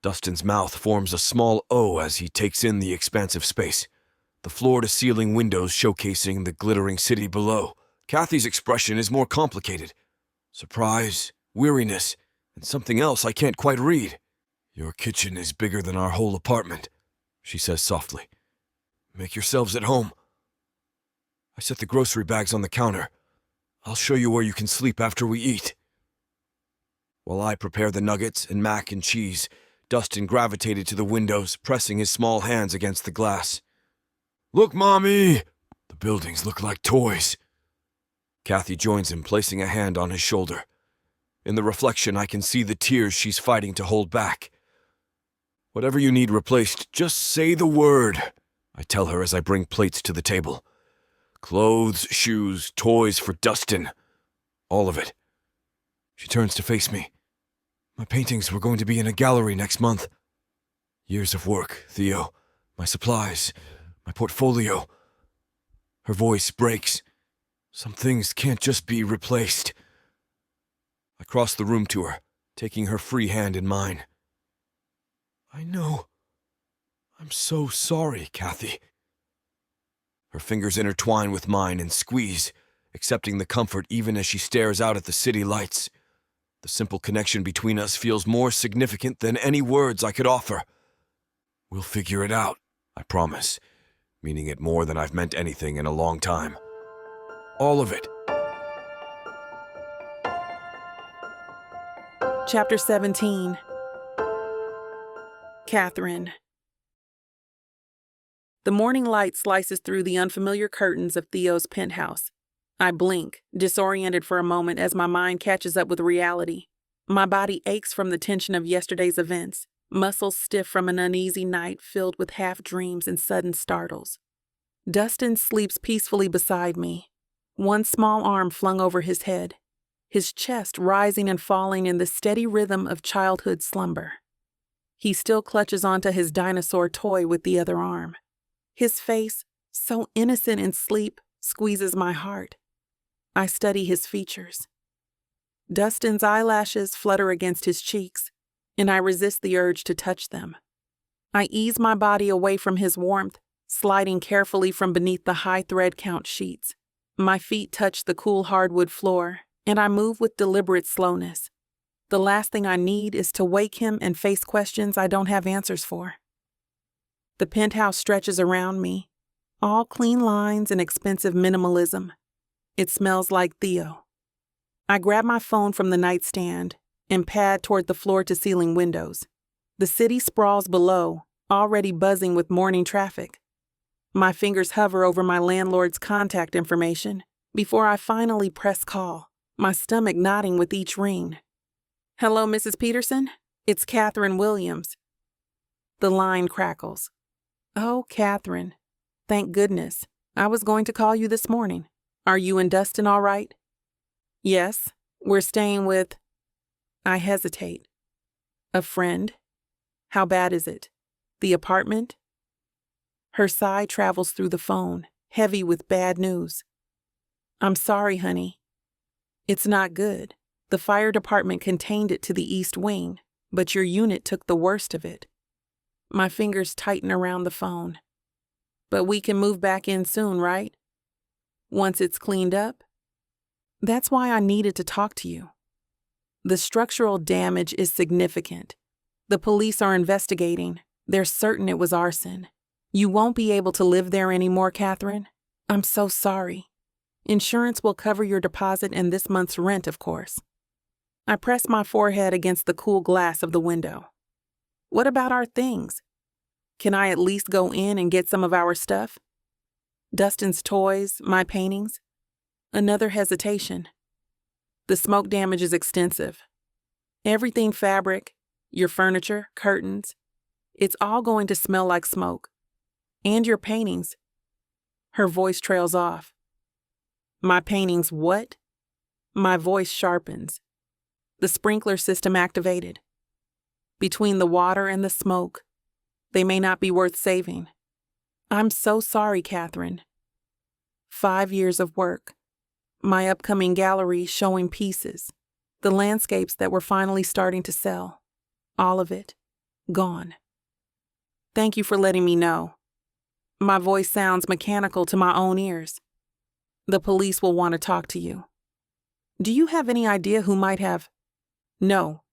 Dustin's mouth forms a small O as he takes in the expansive space, the floor-to-ceiling windows showcasing the glittering city below. Kathy's expression is more complicated. Surprise, weariness, and something else I can't quite read. "Your kitchen is bigger than our whole apartment," she says softly. "Make yourselves at home." I set the grocery bags on the counter. "I'll show you where you can sleep after we eat." While I prepare the nuggets and mac and cheese, Dustin gravitated to the windows, pressing his small hands against the glass. "Look, Mommy! The buildings look like toys." Kathy joins him, placing a hand on his shoulder. In the reflection, I can see the tears she's fighting to hold back. "Whatever you need replaced, just say the word," I tell her as I bring plates to the table. "Clothes, shoes, toys for Dustin. All of it." She turns to face me. "My paintings were going to be in a gallery next month. Years of work, Theo. My supplies, my portfolio." Her voice breaks. "Some things can't just be replaced." I cross the room to her, taking her free hand in mine. "I know. I'm so sorry, Kathy." Her fingers intertwine with mine and squeeze, accepting the comfort even as she stares out at the city lights. The simple connection between us feels more significant than any words I could offer. "We'll figure it out," I promise, meaning it more than I've meant anything in a long time. All of it. Chapter 17. Katheryn. The morning light slices through the unfamiliar curtains of Theo's penthouse. I blink, disoriented for a moment as my mind catches up with reality. My body aches from the tension of yesterday's events, muscles stiff from an uneasy night filled with half-dreams and sudden startles. Dustin sleeps peacefully beside me, one small arm flung over his head, his chest rising and falling in the steady rhythm of childhood slumber. He still clutches onto his dinosaur toy with the other arm. His face, so innocent in sleep, squeezes my heart. I study his features. Dustin's eyelashes flutter against his cheeks, and I resist the urge to touch them. I ease my body away from his warmth, sliding carefully from beneath the high thread count sheets. My feet touch the cool hardwood floor, and I move with deliberate slowness. The last thing I need is to wake him and face questions I don't have answers for. The penthouse stretches around me, all clean lines and expensive minimalism. It smells like Theo. I grab my phone from the nightstand and pad toward the floor-to-ceiling windows. The city sprawls below, already buzzing with morning traffic. My fingers hover over my landlord's contact information before I finally press call, my stomach nodding with each ring. "Hello, Mrs. Peterson? It's Katheryn Williams." The line crackles. "Oh, Katheryn. Thank goodness. I was going to call you this morning. Are you and Dustin all right?" "Yes, we're staying with..." I hesitate. "A friend?" How bad is it? The apartment? Her sigh travels through the phone, heavy with bad news. I'm sorry, honey. It's not good. The fire department contained it to the east wing, but your unit took the worst of it. My fingers tighten around the phone. But we can move back in soon, right? Once it's cleaned up? That's why I needed to talk to you. The structural damage is significant. The police are investigating. They're certain it was arson. You won't be able to live there anymore, Katheryn. I'm so sorry. Insurance will cover your deposit and this month's rent, of course. I press my forehead against the cool glass of the window. What about our things? Can I at least go in and get some of our stuff? Dustin's toys, my paintings? Another hesitation. The smoke damage is extensive. Everything fabric, your furniture, curtains, it's all going to smell like smoke. And your paintings. Her voice trails off. My paintings what? My voice sharpens. The sprinkler system activated. Between the water and the smoke, they may not be worth saving. I'm so sorry, Katheryn. 5 years of work. My upcoming gallery showing pieces. The landscapes that were finally starting to sell. All of it. Gone. Thank you for letting me know. My voice sounds mechanical to my own ears. The police will want to talk to you. Do you have any idea who might have? No.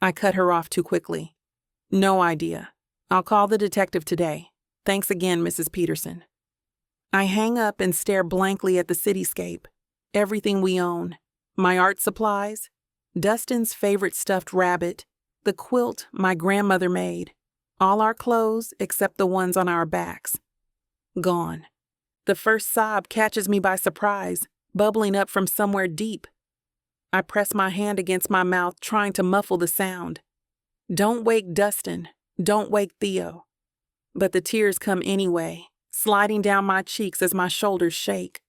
I cut her off too quickly. No idea. I'll call the detective today. Thanks again, Mrs. Peterson. I hang up and stare blankly at the cityscape. Everything we own. My art supplies. Dustin's favorite stuffed rabbit. The quilt my grandmother made. All our clothes except the ones on our backs. Gone. The first sob catches me by surprise, bubbling up from somewhere deep. I press my hand against my mouth, trying to muffle the sound. Don't wake Dustin. Don't wake Theo. But the tears come anyway, sliding down my cheeks as my shoulders shake.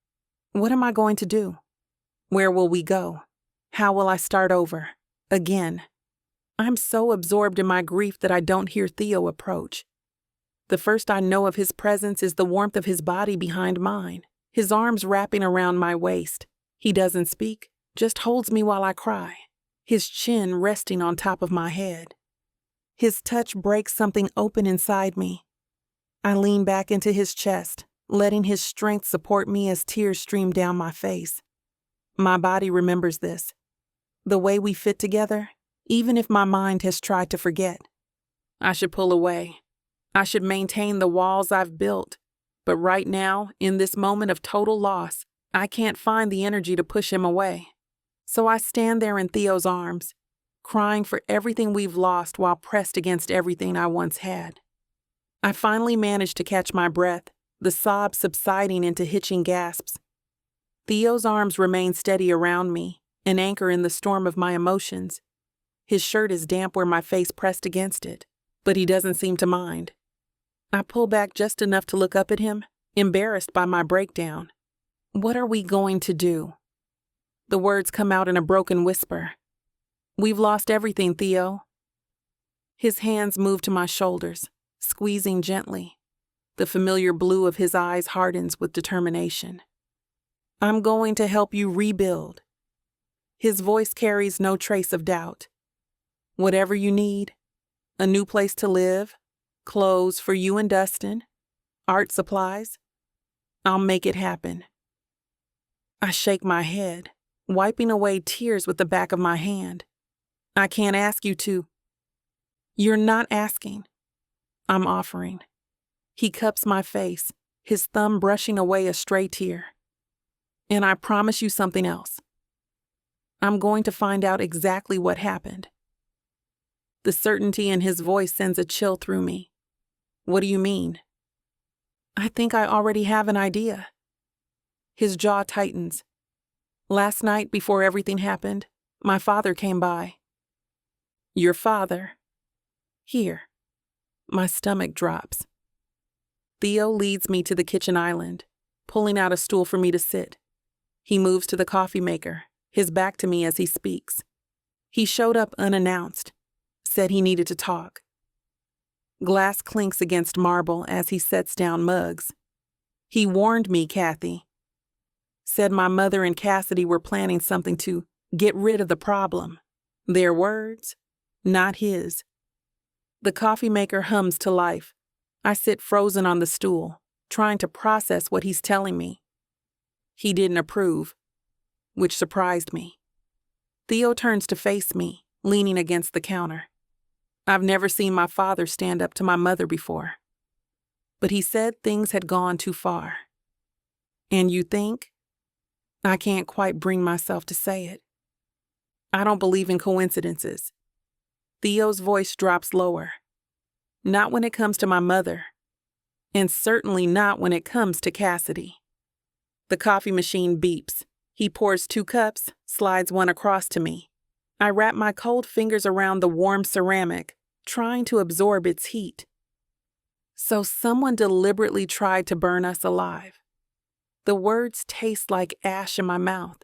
What am I going to do? Where will we go? How will I start over? Again. I'm so absorbed in my grief that I don't hear Theo approach. The first I know of his presence is the warmth of his body behind mine, his arms wrapping around my waist. He doesn't speak, just holds me while I cry, his chin resting on top of my head. His touch breaks something open inside me. I lean back into his chest, letting his strength support me as tears stream down my face. My body remembers this. The way we fit together, even if my mind has tried to forget. I should pull away. I should maintain the walls I've built. But right now, in this moment of total loss, I can't find the energy to push him away. So I stand there in Theo's arms, crying for everything we've lost while pressed against everything I once had. I finally manage to catch my breath, the sobs subsiding into hitching gasps. Theo's arms remain steady around me, an anchor in the storm of my emotions. His shirt is damp where my face pressed against it, but he doesn't seem to mind. I pull back just enough to look up at him, embarrassed by my breakdown. What are we going to do? The words come out in a broken whisper. We've lost everything, Theo. His hands move to my shoulders, squeezing gently. The familiar blue of his eyes hardens with determination. I'm going to help you rebuild. His voice carries no trace of doubt. Whatever you need, a new place to live, clothes for you and Dustin, art supplies, I'll make it happen. I shake my head, wiping away tears with the back of my hand. I can't ask you to. You're not asking. I'm offering. He cups my face, his thumb brushing away a stray tear. And I promise you something else. I'm going to find out exactly what happened. The certainty in his voice sends a chill through me. What do you mean? I think I already have an idea. His jaw tightens. Last night, before everything happened, my father came by. Your father? Here. My stomach drops. Theo leads me to the kitchen island, pulling out a stool for me to sit. He moves to the coffee maker, his back to me as he speaks. He showed up unannounced, said he needed to talk. Glass clinks against marble as he sets down mugs. He warned me, Kathy. Said my mother and Cassidy were planning something to get rid of the problem. Their words, not his. The coffee maker hums to life. I sit frozen on the stool, trying to process what he's telling me. He didn't approve, which surprised me. Theo turns to face me, leaning against the counter. I've never seen my father stand up to my mother before. But he said things had gone too far. And you think? I can't quite bring myself to say it. I don't believe in coincidences. Theo's voice drops lower. Not when it comes to my mother. And certainly not when it comes to Cassidy. The coffee machine beeps. He pours 2 cups, slides one across to me. I wrap my cold fingers around the warm ceramic, trying to absorb its heat. So someone deliberately tried to burn us alive. The words taste like ash in my mouth.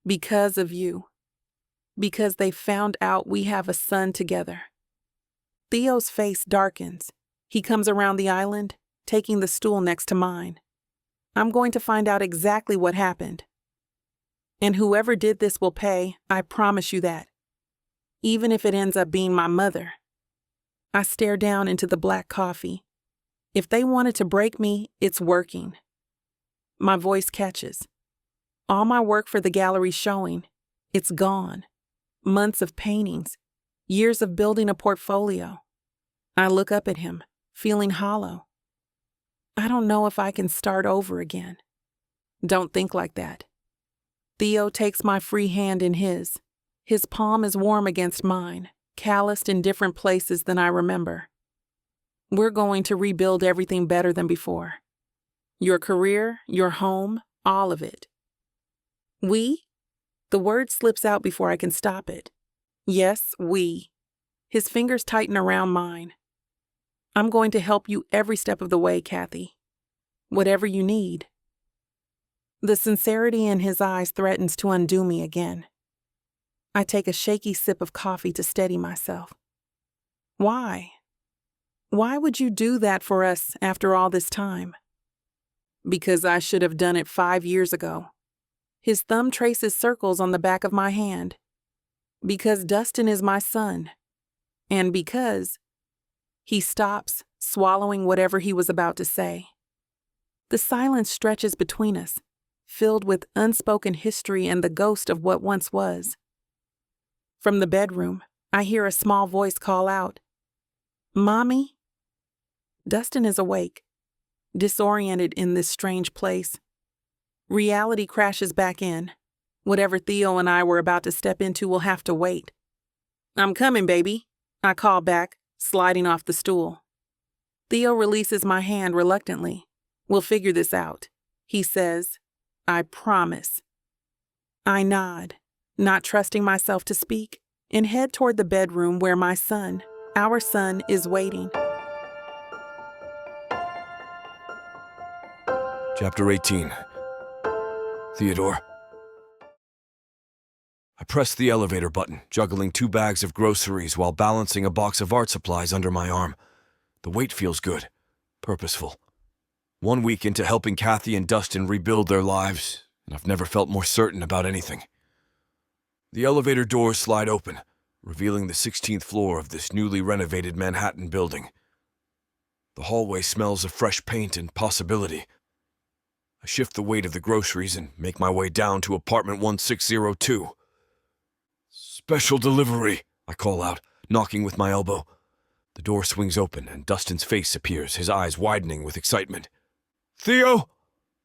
Because of you. Because they found out we have a son together. Theo's face darkens. He comes around the island, taking the stool next to mine. I'm going to find out exactly what happened. And whoever did this will pay, I promise you that. Even if it ends up being my mother. I stare down into the black coffee. If they wanted to break me, it's working. My voice catches. All my work for the gallery showing, it's gone. Months of paintings, years of building a portfolio. I look up at him, feeling hollow. I don't know if I can start over again. Don't think like that. Theo takes my free hand in his. His palm is warm against mine, calloused in different places than I remember. We're going to rebuild everything better than before. Your career, your home, all of it. We? The word slips out before I can stop it. Yes, we. His fingers tighten around mine. I'm going to help you every step of the way, Kathy. Whatever you need. The sincerity in his eyes threatens to undo me again. I take a shaky sip of coffee to steady myself. Why? Why would you do that for us after all this time? Because I should have done it 5 years ago. His thumb traces circles on the back of my hand. Because Dustin is my son. And because... He stops, swallowing whatever he was about to say. The silence stretches between us, filled with unspoken history and the ghost of what once was. From the bedroom, I hear a small voice call out, "Mommy?" Dustin is awake, disoriented in this strange place. Reality crashes back in. Whatever Theo and I were about to step into will have to wait. "I'm coming, baby," I call back, sliding off the stool. Theo releases my hand reluctantly. "We'll figure this out," he says. "I promise." I nod, not trusting myself to speak, and head toward the bedroom where my son, our son, is waiting. Chapter 18. Theodore. I press the elevator button, juggling 2 bags of groceries while balancing a box of art supplies under my arm. The weight feels good, purposeful. 1 week into helping Kathy and Dustin rebuild their lives, and I've never felt more certain about anything. The elevator doors slide open, revealing the 16th floor of this newly renovated Manhattan building. The hallway smells of fresh paint and possibility. I shift the weight of the groceries and make my way down to apartment 1602. "Special delivery," I call out, knocking with my elbow. The door swings open and Dustin's face appears, his eyes widening with excitement. "Theo!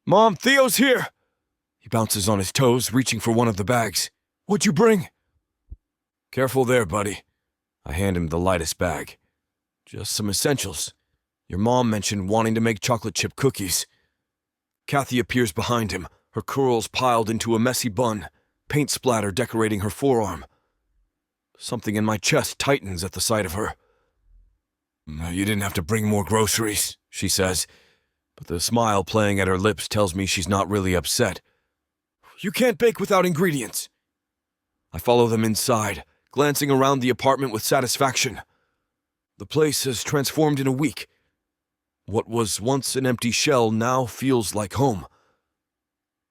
Mom, Theo's here!" He bounces on his toes, reaching for one of the bags. "What'd you bring?" "Careful there, buddy." I hand him the lightest bag. "Just some essentials. Your mom mentioned wanting to make chocolate chip cookies." Kathy appears behind him, her curls piled into a messy bun, paint splatter decorating her forearm. Something in my chest tightens at the sight of her. "You didn't have to bring more groceries," she says, but the smile playing at her lips tells me she's not really upset. "You can't bake without ingredients." I follow them inside, glancing around the apartment with satisfaction. The place has transformed in a week. What was once an empty shell now feels like home.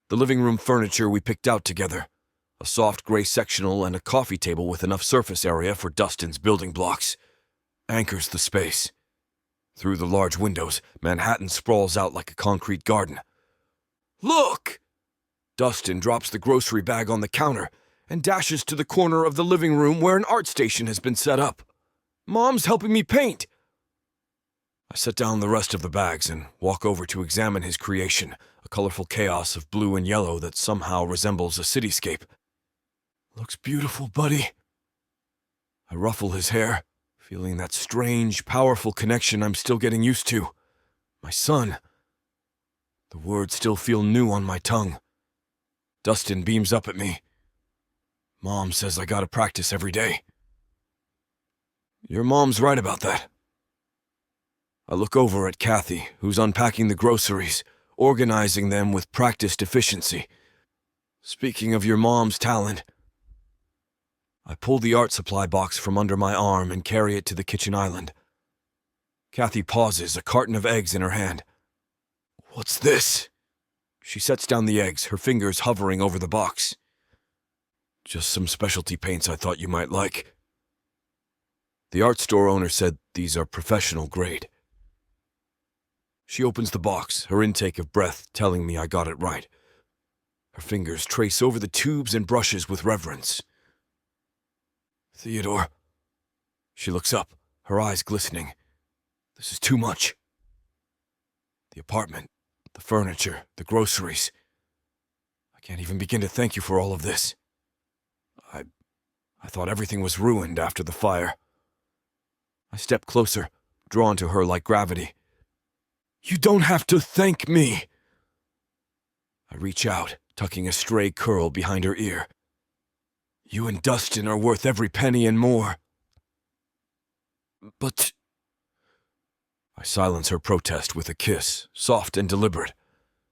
The living room furniture we picked out together, a soft gray sectional and a coffee table with enough surface area for Dustin's building blocks, anchors the space. Through the large windows, Manhattan sprawls out like a concrete garden. Look! Dustin drops the grocery bag on the counter and dashes to the corner of the living room where an art station has been set up. Mom's helping me paint. I set down the rest of the bags and walk over to examine his creation, a colorful chaos of blue and yellow that somehow resembles a cityscape. Looks beautiful, buddy. I ruffle his hair, feeling that strange, powerful connection I'm still getting used to. My son. The words still feel new on my tongue. Dustin beams up at me. Mom says I gotta practice every day. Your mom's right about that. I look over at Kathy, who's unpacking the groceries, organizing them with practiced efficiency. Speaking of your mom's talent, I pull the art supply box from under my arm and carry it to the kitchen island. Kathy pauses, a carton of eggs in her hand. What's this? She sets down the eggs, her fingers hovering over the box. Just some specialty paints I thought you might like. The art store owner said these are professional grade. She opens the box, her intake of breath telling me I got it right. Her fingers trace over the tubes and brushes with reverence. Theodore. She looks up, her eyes glistening. This is too much. The apartment, the furniture, the groceries. I can't even begin to thank you for all of this. I thought everything was ruined after the fire. I step closer, drawn to her like gravity. You don't have to thank me. I reach out, tucking a stray curl behind her ear. You and Dustin are worth every penny and more. But... I silence her protest with a kiss, soft and deliberate.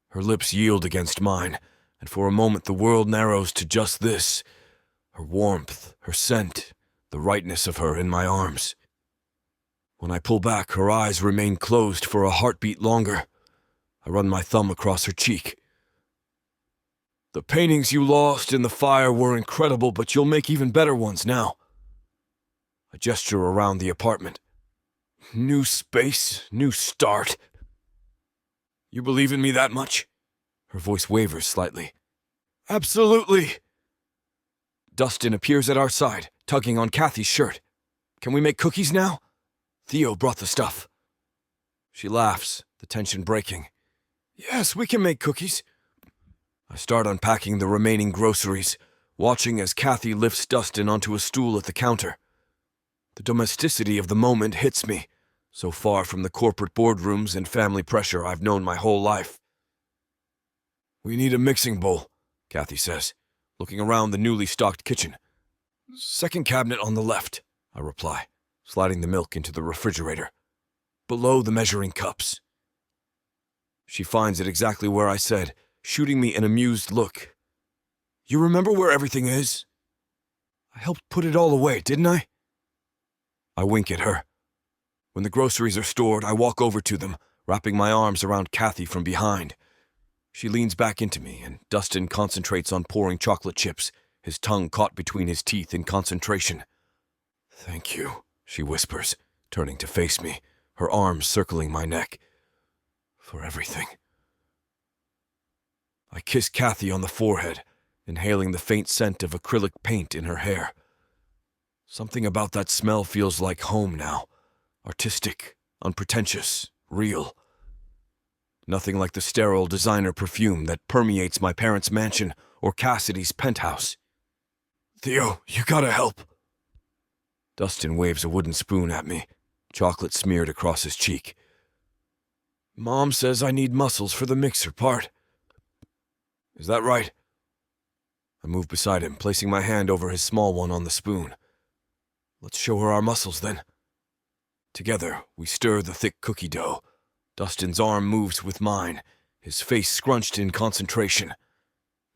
Her lips yield against mine, and for a moment the world narrows to just this. Her warmth, her scent, the rightness of her in my arms. When I pull back, her eyes remain closed for a heartbeat longer. I run my thumb across her cheek. The paintings you lost in the fire were incredible, but you'll make even better ones now. I gesture around the apartment. New space, new start. You believe in me that much? Her voice wavers slightly. Absolutely. Dustin appears at our side, tugging on Kathy's shirt. Can we make cookies now? Theo brought the stuff. She laughs, the tension breaking. Yes, we can make cookies. I start unpacking the remaining groceries, watching as Kathy lifts Dustin onto a stool at the counter. The domesticity of the moment hits me, so far from the corporate boardrooms and family pressure I've known my whole life. We need a mixing bowl, Kathy says, looking around the newly stocked kitchen. Second cabinet on the left, I reply, sliding the milk into the refrigerator. Below the measuring cups. She finds it exactly where I said, shooting me an amused look. You remember where everything is? I helped put it all away, didn't I? I wink at her. When the groceries are stored, I walk over to them, wrapping my arms around Kathy from behind. She leans back into me, and Dustin concentrates on pouring chocolate chips, his tongue caught between his teeth in concentration. Thank you, she whispers, turning to face me, her arms circling my neck. For everything. I kiss Kathy on the forehead, inhaling the faint scent of acrylic paint in her hair. Something about that smell feels like home now. Artistic, unpretentious, real. Nothing like the sterile designer perfume that permeates my parents' mansion or Cassidy's penthouse. Theo, you gotta help. Dustin waves a wooden spoon at me, chocolate smeared across his cheek. Mom says I need muscles for the mixer part. Is that right? I move beside him, placing my hand over his small one on the spoon. Let's show her our muscles, then. Together, we stir the thick cookie dough. Dustin's arm moves with mine, his face scrunched in concentration.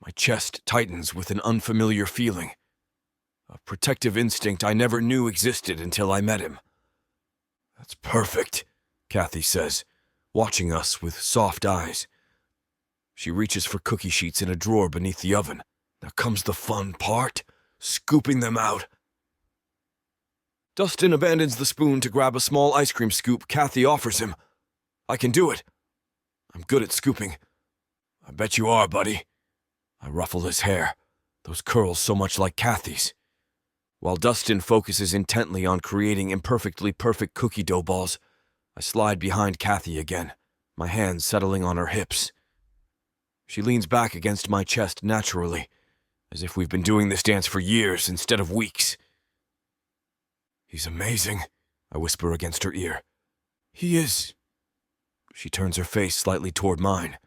My chest tightens with an unfamiliar feeling. A protective instinct I never knew existed until I met him. That's perfect, Kathy says, watching us with soft eyes. She reaches for cookie sheets in a drawer beneath the oven. Now comes the fun part, scooping them out. Dustin abandons the spoon to grab a small ice cream scoop Kathy offers him. I can do it. I'm good at scooping. I bet you are, buddy. I ruffle his hair, those curls so much like Kathy's. While Dustin focuses intently on creating imperfectly perfect cookie dough balls, I slide behind Kathy again, my hands settling on her hips. She leans back against my chest naturally, as if we've been doing this dance for years instead of weeks. He's amazing, I whisper against her ear. He is. She turns her face slightly toward mine.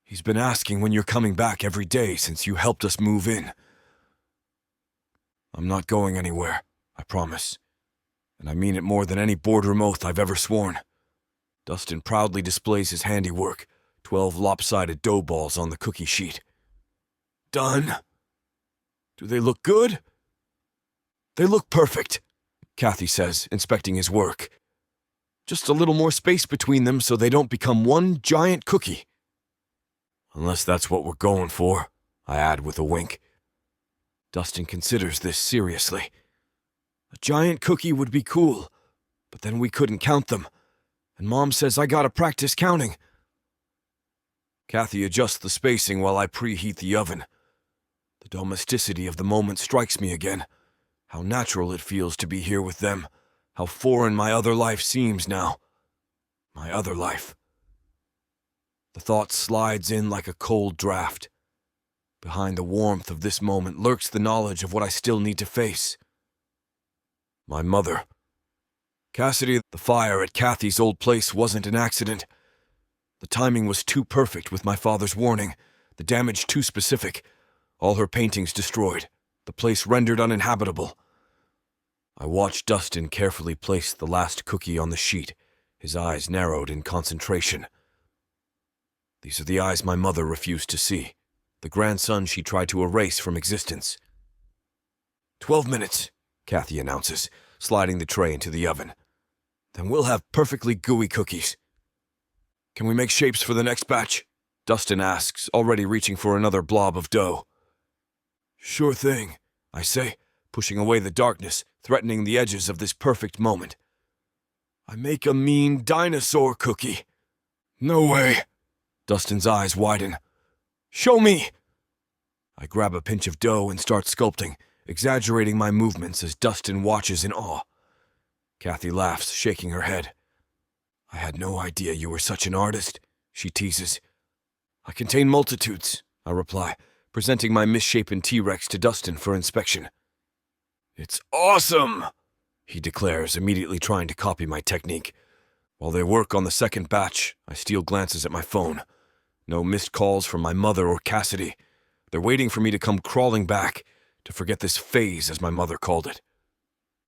He's been asking when you're coming back every day since you helped us move in. I'm not going anywhere, I promise. And I mean it more than any boardroom oath I've ever sworn. Dustin proudly displays his handiwork, 12 lopsided dough balls on the cookie sheet. Done. Do they look good? They look perfect, Kathy says, inspecting his work. Just a little more space between them so they don't become one giant cookie. Unless that's what we're going for, I add with a wink. Dustin considers this seriously. A giant cookie would be cool, but then we couldn't count them, and Mom says I gotta practice counting. Kathy adjusts the spacing while I preheat the oven. The domesticity of the moment strikes me again. How natural it feels to be here with them. How foreign my other life seems now. My other life. The thought slides in like a cold draft. Behind the warmth of this moment lurks the knowledge of what I still need to face. My mother. Cassidy, the fire at Kathy's old place wasn't an accident. The timing was too perfect with my father's warning, the damage too specific, all her paintings destroyed, the place rendered uninhabitable. I watched Dustin carefully place the last cookie on the sheet, his eyes narrowed in concentration. These are the eyes my mother refused to see, the grandson she tried to erase from existence. 12 minutes, Kathy announces, sliding the tray into the oven. Then we'll have perfectly gooey cookies. Can we make shapes for the next batch? Dustin asks, already reaching for another blob of dough. Sure thing, I say, pushing away the darkness, threatening the edges of this perfect moment. I make a mean dinosaur cookie. No way. Dustin's eyes widen. Show me! I grab a pinch of dough and start sculpting, exaggerating my movements as Dustin watches in awe. Kathy laughs, shaking her head. I had no idea you were such an artist, she teases. I contain multitudes, I reply, presenting my misshapen T-Rex to Dustin for inspection. It's awesome, he declares, immediately trying to copy my technique. While they work on the second batch, I steal glances at my phone. No missed calls from my mother or Cassidy. They're waiting for me to come crawling back, to forget this phase, as my mother called it.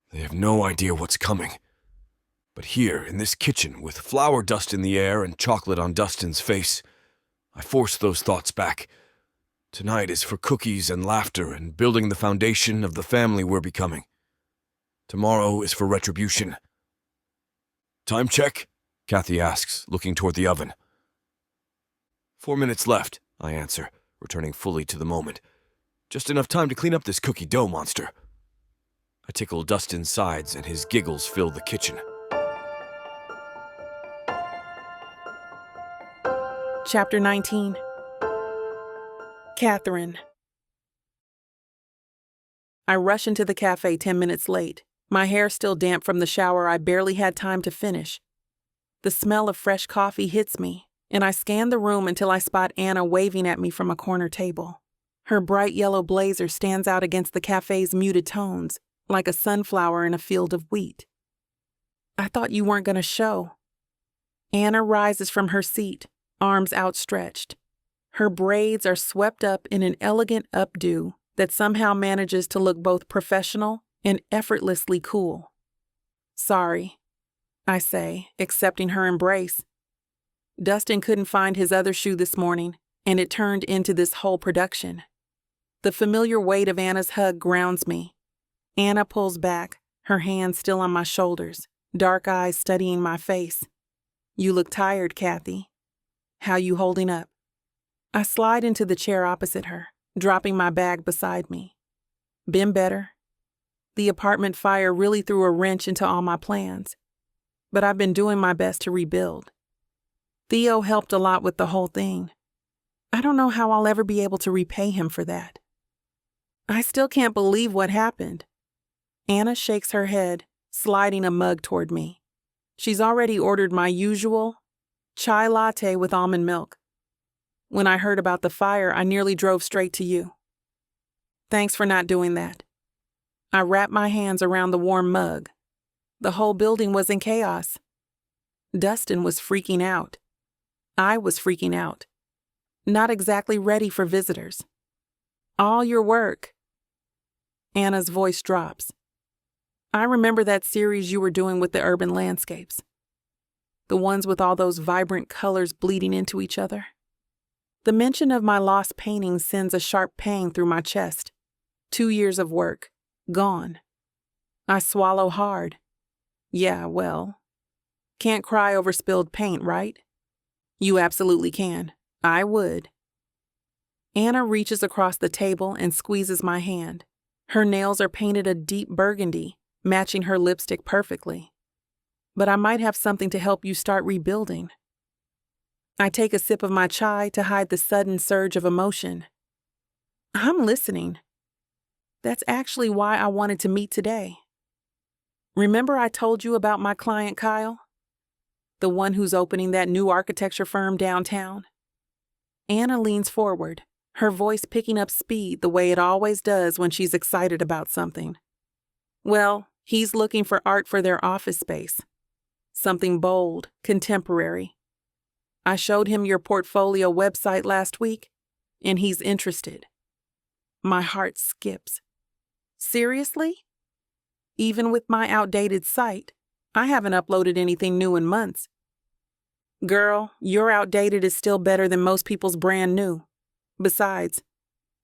They have no idea what's coming. But here, in this kitchen, with flour dust in the air and chocolate on Dustin's face, I force those thoughts back. Tonight is for cookies and laughter and building the foundation of the family we're becoming. Tomorrow is for retribution. Time check? Kathy asks, looking toward the oven. 4 minutes left, I answer, returning fully to the moment. Just enough time to clean up this cookie dough monster. I tickle Dustin's sides and his giggles fill the kitchen. Chapter 19. Katheryn. I rush into the cafe 10 minutes late, my hair still damp from the shower I barely had time to finish. The smell of fresh coffee hits me, and I scan the room until I spot Anna waving at me from a corner table. Her bright yellow blazer stands out against the cafe's muted tones, like a sunflower in a field of wheat. I thought you weren't going to show. Anna rises from her seat, arms outstretched. Her braids are swept up in an elegant updo that somehow manages to look both professional and effortlessly cool. Sorry, I say, accepting her embrace. Dustin couldn't find his other shoe this morning, and it turned into this whole production. The familiar weight of Anna's hug grounds me. Anna pulls back, her hands still on my shoulders, dark eyes studying my face. "You look tired, Kathy. How you holding up?" I slide into the chair opposite her, dropping my bag beside me. "Been better. The apartment fire really threw a wrench into all my plans, but I've been doing my best to rebuild. Theo helped a lot with the whole thing. I don't know how I'll ever be able to repay him for that. I still can't believe what happened." Anna shakes her head, sliding a mug toward me. She's already ordered my usual chai latte with almond milk. "When I heard about the fire, I nearly drove straight to you. Thanks for not doing that." I wrapped my hands around the warm mug. The whole building was in chaos. Dustin was freaking out. I was freaking out. Not exactly ready for visitors. "All your work." Anna's voice drops. "I remember that series you were doing with the urban landscapes. The ones with all those vibrant colors bleeding into each other." The mention of my lost paintings sends a sharp pang through my chest. 2 years of work, gone. I swallow hard. Yeah, well, can't cry over spilled paint, right? You absolutely can. I would. Anna reaches across the table and squeezes my hand. Her nails are painted a deep burgundy, matching her lipstick perfectly. "But I might have something to help you start rebuilding." I take a sip of my chai to hide the sudden surge of emotion. "I'm listening. That's actually why I wanted to meet today. Remember I told you about my client Kyle? The one who's opening that new architecture firm downtown?" Anna leans forward, her voice picking up speed the way it always does when she's excited about something. "Well, he's looking for art for their office space. Something bold, contemporary. I showed him your portfolio website last week, and he's interested." My heart skips. Seriously? Even with my outdated site, I haven't uploaded anything new in months. "Girl, your outdated is still better than most people's brand new. Besides,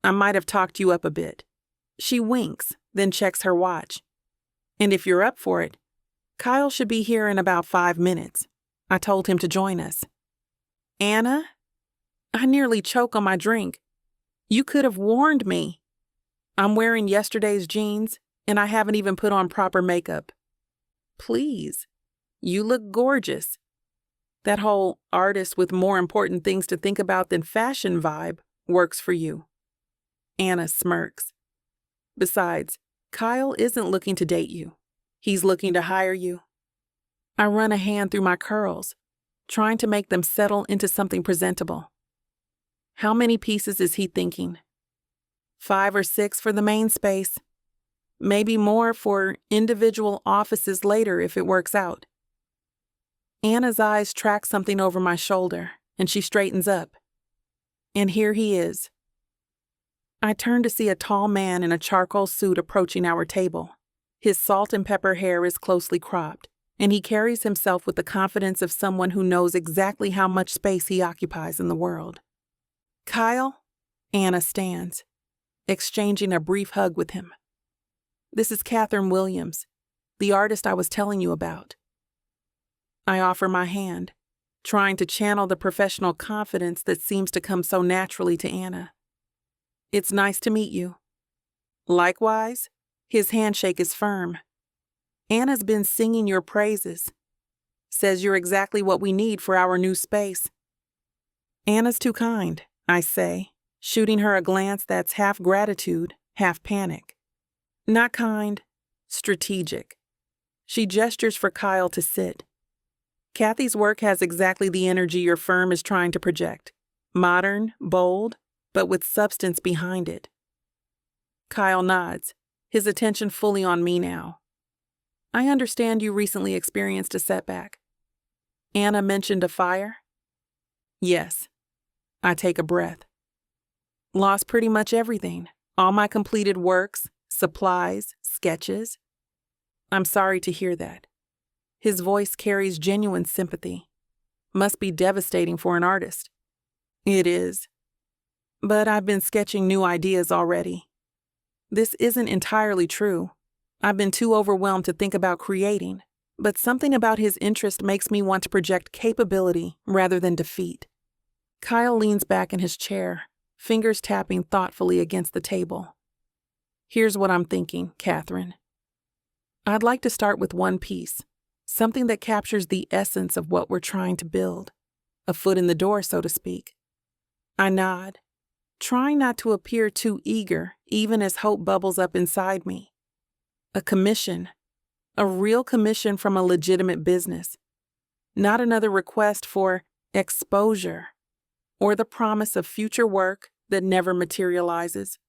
I might have talked you up a bit." She winks, then checks her watch. "And if you're up for it, Kyle should be here in about 5 minutes. I told him to join us." "Anna?" I nearly choke on my drink. "You could have warned me. I'm wearing yesterday's jeans, and I haven't even put on proper makeup. Please, you look gorgeous. That whole artist with more important things to think about than fashion vibe works for you." Anna smirks. "Besides, Kyle isn't looking to date you. He's looking to hire you." I run a hand through my curls, trying to make them settle into something presentable. "How many pieces is he thinking?" 5 or 6 for the main space. Maybe more for individual offices later if it works out. Anna's eyes track something over my shoulder, and she straightens up. And here he is. I turn to see a tall man in a charcoal suit approaching our table. His salt and pepper hair is closely cropped, and he carries himself with the confidence of someone who knows exactly how much space he occupies in the world. "Kyle?" Anna stands, exchanging a brief hug with him. "This is Katheryn Williams, the artist I was telling you about." I offer my hand, trying to channel the professional confidence that seems to come so naturally to Anna. "It's nice to meet you." "Likewise." His handshake is firm. "Anna's been singing your praises. Says you're exactly what we need for our new space." "Anna's too kind," I say, shooting her a glance that's half gratitude, half panic. Not kind, strategic. She gestures for Kyle to sit. "Kathy's work has exactly the energy your firm is trying to project. Modern, bold, but with substance behind it." Kyle nods, his attention fully on me now. "I understand you recently experienced a setback." Anna mentioned a fire? "Yes." I take a breath. "Lost pretty much everything. All my completed works, supplies, sketches." "I'm sorry to hear that." His voice carries genuine sympathy. "Must be devastating for an artist." "It is. But I've been sketching new ideas already." "This isn't entirely true. I've been too overwhelmed to think about creating, but something about his interest makes me want to project capability rather than defeat. Kyle leans back in his chair, fingers tapping thoughtfully against the table. Here's what I'm thinking, Katheryn. I'd like to start with one piece, something that captures the essence of what we're trying to build. A foot in the door, so to speak. I nod, trying not to appear too eager, even as hope bubbles up inside me. A commission. A real commission from a legitimate business. Not another request for exposure or the promise of future work that never materializes.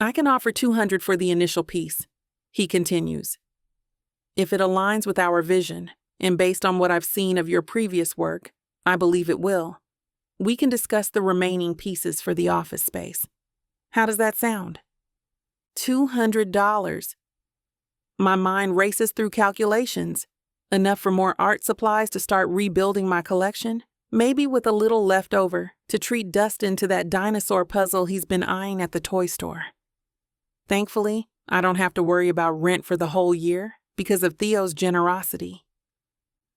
I can offer $200 for the initial piece, he continues. If it aligns with our vision, and based on what I've seen of your previous work, I believe it will. We can discuss the remaining pieces for the office space. How does that sound? $200. My mind races through calculations. Enough for more art supplies to start rebuilding my collection, maybe with a little left over to treat Dustin to that dinosaur puzzle he's been eyeing at the toy store. Thankfully, I don't have to worry about rent for the whole year because of Theo's generosity.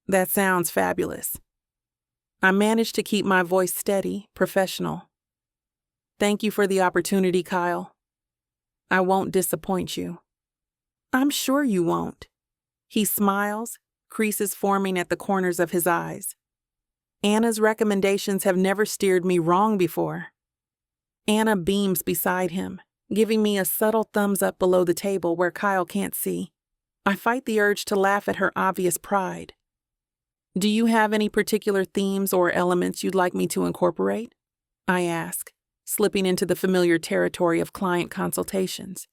That sounds fabulous. I managed to keep my voice steady, professional. Thank you for the opportunity, Kyle. I won't disappoint you. I'm sure you won't. He smiles, creases forming at the corners of his eyes. Anna's recommendations have never steered me wrong before. Anna beams beside him, giving me a subtle thumbs up below the table where Kyle can't see. I fight the urge to laugh at her obvious pride. Do you have any particular themes or elements you'd like me to incorporate? I ask, slipping into the familiar territory of client consultations.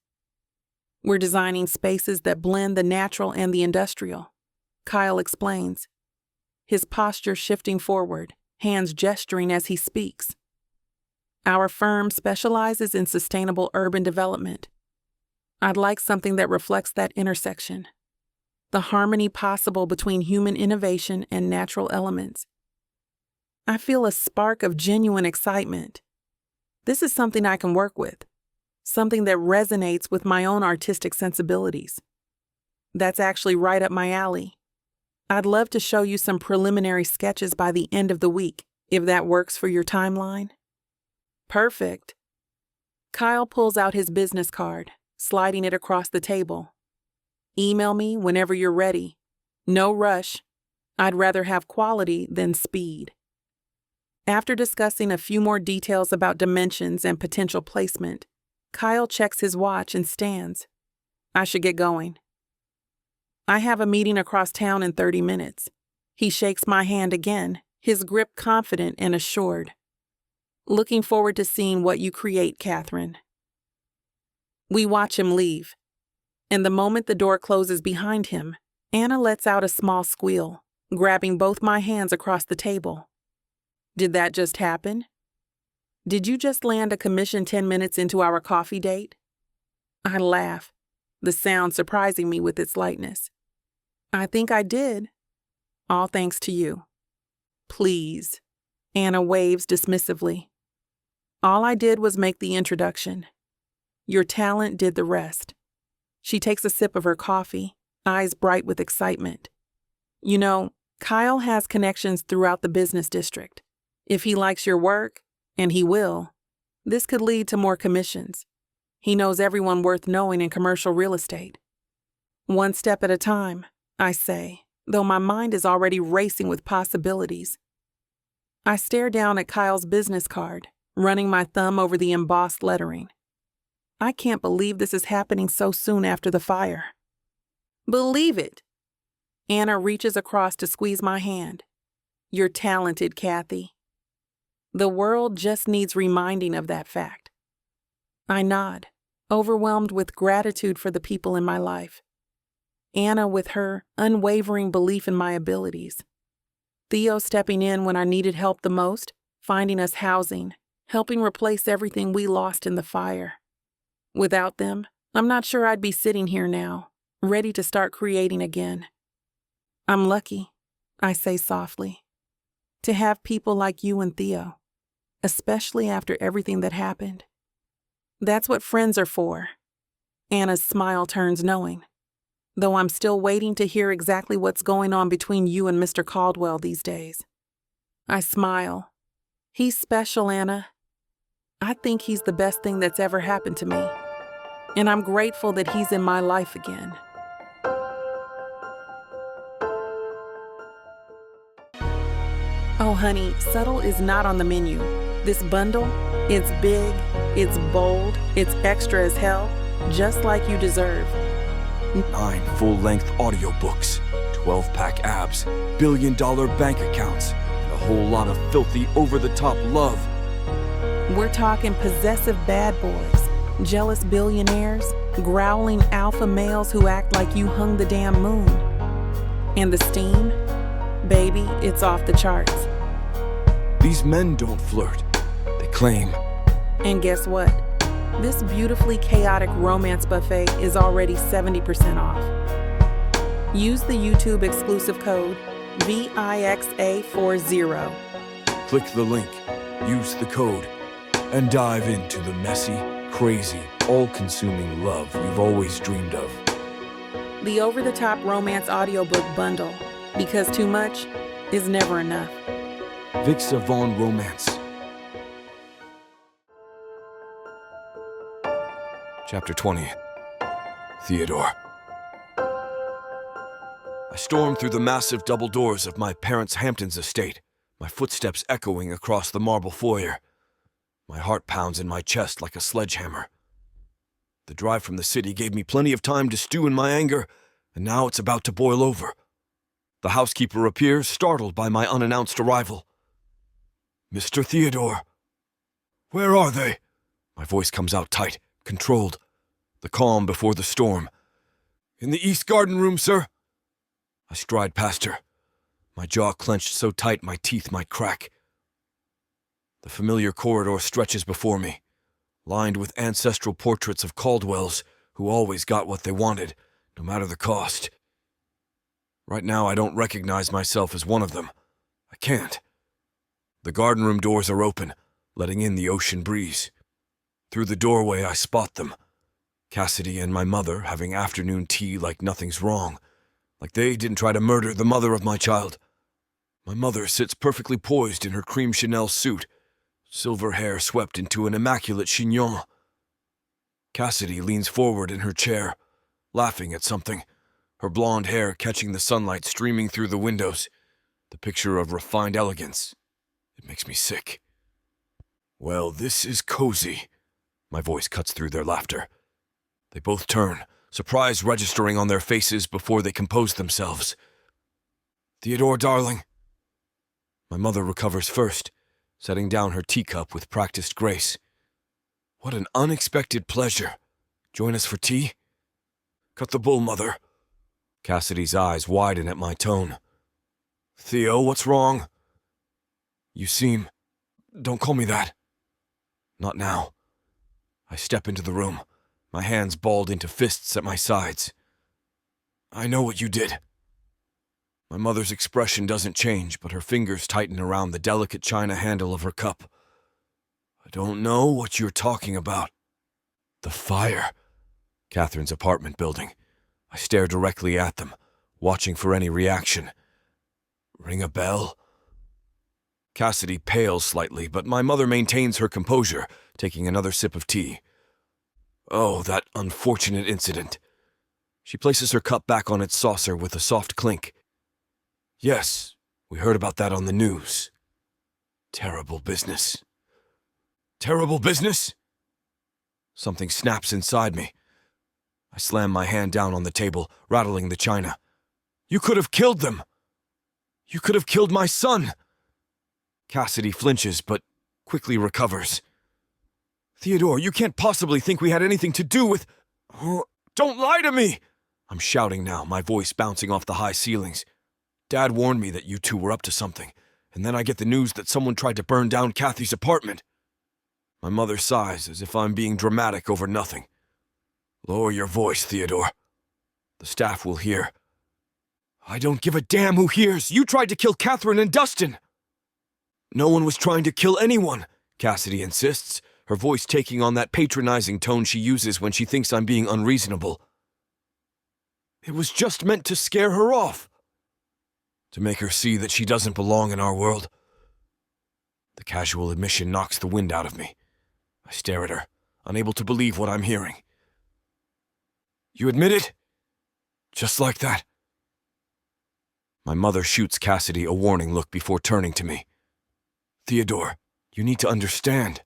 We're designing spaces that blend the natural and the industrial, Kyle explains, his posture shifting forward, hands gesturing as he speaks. Our firm specializes in sustainable urban development. I'd like something that reflects that intersection, the harmony possible between human innovation and natural elements. I feel a spark of genuine excitement. This is something I can work with, something that resonates with my own artistic sensibilities. That's actually right up my alley. I'd love to show you some preliminary sketches by the end of the week, if that works for your timeline. Perfect. Kyle pulls out his business card, sliding it across the table. Email me whenever you're ready. No rush. I'd rather have quality than speed. After discussing a few more details about dimensions and potential placement, Kyle checks his watch and stands. I should get going. I have a meeting across town in 30 minutes. He shakes my hand again, his grip confident and assured. Looking forward to seeing what you create, Katheryn. We watch him leave. And the moment the door closes behind him, Anna lets out a small squeal, grabbing both my hands across the table. Did that just happen? Did you just land a commission 10 minutes into our coffee date? I laugh, the sound surprising me with its lightness. I think I did. All thanks to you. Please. Anna waves dismissively. All I did was make the introduction. Your talent did the rest. She takes a sip of her coffee, eyes bright with excitement. You know, Kyle has connections throughout the business district. If he likes your work, and he will, this could lead to more commissions. He knows everyone worth knowing in commercial real estate. One step at a time, I say, though my mind is already racing with possibilities. I stare down at Kyle's business card, running my thumb over the embossed lettering. I can't believe this is happening so soon after the fire. Believe it. Anna reaches across to squeeze my hand. You're talented, Kathy. The world just needs reminding of that fact. I nod, overwhelmed with gratitude for the people in my life. Anna with her unwavering belief in my abilities. Theo stepping in when I needed help the most, finding us housing, helping replace everything we lost in the fire. Without them, I'm not sure I'd be sitting here now, ready to start creating again. I'm lucky, I say softly, to have people like you and Theo, especially after everything that happened. That's what friends are for. Anna's smile turns knowing. though I'm still waiting to hear exactly what's going on between you and Mr. Caldwell these days. I smile. He's special, Anna. I think he's the best thing that's ever happened to me. And I'm grateful that he's in my life again. Oh, honey, subtle is not on the menu. This bundle, it's big, it's bold, it's extra as hell, just like you deserve. 9 full-length audiobooks, 12-pack abs, billion-dollar bank accounts, and a whole lot of filthy, over-the-top love. We're talking possessive bad boys, jealous billionaires, growling alpha males who act like you hung the damn moon. And the steam? Baby, it's off the charts. These men don't flirt. They claim. And guess what? This beautifully chaotic romance buffet is already 70% off. Use the YouTube exclusive code VIXA40. Click the link, use the code, and dive into the messy, crazy, all-consuming love you've always dreamed of. The over-the-top romance audiobook bundle, because too much is never enough. Vixa Vaughn Romance. Chapter 20. Theodore. I stormed through the massive double doors of my parents' Hamptons estate, my footsteps echoing across the marble foyer. My heart pounds in my chest like a sledgehammer. The drive from the city gave me plenty of time to stew in my anger, and now it's about to boil over. The housekeeper appears, startled by my unannounced arrival. Mr. Theodore. Where are they? My voice comes out tight, controlled. The calm before the storm. In the East Garden room, sir. I stride past her, my jaw clenched so tight my teeth might crack. The familiar corridor stretches before me, lined with ancestral portraits of Caldwells who always got what they wanted, no matter the cost. Right now, I don't recognize myself as one of them. I can't. The garden room doors are open, letting in the ocean breeze. Through the doorway, I spot them. Cassidy and my mother having afternoon tea like nothing's wrong, like they didn't try to murder the mother of my child. My mother sits perfectly poised in her cream Chanel suit, silver hair swept into an immaculate chignon. Cassidy leans forward in her chair, laughing at something, her blonde hair catching the sunlight streaming through the windows, the picture of refined elegance. It makes me sick. Well, this is cozy. My voice cuts through their laughter. They both turn, surprise registering on their faces before they compose themselves. Theodore, darling. My mother recovers first, setting down her teacup with practiced grace. What an unexpected pleasure. Join us for tea? Cut the bull, mother. Cassidy's eyes widen at my tone. Theo, what's wrong? You seem... Don't call me that. Not now. I step into the room, my hands balled into fists at my sides. I know what you did. My mother's expression doesn't change, but her fingers tighten around the delicate china handle of her cup. I don't know what you're talking about. The fire. Katheryn's apartment building. I stare directly at them, watching for any reaction. Ring a bell? Cassidy pales slightly, but my mother maintains her composure, taking another sip of tea. Oh, that unfortunate incident. She places her cup back on its saucer with a soft clink. Yes, we heard about that on the news. Terrible business. Terrible business? Something snaps inside me. I slam my hand down on the table, rattling the china. You could have killed them. You could have killed my son. Cassidy flinches, but quickly recovers. Theodore, you can't possibly think we had anything to do with... Don't lie to me! I'm shouting now, my voice bouncing off the high ceilings. Dad warned me that you two were up to something, and then I get the news that someone tried to burn down Kathy's apartment. My mother sighs as if I'm being dramatic over nothing. Lower your voice, Theodore. The staff will hear. I don't give a damn who hears. You tried to kill Katheryn and Dustin. No one was trying to kill anyone, Cassidy insists, her voice taking on that patronizing tone she uses when she thinks I'm being unreasonable. It was just meant to scare her off. To make her see that she doesn't belong in our world. The casual admission knocks the wind out of me. I stare at her, unable to believe what I'm hearing. You admit it? Just like that? My mother shoots Cassidy a warning look before turning to me. Theodore, you need to understand.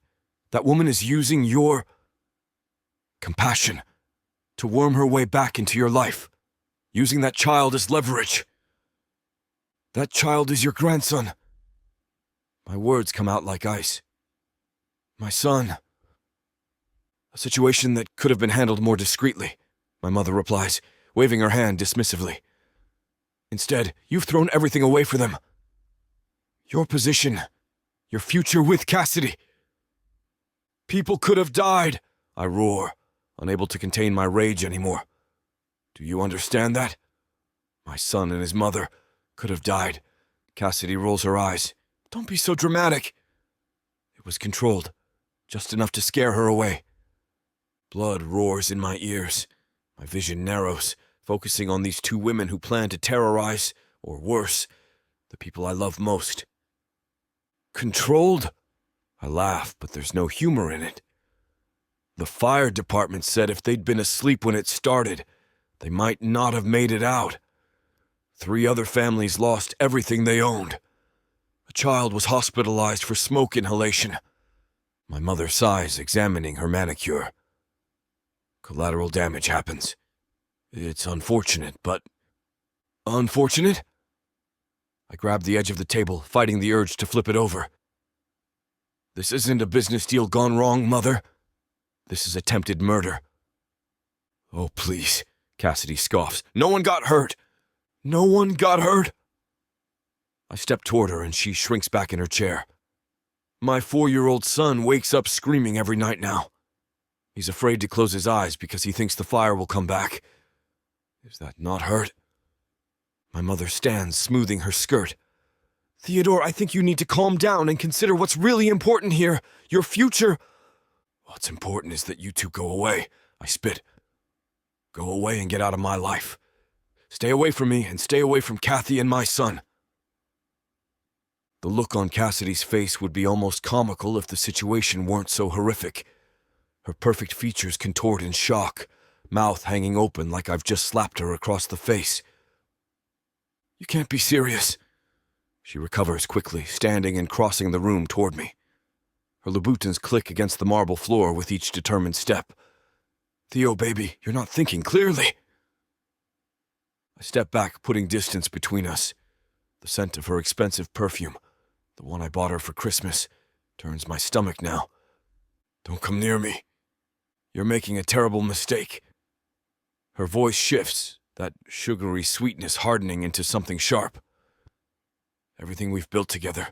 That woman is using your compassion to worm her way back into your life, using that child as leverage. That child is your grandson. My words come out like ice. My son. A situation that could have been handled more discreetly, my mother replies, waving her hand dismissively. Instead, you've thrown everything away for them. Your position, your future with Cassidy. People could have died, I roar, unable to contain my rage anymore. Do you understand that? My son and his mother could have died. Cassidy rolls her eyes. Don't be so dramatic. It was controlled, just enough to scare her away. Blood roars in my ears. My vision narrows, focusing on these two women who plan to terrorize, or worse, the people I love most. Controlled? I laugh, but there's no humor in it. The fire department said if they'd been asleep when it started, they might not have made it out. 3 other families lost everything they owned. A child was hospitalized for smoke inhalation. My mother sighs, examining her manicure. Collateral damage happens. It's unfortunate, but... Unfortunate? I grab the edge of the table, fighting the urge to flip it over. This isn't a business deal gone wrong, Mother. This is attempted murder. Oh, please, Cassidy scoffs. No one got hurt. No one got hurt. I step toward her and she shrinks back in her chair. My 4-year-old son wakes up screaming every night now. He's afraid to close his eyes because he thinks the fire will come back. Is that not hurt? My mother stands, smoothing her skirt. Theodore, I think you need to calm down and consider what's really important here. Your future. What's important is that you two go away. I spit. Go away and get out of my life. Stay away from me and stay away from Kathy and my son. The look on Cassidy's face would be almost comical if the situation weren't so horrific. Her perfect features contort in shock, mouth hanging open like I've just slapped her across the face. You can't be serious. She recovers quickly, standing and crossing the room toward me. Her Louboutins click against the marble floor with each determined step. Theo, baby, you're not thinking clearly. I step back, putting distance between us. The scent of her expensive perfume, the one I bought her for Christmas, turns my stomach now. Don't come near me. You're making a terrible mistake. Her voice shifts, that sugary sweetness hardening into something sharp. Everything we've built together,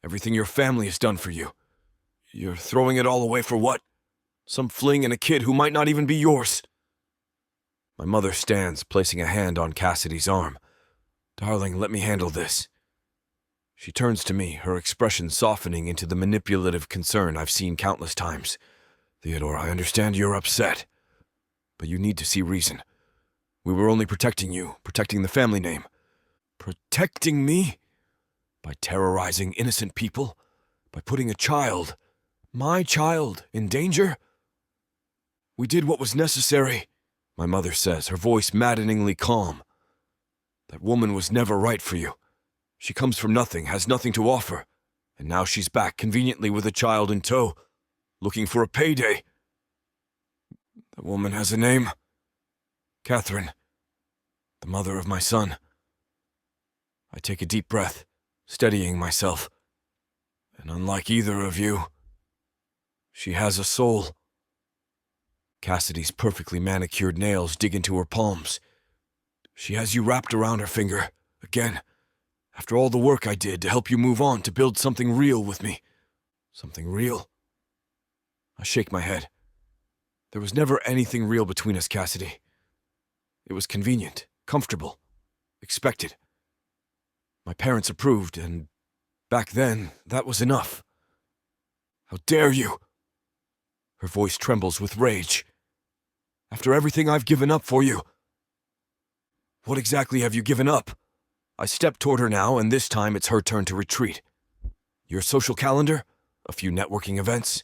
everything your family has done for you. You're throwing it all away for what? Some fling and a kid who might not even be yours. My mother stands, placing a hand on Cassidy's arm. Darling, let me handle this. She turns to me, her expression softening into the manipulative concern I've seen countless times. Theodore, I understand you're upset, but you need to see reason. We were only protecting you, protecting the family name. Protecting me? By terrorizing innocent people? By putting a child, my child, in danger? We did what was necessary, my mother says, her voice maddeningly calm. That woman was never right for you. She comes from nothing, has nothing to offer, and now she's back conveniently with a child in tow, looking for a payday. The woman has a name. Katheryn, the mother of my son. I take a deep breath, steadying myself. And unlike either of you, she has a soul. Cassidy's perfectly manicured nails dig into her palms. She has you wrapped around her finger, again, after all the work I did to help you move on, to build something real with me. Something real? I shake my head. There was never anything real between us, Cassidy. It was convenient, comfortable, expected. My parents approved, and back then, that was enough. How dare you? Her voice trembles with rage. After everything I've given up for you. What exactly have you given up? I step toward her now, and this time it's her turn to retreat. Your social calendar? A few networking events?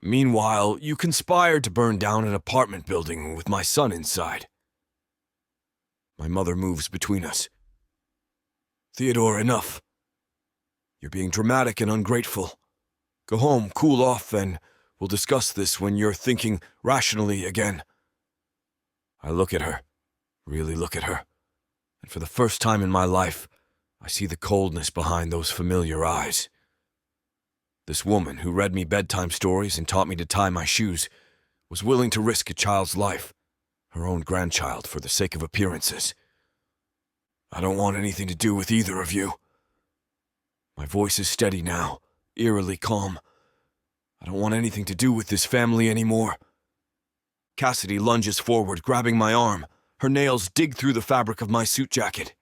Meanwhile, you conspired to burn down an apartment building with my son inside. My mother moves between us. Theodore, enough. You're being dramatic and ungrateful. Go home, cool off, and we'll discuss this when you're thinking rationally again. I look at her, really look at her, and for the first time in my life, I see the coldness behind those familiar eyes. This woman who read me bedtime stories and taught me to tie my shoes was willing to risk a child's life, her own grandchild, for the sake of appearances. I don't want anything to do with either of you. My voice is steady now, eerily calm. I don't want anything to do with this family anymore. Cassidy lunges forward, grabbing my arm. Her nails dig through the fabric of my suit jacket.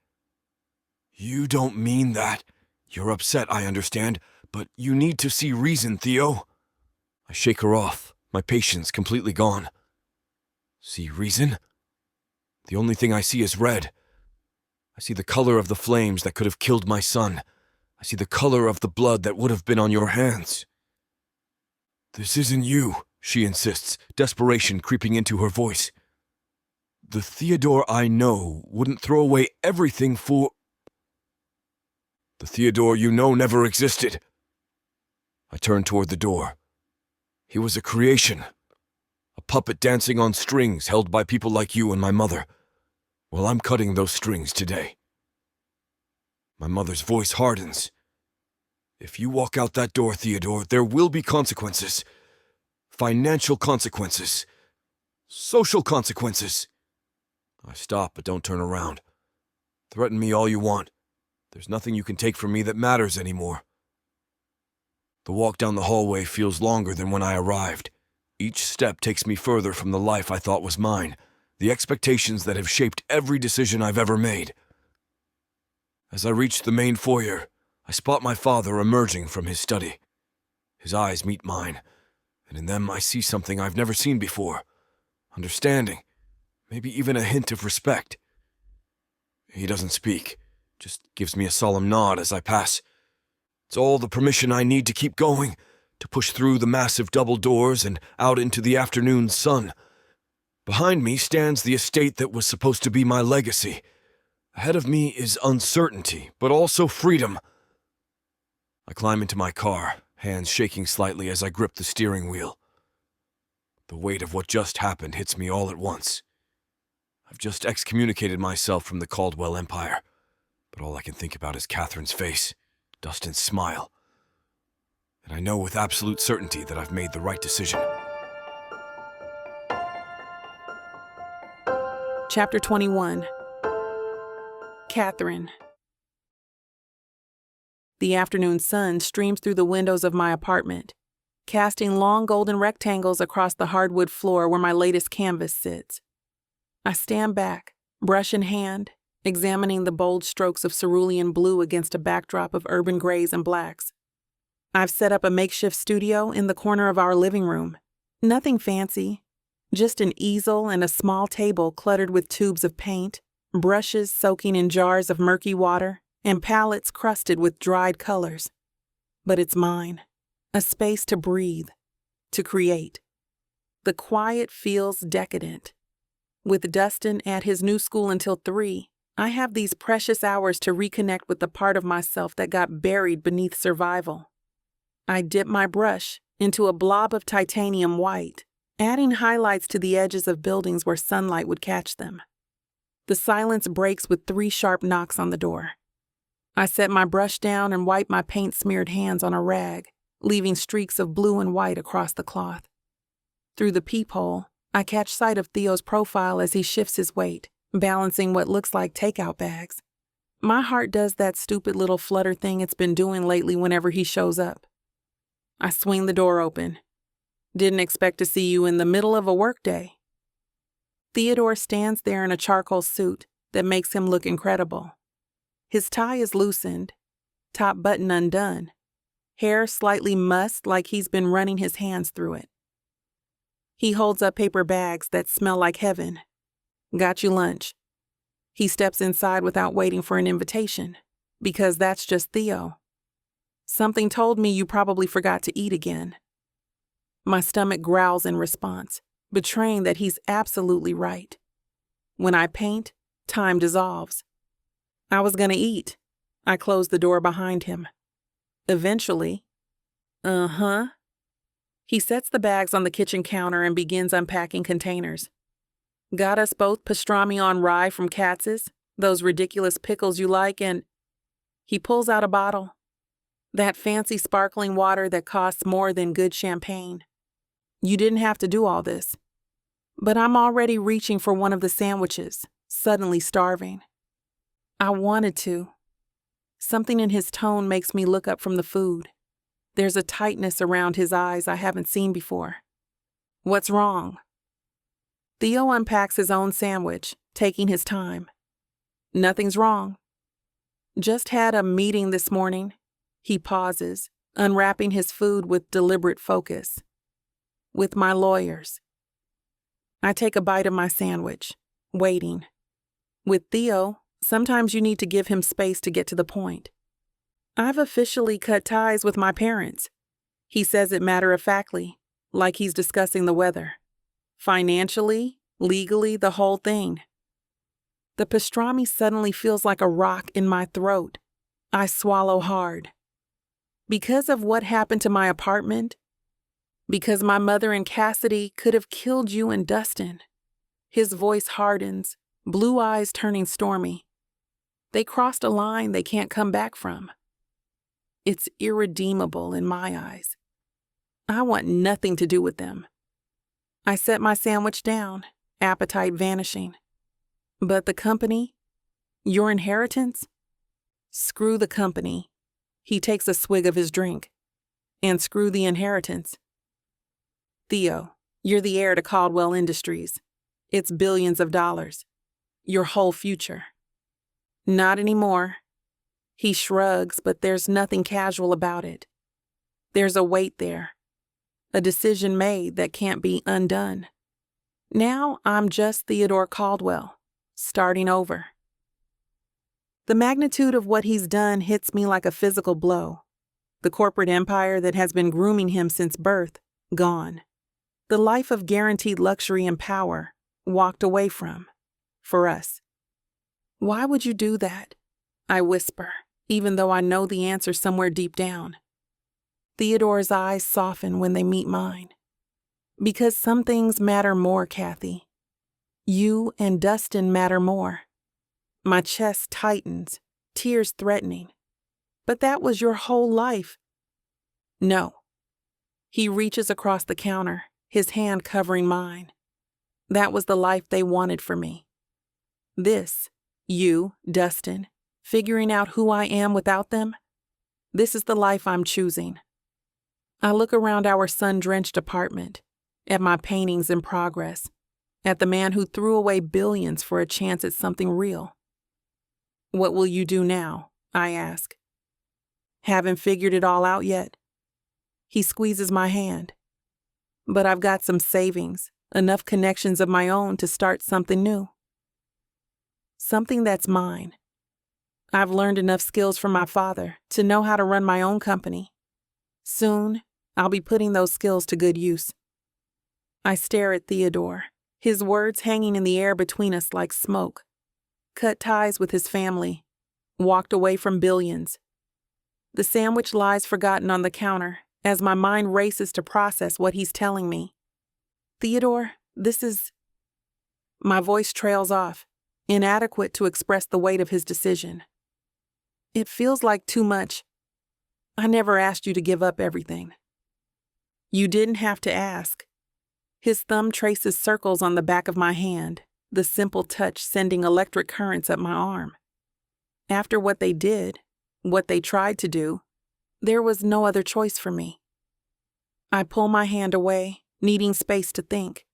You don't mean that. You're upset, I understand, but you need to see reason, Theo. I shake her off, my patience completely gone. See reason? The only thing I see is red. I see the color of the flames that could have killed my son. I see the color of the blood that would have been on your hands. This isn't you, she insists, desperation creeping into her voice. The Theodore I know wouldn't throw away everything for... The Theodore you know never existed. I turn toward the door. He was a creation. A puppet dancing on strings held by people like you and my mother. Well, I'm cutting those strings today. My mother's voice hardens. If you walk out that door, Theodore, there will be consequences. Financial consequences. Social consequences. I stop, but don't turn around. Threaten me all you want. There's nothing you can take from me that matters anymore. The walk down the hallway feels longer than when I arrived. Each step takes me further from the life I thought was mine, the expectations that have shaped every decision I've ever made. As I reach the main foyer, I spot my father emerging from his study. His eyes meet mine, and in them I see something I've never seen before. Understanding, maybe even a hint of respect. He doesn't speak, just gives me a solemn nod as I pass. It's all the permission I need to keep going, to push through the massive double doors and out into the afternoon sun. Behind me stands the estate that was supposed to be my legacy. Ahead of me is uncertainty, but also freedom. I climb into my car, hands shaking slightly as I grip the steering wheel. The weight of what just happened hits me all at once. I've just excommunicated myself from the Caldwell Empire, but all I can think about is Katheryn's face, Dustin's smile. And I know with absolute certainty that I've made the right decision. Chapter 21. Katheryn. The afternoon sun streams through the windows of my apartment, casting long golden rectangles across the hardwood floor where my latest canvas sits. I stand back, brush in hand, examining the bold strokes of cerulean blue against a backdrop of urban grays and blacks. I've set up a makeshift studio in the corner of our living room. Nothing fancy, just an easel and a small table cluttered with tubes of paint, brushes soaking in jars of murky water, and palettes crusted with dried colors. But it's mine, a space to breathe, to create. The quiet feels decadent. With Dustin at his new school until 3, I have these precious hours to reconnect with the part of myself that got buried beneath survival. I dip my brush into a blob of titanium white, adding highlights to the edges of buildings where sunlight would catch them. The silence breaks with 3 sharp knocks on the door. I set my brush down and wipe my paint-smeared hands on a rag, leaving streaks of blue and white across the cloth. Through the peephole, I catch sight of Theo's profile as he shifts his weight, balancing what looks like takeout bags. My heart does that stupid little flutter thing it's been doing lately whenever he shows up. I swing the door open. Didn't expect to see you in the middle of a workday. Theodore stands there in a charcoal suit that makes him look incredible. His tie is loosened, top button undone, hair slightly mussed like he's been running his hands through it. He holds up paper bags that smell like heaven. Got you lunch. He steps inside without waiting for an invitation, because that's just Theo. Something told me you probably forgot to eat again. My stomach growls in response, betraying that he's absolutely right. When I paint, time dissolves. I was gonna eat. I closed the door behind him. Eventually, He sets the bags on the kitchen counter and begins unpacking containers. Got us both pastrami on rye from Katz's, those ridiculous pickles you like, and he pulls out a bottle. That fancy sparkling water that costs more than good champagne. You didn't have to do all this. But I'm already reaching for one of the sandwiches, suddenly starving. I wanted to. Something in his tone makes me look up from the food. There's a tightness around his eyes I haven't seen before. What's wrong? Theo unpacks his own sandwich, taking his time. Nothing's wrong. Just had a meeting this morning. He pauses, unwrapping his food with deliberate focus. With my lawyers. I take a bite of my sandwich, waiting. With Theo, sometimes you need to give him space to get to the point. I've officially cut ties with my parents. He says it matter-of-factly, like he's discussing the weather. Financially, legally, the whole thing. The pastrami suddenly feels like a rock in my throat. I swallow hard. Because of what happened to my apartment? Because my mother and Cassidy could have killed you and Dustin. His voice hardens, blue eyes turning stormy. They crossed a line they can't come back from. It's irredeemable in my eyes. I want nothing to do with them. I set my sandwich down, appetite vanishing. But the company? Your inheritance? Screw the company. He takes a swig of his drink. And screw the inheritance. Theo, you're the heir to Caldwell Industries. It's billions of dollars. Your whole future. Not anymore. He shrugs, but there's nothing casual about it. There's a weight there. A decision made that can't be undone. Now I'm just Theodore Caldwell, starting over. The magnitude of what he's done hits me like a physical blow. The corporate empire that has been grooming him since birth, gone. The life of guaranteed luxury and power, walked away from. For us. Why would you do that? I whisper, even though I know the answer somewhere deep down. Theodore's eyes soften when they meet mine. Because some things matter more, Kathy. You and Dustin matter more. My chest tightens, tears threatening. But that was your whole life. No. He reaches across the counter, his hand covering mine. That was the life they wanted for me. This, you, Dustin, figuring out who I am without them, this is the life I'm choosing. I look around our sun-drenched apartment, at my paintings in progress, at the man who threw away billions for a chance at something real. What will you do now? I ask. Haven't figured it all out yet. He squeezes my hand. But I've got some savings, enough connections of my own to start something new. Something that's mine. I've learned enough skills from my father to know how to run my own company. Soon, I'll be putting those skills to good use. I stare at Theodore, his words hanging in the air between us like smoke. Cut ties with his family. Walked away from billions. The sandwich lies forgotten on the counter as my mind races to process what he's telling me. Theodore, this is... My voice trails off, inadequate to express the weight of his decision. It feels like too much. I never asked you to give up everything. You didn't have to ask. His thumb traces circles on the back of my hand, the simple touch sending electric currents up my arm. After what they did, what they tried to do, there was no other choice for me. I pull my hand away, needing space to think.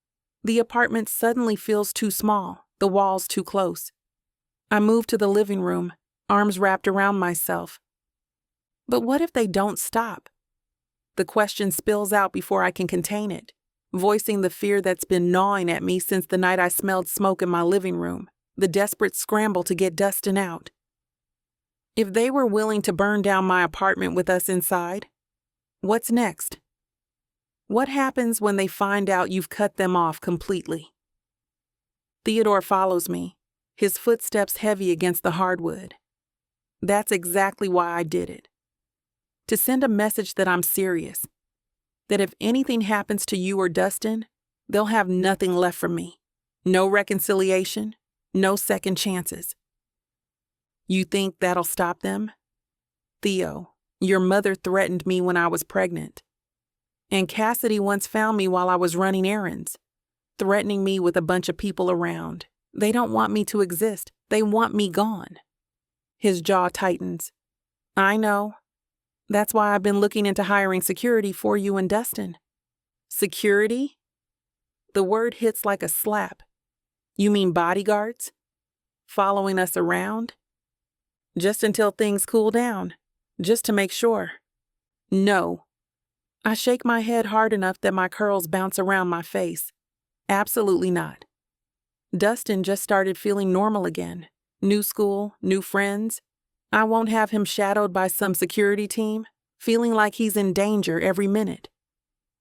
The apartment suddenly feels too small, the walls too close. I move to the living room, arms wrapped around myself. But what if they don't stop? The question spills out before I can contain it, voicing the fear that's been gnawing at me since the night I smelled smoke in my living room, the desperate scramble to get Dustin out. If they were willing to burn down my apartment with us inside, what's next? What happens when they find out you've cut them off completely? Theodore follows me, his footsteps heavy against the hardwood. That's exactly why I did it. To send a message that I'm serious, that if anything happens to you or Dustin, they'll have nothing left from me. No reconciliation, no second chances. You think that'll stop them? Theo, your mother threatened me when I was pregnant. And Cassidy once found me while I was running errands, threatening me with a bunch of people around. They don't want me to exist. They want me gone. His jaw tightens. I know. That's why I've been looking into hiring security for you and Dustin. Security? The word hits like a slap. You mean bodyguards? Following us around? Just until things cool down. Just to make sure. No. I shake my head hard enough that my curls bounce around my face. Absolutely not. Dustin just started feeling normal again. New school, new friends. I won't have him shadowed by some security team, feeling like he's in danger every minute.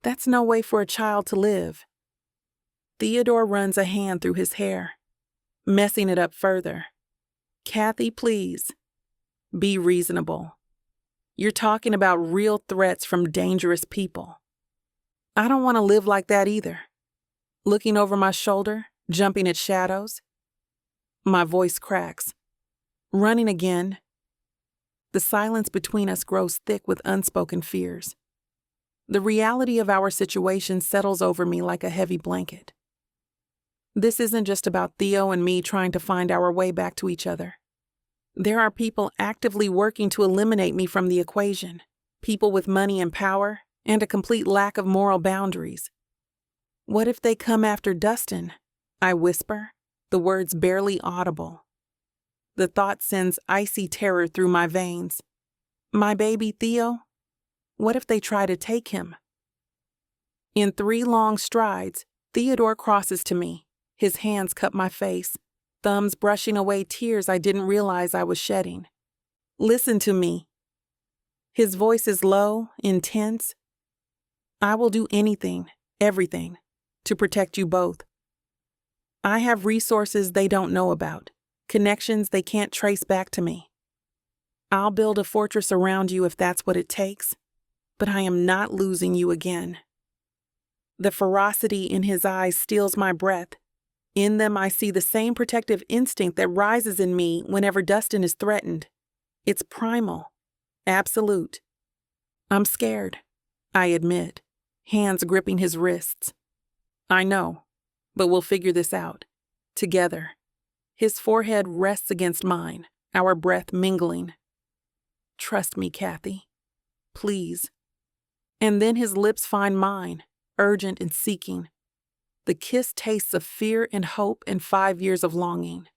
That's no way for a child to live. Theodore runs a hand through his hair, messing it up further. Kathy, please. Be reasonable. You're talking about real threats from dangerous people. I don't want to live like that either. Looking over my shoulder, jumping at shadows. My voice cracks. Running again. The silence between us grows thick with unspoken fears. The reality of our situation settles over me like a heavy blanket. This isn't just about Theo and me trying to find our way back to each other. There are people actively working to eliminate me from the equation. People with money and power, and a complete lack of moral boundaries. What if they come after Dustin? I whisper, the words barely audible. The thought sends icy terror through my veins. My baby Theo? What if they try to take him? In 3 long strides, Theodore crosses to me. His hands cup my face, thumbs brushing away tears I didn't realize I was shedding. Listen to me. His voice is low, intense. I will do anything, everything, to protect you both. I have resources they don't know about, connections they can't trace back to me. I'll build a fortress around you if that's what it takes, but I am not losing you again. The ferocity in his eyes steals my breath. In them I see the same protective instinct that rises in me whenever Dustin is threatened. It's primal, absolute. I'm scared, I admit, hands gripping his wrists. I know, but we'll figure this out, together. His forehead rests against mine, our breath mingling. Trust me, Kathy. Please. And then his lips find mine, urgent and seeking. The kiss tastes of fear and hope and 5 years of longing.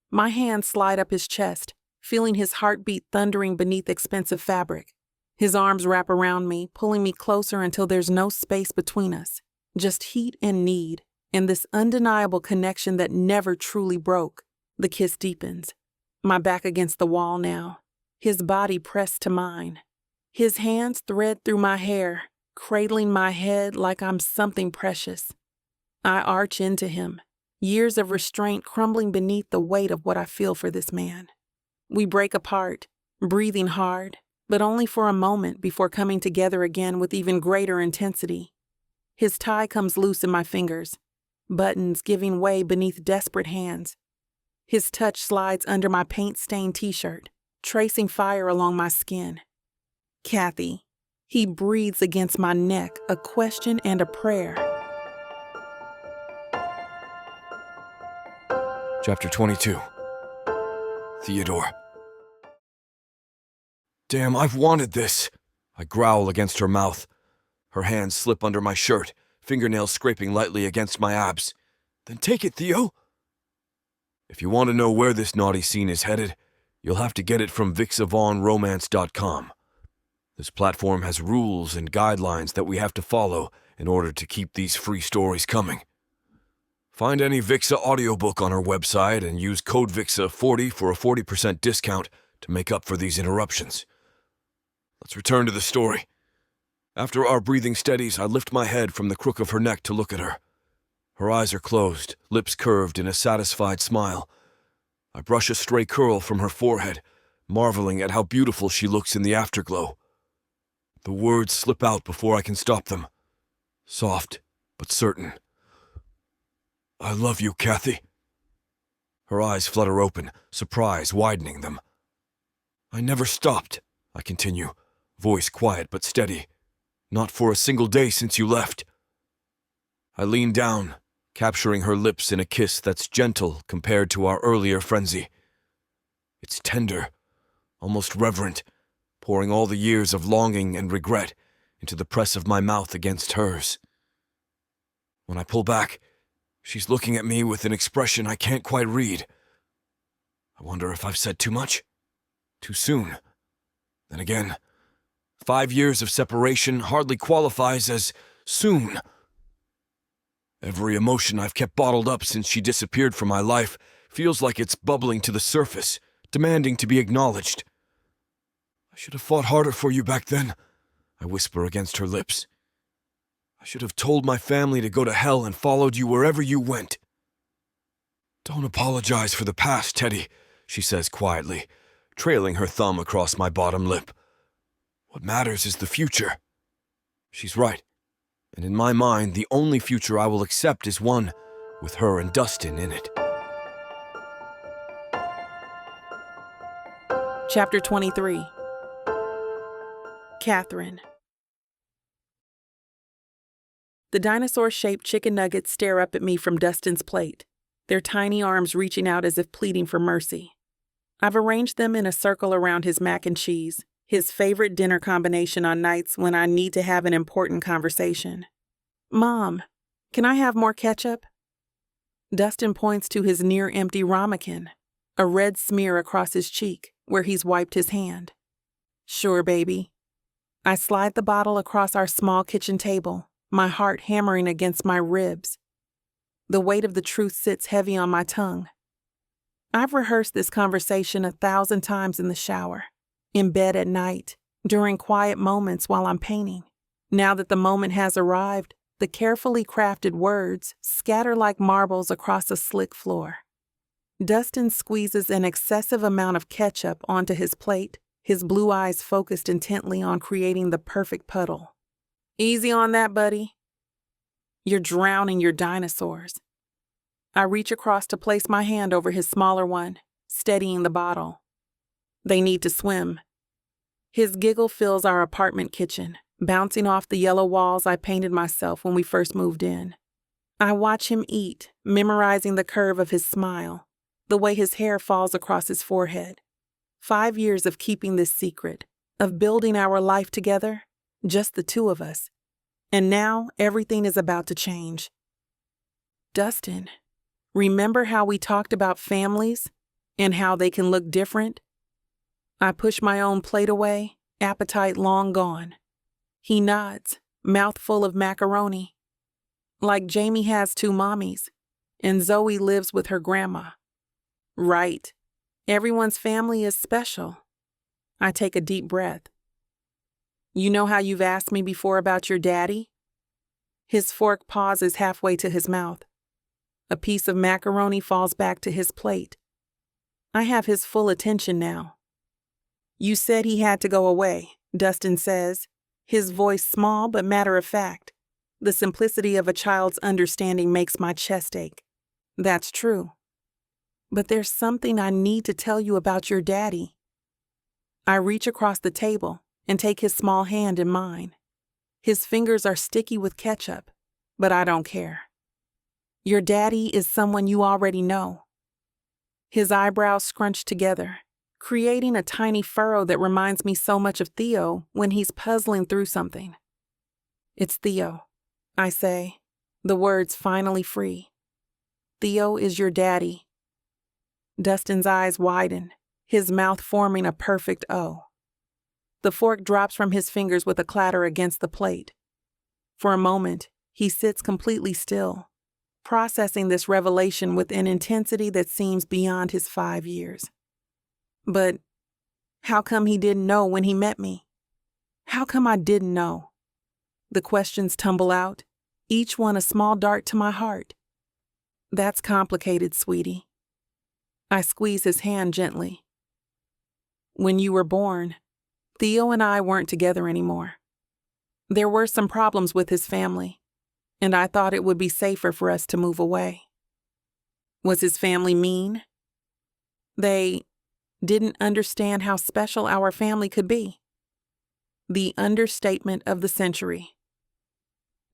My hands slide up his chest, feeling his heartbeat thundering beneath expensive fabric. His arms wrap around me, pulling me closer until there's no space between us, just heat and need, and this undeniable connection that never truly broke. The kiss deepens. My back against the wall now, his body pressed to mine. His hands thread through my hair, cradling my head like I'm something precious. I arch into him, years of restraint crumbling beneath the weight of what I feel for this man. We break apart, breathing hard, but only for a moment before coming together again with even greater intensity. His tie comes loose in my fingers, buttons giving way beneath desperate hands. His touch slides under my paint-stained t-shirt, tracing fire along my skin. Kathy. He breathes against my neck, a question and a prayer. Chapter 22. Theodore. Damn, I've wanted this. I growl against her mouth. Her hands slip under my shirt, fingernails scraping lightly against my abs. Then take it, Theo. If you want to know where this naughty scene is headed, you'll have to get it from BWWM.com. This platform has rules and guidelines that we have to follow in order to keep these free stories coming. Find any Vixa audiobook on our website and use code VIXA40 for a 40% discount to make up for these interruptions. Let's return to the story. After our breathing steadies, I lift my head from the crook of her neck to look at her. Her eyes are closed, lips curved in a satisfied smile. I brush a stray curl from her forehead, marveling at how beautiful she looks in the afterglow. The words slip out before I can stop them. Soft, but certain. I love you, Kathy. Her eyes flutter open, surprise widening them. I never stopped, I continue, voice quiet but steady. Not for a single day since you left. I lean down, capturing her lips in a kiss that's gentle compared to our earlier frenzy. It's tender, almost reverent, pouring all the years of longing and regret into the press of my mouth against hers. When I pull back, she's looking at me with an expression I can't quite read. I wonder if I've said too much? Too soon? Then again, 5 years of separation hardly qualifies as soon. Every emotion I've kept bottled up since she disappeared from my life feels like it's bubbling to the surface, demanding to be acknowledged. I should have fought harder for you back then, I whisper against her lips. I should have told my family to go to hell and followed you wherever you went. Don't apologize for the past, Teddy, she says quietly, trailing her thumb across my bottom lip. What matters is the future. She's right, and in my mind, the only future I will accept is one with her and Dustin in it. Chapter 23. Katheryn. The dinosaur-shaped chicken nuggets stare up at me from Dustin's plate, their tiny arms reaching out as if pleading for mercy. I've arranged them in a circle around his mac and cheese, his favorite dinner combination on nights when I need to have an important conversation. Mom, can I have more ketchup? Dustin points to his near-empty ramekin, a red smear across his cheek where he's wiped his hand. Sure, baby. I slide the bottle across our small kitchen table, my heart hammering against my ribs. The weight of the truth sits heavy on my tongue. I've rehearsed this conversation 1,000 times in the shower, in bed at night, during quiet moments while I'm painting. Now that the moment has arrived, the carefully crafted words scatter like marbles across a slick floor. Dustin squeezes an excessive amount of ketchup onto his plate, his blue eyes focused intently on creating the perfect puddle. Easy on that, buddy. You're drowning your dinosaurs. I reach across to place my hand over his smaller one, steadying the bottle. They need to swim. His giggle fills our apartment kitchen, bouncing off the yellow walls I painted myself when we first moved in. I watch him eat, memorizing the curve of his smile, the way his hair falls across his forehead. 5 years of keeping this secret, of building our life together, just the two of us. And now everything is about to change. Dustin, remember how we talked about families and how they can look different? I push my own plate away, appetite long gone. He nods, mouth full of macaroni. Like Jamie has 2 mommies, and Zoe lives with her grandma. Right. Everyone's family is special. I take a deep breath. You know how you've asked me before about your daddy? His fork pauses halfway to his mouth. A piece of macaroni falls back to his plate. I have his full attention now. You said he had to go away, Dustin says, his voice small but matter-of-fact. The simplicity of a child's understanding makes my chest ache. That's true. But there's something I need to tell you about your daddy. I reach across the table and take his small hand in mine. His fingers are sticky with ketchup, but I don't care. Your daddy is someone you already know. His eyebrows scrunch together, creating a tiny furrow that reminds me so much of Theo when he's puzzling through something. It's Theo, I say, the words finally free. Theo is your daddy. Dustin's eyes widen, his mouth forming a perfect O. The fork drops from his fingers with a clatter against the plate. For a moment, he sits completely still, processing this revelation with an intensity that seems beyond his 5 years. But how come he didn't know when he met me? How come I didn't know? The questions tumble out, each one a small dart to my heart. That's complicated, sweetie. I squeeze his hand gently. When you were born, Theo and I weren't together anymore. There were some problems with his family, and I thought it would be safer for us to move away. Was his family mean? They didn't understand how special our family could be. The understatement of the century.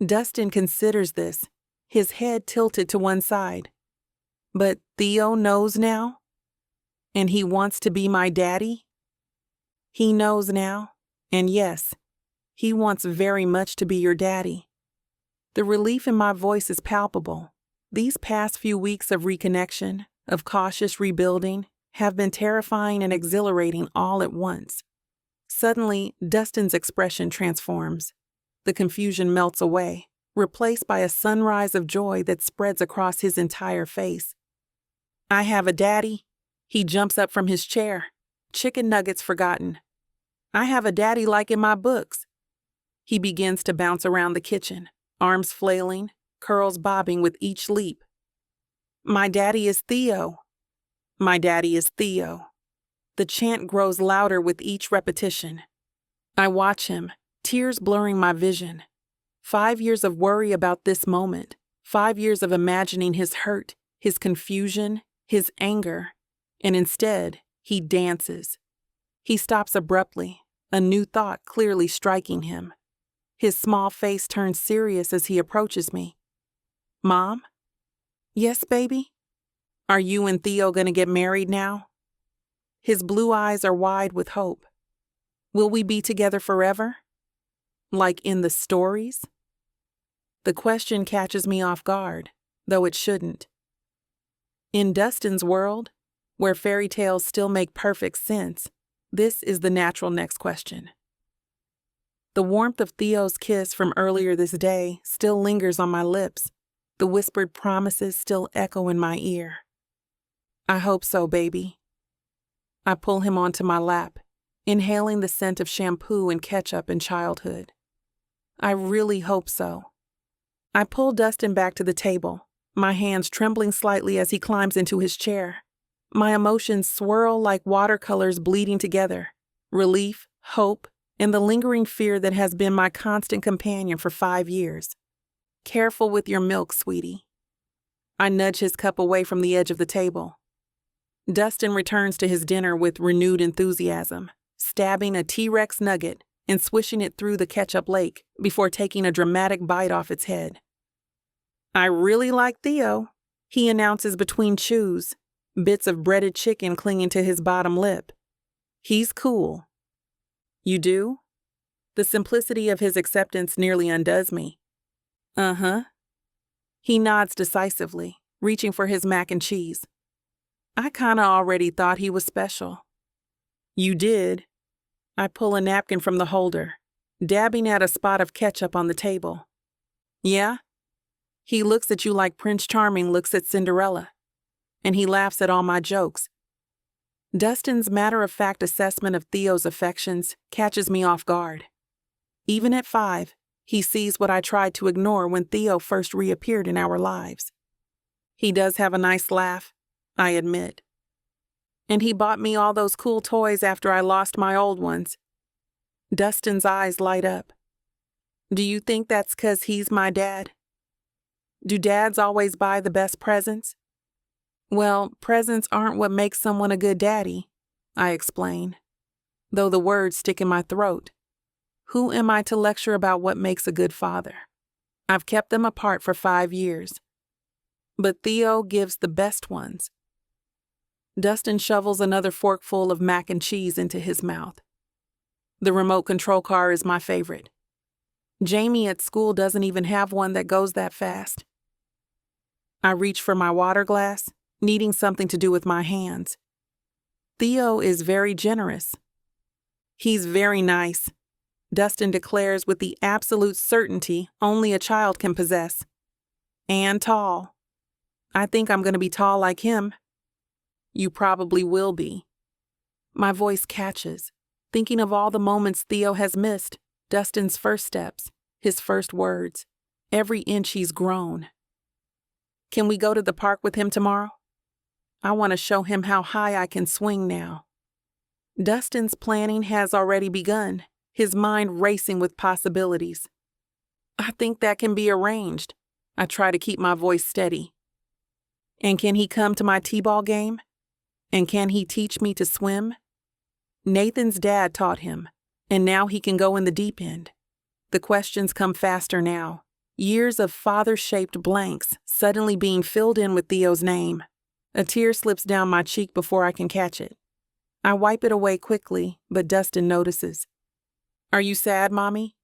Dustin considers this, his head tilted to one side. But Theo knows now? And he wants to be my daddy? He knows now, and yes, he wants very much to be your daddy. The relief in my voice is palpable. These past few weeks of reconnection, of cautious rebuilding, have been terrifying and exhilarating all at once. Suddenly, Dustin's expression transforms. The confusion melts away, replaced by a sunrise of joy that spreads across his entire face. I have a daddy. He jumps up from his chair, chicken nuggets forgotten. I have a daddy like in my books. He begins to bounce around the kitchen, arms flailing, curls bobbing with each leap. My daddy is Theo. My daddy is Theo. The chant grows louder with each repetition. I watch him, tears blurring my vision. 5 years of worry about this moment, 5 years of imagining his hurt, his confusion, his anger, and instead, he dances. He stops abruptly, a new thought clearly striking him. His small face turns serious as he approaches me. Mom? Yes, baby? Are you and Theo gonna get married now? His blue eyes are wide with hope. Will we be together forever? Like in the stories? The question catches me off guard, though it shouldn't. In Dustin's world, where fairy tales still make perfect sense, this is the natural next question. The warmth of Theo's kiss from earlier this day still lingers on my lips. The whispered promises still echo in my ear. I hope so, baby. I pull him onto my lap, inhaling the scent of shampoo and ketchup in childhood. I really hope so. I pull Dustin back to the table, my hands trembling slightly as he climbs into his chair. My emotions swirl like watercolors bleeding together. Relief, hope, and the lingering fear that has been my constant companion for 5 years. Careful with your milk, sweetie. I nudge his cup away from the edge of the table. Dustin returns to his dinner with renewed enthusiasm, stabbing a T-Rex nugget and swishing it through the ketchup lake before taking a dramatic bite off its head. I really like Theo, he announces between chews, bits of breaded chicken clinging to his bottom lip. He's cool. You do? The simplicity of his acceptance nearly undoes me. Uh-huh. He nods decisively, reaching for his mac and cheese. I kinda already thought he was special. You did. I pull a napkin from the holder, dabbing at a spot of ketchup on the table. Yeah? He looks at you like Prince Charming looks at Cinderella, and he laughs at all my jokes. Dustin's matter-of-fact assessment of Theo's affections catches me off guard. Even at 5, he sees what I tried to ignore when Theo first reappeared in our lives. He does have a nice laugh, I admit. And he bought me all those cool toys after I lost my old ones. Dustin's eyes light up. Do you think that's 'cause he's my dad? Do dads always buy the best presents? Well, presents aren't what makes someone a good daddy, I explain, though the words stick in my throat. Who am I to lecture about what makes a good father? I've kept them apart for 5 years. But Theo gives the best ones. Dustin shovels another forkful of mac and cheese into his mouth. The remote control car is my favorite. Jamie at school doesn't even have one that goes that fast. I reach for my water glass, needing something to do with my hands. Theo is very generous. He's very nice, Dustin declares with the absolute certainty only a child can possess. And tall. I think I'm going to be tall like him. You probably will be. My voice catches, thinking of all the moments Theo has missed, Dustin's first steps, his first words, every inch he's grown. Can we go to the park with him tomorrow? I want to show him how high I can swing now. Dustin's planning has already begun, his mind racing with possibilities. I think that can be arranged. I try to keep my voice steady. And can he come to my t-ball game? And can he teach me to swim? Nathan's dad taught him, and now he can go in the deep end. The questions come faster now. Years of father-shaped blanks suddenly being filled in with Theo's name. A tear slips down my cheek before I can catch it. I wipe it away quickly, but Dustin notices. Are you sad, Mommy?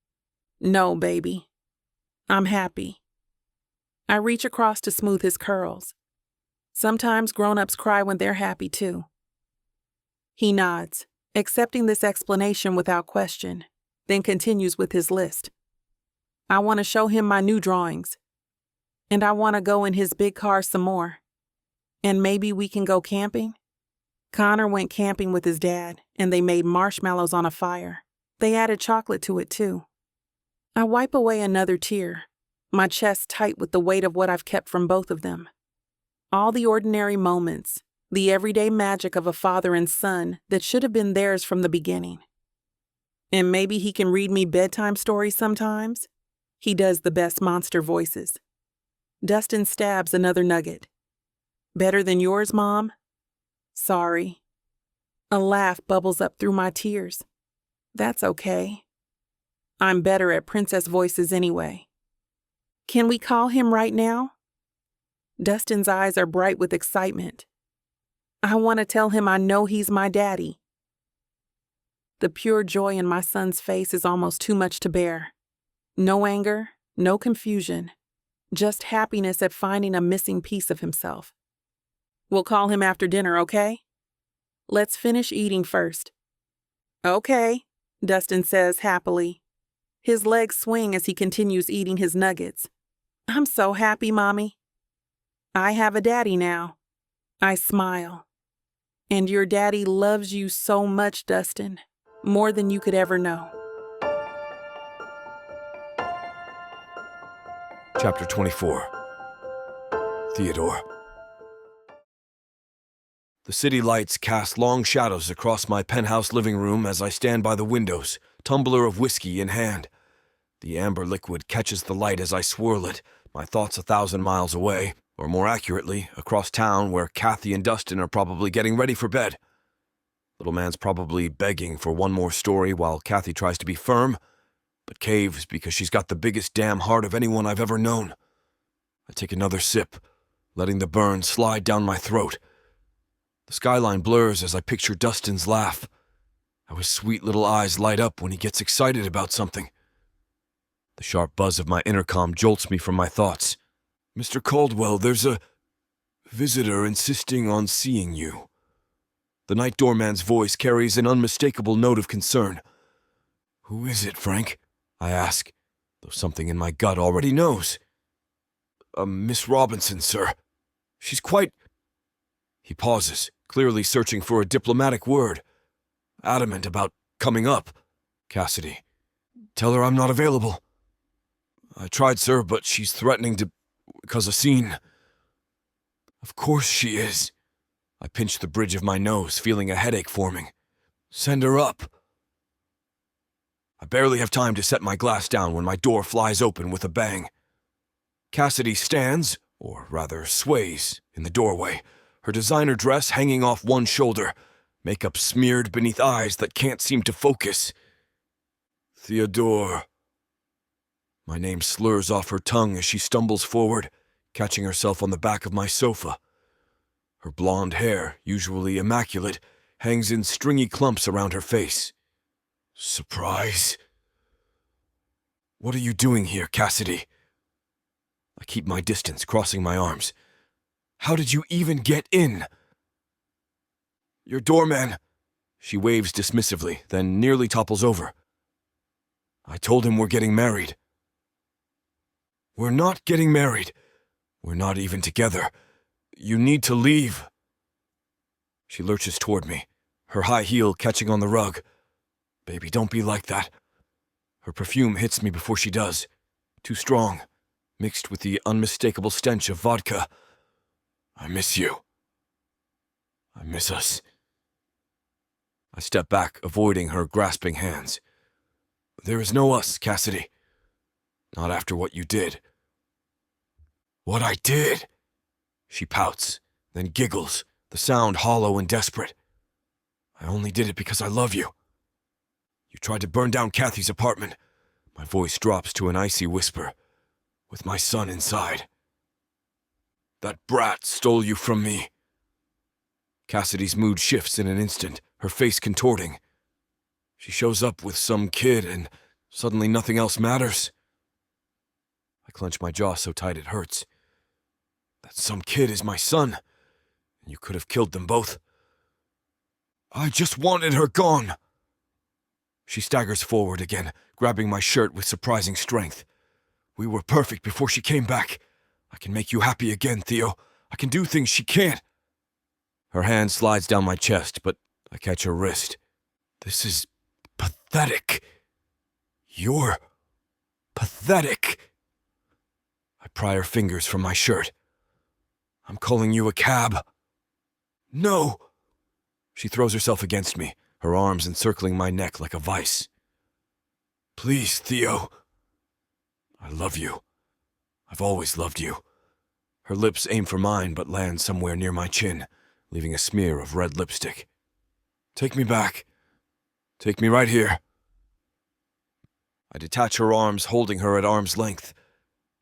No, baby. I'm happy. I reach across to smooth his curls. Sometimes grown-ups cry when they're happy, too. He nods, accepting this explanation without question, then continues with his list. I want to show him my new drawings. And I want to go in his big car some more. And maybe we can go camping? Connor went camping with his dad, and they made marshmallows on a fire. They added chocolate to it, too. I wipe away another tear, my chest tight with the weight of what I've kept from both of them. All the ordinary moments, the everyday magic of a father and son that should have been theirs from the beginning. And maybe he can read me bedtime stories sometimes. He does the best monster voices. Dustin stabs another nugget. Better than yours, Mom? Sorry. A laugh bubbles up through my tears. That's okay. I'm better at princess voices anyway. Can we call him right now? Dustin's eyes are bright with excitement. I want to tell him I know he's my daddy. The pure joy in my son's face is almost too much to bear. No anger, no confusion, just happiness at finding a missing piece of himself. We'll call him after dinner, okay? Let's finish eating first. Okay, Dustin says happily. His legs swing as he continues eating his nuggets. I'm so happy, Mommy. I have a daddy now. I smile. And your daddy loves you so much, Dustin, more than you could ever know. Chapter 24. Theodore. The city lights cast long shadows across my penthouse living room as I stand by the windows, tumbler of whiskey in hand. The amber liquid catches the light as I swirl it, my thoughts 1,000 miles away, or more accurately, across town where Kathy and Dustin are probably getting ready for bed. Little man's probably begging for one more story while Kathy tries to be firm, but caves because she's got the biggest damn heart of anyone I've ever known. I take another sip, letting the burn slide down my throat. The skyline blurs as I picture Dustin's laugh, how his sweet little eyes light up when he gets excited about something. The sharp buzz of my intercom jolts me from my thoughts. Mr. Caldwell, there's a visitor insisting on seeing you. The night doorman's voice carries an unmistakable note of concern. Who is it, Frank? I ask, though something in my gut already knows. Miss Robinson, sir. She's quite... He pauses, clearly searching for a diplomatic word. Adamant about coming up. Cassidy. Tell her I'm not available. I tried, sir, but she's threatening to... cause a scene. Of course she is. I pinch the bridge of my nose, feeling a headache forming. Send her up. I barely have time to set my glass down when my door flies open with a bang. Cassidy stands, or rather sways, in the doorway, her designer dress hanging off one shoulder, makeup smeared beneath eyes that can't seem to focus. Theodore. My name slurs off her tongue as she stumbles forward, catching herself on the back of my sofa. Her blonde hair, usually immaculate, hangs in stringy clumps around her face. Surprise. What are you doing here, Cassidy? I keep my distance, crossing my arms. How did you even get in? Your doorman. She waves dismissively, then nearly topples over. I told him we're getting married. We're not getting married. We're not even together. You need to leave. She lurches toward me, her high heel catching on the rug. Baby, don't be like that. Her perfume hits me before she does. Too strong, mixed with the unmistakable stench of vodka. I miss you. I miss us. I step back, avoiding her grasping hands. There is no us, Cassidy. Not after what you did. What I did? She pouts, then giggles, the sound hollow and desperate. I only did it because I love you. You tried to burn down Kathy's apartment. My voice drops to an icy whisper, with my son inside. That brat stole you from me. Cassidy's mood shifts in an instant, her face contorting. She shows up with some kid, and suddenly nothing else matters. I clench my jaw so tight it hurts. That some kid is my son, and you could have killed them both. I just wanted her gone. She staggers forward again, grabbing my shirt with surprising strength. We were perfect before she came back. I can make you happy again, Theo. I can do things she can't. Her hand slides down my chest, but I catch her wrist. This is pathetic. You're pathetic. I pry her fingers from my shirt. I'm calling you a cab. No. She throws herself against me, her arms encircling my neck like a vice. Please, Theo. I love you. I've always loved you. Her lips aim for mine but land somewhere near my chin, leaving a smear of red lipstick. Take me back. Take me right here. I detach her arms, holding her at arm's length.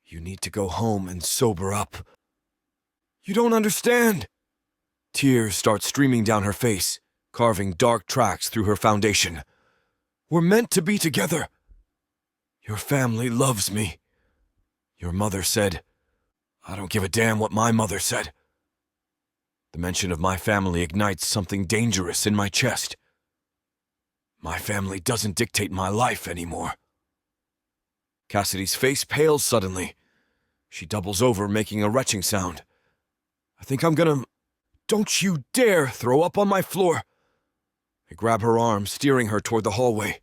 You need to go home and sober up. You don't understand. Tears start streaming down her face, carving dark tracks through her foundation. We're meant to be together. Your family loves me. Your mother said, I don't give a damn what my mother said. The mention of my family ignites something dangerous in my chest. My family doesn't dictate my life anymore. Cassidy's face pales suddenly. She doubles over, making a retching sound. I think I'm gonna... Don't you dare throw up on my floor. I grab her arm, steering her toward the hallway.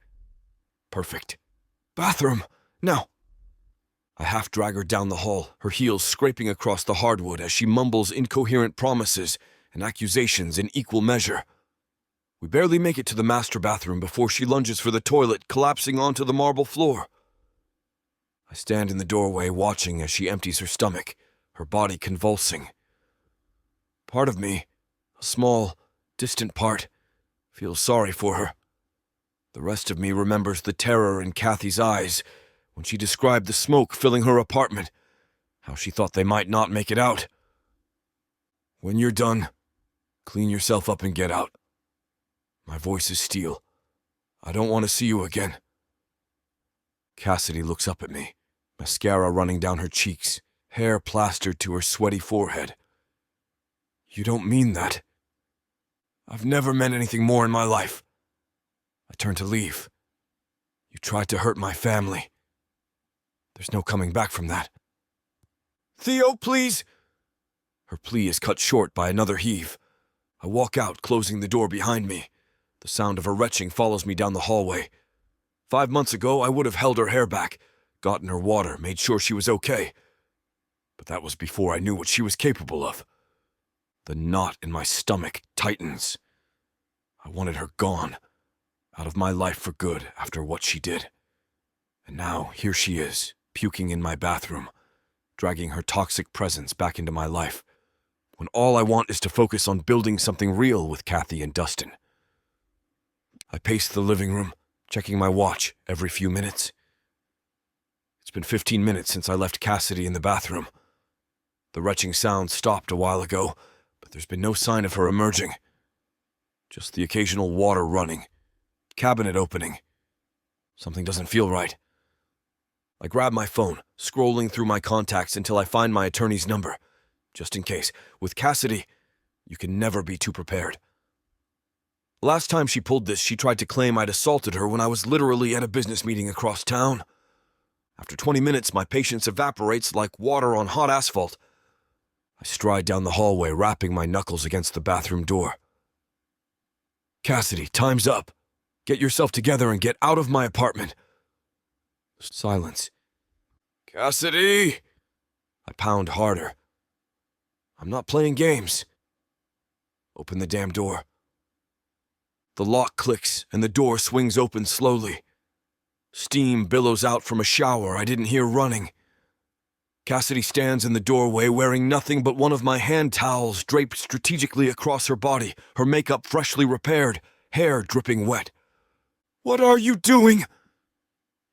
Perfect. Bathroom, now. I half drag her down the hall, her heels scraping across the hardwood as she mumbles incoherent promises and accusations in equal measure. We barely make it to the master bathroom before she lunges for the toilet, collapsing onto the marble floor. I stand in the doorway watching as she empties her stomach, her body convulsing. Part of me, a small, distant part, feels sorry for her. The rest of me remembers the terror in Kathy's eyes when she described the smoke filling her apartment, how she thought they might not make it out. When you're done, clean yourself up and get out. My voice is steel. I don't want to see you again. Cassidy looks up at me, mascara running down her cheeks, hair plastered to her sweaty forehead. You don't mean that. I've never meant anything more in my life. I turn to leave. You tried to hurt my family. There's no coming back from that. Theo, please! Her plea is cut short by another heave. I walk out, closing the door behind me. The sound of her retching follows me down the hallway. 5 months ago, I would have held her hair back, gotten her water, made sure she was okay. But that was before I knew what she was capable of. The knot in my stomach tightens. I wanted her gone, out of my life for good after what she did. And now, here she is, puking in my bathroom, dragging her toxic presence back into my life, when all I want is to focus on building something real with Kathy and Dustin. I pace the living room, checking my watch every few minutes. It's been 15 minutes since I left Cassidy in the bathroom. The retching sound stopped a while ago, but there's been no sign of her emerging. Just the occasional water running, cabinet opening. Something doesn't feel right. I grab my phone, scrolling through my contacts until I find my attorney's number. Just in case. With Cassidy, you can never be too prepared. Last time she pulled this, she tried to claim I'd assaulted her when I was literally at a business meeting across town. After 20 minutes, my patience evaporates like water on hot asphalt. I stride down the hallway, rapping my knuckles against the bathroom door. Cassidy, time's up. Get yourself together and get out of my apartment. Silence. Cassidy! I pound harder. I'm not playing games. Open the damn door. The lock clicks and the door swings open slowly. Steam billows out from a shower I didn't hear running. Cassidy stands in the doorway wearing nothing but one of my hand towels draped strategically across her body, her makeup freshly repaired, hair dripping wet. What are you doing?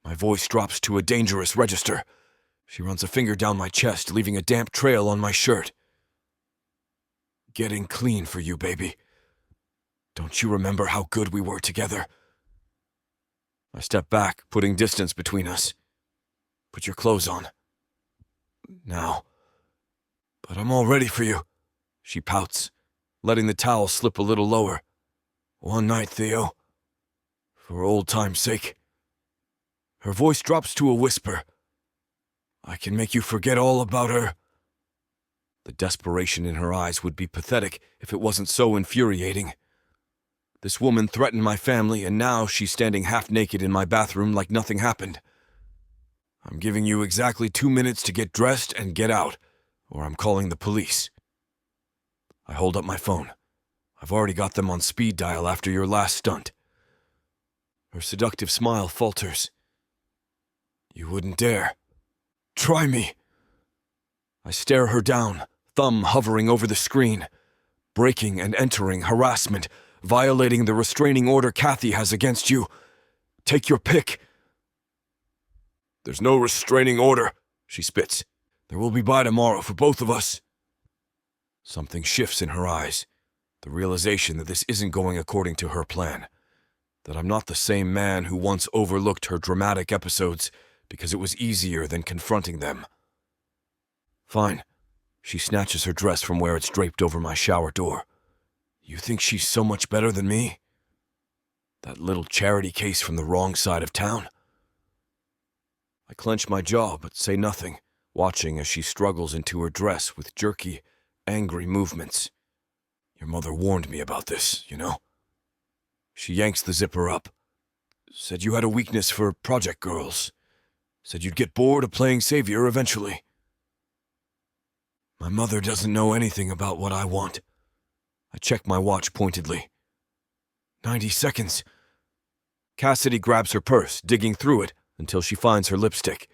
My voice drops to a dangerous register. She runs a finger down my chest, leaving a damp trail on my shirt. Getting clean for you, baby. Don't you remember how good we were together? I step back, putting distance between us. Put your clothes on. Now. But I'm all ready for you. She pouts, letting the towel slip a little lower. One night, Theo. For old time's sake. Her voice drops to a whisper. I can make you forget all about her. The desperation in her eyes would be pathetic if it wasn't so infuriating. This woman threatened my family, and now she's standing half naked in my bathroom like nothing happened. I'm giving you exactly 2 minutes to get dressed and get out, or I'm calling the police. I hold up my phone. I've already got them on speed dial after your last stunt. Her seductive smile falters. You wouldn't dare. Try me. I stare her down, thumb hovering over the screen. Breaking and entering harassment, violating the restraining order Kathy has against you. Take your pick. There's no restraining order, she spits. There will be by tomorrow for both of us. Something shifts in her eyes. The realization that this isn't going according to her plan. That I'm not the same man who once overlooked her dramatic episodes because it was easier than confronting them. Fine. She snatches her dress from where it's draped over my shower door. You think she's so much better than me? That little charity case from the wrong side of town? I clench my jaw but say nothing, watching as she struggles into her dress with jerky, angry movements. Your mother warned me about this, you know? She yanks the zipper up. Said you had a weakness for project girls. Said you'd get bored of playing savior eventually. My mother doesn't know anything about what I want. I check my watch pointedly. 90 seconds. Cassidy grabs her purse, digging through it until she finds her lipstick.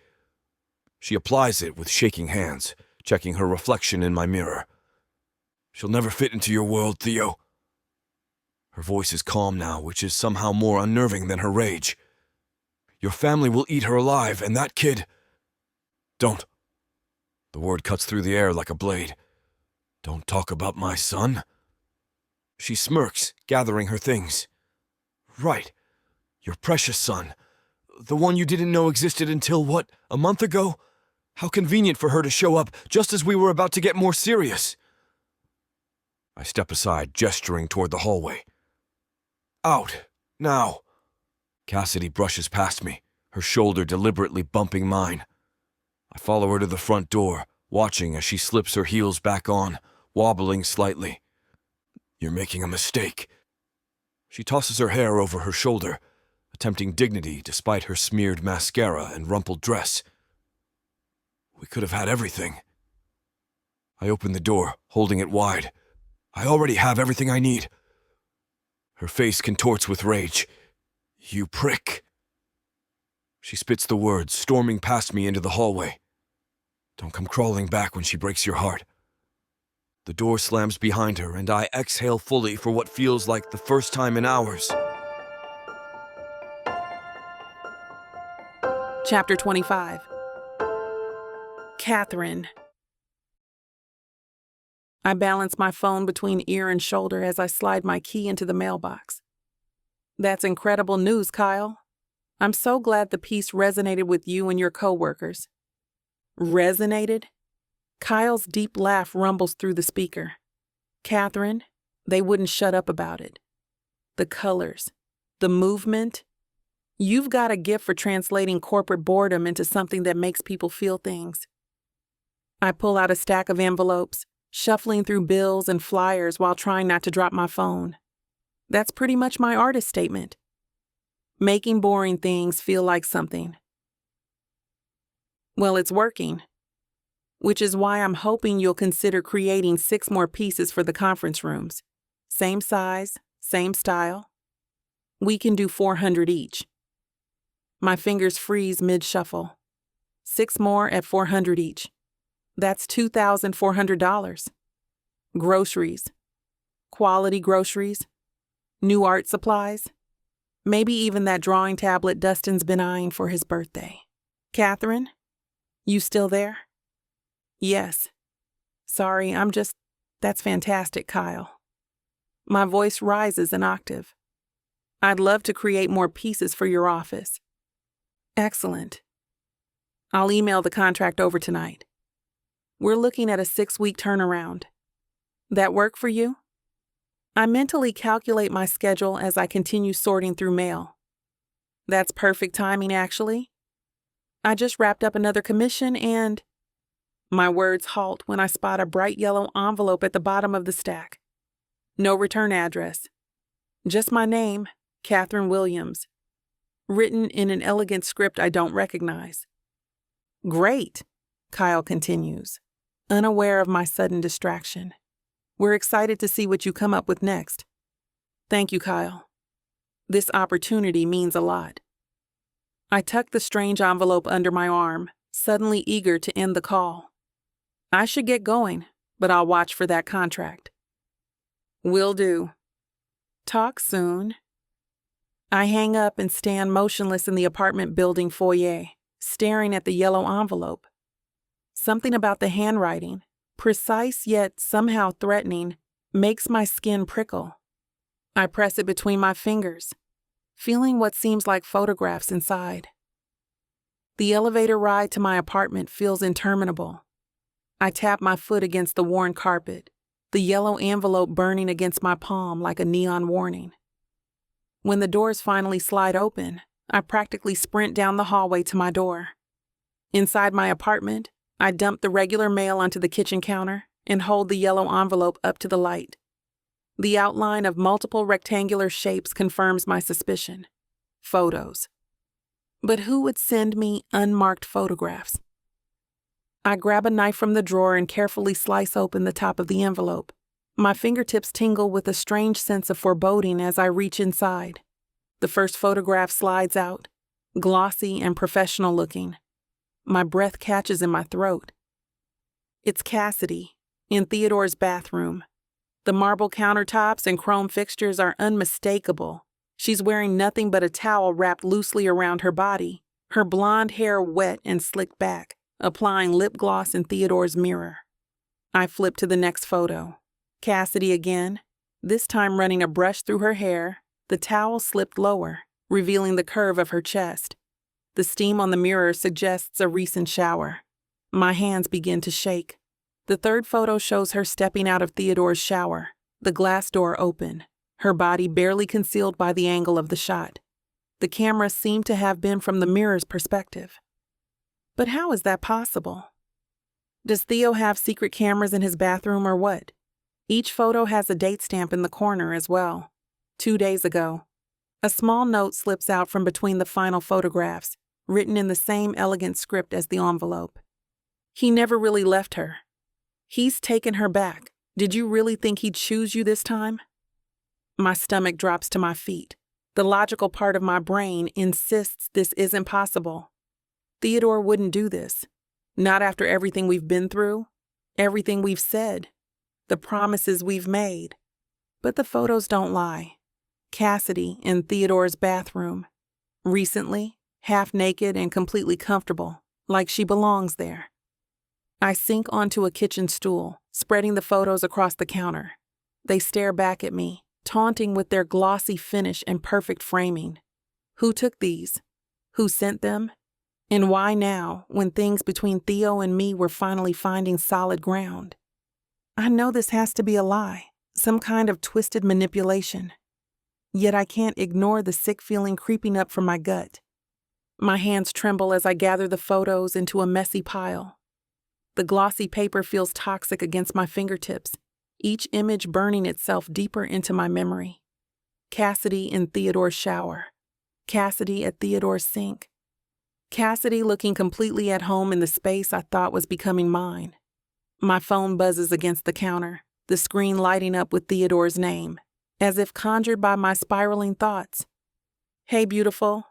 She applies it with shaking hands, checking her reflection in my mirror. She'll never fit into your world, Theo. Her voice is calm now, which is somehow more unnerving than her rage. Your family will eat her alive, and that kid... Don't. The word cuts through the air like a blade. Don't talk about my son. She smirks, gathering her things. Right. Your precious son. The one you didn't know existed until, what, a month ago? How convenient for her to show up just as we were about to get more serious. I step aside, gesturing toward the hallway. Out. Now. Cassidy brushes past me, her shoulder deliberately bumping mine. I follow her to the front door, watching as she slips her heels back on, wobbling slightly. You're making a mistake. She tosses her hair over her shoulder, attempting dignity despite her smeared mascara and rumpled dress. We could have had everything. I open the door, holding it wide. I already have everything I need. Her face contorts with rage. You prick. She spits the words, storming past me into the hallway. Don't come crawling back when she breaks your heart. The door slams behind her, and I exhale fully for what feels like the first time in hours. Chapter 25. Katheryn. I balance my phone between ear and shoulder as I slide my key into the mailbox. That's incredible news, Kyle. I'm so glad the piece resonated with you and your coworkers. Resonated? Kyle's deep laugh rumbles through the speaker. Katheryn, they wouldn't shut up about it. The colors, the movement. You've got a gift for translating corporate boredom into something that makes people feel things. I pull out a stack of envelopes, shuffling through bills and flyers while trying not to drop my phone. That's pretty much my artist statement. Making boring things feel like something. Well, it's working, which is why I'm hoping you'll consider creating 6 more pieces for the conference rooms. Same size, same style. We can do 400 each. My fingers freeze mid-shuffle. 6 more at 400 each. That's $2,400. Groceries. Quality groceries. New art supplies. Maybe even that drawing tablet Dustin's been eyeing for his birthday. Katheryn, you still there? Yes. Sorry, that's fantastic, Kyle. My voice rises an octave. I'd love to create more pieces for your office. Excellent. I'll email the contract over tonight. We're looking at a 6-week turnaround. That work for you? I mentally calculate my schedule as I continue sorting through mail. That's perfect timing, actually. I just wrapped up another commission and... My words halt when I spot a bright yellow envelope at the bottom of the stack. No return address. Just my name, Katheryn Williams, written in an elegant script I don't recognize. Great, Kyle continues, unaware of my sudden distraction. We're excited to see what you come up with next. Thank you, Kyle. This opportunity means a lot. I tuck the strange envelope under my arm, suddenly eager to end the call. I should get going, but I'll watch for that contract. Will do. Talk soon. I hang up and stand motionless in the apartment building foyer, staring at the yellow envelope. Something about the handwriting, precise yet somehow threatening, makes my skin prickle. I press it between my fingers, feeling what seems like photographs inside. The elevator ride to my apartment feels interminable. I tap my foot against the worn carpet, the yellow envelope burning against my palm like a neon warning. When the doors finally slide open, I practically sprint down the hallway to my door. Inside my apartment, I dump the regular mail onto the kitchen counter and hold the yellow envelope up to the light. The outline of multiple rectangular shapes confirms my suspicion. Photos. But who would send me unmarked photographs? I grab a knife from the drawer and carefully slice open the top of the envelope. My fingertips tingle with a strange sense of foreboding as I reach inside. The first photograph slides out, glossy and professional looking. My breath catches in my throat. It's Cassidy, in Theodore's bathroom. The marble countertops and chrome fixtures are unmistakable. She's wearing nothing but a towel wrapped loosely around her body, her blonde hair wet and slicked back, applying lip gloss in Theodore's mirror. I flip to the next photo. Cassidy again, this time running a brush through her hair, the towel slipped lower, revealing the curve of her chest. The steam on the mirror suggests a recent shower. My hands begin to shake. The third photo shows her stepping out of Theodore's shower, the glass door open, her body barely concealed by the angle of the shot. The camera seemed to have been from the mirror's perspective. But how is that possible? Does Theo have secret cameras in his bathroom or what? Each photo has a date stamp in the corner as well. 2 days ago. A small note slips out from between the final photographs, written in the same elegant script as the envelope. He never really left her. He's taken her back. Did you really think he'd choose you this time? My stomach drops to my feet. The logical part of my brain insists this isn't possible. Theodore wouldn't do this. Not after everything we've been through, everything we've said, the promises we've made. But the photos don't lie. Cassidy in Theodore's bathroom. Recently, half naked and completely comfortable, like she belongs there. I sink onto a kitchen stool, spreading the photos across the counter. They stare back at me, taunting with their glossy finish and perfect framing. Who took these? Who sent them? And why now, when things between Theo and me were finally finding solid ground? I know this has to be a lie, some kind of twisted manipulation. Yet I can't ignore the sick feeling creeping up from my gut. My hands tremble as I gather the photos into a messy pile. The glossy paper feels toxic against my fingertips, each image burning itself deeper into my memory. Cassidy in Theodore's shower. Cassidy at Theodore's sink. Cassidy looking completely at home in the space I thought was becoming mine. My phone buzzes against the counter, the screen lighting up with Theodore's name, as if conjured by my spiraling thoughts. Hey, beautiful.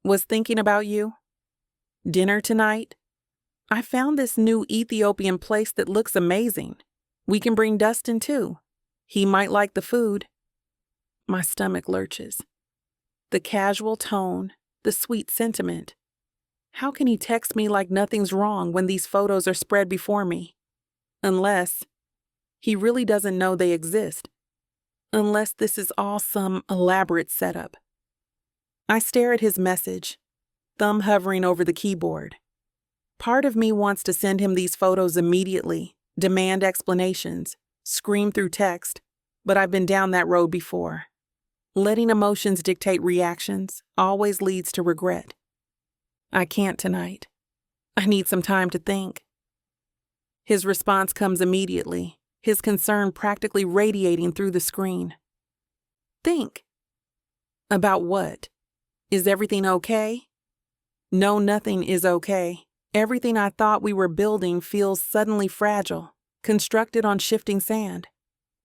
Was thinking about you. Dinner tonight? I found this new Ethiopian place that looks amazing. We can bring Dustin too. He might like the food. My stomach lurches. The casual tone, the sweet sentiment. How can he text me like nothing's wrong when these photos are spread before me? Unless he really doesn't know they exist. Unless this is all some elaborate setup. I stare at his message, thumb hovering over the keyboard. Part of me wants to send him these photos immediately, demand explanations, scream through text, but I've been down that road before. Letting emotions dictate reactions always leads to regret. I can't tonight. I need some time to think. His response comes immediately, his concern practically radiating through the screen. Think. About what? Is everything okay? No, nothing is okay. Everything I thought we were building feels suddenly fragile, constructed on shifting sand.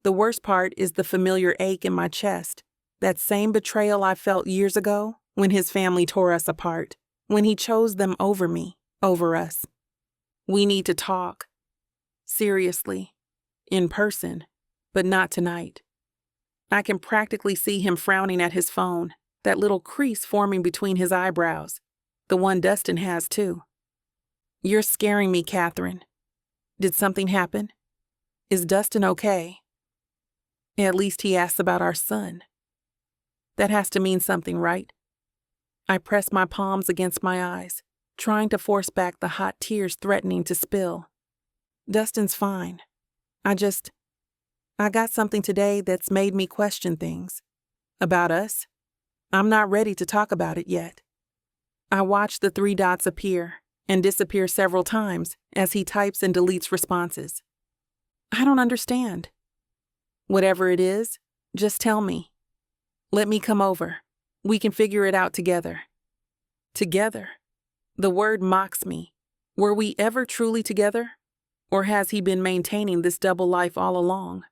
The worst part is the familiar ache in my chest, that same betrayal I felt years ago when his family tore us apart, when he chose them over me, over us. We need to talk. Seriously. In person, but not tonight. I can practically see him frowning at his phone, that little crease forming between his eyebrows, the one Dustin has too. You're scaring me, Katheryn. Did something happen? Is Dustin okay? At least he asks about our son. That has to mean something, right? I press my palms against my eyes, trying to force back the hot tears threatening to spill. Dustin's fine. I got something today that's made me question things. About us? I'm not ready to talk about it yet. I watch the 3 dots appear and disappear several times as he types and deletes responses. I don't understand. Whatever it is, just tell me. Let me come over. We can figure it out together. Together? The word mocks me. Were we ever truly together? Or has he been maintaining this double life all along?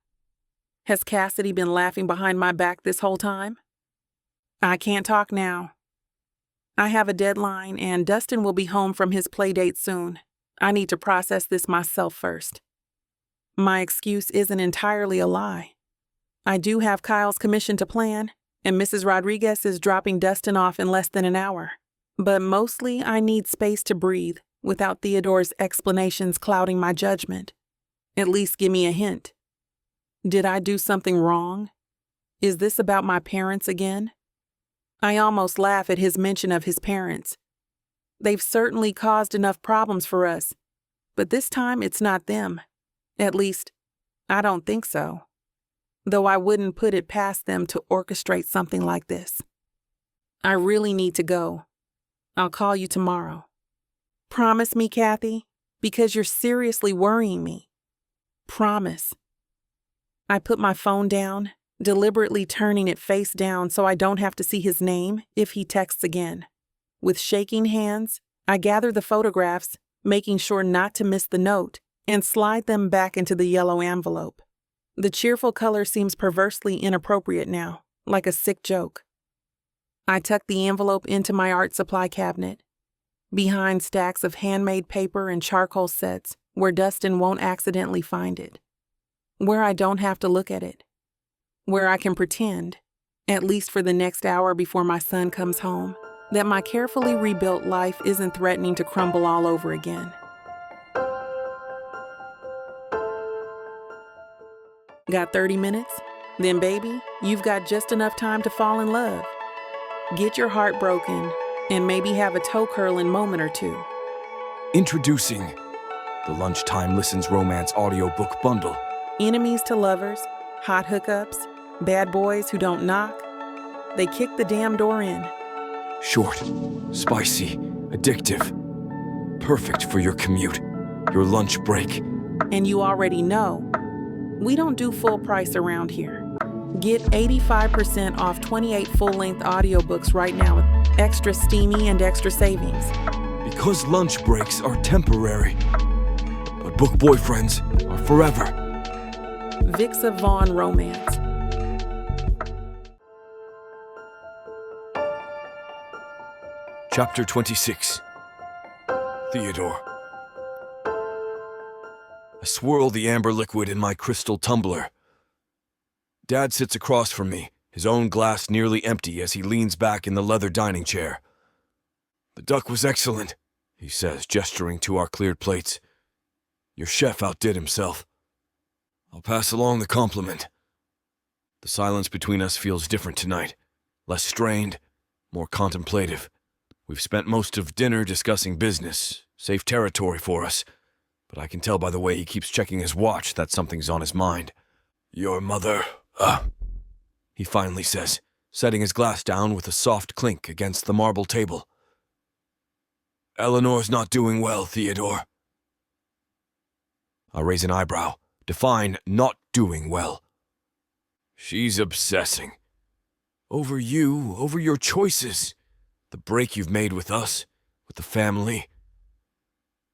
Has Cassidy been laughing behind my back this whole time? I can't talk now. I have a deadline, and Dustin will be home from his play date soon. I need to process this myself first. My excuse isn't entirely a lie. I do have Kyle's commission to plan, and Mrs. Rodriguez is dropping Dustin off in less than an hour. But mostly I need space to breathe without Theodore's explanations clouding my judgment. At least give me a hint. Did I do something wrong? Is this about my parents again? I almost laugh at his mention of his parents. They've certainly caused enough problems for us, but this time it's not them. At least, I don't think so. Though I wouldn't put it past them to orchestrate something like this. I really need to go. I'll call you tomorrow. Promise me, Kathy, because you're seriously worrying me. Promise. I put my phone down, deliberately turning it face down so I don't have to see his name if he texts again. With shaking hands, I gather the photographs, making sure not to miss the note, and slide them back into the yellow envelope. The cheerful color seems perversely inappropriate now, like a sick joke. I tuck the envelope into my art supply cabinet, behind stacks of handmade paper and charcoal sets where Dustin won't accidentally find it, where I don't have to look at it, where I can pretend, at least for the next hour before my son comes home, that my carefully rebuilt life isn't threatening to crumble all over again. Got 30 minutes? Then baby, you've got just enough time to fall in love. Get your heart broken, and maybe have a toe-curling moment or two. Introducing the Lunchtime Listens Romance Audiobook Bundle. Enemies to lovers, hot hookups, bad boys who don't knock. They kick the damn door in. Short, spicy, addictive. Perfect for your commute. Your lunch break. And you already know, we don't do full price around here. Get 85% off 28 full-length audiobooks right now with extra steamy and extra savings. Because lunch breaks are temporary, but book boyfriends are forever. Vixa Vaughn Romance. Chapter 26. Theodore. I swirl the amber liquid in my crystal tumbler. Dad sits across from me, his own glass nearly empty as he leans back in the leather dining chair. "The duck was excellent," he says, gesturing to our cleared plates. "Your chef outdid himself. I'll pass along the compliment." The silence between us feels different tonight, less strained, more contemplative. We've spent most of dinner discussing business, safe territory for us, but I can tell by the way he keeps checking his watch that something's on his mind. "Your mother, he finally says, setting his glass down with a soft clink against the marble table. "Eleanor's not doing well, Theodore." I raise an eyebrow. Define not doing well. "She's obsessing. Over you, over your choices. The break you've made with us, with the family."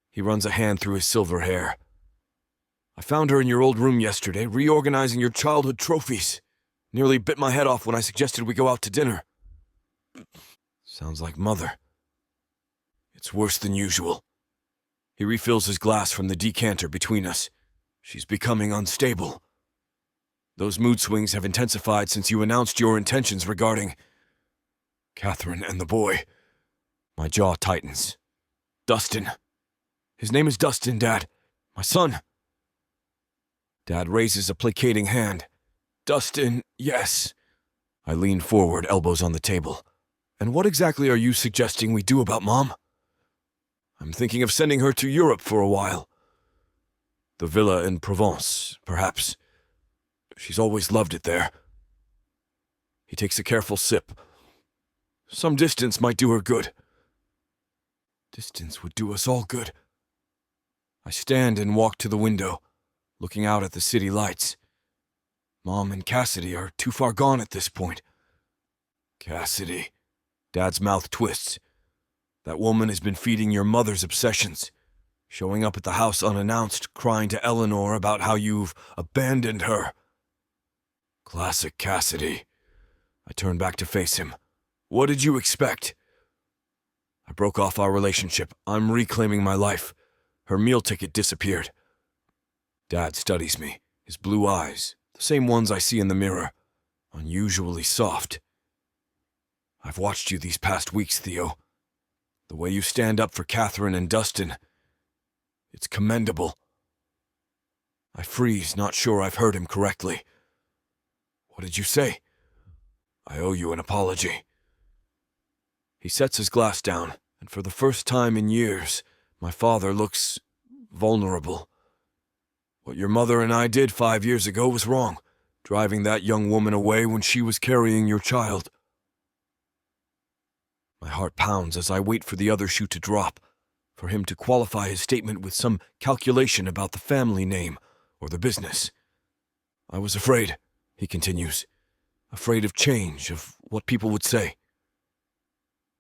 He runs a hand through his silver hair. "I found her in your old room yesterday, reorganizing your childhood trophies. Nearly bit my head off when I suggested we go out to dinner." Sounds like Mother. It's worse than usual. He refills his glass from the decanter between us. "She's becoming unstable. Those mood swings have intensified since you announced your intentions regarding Katheryn and the boy." My jaw tightens. "Dustin. His name is Dustin, Dad. My son." Dad raises a placating hand. "Dustin, yes." I lean forward, elbows on the table. "And what exactly are you suggesting we do about Mom?" "I'm thinking of sending her to Europe for a while. The villa in Provence, perhaps. She's always loved it there." He takes a careful sip. "Some distance might do her good." Distance would do us all good. I stand and walk to the window, looking out at the city lights. Mom and Cassidy are too far gone at this point. Cassidy. Dad's mouth twists. That woman has been feeding your mother's obsessions, showing up at the house unannounced, crying to Eleanor about how you've abandoned her. Classic Cassidy. I turn back to face him. "What did you expect?" I broke off our relationship. I'm reclaiming my life. Her meal ticket disappeared. Dad studies me, his blue eyes, the same ones I see in the mirror, unusually soft. "I've watched you these past weeks, Theo. The way you stand up for Katheryn and Dustin, it's commendable." I freeze, not sure I've heard him correctly. "What did you say?" "I owe you an apology." He sets his glass down, and for the first time in years, my father looks vulnerable. "What your mother and I did 5 years ago was wrong, driving that young woman away when she was carrying your child." My heart pounds as I wait for the other shoe to drop, for him to qualify his statement with some calculation about the family name or the business. "I was afraid," he continues, "afraid of change, of what people would say.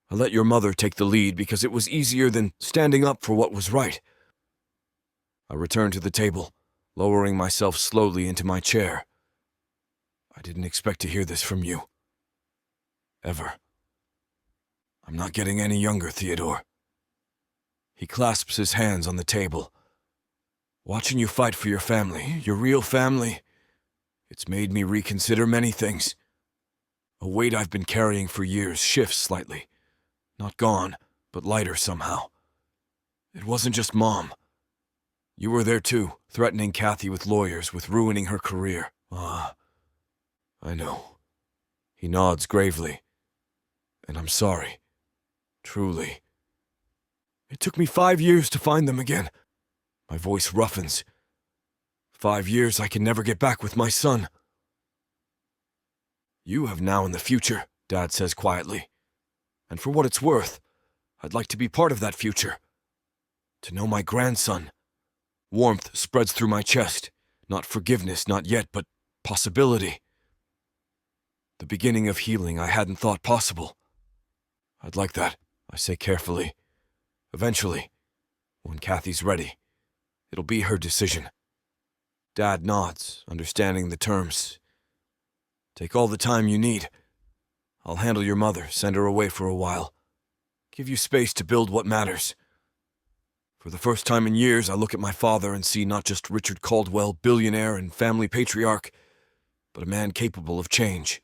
I let your mother take the lead because it was easier than standing up for what was right." I return to the table, lowering myself slowly into my chair. "I didn't expect to hear this from you. Ever. I'm not getting any younger, Theodore." He clasps his hands on the table. "Watching you fight for your family, your real family, it's made me reconsider many things. A weight I've been carrying for years shifts slightly. Not gone, but lighter somehow. It wasn't just Mom. You were there too, threatening Kathy with lawyers, with ruining her career. I know." He nods gravely. "And I'm sorry. Truly. It took me 5 years to find them again." My voice roughens. 5 years I can never get back with my son." "You have now and the future," Dad says quietly. "And for what it's worth, I'd like to be part of that future. To know my grandson, Warmth spreads through my chest. Not forgiveness, not yet, but possibility. The beginning of healing I hadn't thought possible. I'd like that, I say carefully. Eventually, when Kathy's ready, it'll be her decision. Dad nods, understanding the terms. Take all the time you need. I'll handle your mother, send her away for a while. Give you space to build what matters. For the first time in years, I look at my father and see not just Richard Caldwell, billionaire and family patriarch, but a man capable of change.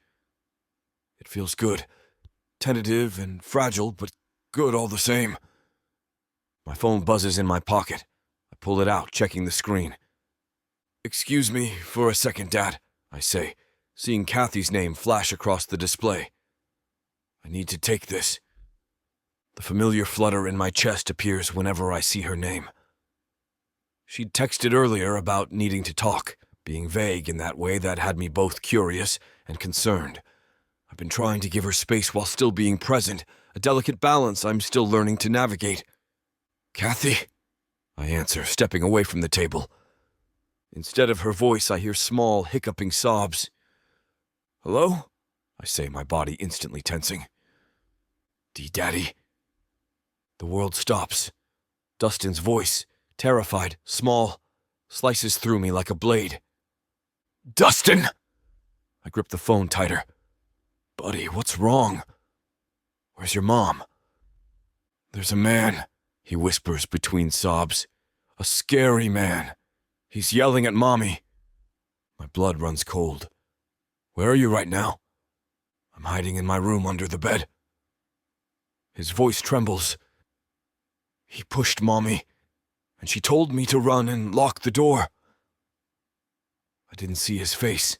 It feels good. Tentative and fragile, but good all the same. My phone buzzes in my pocket. I pull it out, checking the screen. "Excuse me for a second, Dad," I say, seeing Kathy's name flash across the display. I need to take this. The familiar flutter in my chest appears whenever I see her name. She'd texted earlier about needing to talk, being vague in that way that had me both curious and concerned. I've been trying to give her space while still being present, a delicate balance I'm still learning to navigate. "Kathy?" I answer, stepping away from the table. Instead of her voice, I hear small, hiccuping sobs. "Hello?" I say, my body instantly tensing. "Daddy?" The world stops. Dustin's voice, terrified, small, slices through me like a blade. "Dustin!" I grip the phone tighter. "Buddy, what's wrong? Where's your mom?" "There's a man," he whispers between sobs. "A scary man. He's yelling at Mommy." My blood runs cold. "Where are you right now?" "I'm hiding in my room under the bed." His voice trembles. "He pushed Mommy, and she told me to run and lock the door." I didn't see his face.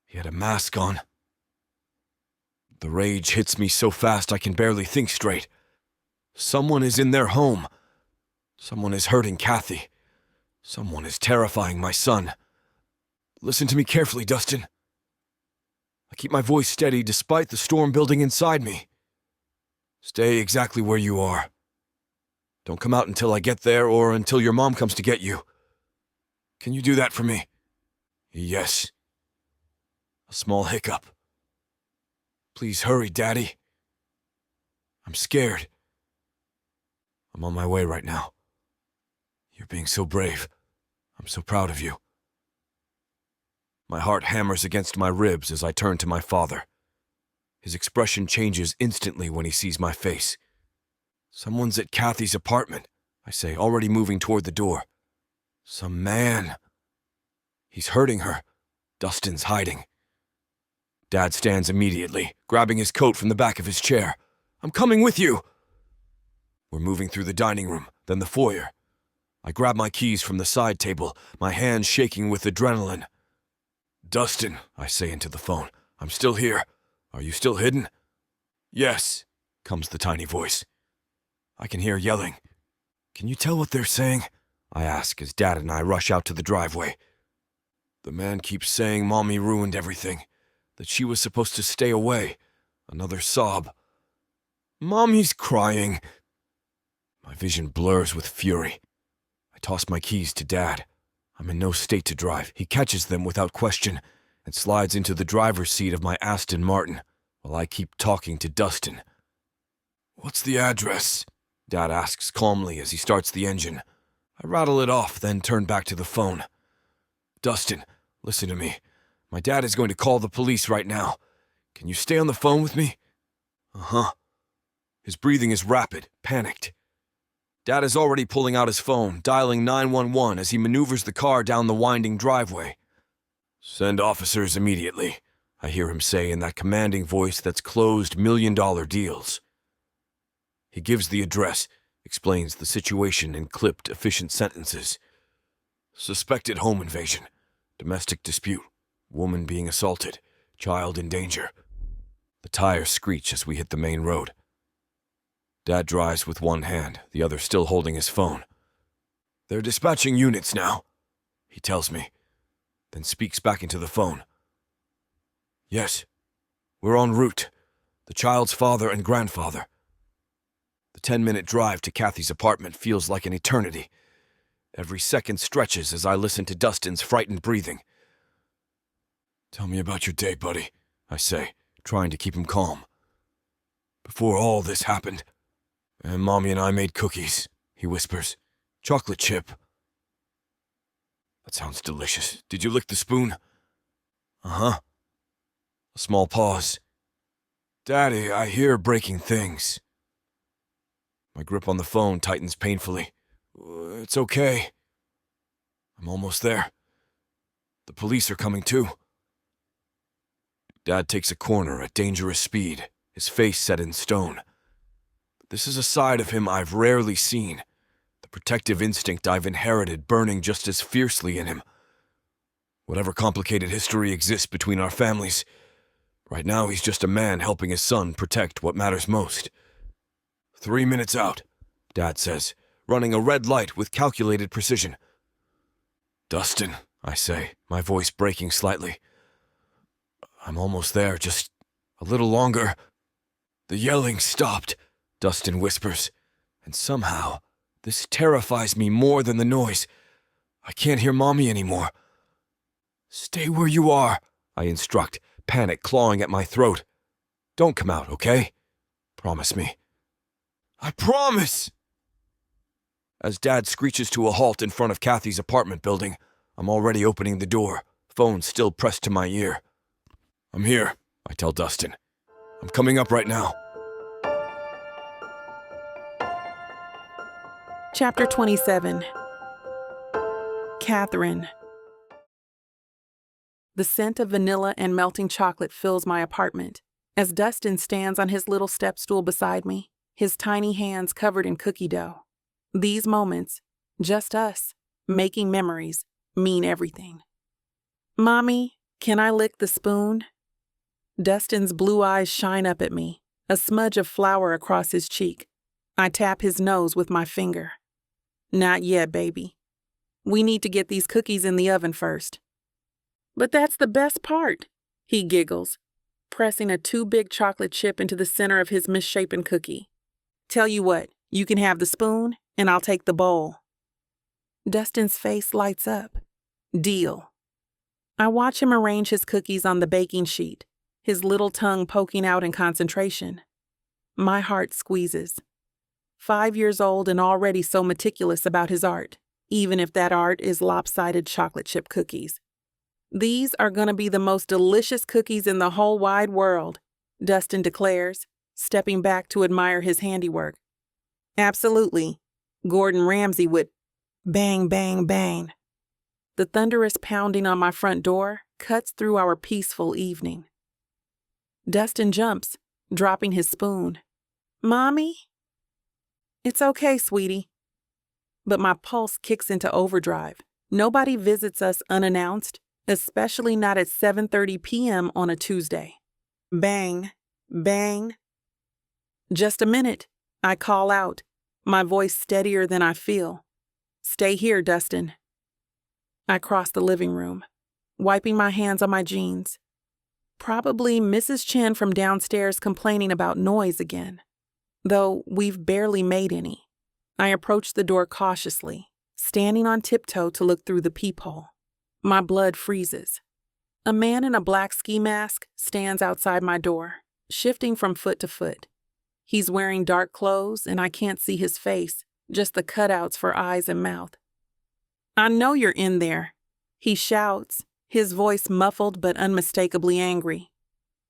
He had a mask on. The rage hits me so fast I can barely think straight. Someone is in their home. Someone is hurting Kathy. Someone is terrifying my son. Listen to me carefully, Dustin. I keep my voice steady despite the storm building inside me. Stay exactly where you are. Don't come out until I get there or until your mom comes to get you. Can you do that for me? Yes. A small hiccup. Please hurry, Daddy. I'm scared. I'm on my way right now. You're being so brave. I'm so proud of you. My heart hammers against my ribs as I turn to my father. His expression changes instantly when he sees my face. Someone's at Kathy's apartment, I say, already moving toward the door. Some man. He's hurting her. Dustin's hiding. Dad stands immediately, grabbing his coat from the back of his chair. I'm coming with you! We're moving through the dining room, then the foyer. I grab my keys from the side table, my hands shaking with adrenaline. Dustin, I say into the phone, I'm still here. Are you still hidden? Yes, comes the tiny voice. I can hear yelling. Can you tell what they're saying? I ask as Dad and I rush out to the driveway. The man keeps saying Mommy ruined everything, that she was supposed to stay away. Another sob. Mommy's crying. My vision blurs with fury. I toss my keys to Dad. I'm in no state to drive. He catches them without question and slides into the driver's seat of my Aston Martin while I keep talking to Dustin. What's the address? Dad asks calmly as he starts the engine. I rattle it off, then turn back to the phone. Dustin, listen to me. My dad is going to call the police right now. Can you stay on the phone with me? Uh-huh. His breathing is rapid, panicked. Dad is already pulling out his phone, dialing 911 as he maneuvers the car down the winding driveway. Send officers immediately, I hear him say in that commanding voice that's closed million-dollar deals. He gives the address, explains the situation in clipped, efficient sentences. Suspected home invasion, domestic dispute, woman being assaulted, child in danger. The tires screech as we hit the main road. Dad drives with one hand, the other still holding his phone. They're dispatching units now, he tells me, then speaks back into the phone. Yes, we're en route. The child's father and grandfather. The 10-minute drive to Kathy's apartment feels like an eternity. Every second stretches as I listen to Dustin's frightened breathing. "Tell me about your day, buddy," I say, trying to keep him calm. "Before all this happened, and Mommy and I made cookies," he whispers. "Chocolate chip." "That sounds delicious. Did you lick the spoon?" "Uh-huh." A small pause. "Daddy, I hear breaking things." My grip on the phone tightens painfully. "It's okay. I'm almost there. The police are coming too." Dad takes a corner at dangerous speed, his face set in stone. This is a side of him I've rarely seen, the protective instinct I've inherited burning just as fiercely in him. Whatever complicated history exists between our families, right now he's just a man helping his son protect what matters most. 3 minutes out, Dad says, running a red light with calculated precision. "Dustin," I say, my voice breaking slightly. "I'm almost there, just a little longer." "The yelling stopped," Dustin whispers, and somehow this terrifies me more than the noise. I can't hear Mommy anymore. "Stay where you are," I instruct, panic clawing at my throat. "Don't come out, okay? Promise me." "I promise!" As Dad screeches to a halt in front of Kathy's apartment building, I'm already opening the door, phone still pressed to my ear. "I'm here," I tell Dustin. "I'm coming up right now." Chapter 27. Katheryn. The scent of vanilla and melting chocolate fills my apartment as Dustin stands on his little step stool beside me, his tiny hands covered in cookie dough. These moments, just us, making memories, mean everything. "Mommy, can I lick the spoon?" Dustin's blue eyes shine up at me, a smudge of flour across his cheek. I tap his nose with my finger. "Not yet, baby. We need to get these cookies in the oven first." "But that's the best part," he giggles, pressing a too big chocolate chip into the center of his misshapen cookie. "Tell you what, you can have the spoon, and I'll take the bowl." Dustin's face lights up. Deal. I watch him arrange his cookies on the baking sheet, his little tongue poking out in concentration. My heart squeezes. 5 years old and already so meticulous about his art, even if that art is lopsided chocolate chip cookies. "These are gonna be the most delicious cookies in the whole wide world," Dustin declares, stepping back to admire his handiwork. "Absolutely. Gordon Ramsay would..." Bang, bang, bang. The thunderous pounding on my front door cuts through our peaceful evening. Dustin jumps, dropping his spoon. "Mommy?" "It's okay, sweetie." But my pulse kicks into overdrive. Nobody visits us unannounced, especially not at 7:30 p.m. on a Tuesday. Bang, bang. "Just a minute," I call out, my voice steadier than I feel. "Stay here, Dustin." I cross the living room, wiping my hands on my jeans. Probably Mrs. Chen from downstairs complaining about noise again, though we've barely made any. I approach the door cautiously, standing on tiptoe to look through the peephole. My blood freezes. A man in a black ski mask stands outside my door, shifting from foot to foot. He's wearing dark clothes, and I can't see his face, just the cutouts for eyes and mouth. "I know you're in there," he shouts, his voice muffled but unmistakably angry.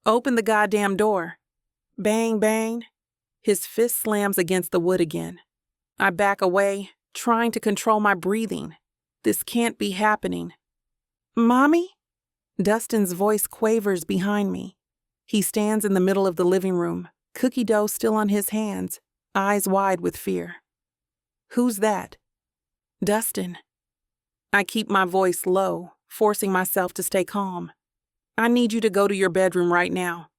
"Open the goddamn door." Bang, bang. His fist slams against the wood again. I back away, trying to control my breathing. This can't be happening. "Mommy?" Dustin's voice quavers behind me. He stands in the middle of the living room, cookie dough still on his hands, eyes wide with fear. "Who's that?" "Dustin." I keep my voice low, forcing myself to stay calm. "I need you to go to your bedroom right now."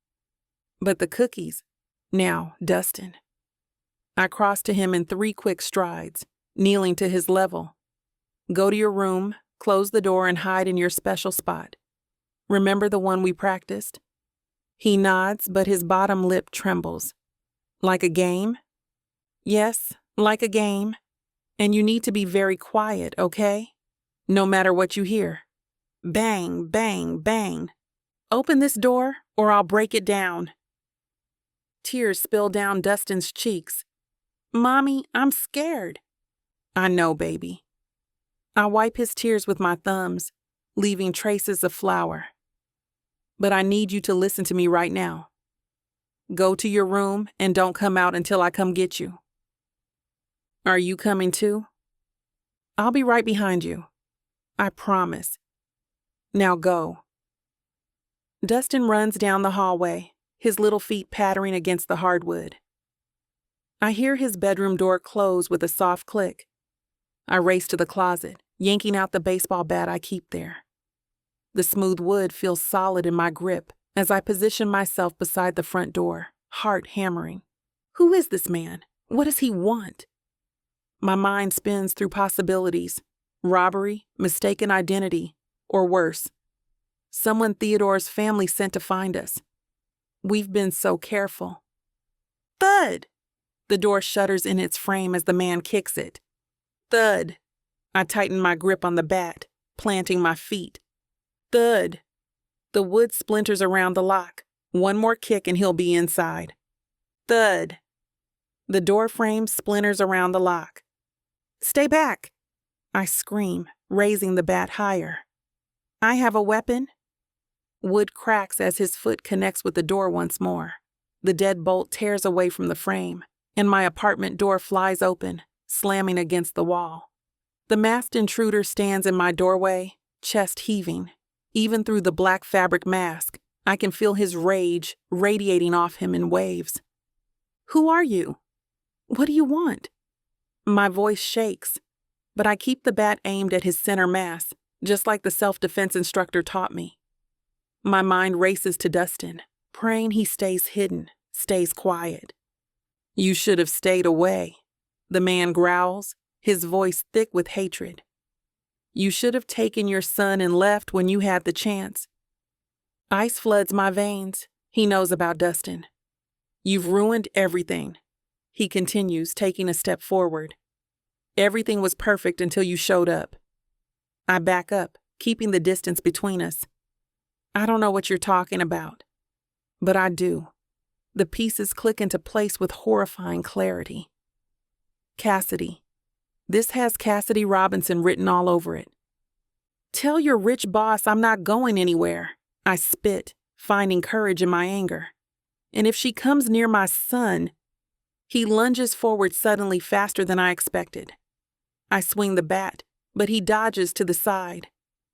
"But the cookies." "Now, Dustin." I cross to him in 3 quick strides, kneeling to his level. "Go to your room, close the door, and hide in your special spot. Remember the one we practiced?" He nods, but his bottom lip trembles. "Like a game?" "Yes, like a game." And you need to be very quiet, okay? No matter what you hear. Bang, bang, bang. Open this door or I'll break it down. Tears spill down Dustin's cheeks. Mommy, I'm scared. I know, baby. I wipe his tears with my thumbs, leaving traces of flour. But I need you to listen to me right now. Go to your room and don't come out until I come get you. Are you coming too? I'll be right behind you. I promise. Now go. Dustin runs down the hallway, his little feet pattering against the hardwood. I hear his bedroom door close with a soft click. I race to the closet, yanking out the baseball bat I keep there. The smooth wood feels solid in my grip as I position myself beside the front door, heart hammering. Who is this man? What does he want? My mind spins through possibilities: robbery, mistaken identity, or worse, someone Theodore's family sent to find us. We've been so careful. Thud! The door shudders in its frame as the man kicks it. Thud! I tighten my grip on the bat, planting my feet. Thud! The wood splinters around the lock. One more kick and he'll be inside. Thud! The door frame splinters around the lock. Stay back! I scream, raising the bat higher. I have a weapon. Wood cracks as his foot connects with the door once more. The dead bolt tears away from the frame, and my apartment door flies open, slamming against the wall. The masked intruder stands in my doorway, chest heaving. Even through the black fabric mask, I can feel his rage radiating off him in waves. Who are you? What do you want? My voice shakes, but I keep the bat aimed at his center mass, just like the self-defense instructor taught me. My mind races to Dustin, praying he stays hidden, stays quiet. You should have stayed away, the man growls, his voice thick with hatred. You should have taken your son and left when you had the chance. Ice floods my veins. He knows about Dustin. You've ruined everything, he continues, taking a step forward. Everything was perfect until you showed up. I back up, keeping the distance between us. I don't know what you're talking about, but I do. The pieces click into place with horrifying clarity. Cassidy. This has Cassidy Robinson written all over it. Tell your rich boss I'm not going anywhere. I spit, finding courage in my anger. And if she comes near my son... He lunges forward suddenly, faster than I expected. I swing the bat, but he dodges to the side.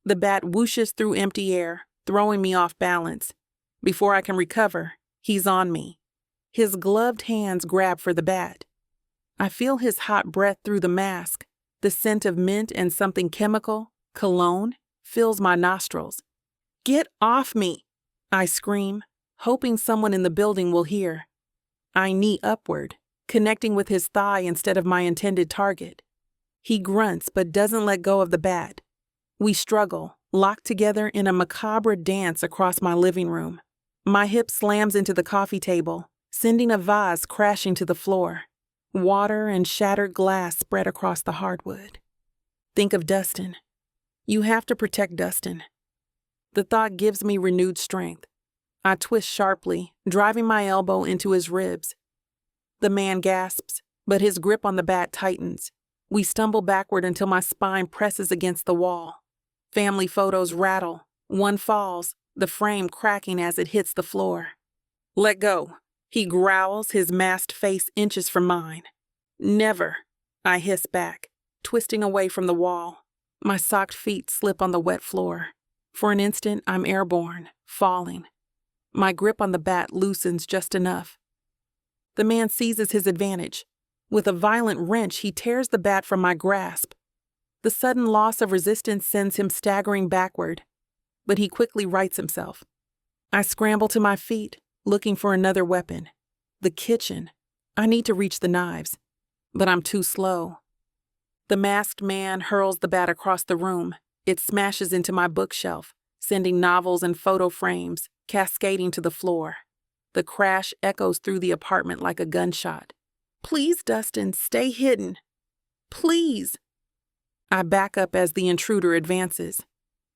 The bat whooshes through empty air, throwing me off balance. Before I can recover, he's on me. His gloved hands grab for the bat. I feel his hot breath through the mask. The scent of mint and something chemical, cologne, fills my nostrils. Get off me! I scream, hoping someone in the building will hear. I knee upward, connecting with his thigh instead of my intended target. He grunts but doesn't let go of the bat. We struggle, locked together in a macabre dance across my living room. My hip slams into the coffee table, sending a vase crashing to the floor. Water and shattered glass spread across the hardwood. Think of Dustin. You have to protect Dustin. The thought gives me renewed strength. I twist sharply, driving my elbow into his ribs. The man gasps, but his grip on the bat tightens. We stumble backward until my spine presses against the wall. Family photos rattle. One falls, the frame cracking as it hits the floor. Let go. He growls, his masked face inches from mine. Never, I hiss back, twisting away from the wall. My socked feet slip on the wet floor. For an instant, I'm airborne, falling. My grip on the bat loosens just enough. The man seizes his advantage. With a violent wrench, he tears the bat from my grasp. The sudden loss of resistance sends him staggering backward, but he quickly rights himself. I scramble to my feet, looking for another weapon. The kitchen. I need to reach the knives, but I'm too slow. The masked man hurls the bat across the room. It smashes into my bookshelf, sending novels and photo frames cascading to the floor. The crash echoes through the apartment like a gunshot. Please, Dustin, stay hidden. Please. I back up as the intruder advances,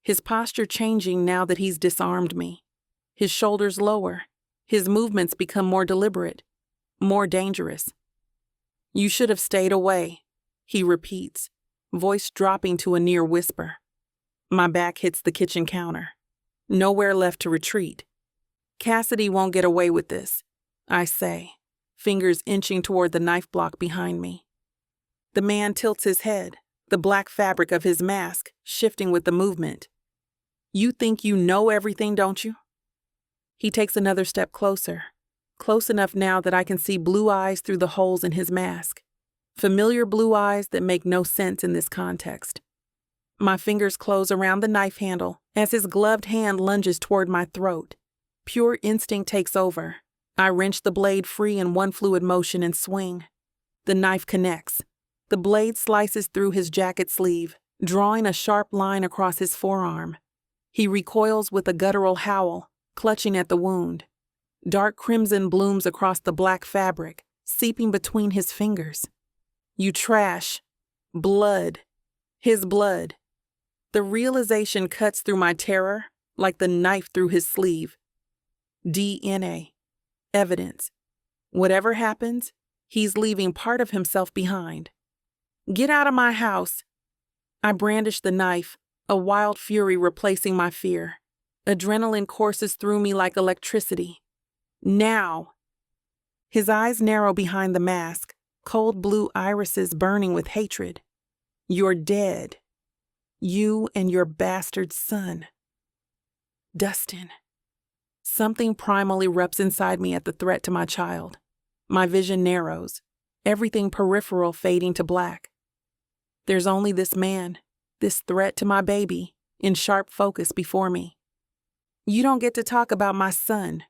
his posture changing now that he's disarmed me. His shoulders lower, his movements become more deliberate, more dangerous. You should have stayed away, he repeats, voice dropping to a near whisper. My back hits the kitchen counter. Nowhere left to retreat. Cassidy won't get away with this, I say, fingers inching toward the knife block behind me. The man tilts his head, the black fabric of his mask shifting with the movement. You think you know everything, don't you? He takes another step closer, close enough now that I can see blue eyes through the holes in his mask. Familiar blue eyes that make no sense in this context. My fingers close around the knife handle as his gloved hand lunges toward my throat. Pure instinct takes over. I wrench the blade free in one fluid motion and swing. The knife connects. The blade slices through his jacket sleeve, drawing a sharp line across his forearm. He recoils with a guttural howl, clutching at the wound. Dark crimson blooms across the black fabric, seeping between his fingers. You trash. Blood. His blood. The realization cuts through my terror like the knife through his sleeve. DNA. Evidence. Whatever happens, he's leaving part of himself behind. Get out of my house. I brandish the knife, a wild fury replacing my fear. Adrenaline courses through me like electricity. Now. His eyes narrow behind the mask, cold blue irises burning with hatred. You're dead. You and your bastard son. Dustin. Something primal erupts inside me at the threat to my child. My vision narrows, everything peripheral fading to black. There's only this man, this threat to my baby, in sharp focus before me. You don't get to talk about my son.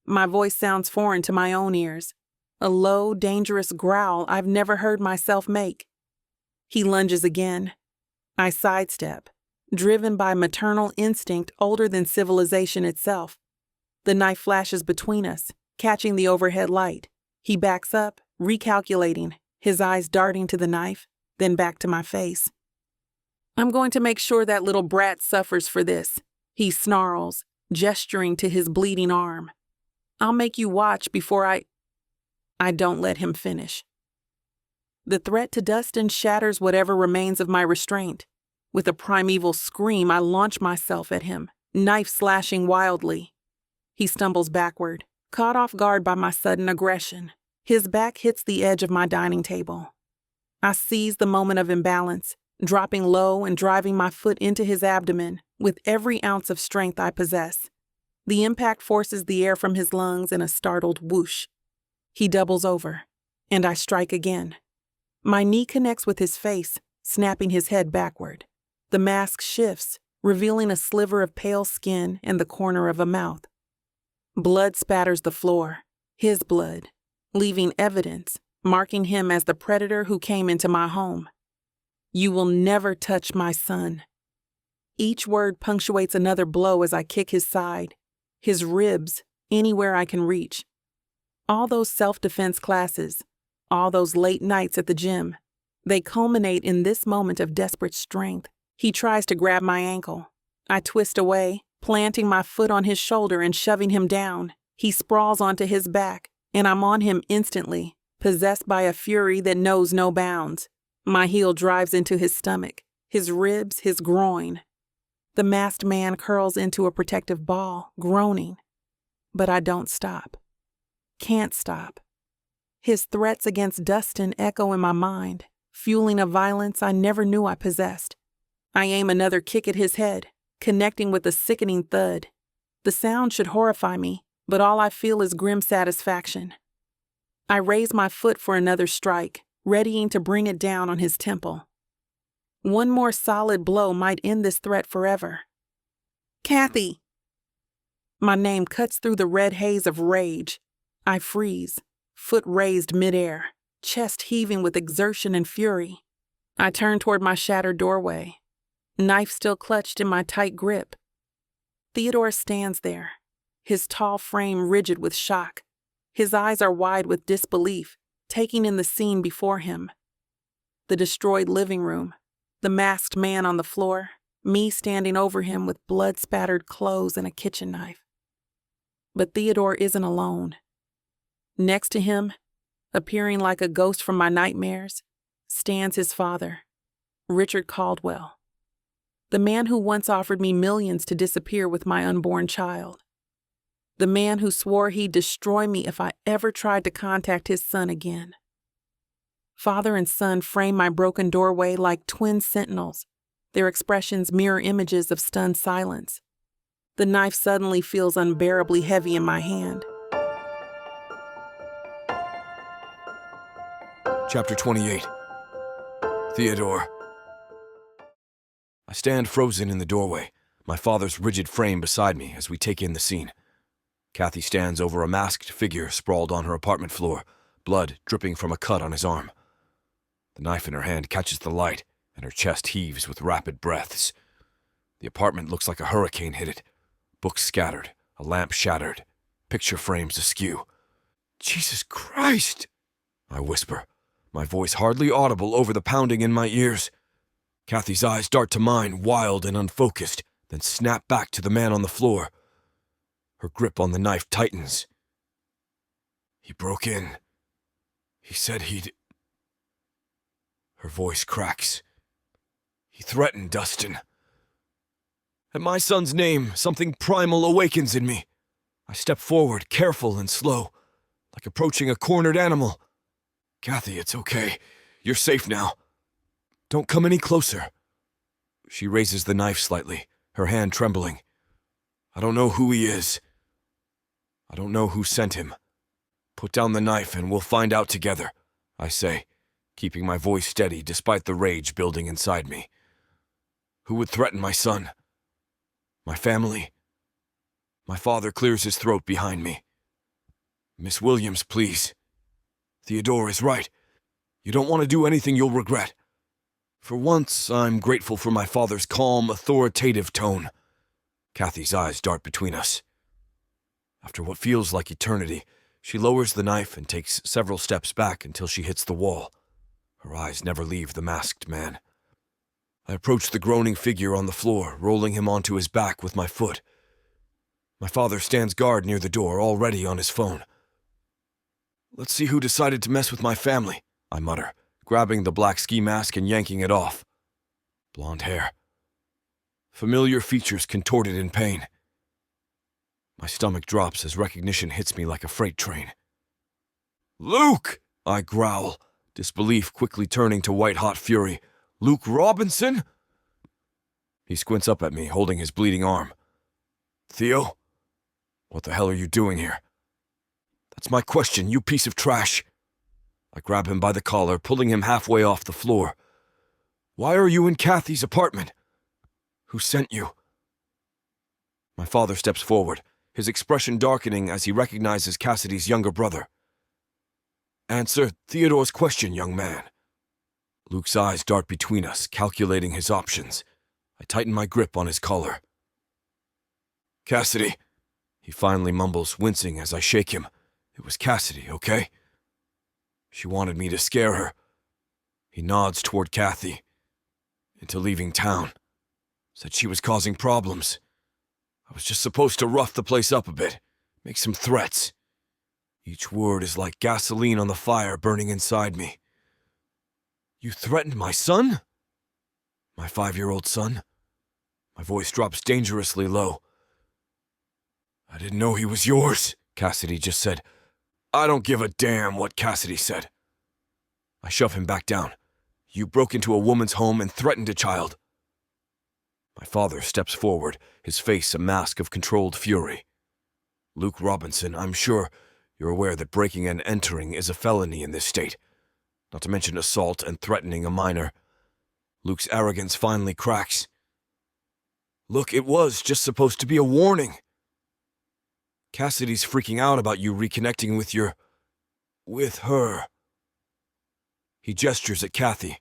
My voice sounds foreign to my own ears, a low, dangerous growl I've never heard myself make. He lunges again. I sidestep, driven by maternal instinct older than civilization itself. The knife flashes between us, catching the overhead light. He backs up, recalculating, his eyes darting to the knife, then back to my face. I'm going to make sure that little brat suffers for this, he snarls, gesturing to his bleeding arm. I'll make you watch before I don't let him finish. The threat to Dustin shatters whatever remains of my restraint. With a primeval scream, I launch myself at him, knife slashing wildly. He stumbles backward, caught off guard by my sudden aggression. His back hits the edge of my dining table. I seize the moment of imbalance, dropping low and driving my foot into his abdomen with every ounce of strength I possess. The impact forces the air from his lungs in a startled whoosh. He doubles over, and I strike again. My knee connects with his face, snapping his head backward. The mask shifts, revealing a sliver of pale skin and the corner of a mouth. Blood spatters the floor, his blood, leaving evidence, marking him as the predator who came into my home. You will never touch my son. Each word punctuates another blow as I kick his side, his ribs, anywhere I can reach. All those self-defense classes, all those late nights at the gym, they culminate in this moment of desperate strength. He tries to grab my ankle. I twist away, planting my foot on his shoulder and shoving him down. He sprawls onto his back, and I'm on him instantly, possessed by a fury that knows no bounds. My heel drives into his stomach, his ribs, his groin. The masked man curls into a protective ball, groaning. But I don't stop. Can't stop. His threats against Dustin echo in my mind, fueling a violence I never knew I possessed. I aim another kick at his head, connecting with a sickening thud. The sound should horrify me, but all I feel is grim satisfaction. I raise my foot for another strike, readying to bring it down on his temple. One more solid blow might end this threat forever. Kathy! My name cuts through the red haze of rage. I freeze, foot raised midair, chest heaving with exertion and fury. I turn toward my shattered doorway, knife still clutched in my tight grip. Theodore stands there, his tall frame rigid with shock. His eyes are wide with disbelief, taking in the scene before him. The destroyed living room, the masked man on the floor, me standing over him with blood-spattered clothes and a kitchen knife. But Theodore isn't alone. Next to him, appearing like a ghost from my nightmares, stands his father, Richard Caldwell, the man who once offered me millions to disappear with my unborn child. The man who swore he'd destroy me if I ever tried to contact his son again. Father and son frame my broken doorway like twin sentinels, their expressions mirror images of stunned silence. The knife suddenly feels unbearably heavy in my hand. Chapter 28. Theodore. I stand frozen in the doorway, my father's rigid frame beside me as we take in the scene. Kathy stands over a masked figure sprawled on her apartment floor, blood dripping from a cut on his arm. The knife in her hand catches the light, and her chest heaves with rapid breaths. The apartment looks like a hurricane hit it. Books scattered, a lamp shattered, picture frames askew. "Jesus Christ!" I whisper, my voice hardly audible over the pounding in my ears. Kathy's eyes dart to mine, wild and unfocused, then snap back to the man on the floor. Her grip on the knife tightens. "He broke in. He said he'd..." Her voice cracks. "He threatened Dustin." At my son's name, something primal awakens in me. I step forward, careful and slow, like approaching a cornered animal. "Kathy, it's okay. You're safe now. Don't come any closer." She raises the knife slightly, her hand trembling. "I don't know who he is. I don't know who sent him. Put down the knife and we'll find out together," I say, keeping my voice steady despite the rage building inside me. "Who would threaten my son? My family?" My father clears his throat behind me. "Miss Williams, please. Theodore is right. You don't want to do anything you'll regret." For once, I'm grateful for my father's calm, authoritative tone. Kathy's eyes dart between us. After what feels like eternity, she lowers the knife and takes several steps back until she hits the wall. Her eyes never leave the masked man. I approach the groaning figure on the floor, rolling him onto his back with my foot. My father stands guard near the door, already on his phone. "Let's see who decided to mess with my family," I mutter, grabbing the black ski mask and yanking it off. Blonde hair. Familiar features contorted in pain. My stomach drops as recognition hits me like a freight train. "Luke!" I growl, disbelief quickly turning to white-hot fury. "Luke Robinson?" He squints up at me, holding his bleeding arm. "Theo? What the hell are you doing here?" "That's my question, you piece of trash." I grab him by the collar, pulling him halfway off the floor. "Why are you in Kathy's apartment? Who sent you?" My father steps forward, his expression darkening as he recognizes Cassidy's younger brother. "Answer Theodore's question, young man." Luke's eyes dart between us, calculating his options. I tighten my grip on his collar. "Cassidy," he finally mumbles, wincing as I shake him. "It was Cassidy, okay? She wanted me to scare her." He nods toward Kathy. "Into leaving town. Said she was causing problems. I was just supposed to rough the place up a bit, make some threats. Each word is like gasoline on the fire burning inside me." "You threatened my son?" "My 5-year-old son?" My voice drops dangerously low. "I didn't know he was yours," Cassidy just said. "I don't give a damn what Cassidy said." I shove him back down. "You broke into a woman's home and threatened a child." My father steps forward, his face a mask of controlled fury. "Luke Robinson, I'm sure you're aware that breaking and entering is a felony in this state, not to mention assault and threatening a minor." Luke's arrogance finally cracks. "Look, it was just supposed to be a warning. Cassidy's freaking out about you reconnecting with her." He gestures at Kathy.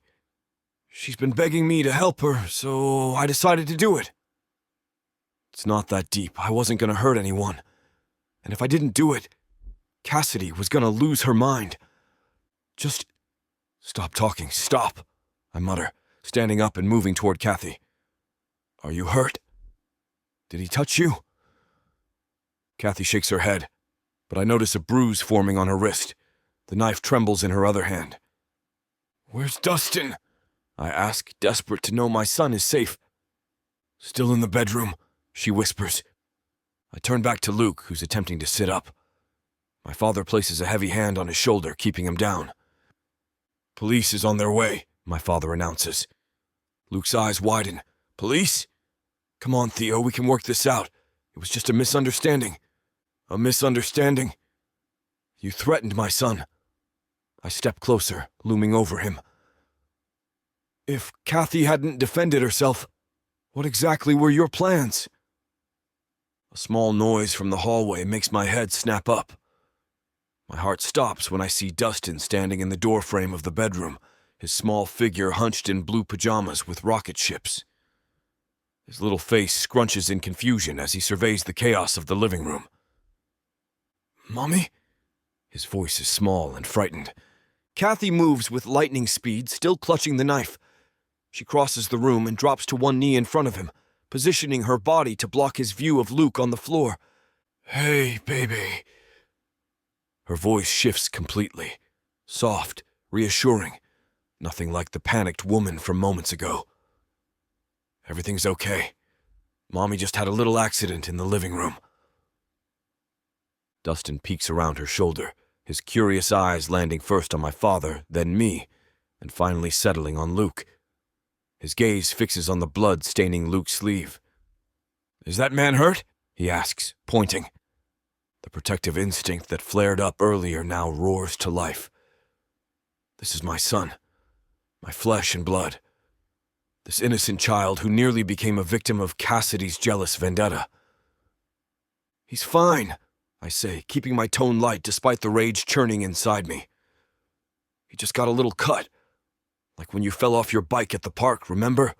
"She's been begging me to help her, so I decided to do it. It's not that deep. I wasn't going to hurt anyone. And if I didn't do it, Cassidy was going to lose her mind. Just stop talking. Stop." I mutter, standing up and moving toward Kathy. Are you hurt? Did he touch you? Kathy shakes her head, but I notice a bruise forming on her wrist. The knife trembles in her other hand. Where's Dustin? I ask, desperate to know my son is safe. Still in the bedroom, she whispers. I turn back to Luke, who's attempting to sit up. My father places a heavy hand on his shoulder, keeping him down. Police is on their way, my father announces. Luke's eyes widen. Police? Come on, Theo, we can work this out. It was just a misunderstanding. A misunderstanding? You threatened my son. I step closer, looming over him. If Kathy hadn't defended herself, what exactly were your plans? A small noise from the hallway makes my head snap up. My heart stops when I see Dustin standing in the doorframe of the bedroom, his small figure hunched in blue pajamas with rocket ships. His little face scrunches in confusion as he surveys the chaos of the living room. Mommy? His voice is small and frightened. Kathy moves with lightning speed, still clutching the knife. She crosses the room and drops to one knee in front of him, positioning her body to block his view of Luke on the floor. Hey, baby. Her voice shifts completely. Soft, reassuring. Nothing like the panicked woman from moments ago. Everything's okay. Mommy just had a little accident in the living room. Dustin peeks around her shoulder, his curious eyes landing first on my father, then me, and finally settling on Luke. His gaze fixes on the blood staining Luke's sleeve. Is that man hurt? He asks, pointing. The protective instinct that flared up earlier now roars to life. This is my son, my flesh and blood. This innocent child who nearly became a victim of Cassidy's jealous vendetta. He's fine, I say, keeping my tone light despite the rage churning inside me. He just got a little cut, like when you fell off your bike at the park, remember?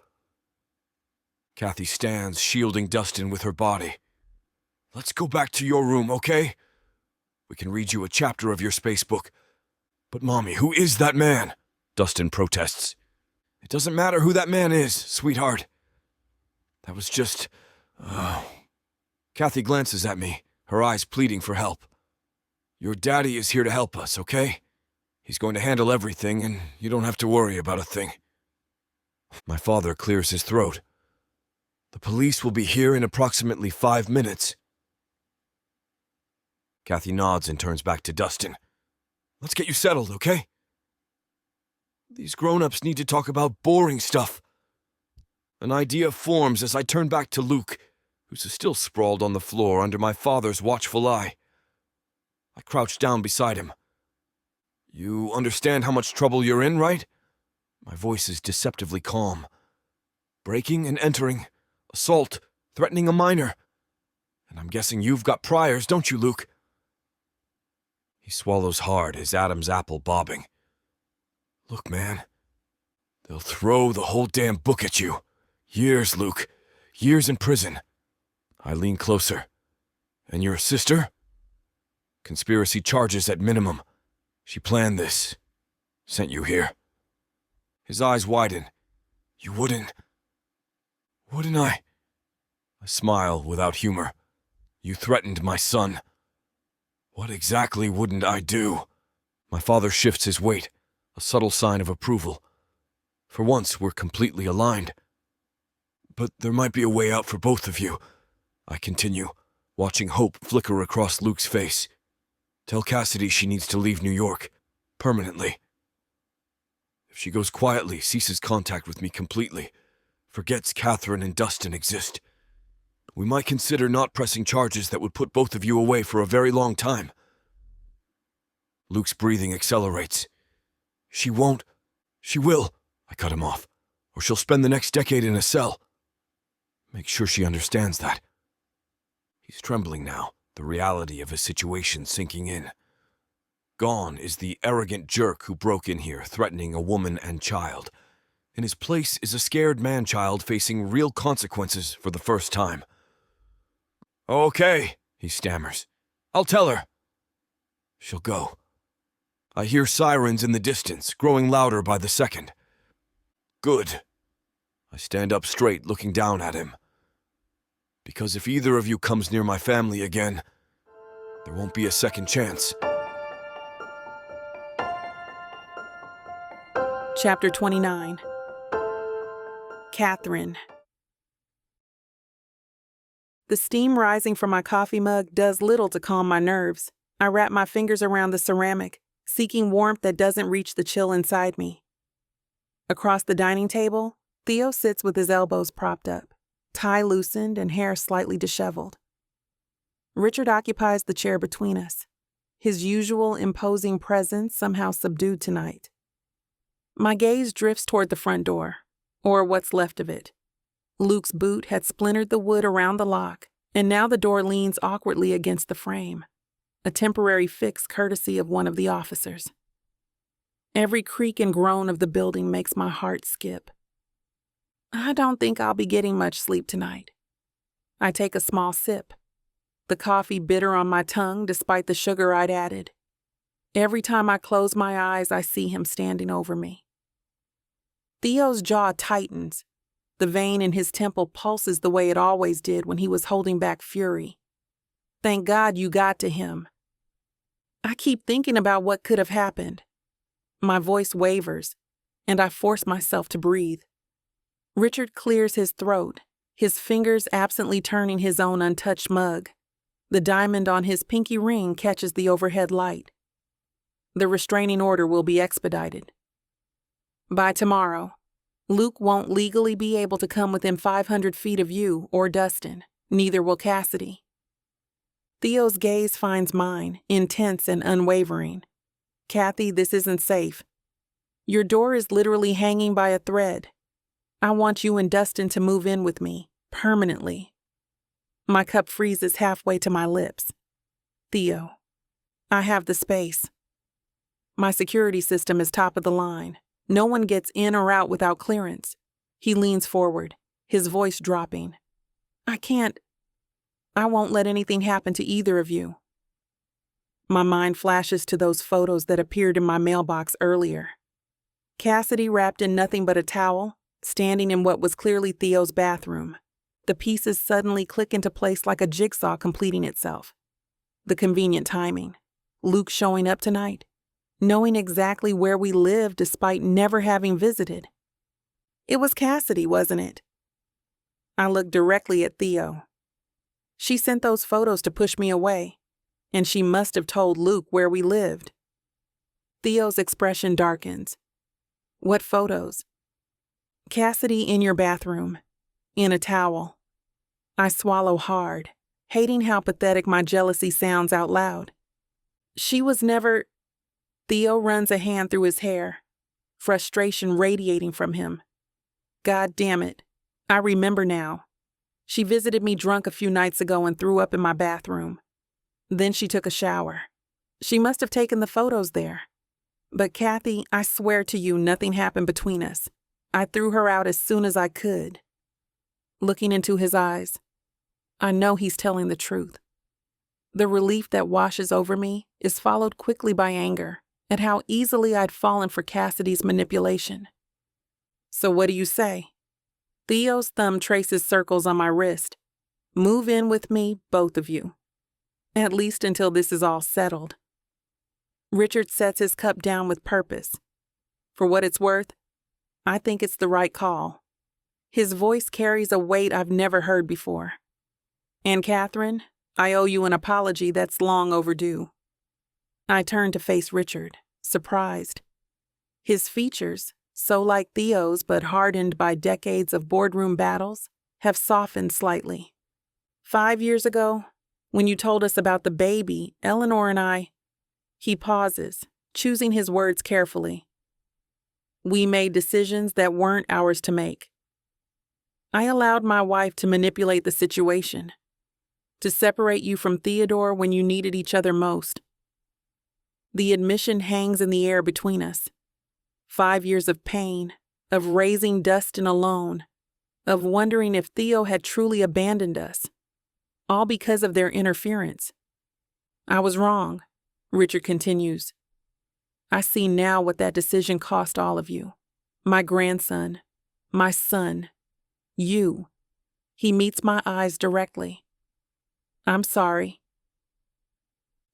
Kathy stands, shielding Dustin with her body. Let's go back to your room, okay? We can read you a chapter of your space book. But Mommy, who is that man? Dustin protests. It doesn't matter who that man is, sweetheart. That was just... Kathy glances at me, her eyes pleading for help. Your daddy is here to help us, okay? He's going to handle everything, and you don't have to worry about a thing. My father clears his throat. The police will be here in approximately 5 minutes. Kathy nods and turns back to Dustin. Let's get you settled, okay? These grown-ups need to talk about boring stuff. An idea forms as I turn back to Luke, who's still sprawled on the floor under my father's watchful eye. I crouch down beside him. You understand how much trouble you're in, right? My voice is deceptively calm. Breaking and entering, assault, threatening a minor. And I'm guessing you've got priors, don't you, Luke? He swallows hard, his Adam's apple bobbing. Look, man, they'll throw the whole damn book at you. Years, Luke. Years in prison. I lean closer. And your sister? Conspiracy charges at minimum. She planned this. Sent you here. His eyes widen. You wouldn't... Wouldn't I? I smile without humor. You threatened my son. What exactly wouldn't I do? My father shifts his weight, a subtle sign of approval. For once, we're completely aligned. But there might be a way out for both of you, I continue, watching hope flicker across Luke's face. Tell Cassidy she needs to leave New York, permanently. If she goes quietly, ceases contact with me completely, forgets Katheryn and Dustin exist, we might consider not pressing charges that would put both of you away for a very long time. Luke's breathing accelerates. She won't. She will, I cut him off, or she'll spend the next decade in a cell. Make sure she understands that. He's trembling now, the reality of his situation sinking in. Gone is the arrogant jerk who broke in here, threatening a woman and child. In his place is a scared man-child facing real consequences for the first time. Okay, he stammers. I'll tell her. She'll go. I hear sirens in the distance, growing louder by the second. Good. I stand up straight, looking down at him. Because if either of you comes near my family again, there won't be a second chance. Chapter 29. Katheryn. The steam rising from my coffee mug does little to calm my nerves. I wrap my fingers around the ceramic, seeking warmth that doesn't reach the chill inside me. Across the dining table, Theo sits with his elbows propped up, tie loosened and hair slightly disheveled. Richard occupies the chair between us, his usual imposing presence somehow subdued tonight. My gaze drifts toward the front door, or what's left of it. Luke's boot had splintered the wood around the lock, and now the door leans awkwardly against the frame, a temporary fix courtesy of one of the officers. Every creak and groan of the building makes my heart skip. I don't think I'll be getting much sleep tonight. I take a small sip, the coffee bitter on my tongue despite the sugar I'd added. Every time I close my eyes, I see him standing over me. Theo's jaw tightens. The vein in his temple pulses the way it always did when he was holding back fury. Thank God you got to him. I keep thinking about what could have happened. My voice wavers, and I force myself to breathe. Richard clears his throat, his fingers absently turning his own untouched mug. The diamond on his pinky ring catches the overhead light. The restraining order will be expedited. By tomorrow, Luke won't legally be able to come within 500 feet of you or Dustin. Neither will Cassidy. Theo's gaze finds mine, intense and unwavering. Kathy, this isn't safe. Your door is literally hanging by a thread. I want you and Dustin to move in with me, permanently. My cup freezes halfway to my lips. Theo, I have the space. My security system is top of the line. No one gets in or out without clearance. He leans forward, his voice dropping. I won't let anything happen to either of you. My mind flashes to those photos that appeared in my mailbox earlier. Cassidy wrapped in nothing but a towel, standing in what was clearly Theo's bathroom. The pieces suddenly click into place like a jigsaw completing itself. The convenient timing. Luke showing up tonight. Knowing exactly where we lived despite never having visited. It was Cassidy, wasn't it? I looked directly at Theo. She sent those photos to push me away, and she must have told Luke where we lived. Theo's expression darkens. What photos? Cassidy in your bathroom, in a towel. I swallow hard, hating how pathetic my jealousy sounds out loud. She was never... Theo runs a hand through his hair, frustration radiating from him. God damn it. I remember now. She visited me drunk a few nights ago and threw up in my bathroom. Then she took a shower. She must have taken the photos there. But Kathy, I swear to you, nothing happened between us. I threw her out as soon as I could. Looking into his eyes, I know he's telling the truth. The relief that washes over me is followed quickly by anger at how easily I'd fallen for Cassidy's manipulation. So what do you say? Theo's thumb traces circles on my wrist. Move in with me, both of you. At least until this is all settled. Richard sets his cup down with purpose. For what it's worth, I think it's the right call. His voice carries a weight I've never heard before. And Katheryn, I owe you an apology that's long overdue. I turn to face Richard, surprised. His features, so like Theo's but hardened by decades of boardroom battles, have softened slightly. 5 years ago, when you told us about the baby, Eleanor and I... He pauses, choosing his words carefully. We made decisions that weren't ours to make. I allowed my wife to manipulate the situation, to separate you from Theodore when you needed each other most. The admission hangs in the air between us. 5 years of pain, of raising Dustin alone, of wondering if Theo had truly abandoned us, all because of their interference. I was wrong, Richard continues. I see now what that decision cost all of you. My grandson, My son. You. He meets my eyes directly. I'm sorry.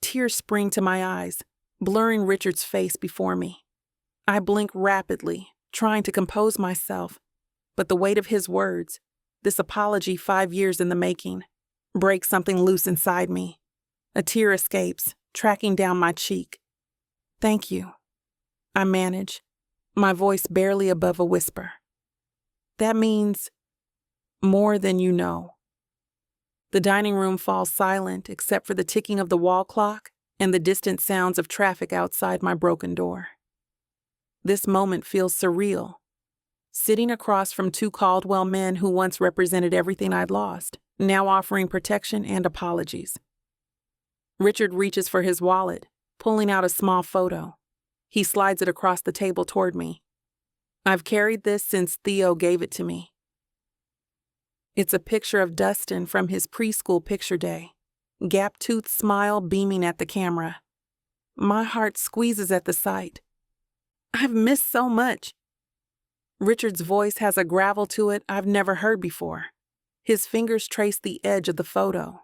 Tears spring to my eyes, blurring Richard's face before me. I blink rapidly, trying to compose myself, but the weight of his words, this apology 5 years in the making, breaks something loose inside me. A tear escapes, tracking down my cheek. Thank you. I manage, my voice barely above a whisper. That means more than you know. The dining room falls silent except for the ticking of the wall clock and the distant sounds of traffic outside my broken door. This moment feels surreal. Sitting across from 2 Caldwell men who once represented everything I'd lost, now offering protection and apologies. Richard reaches for his wallet, pulling out a small photo. He slides it across the table toward me. I've carried this since Theo gave it to me. It's a picture of Dustin from his preschool picture day, gap-toothed smile beaming at the camera. My heart squeezes at the sight. I've missed so much. Richard's voice has a gravel to it I've never heard before. His fingers trace the edge of the photo.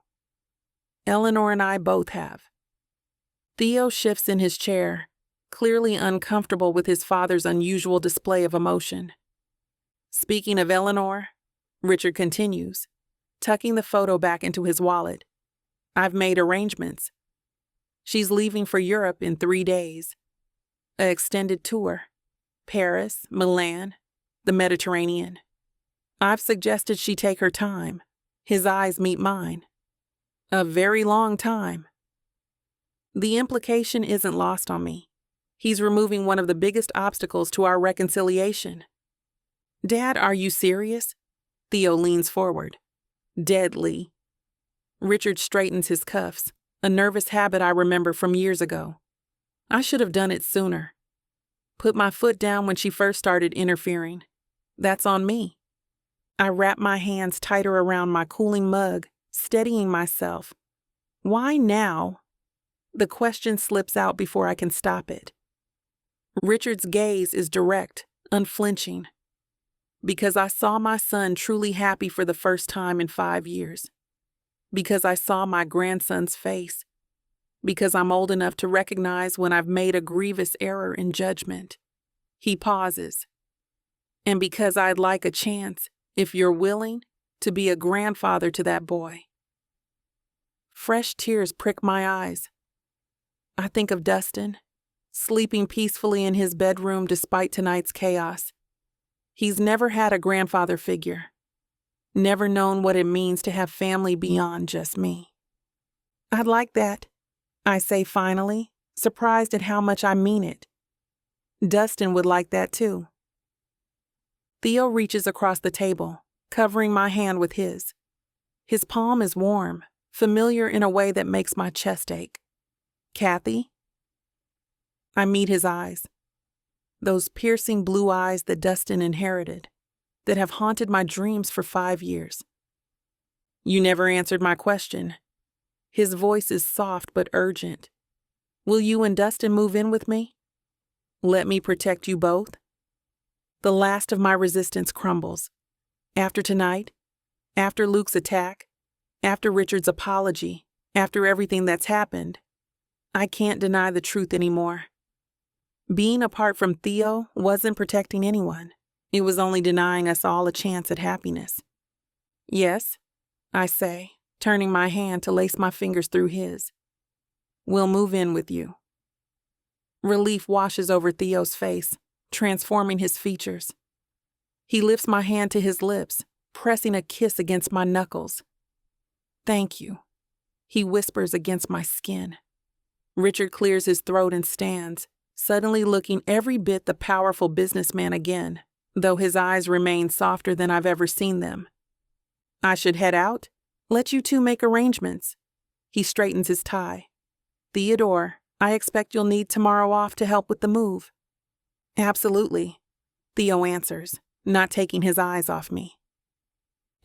Eleanor and I both have. Theo shifts in his chair, clearly uncomfortable with his father's unusual display of emotion. Speaking of Eleanor, Richard continues, tucking the photo back into his wallet. I've made arrangements. She's leaving for Europe in 3 days. An extended tour. Paris, Milan, the Mediterranean. I've suggested she take her time. His eyes meet mine. A very long time. The implication isn't lost on me. He's removing one of the biggest obstacles to our reconciliation. Dad, are you serious? Theo leans forward. Deadly. Richard straightens his cuffs, a nervous habit I remember from years ago. I should have done it sooner. Put my foot down when she first started interfering. That's on me. I wrap my hands tighter around my cooling mug, steadying myself. Why now? The question slips out before I can stop it. Richard's gaze is direct, unflinching. Because I saw my son truly happy for the first time in 5 years. Because I saw my grandson's face. Because I'm old enough to recognize when I've made a grievous error in judgment. He pauses. And because I'd like a chance, if you're willing, to be a grandfather to that boy. Fresh tears prick my eyes. I think of Dustin, sleeping peacefully in his bedroom despite tonight's chaos. He's never had a grandfather figure. Never known what it means to have family beyond just me. I'd like that, I say finally, surprised at how much I mean it. Dustin would like that too. Theo reaches across the table, covering my hand with his. His palm is warm, familiar in a way that makes my chest ache. Kathy? I meet his eyes. Those piercing blue eyes that Dustin inherited, that have haunted my dreams for 5 years. You never answered my question. His voice is soft but urgent. Will you and Dustin move in with me? Let me protect you both? The last of my resistance crumbles. After tonight, after Luke's attack, after Richard's apology, after everything that's happened, I can't deny the truth anymore. Being apart from Theo wasn't protecting anyone. It was only denying us all a chance at happiness. Yes, I say, turning my hand to lace my fingers through his. We'll move in with you. Relief washes over Theo's face, transforming his features. He lifts my hand to his lips, pressing a kiss against my knuckles. Thank you, he whispers against my skin. Richard clears his throat and stands, suddenly looking every bit the powerful businessman again, though his eyes remain softer than I've ever seen them. I should head out? Let you two make arrangements. He straightens his tie. Theodore, I expect you'll need tomorrow off to help with the move. Absolutely, Theo answers, not taking his eyes off me.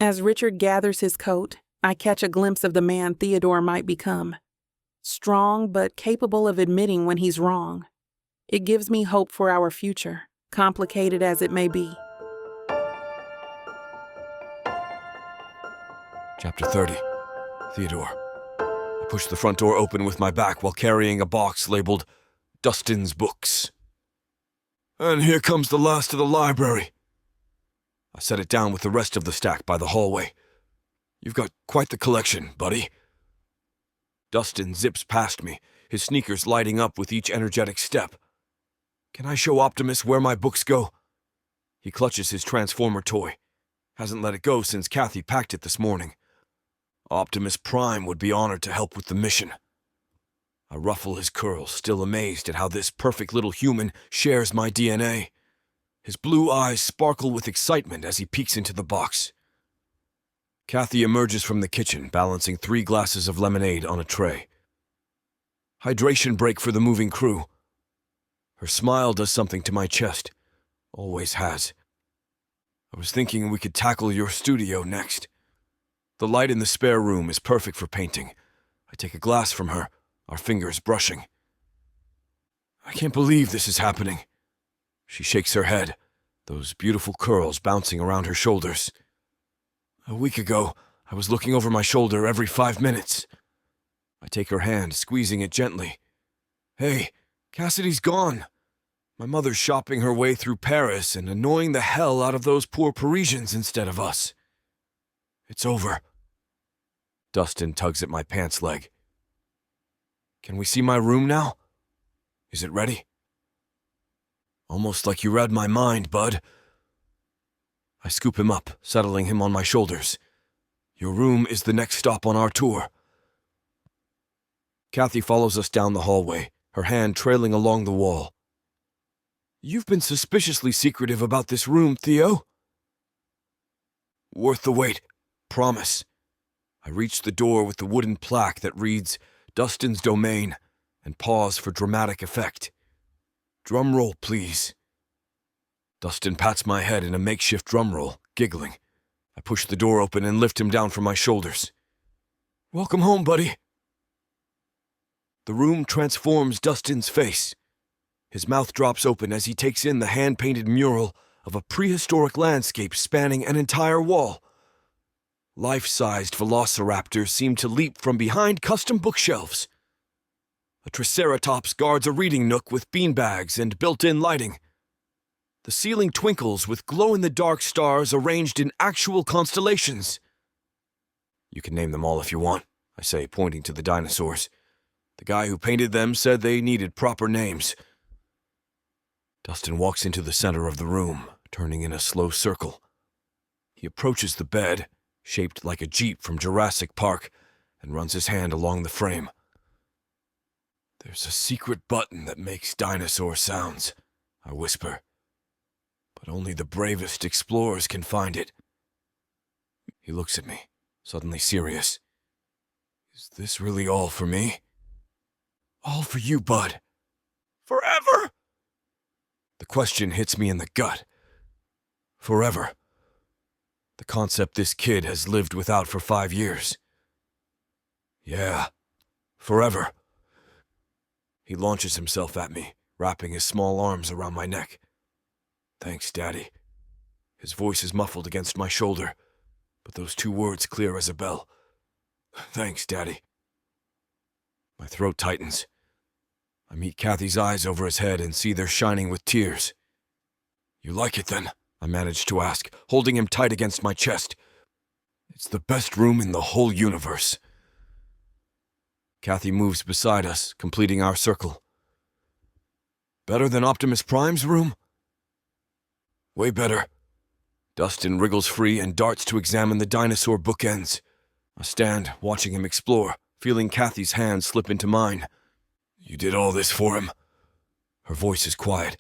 As Richard gathers his coat, I catch a glimpse of the man Theodore might become. Strong but capable of admitting when he's wrong. It gives me hope for our future, complicated as it may be. Chapter 30. Theodore. I pushed the front door open with my back while carrying a box labeled Dustin's Books. And here comes the last of the library. I set it down with the rest of the stack by the hallway. You've got quite the collection, buddy. Dustin zips past me, his sneakers lighting up with each energetic step. Can I show Optimus where my books go? He clutches his Transformer toy. Hasn't let it go since Kathy packed it this morning. Optimus Prime would be honored to help with the mission. I ruffle his curls, still amazed at how this perfect little human shares my DNA. His blue eyes sparkle with excitement as he peeks into the box. Kathy emerges from the kitchen, balancing 3 glasses of lemonade on a tray. Hydration break for the moving crew. Her smile does something to my chest. Always has. I was thinking we could tackle your studio next. The light in the spare room is perfect for painting. I take a glass from her, our fingers brushing. I can't believe this is happening. She shakes her head, those beautiful curls bouncing around her shoulders. A week ago, I was looking over my shoulder every 5 minutes. I take her hand, squeezing it gently. Hey, Cassidy's gone. My mother's shopping her way through Paris and annoying the hell out of those poor Parisians instead of us. It's over. Dustin tugs at my pants leg. Can we see my room now? Is it ready? Almost like you read my mind, bud. I scoop him up, settling him on my shoulders. Your room is the next stop on our tour. Kathy follows us down the hallway, her hand trailing along the wall. You've been suspiciously secretive about this room, Theo. Worth the wait. Promise. I reach the door with the wooden plaque that reads, Dustin's Domain, and pause for dramatic effect. Drum roll, please. Dustin pats my head in a makeshift drum roll, giggling. I push the door open and lift him down from my shoulders. Welcome home, buddy. The room transforms Dustin's face. His mouth drops open as he takes in the hand-painted mural of a prehistoric landscape spanning an entire wall. Life-sized velociraptors seem to leap from behind custom bookshelves. A triceratops guards a reading nook with beanbags and built-in lighting. The ceiling twinkles with glow-in-the-dark stars arranged in actual constellations. You can name them all if you want, I say, pointing to the dinosaurs. The guy who painted them said they needed proper names. Dustin walks into the center of the room, turning in a slow circle. He approaches the bed, shaped like a Jeep from Jurassic Park, and runs his hand along the frame. There's a secret button that makes dinosaur sounds, I whisper. But only the bravest explorers can find it. He looks at me, suddenly serious. Is this really all for me? All for you, bud. Forever? The question hits me in the gut. Forever. The concept this kid has lived without for 5 years. Yeah, forever. He launches himself at me, wrapping his small arms around my neck. Thanks, Daddy. His voice is muffled against my shoulder, but those 2 words clear as a bell. Thanks, Daddy. My throat tightens. I meet Kathy's eyes over his head and see they're shining with tears. You like it then? I managed to ask, holding him tight against my chest. It's the best room in the whole universe. Kathy moves beside us, completing our circle. Better than Optimus Prime's room? Way better. Dustin wriggles free and darts to examine the dinosaur bookends. I stand, watching him explore, feeling Kathy's hand slip into mine. You did all this for him? Her voice is quiet.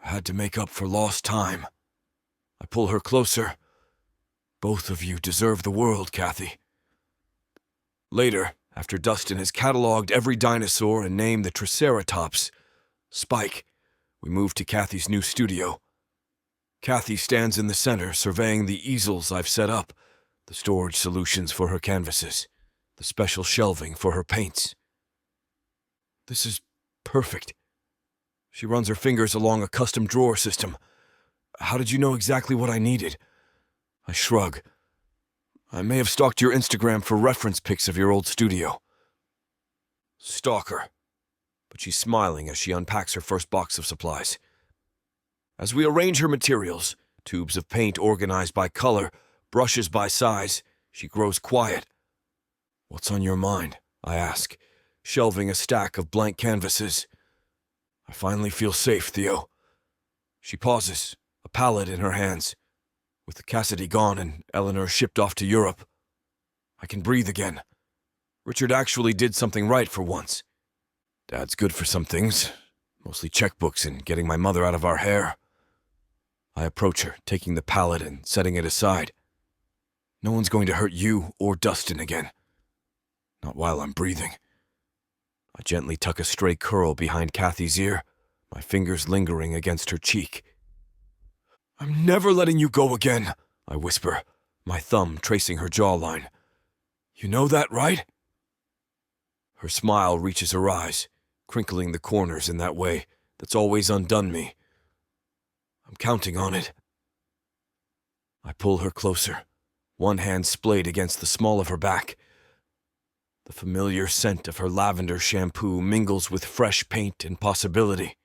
I had to make up for lost time. I pull her closer. Both of you deserve the world, Kathy. Later, after Dustin has cataloged every dinosaur and named the Triceratops, Spike, we move to Kathy's new studio. Kathy stands in the center, surveying the easels I've set up, the storage solutions for her canvases, the special shelving for her paints. This is perfect. She runs her fingers along a custom drawer system. How did you know exactly what I needed? I shrug. I may have stalked your Instagram for reference pics of your old studio. Stalker. But she's smiling as she unpacks her first box of supplies. As we arrange her materials, tubes of paint organized by color, brushes by size, she grows quiet. What's on your mind? I ask, shelving a stack of blank canvases. I finally feel safe, Theo. She pauses, a palette in her hands. With the Cassidy gone and Eleanor shipped off to Europe, I can breathe again. Richard actually did something right for once. Dad's good for some things, mostly checkbooks and getting my mother out of our hair. I approach her, taking the palette and setting it aside. No one's going to hurt you or Dustin again. Not while I'm breathing. I gently tuck a stray curl behind Kathy's ear, my fingers lingering against her cheek. I'm never letting you go again, I whisper, my thumb tracing her jawline. You know that, right? Her smile reaches her eyes, crinkling the corners in that way that's always undone me. I'm counting on it. I pull her closer, one hand splayed against the small of her back. The familiar scent of her lavender shampoo mingles with fresh paint and possibility.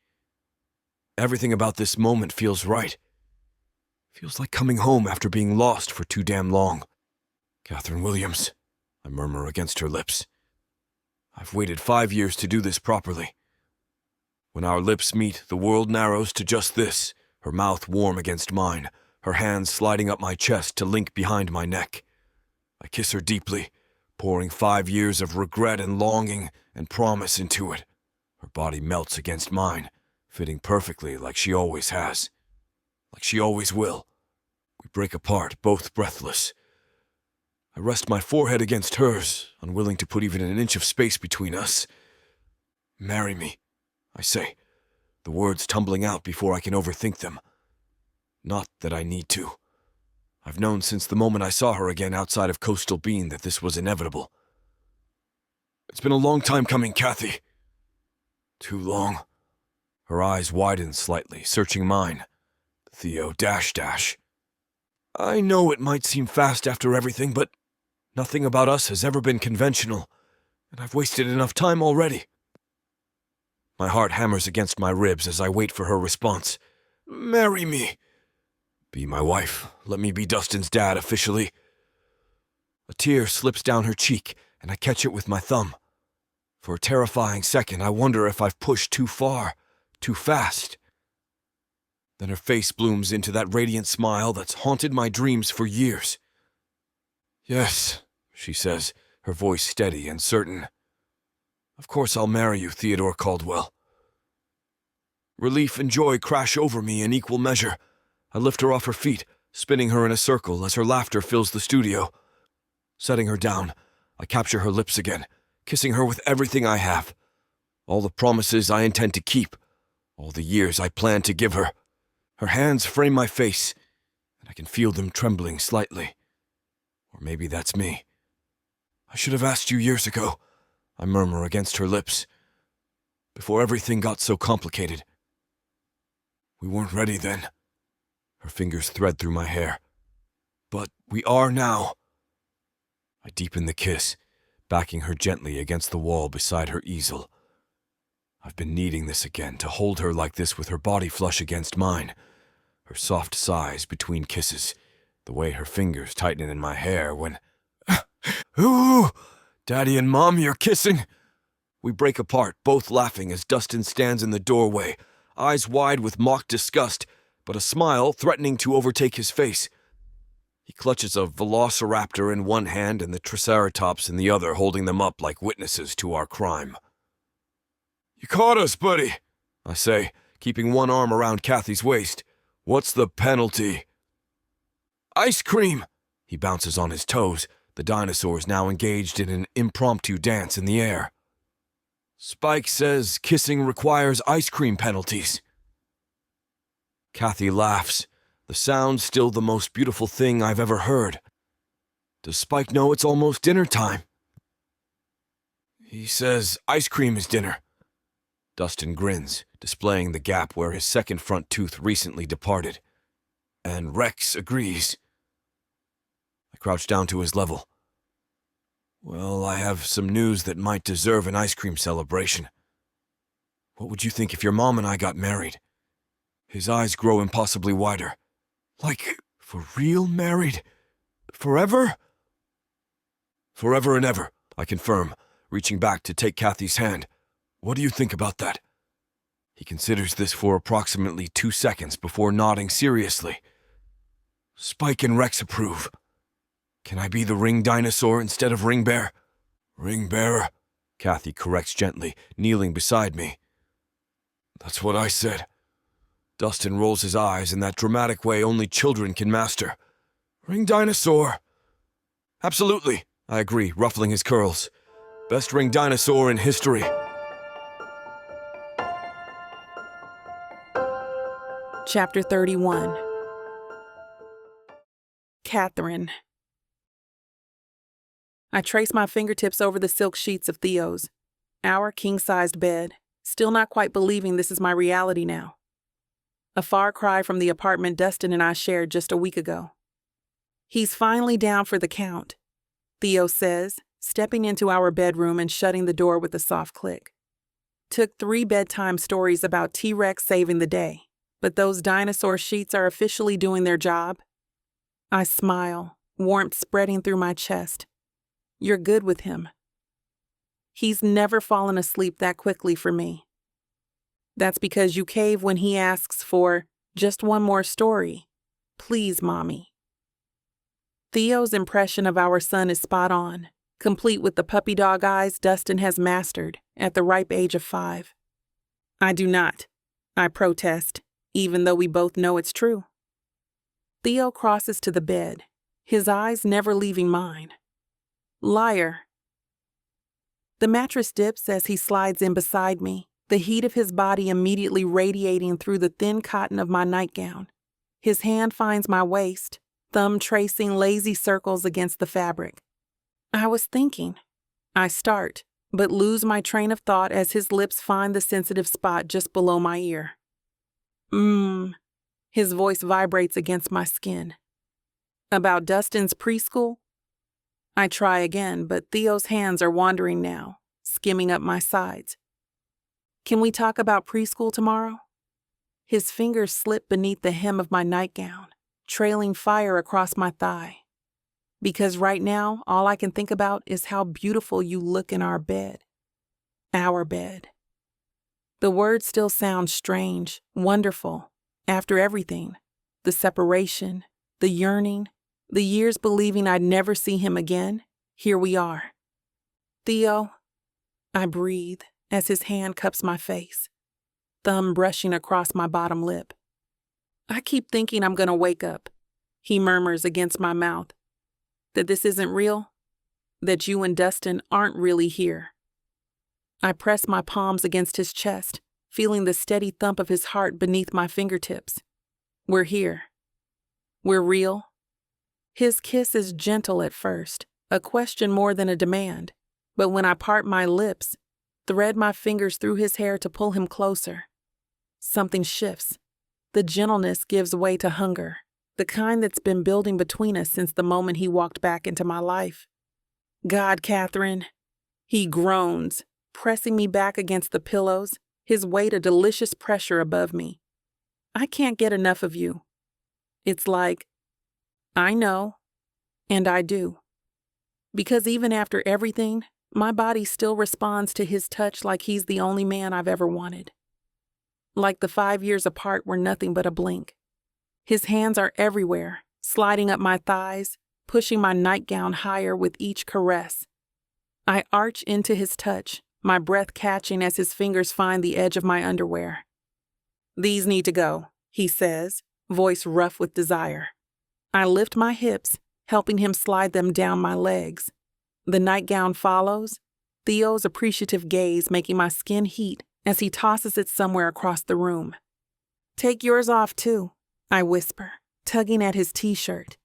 Everything about this moment feels right. Feels like coming home after being lost for too damn long. Katheryn Williams, I murmur against her lips. I've waited 5 years to do this properly. When our lips meet, the world narrows to just this, her mouth warm against mine, her hands sliding up my chest to link behind my neck. I kiss her deeply, pouring 5 years of regret and longing and promise into it. Her body melts against mine, fitting perfectly like she always has. Like she always will. We break apart, both breathless. I rest my forehead against hers, unwilling to put even an inch of space between us. Marry me, I say, the words tumbling out before I can overthink them. Not that I need to. I've known since the moment I saw her again outside of Coastal Bean that this was inevitable. It's been a long time coming, Kathy. Too long. Her eyes widen slightly, searching mine. Theo dash. I know it might seem fast after everything, but nothing about us has ever been conventional, and I've wasted enough time already. My heart hammers against my ribs as I wait for her response. Marry me. Be my wife. Let me be Dustin's dad officially. A tear slips down her cheek, and I catch it with my thumb. For a terrifying second, I wonder if I've pushed too far, too fast. Then her face blooms into that radiant smile that's haunted my dreams for years. Yes, she says, her voice steady and certain. Of course I'll marry you, Theodore Caldwell. Relief and joy crash over me in equal measure. I lift her off her feet, spinning her in a circle as her laughter fills the studio. Setting her down, I capture her lips again, kissing her with everything I have. All the promises I intend to keep, all the years I plan to give her. Her hands frame my face, and I can feel them trembling slightly. Or maybe that's me. I should have asked you years ago, I murmur against her lips, before everything got so complicated. We weren't ready then. Her fingers thread through my hair. But we are now. I deepen the kiss, backing her gently against the wall beside her easel. I've been needing this again, to hold her like this with her body flush against mine, her soft sighs between kisses, the way her fingers tighten in my hair when... Ooh! Daddy and Mom, you're kissing! We break apart, both laughing as Dustin stands in the doorway, eyes wide with mock disgust, but a smile threatening to overtake his face. He clutches a velociraptor in one hand and the triceratops in the other, holding them up like witnesses to our crime. You caught us, buddy, I say, keeping one arm around Kathy's waist. What's the penalty? Ice cream! He bounces on his toes, the dinosaurs now engaged in an impromptu dance in the air. Spike says kissing requires ice cream penalties. Kathy laughs, the sound still the most beautiful thing I've ever heard. Does Spike know it's almost dinner time? He says ice cream is dinner. Dustin grins, displaying the gap where his second front tooth recently departed. And Rex agrees. I crouched down to his level. Well, I have some news that might deserve an ice cream celebration. What would you think if your mom and I got married? His eyes grow impossibly wider. Like, for real married? Forever? Forever and ever, I confirm, reaching back to take Kathy's hand. What do you think about that? He considers this for approximately 2 seconds before nodding seriously. Spike and Rex approve. Can I be the ring dinosaur instead of ring bear? Ring bearer, Kathy corrects gently, kneeling beside me. That's what I said. Dustin rolls his eyes in that dramatic way only children can master. Ring dinosaur. Absolutely, I agree, ruffling his curls. Best ring dinosaur in history. Chapter 31. Katheryn. I trace my fingertips over the silk sheets of Theo's. Our king-sized bed, still not quite believing this is my reality now. A far cry from the apartment Dustin and I shared just a week ago. He's finally down for the count, Theo says, stepping into our bedroom and shutting the door with a soft click. Took 3 bedtime stories about T-Rex saving the day, but those dinosaur sheets are officially doing their job. I smile, warmth spreading through my chest. You're good with him. He's never fallen asleep that quickly for me. That's because you cave when he asks for just one more story. Please, Mommy. Theo's impression of our son is spot on, complete with the puppy dog eyes Dustin has mastered at the ripe age of 5. I do not. I protest, even though we both know it's true. Theo crosses to the bed, his eyes never leaving mine. Liar. The mattress dips as he slides in beside me, the heat of his body immediately radiating through the thin cotton of my nightgown. His hand finds my waist, thumb tracing lazy circles against the fabric. I was thinking. I start, but lose my train of thought as his lips find the sensitive spot just below my ear. His voice vibrates against my skin. About Dustin's preschool? I try again, but Theo's hands are wandering now, skimming up my sides. Can we talk about preschool tomorrow? His fingers slip beneath the hem of my nightgown, trailing fire across my thigh. Because right now, all I can think about is how beautiful you look in our bed. Our bed. The words still sound strange, wonderful, after everything. The separation, the yearning, the years believing I'd never see him again. Here we are. Theo, I breathe as his hand cups my face, thumb brushing across my bottom lip. I keep thinking I'm gonna wake up, he murmurs against my mouth. That this isn't real, that you and Dustin aren't really here. I press my palms against his chest, feeling the steady thump of his heart beneath my fingertips. We're here. We're real. His kiss is gentle at first, a question more than a demand, but when I part my lips, thread my fingers through his hair to pull him closer, something shifts. The gentleness gives way to hunger, the kind that's been building between us since the moment he walked back into my life. God, Katheryn. He groans, pressing me back against the pillows, his weight a delicious pressure above me. I can't get enough of you. It's like, I know, and I do. Because even after everything, my body still responds to his touch like he's the only man I've ever wanted. Like the 5 years apart were nothing but a blink. His hands are everywhere, sliding up my thighs, pushing my nightgown higher with each caress. I arch into his touch, my breath catching as his fingers find the edge of my underwear. These need to go, he says, voice rough with desire. I lift my hips, helping him slide them down my legs. The nightgown follows, Theo's appreciative gaze making my skin heat as he tosses it somewhere across the room. Take yours off too, I whisper, tugging at his t-shirt.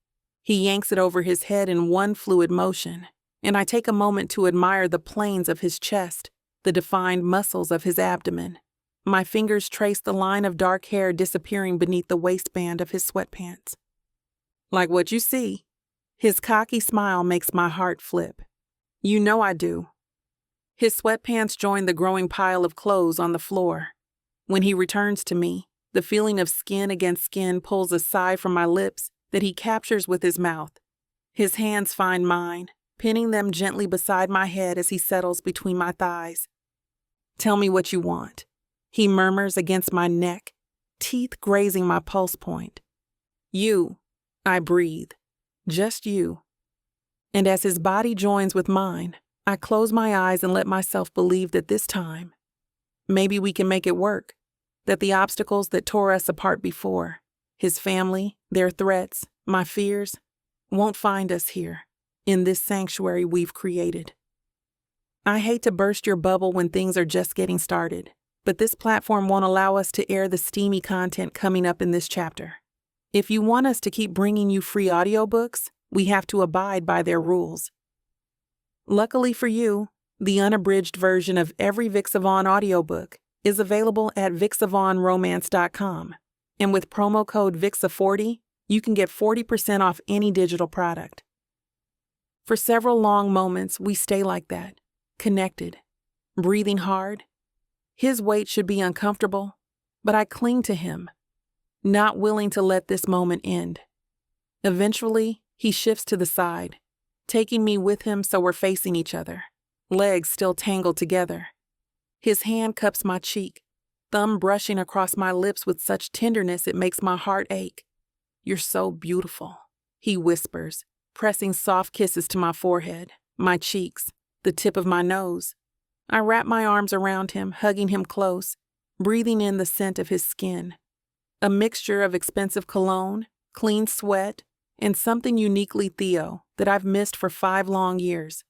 He yanks it over his head in one fluid motion, and I take a moment to admire the planes of his chest, the defined muscles of his abdomen. My fingers trace the line of dark hair disappearing beneath the waistband of his sweatpants. Like what you see, His cocky smile makes my heart flip. You know I do. His sweatpants join the growing pile of clothes on the floor. When he returns to me, the feeling of skin against skin pulls a sigh from my lips that he captures with his mouth. His hands find mine, pinning them gently beside my head as he settles between my thighs. Tell me what you want, he murmurs against my neck, teeth grazing my pulse point. You, I breathe, just you. And as his body joins with mine, I close my eyes and let myself believe that this time, maybe we can make it work, that the obstacles that tore us apart before, his family, their threats, my fears, won't find us here, in this sanctuary we've created. I hate to burst your bubble when things are just getting started, but this platform won't allow us to air the steamy content coming up in this chapter. If you want us to keep bringing you free audiobooks, we have to abide by their rules. Luckily for you, the unabridged version of every Vic Savon audiobook is available at BWWM.com, and with promo code VIXA40, you can get 40% off any digital product. For several long moments, we stay like that, connected, breathing hard. His weight should be uncomfortable, but I cling to him, not willing to let this moment end. Eventually, he shifts to the side, taking me with him so we're facing each other, legs still tangled together. His hand cups my cheek, thumb brushing across my lips with such tenderness it makes my heart ache. You're so beautiful, he whispers, pressing soft kisses to my forehead, my cheeks, the tip of my nose. I wrap my arms around him, hugging him close, breathing in the scent of his skin. A mixture of expensive cologne, clean sweat, and something uniquely Theo that I've missed for 5 long years.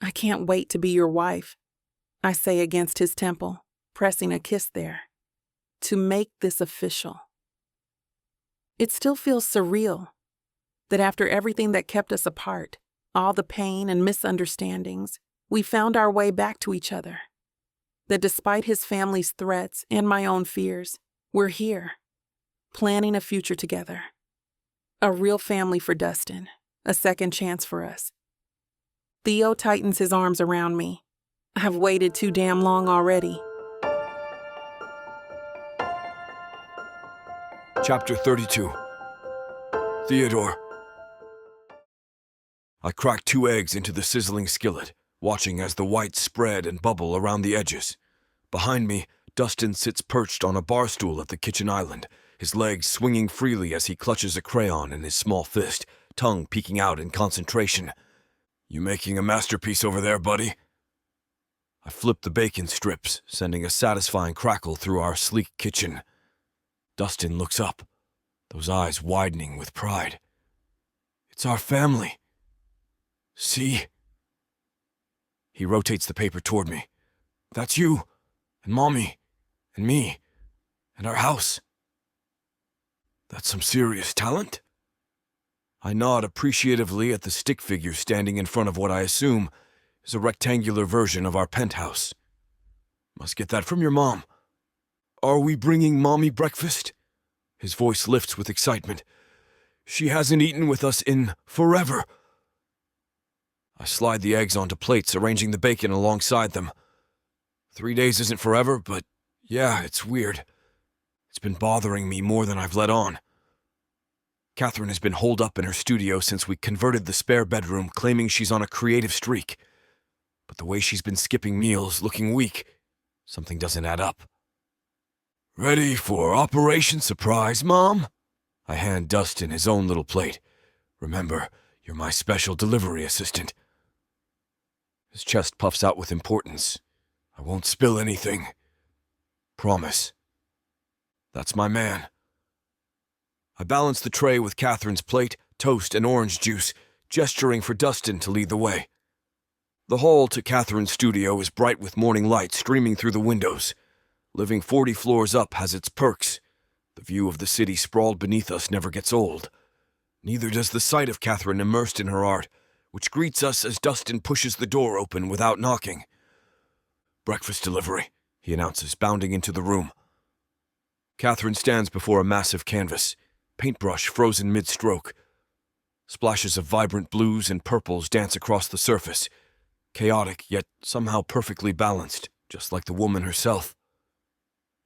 I can't wait to be your wife, I say against his temple, pressing a kiss there. To make this official. It still feels surreal that after everything that kept us apart, all the pain and misunderstandings, we found our way back to each other. That despite his family's threats and my own fears, we're here, planning a future together. A real family for Dustin, a second chance for us. Theo tightens his arms around me. I've waited too damn long already. Chapter 32. Theodore. I cracked 2 eggs into the sizzling skillet, watching as the whites spread and bubble around the edges. Behind me, Dustin sits perched on a bar stool at the kitchen island, his legs swinging freely as he clutches a crayon in his small fist, tongue peeking out in concentration. You making a masterpiece over there, buddy? I flipped the bacon strips, sending a satisfying crackle through our sleek kitchen. Dustin looks up, those eyes widening with pride. It's our family. See? He rotates the paper toward me. That's you, and Mommy, and me, and our house. That's some serious talent. I nod appreciatively at the stick figure standing in front of what I assume is a rectangular version of our penthouse. Must get that from your mom. Are we bringing Mommy breakfast? His voice lifts with excitement. She hasn't eaten with us in forever. I slide the eggs onto plates, arranging the bacon alongside them. 3 days isn't forever, but yeah, it's weird. It's been bothering me more than I've let on. Katheryn has been holed up in her studio since we converted the spare bedroom, claiming she's on a creative streak. But the way she's been skipping meals, looking weak, something doesn't add up. Ready for Operation Surprise, Mom? I hand Dustin his own little plate. Remember, you're my special delivery assistant. His chest puffs out with importance. I won't spill anything. Promise. That's my man. I balance the tray with Katheryn's plate, toast, and orange juice, gesturing for Dustin to lead the way. The hall to Katheryn's studio is bright with morning light streaming through the windows. Living 40 floors up has its perks. The view of the city sprawled beneath us never gets old. Neither does the sight of Katheryn immersed in her art, which greets us as Dustin pushes the door open without knocking. Breakfast delivery, he announces, bounding into the room. Katheryn stands before a massive canvas, paintbrush frozen mid-stroke. Splashes of vibrant blues and purples dance across the surface, chaotic yet somehow perfectly balanced, just like the woman herself.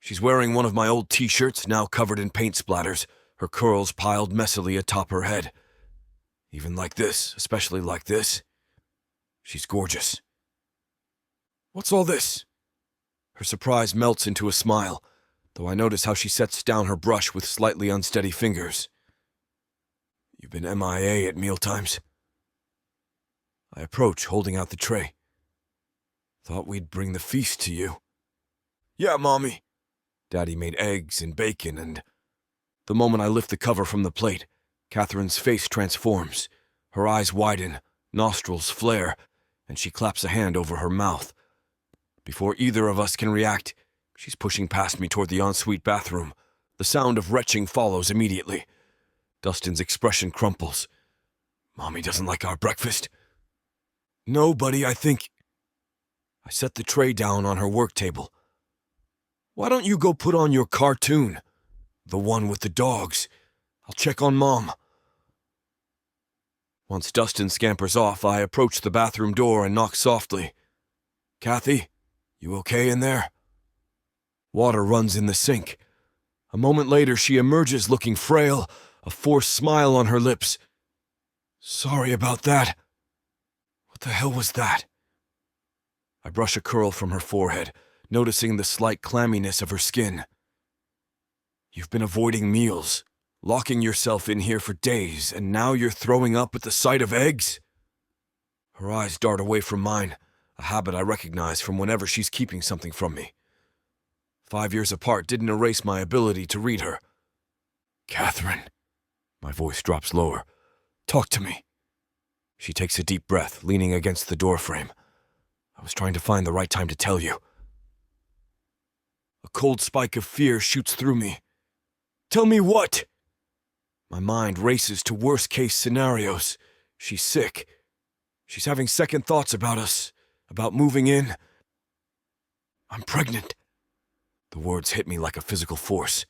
She's wearing one of my old t-shirts, now covered in paint splatters, her curls piled messily atop her head. Even like this, especially like this, she's gorgeous. What's all this? Her surprise melts into a smile, though I notice how she sets down her brush with slightly unsteady fingers. You've been MIA at mealtimes. I approach, holding out the tray. Thought we'd bring the feast to you. Yeah, Mommy. Daddy made eggs and bacon, and the moment I lift the cover from the plate, Katheryn's face transforms. Her eyes widen, nostrils flare, and she claps a hand over her mouth. Before either of us can react, she's pushing past me toward the ensuite bathroom. The sound of retching follows immediately. Dustin's expression crumples. Mommy doesn't like our breakfast? No, buddy, I think... I set the tray down on her work table. Why don't you go put on your cartoon? The one with the dogs. I'll check on Mom. Once Dustin scampers off, I approach the bathroom door and knock softly. Kathy, you okay in there? Water runs in the sink. A moment later, she emerges looking frail, a forced smile on her lips. Sorry about that. What the hell was that? I brush a curl from her forehead, noticing the slight clamminess of her skin. You've been avoiding meals, locking yourself in here for days, and now you're throwing up at the sight of eggs? Her eyes dart away from mine, a habit I recognize from whenever she's keeping something from me. 5 years apart didn't erase my ability to read her. Katheryn. My voice drops lower. Talk to me. She takes a deep breath, leaning against the doorframe. I was trying to find the right time to tell you. A cold spike of fear shoots through me. Tell me what? My mind races to worst-case scenarios. She's sick. She's having second thoughts about us, about moving in. I'm pregnant. The words hit me like a physical force.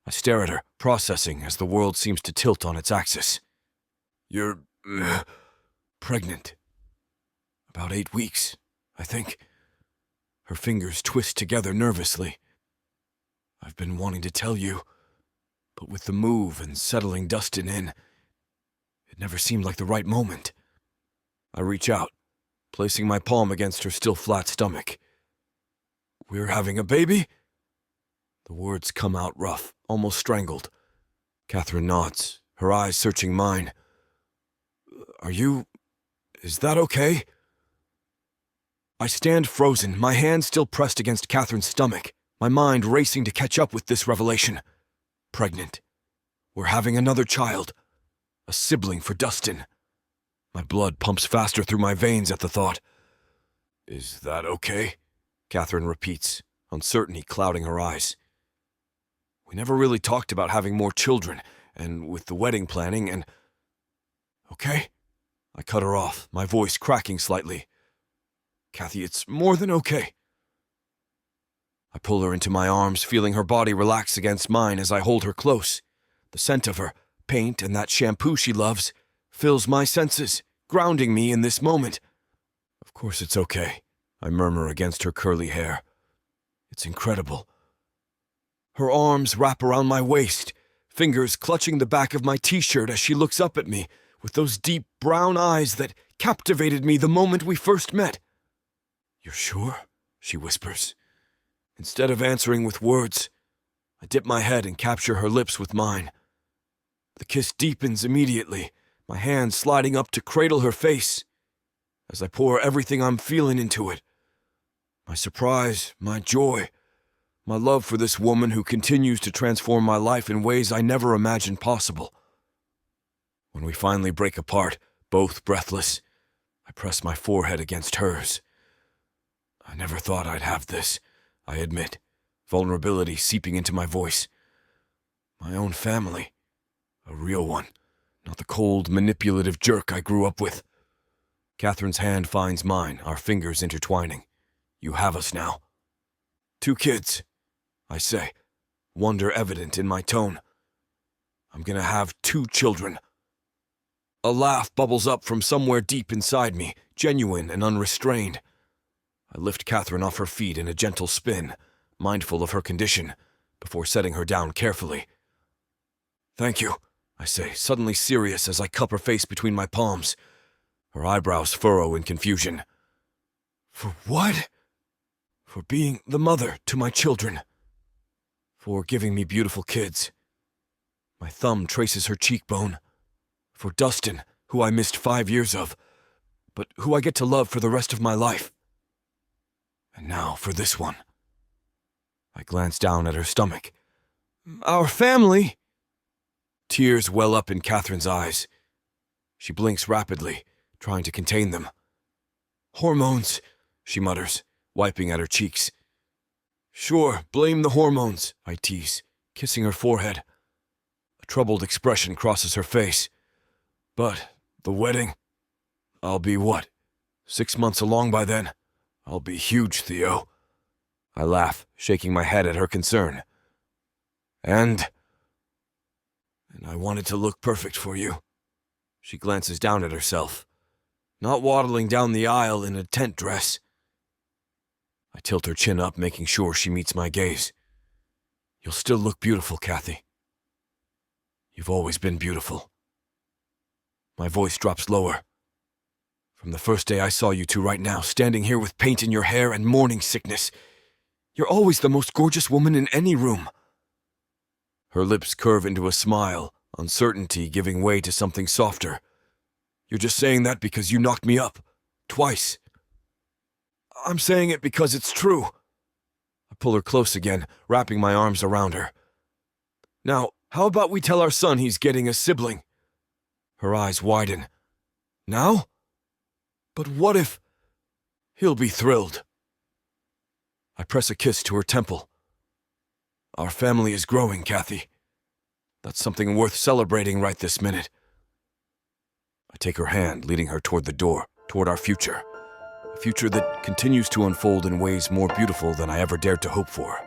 I stare at her, processing as the world seems to tilt on its axis. You're... pregnant. About 8 weeks, I think. Her fingers twist together nervously. I've been wanting to tell you, but with the move and settling Dustin in, it never seemed like the right moment. I reach out, placing my palm against her still flat stomach. We're having a baby? The words come out rough, almost strangled. Katheryn nods, her eyes searching mine. Is that okay? I stand frozen, my hand still pressed against Katheryn's stomach, my mind racing to catch up with this revelation. Pregnant. We're having another child. A sibling for Dustin. My blood pumps faster through my veins at the thought. Is that okay? Katheryn repeats, uncertainty clouding her eyes. We never really talked about having more children, and with the wedding planning and... Okay? I cut her off, my voice cracking slightly. Kathy, it's more than okay. I pull her into my arms, feeling her body relax against mine as I hold her close. The scent of her, paint and that shampoo she loves, fills my senses, grounding me in this moment. Of course it's okay, I murmur against her curly hair. It's incredible. Her arms wrap around my waist, fingers clutching the back of my t-shirt as she looks up at me with those deep brown eyes that captivated me the moment we first met. You're sure? She whispers. Instead of answering with words, I dip my head and capture her lips with mine. The kiss deepens immediately, my hand sliding up to cradle her face as I pour everything I'm feeling into it. My surprise, my joy, my love for this woman who continues to transform my life in ways I never imagined possible. When we finally break apart, both breathless, I press my forehead against hers. I never thought I'd have this, I admit, vulnerability seeping into my voice. My own family. A real one, not the cold, manipulative jerk I grew up with. Katheryn's hand finds mine, our fingers intertwining. You have us now. 2 kids, I say, wonder evident in my tone. I'm gonna have 2 children. A laugh bubbles up from somewhere deep inside me, genuine and unrestrained. I lift Katheryn off her feet in a gentle spin, mindful of her condition, before setting her down carefully. "Thank you," I say, suddenly serious as I cup her face between my palms. Her eyebrows furrow in confusion. "For what?" "For being the mother to my children. For giving me beautiful kids." My thumb traces her cheekbone. "For Dustin, who I missed 5 years of, but who I get to love for the rest of my life. And now for this one." I glance down at her stomach. "Our family!" Tears well up in Katheryn's eyes. She blinks rapidly, trying to contain them. "Hormones," she mutters, wiping at her cheeks. "Sure, blame the hormones," I tease, kissing her forehead. A troubled expression crosses her face. "But the wedding? I'll be what? 6 months along by then? I'll be huge, Theo." I laugh, shaking my head at her concern. And I wanted to look perfect for you." She glances down at herself, not waddling down the aisle in a tent dress. I tilt her chin up, making sure she meets my gaze. "You'll still look beautiful, Kathy. You've always been beautiful." My voice drops lower. "From the first day I saw you two right now, standing here with paint in your hair and morning sickness, you're always the most gorgeous woman in any room." Her lips curve into a smile, uncertainty giving way to something softer. "You're just saying that because you knocked me up. Twice." "I'm saying it because it's true." I pull her close again, wrapping my arms around her. "Now, how about we tell our son he's getting a sibling?" Her eyes widen. "Now? But what if—" "He'll be thrilled." I press a kiss to her temple. "Our family is growing, Kathy. That's something worth celebrating right this minute." I take her hand, leading her toward the door, toward our future. A future that continues to unfold in ways more beautiful than I ever dared to hope for.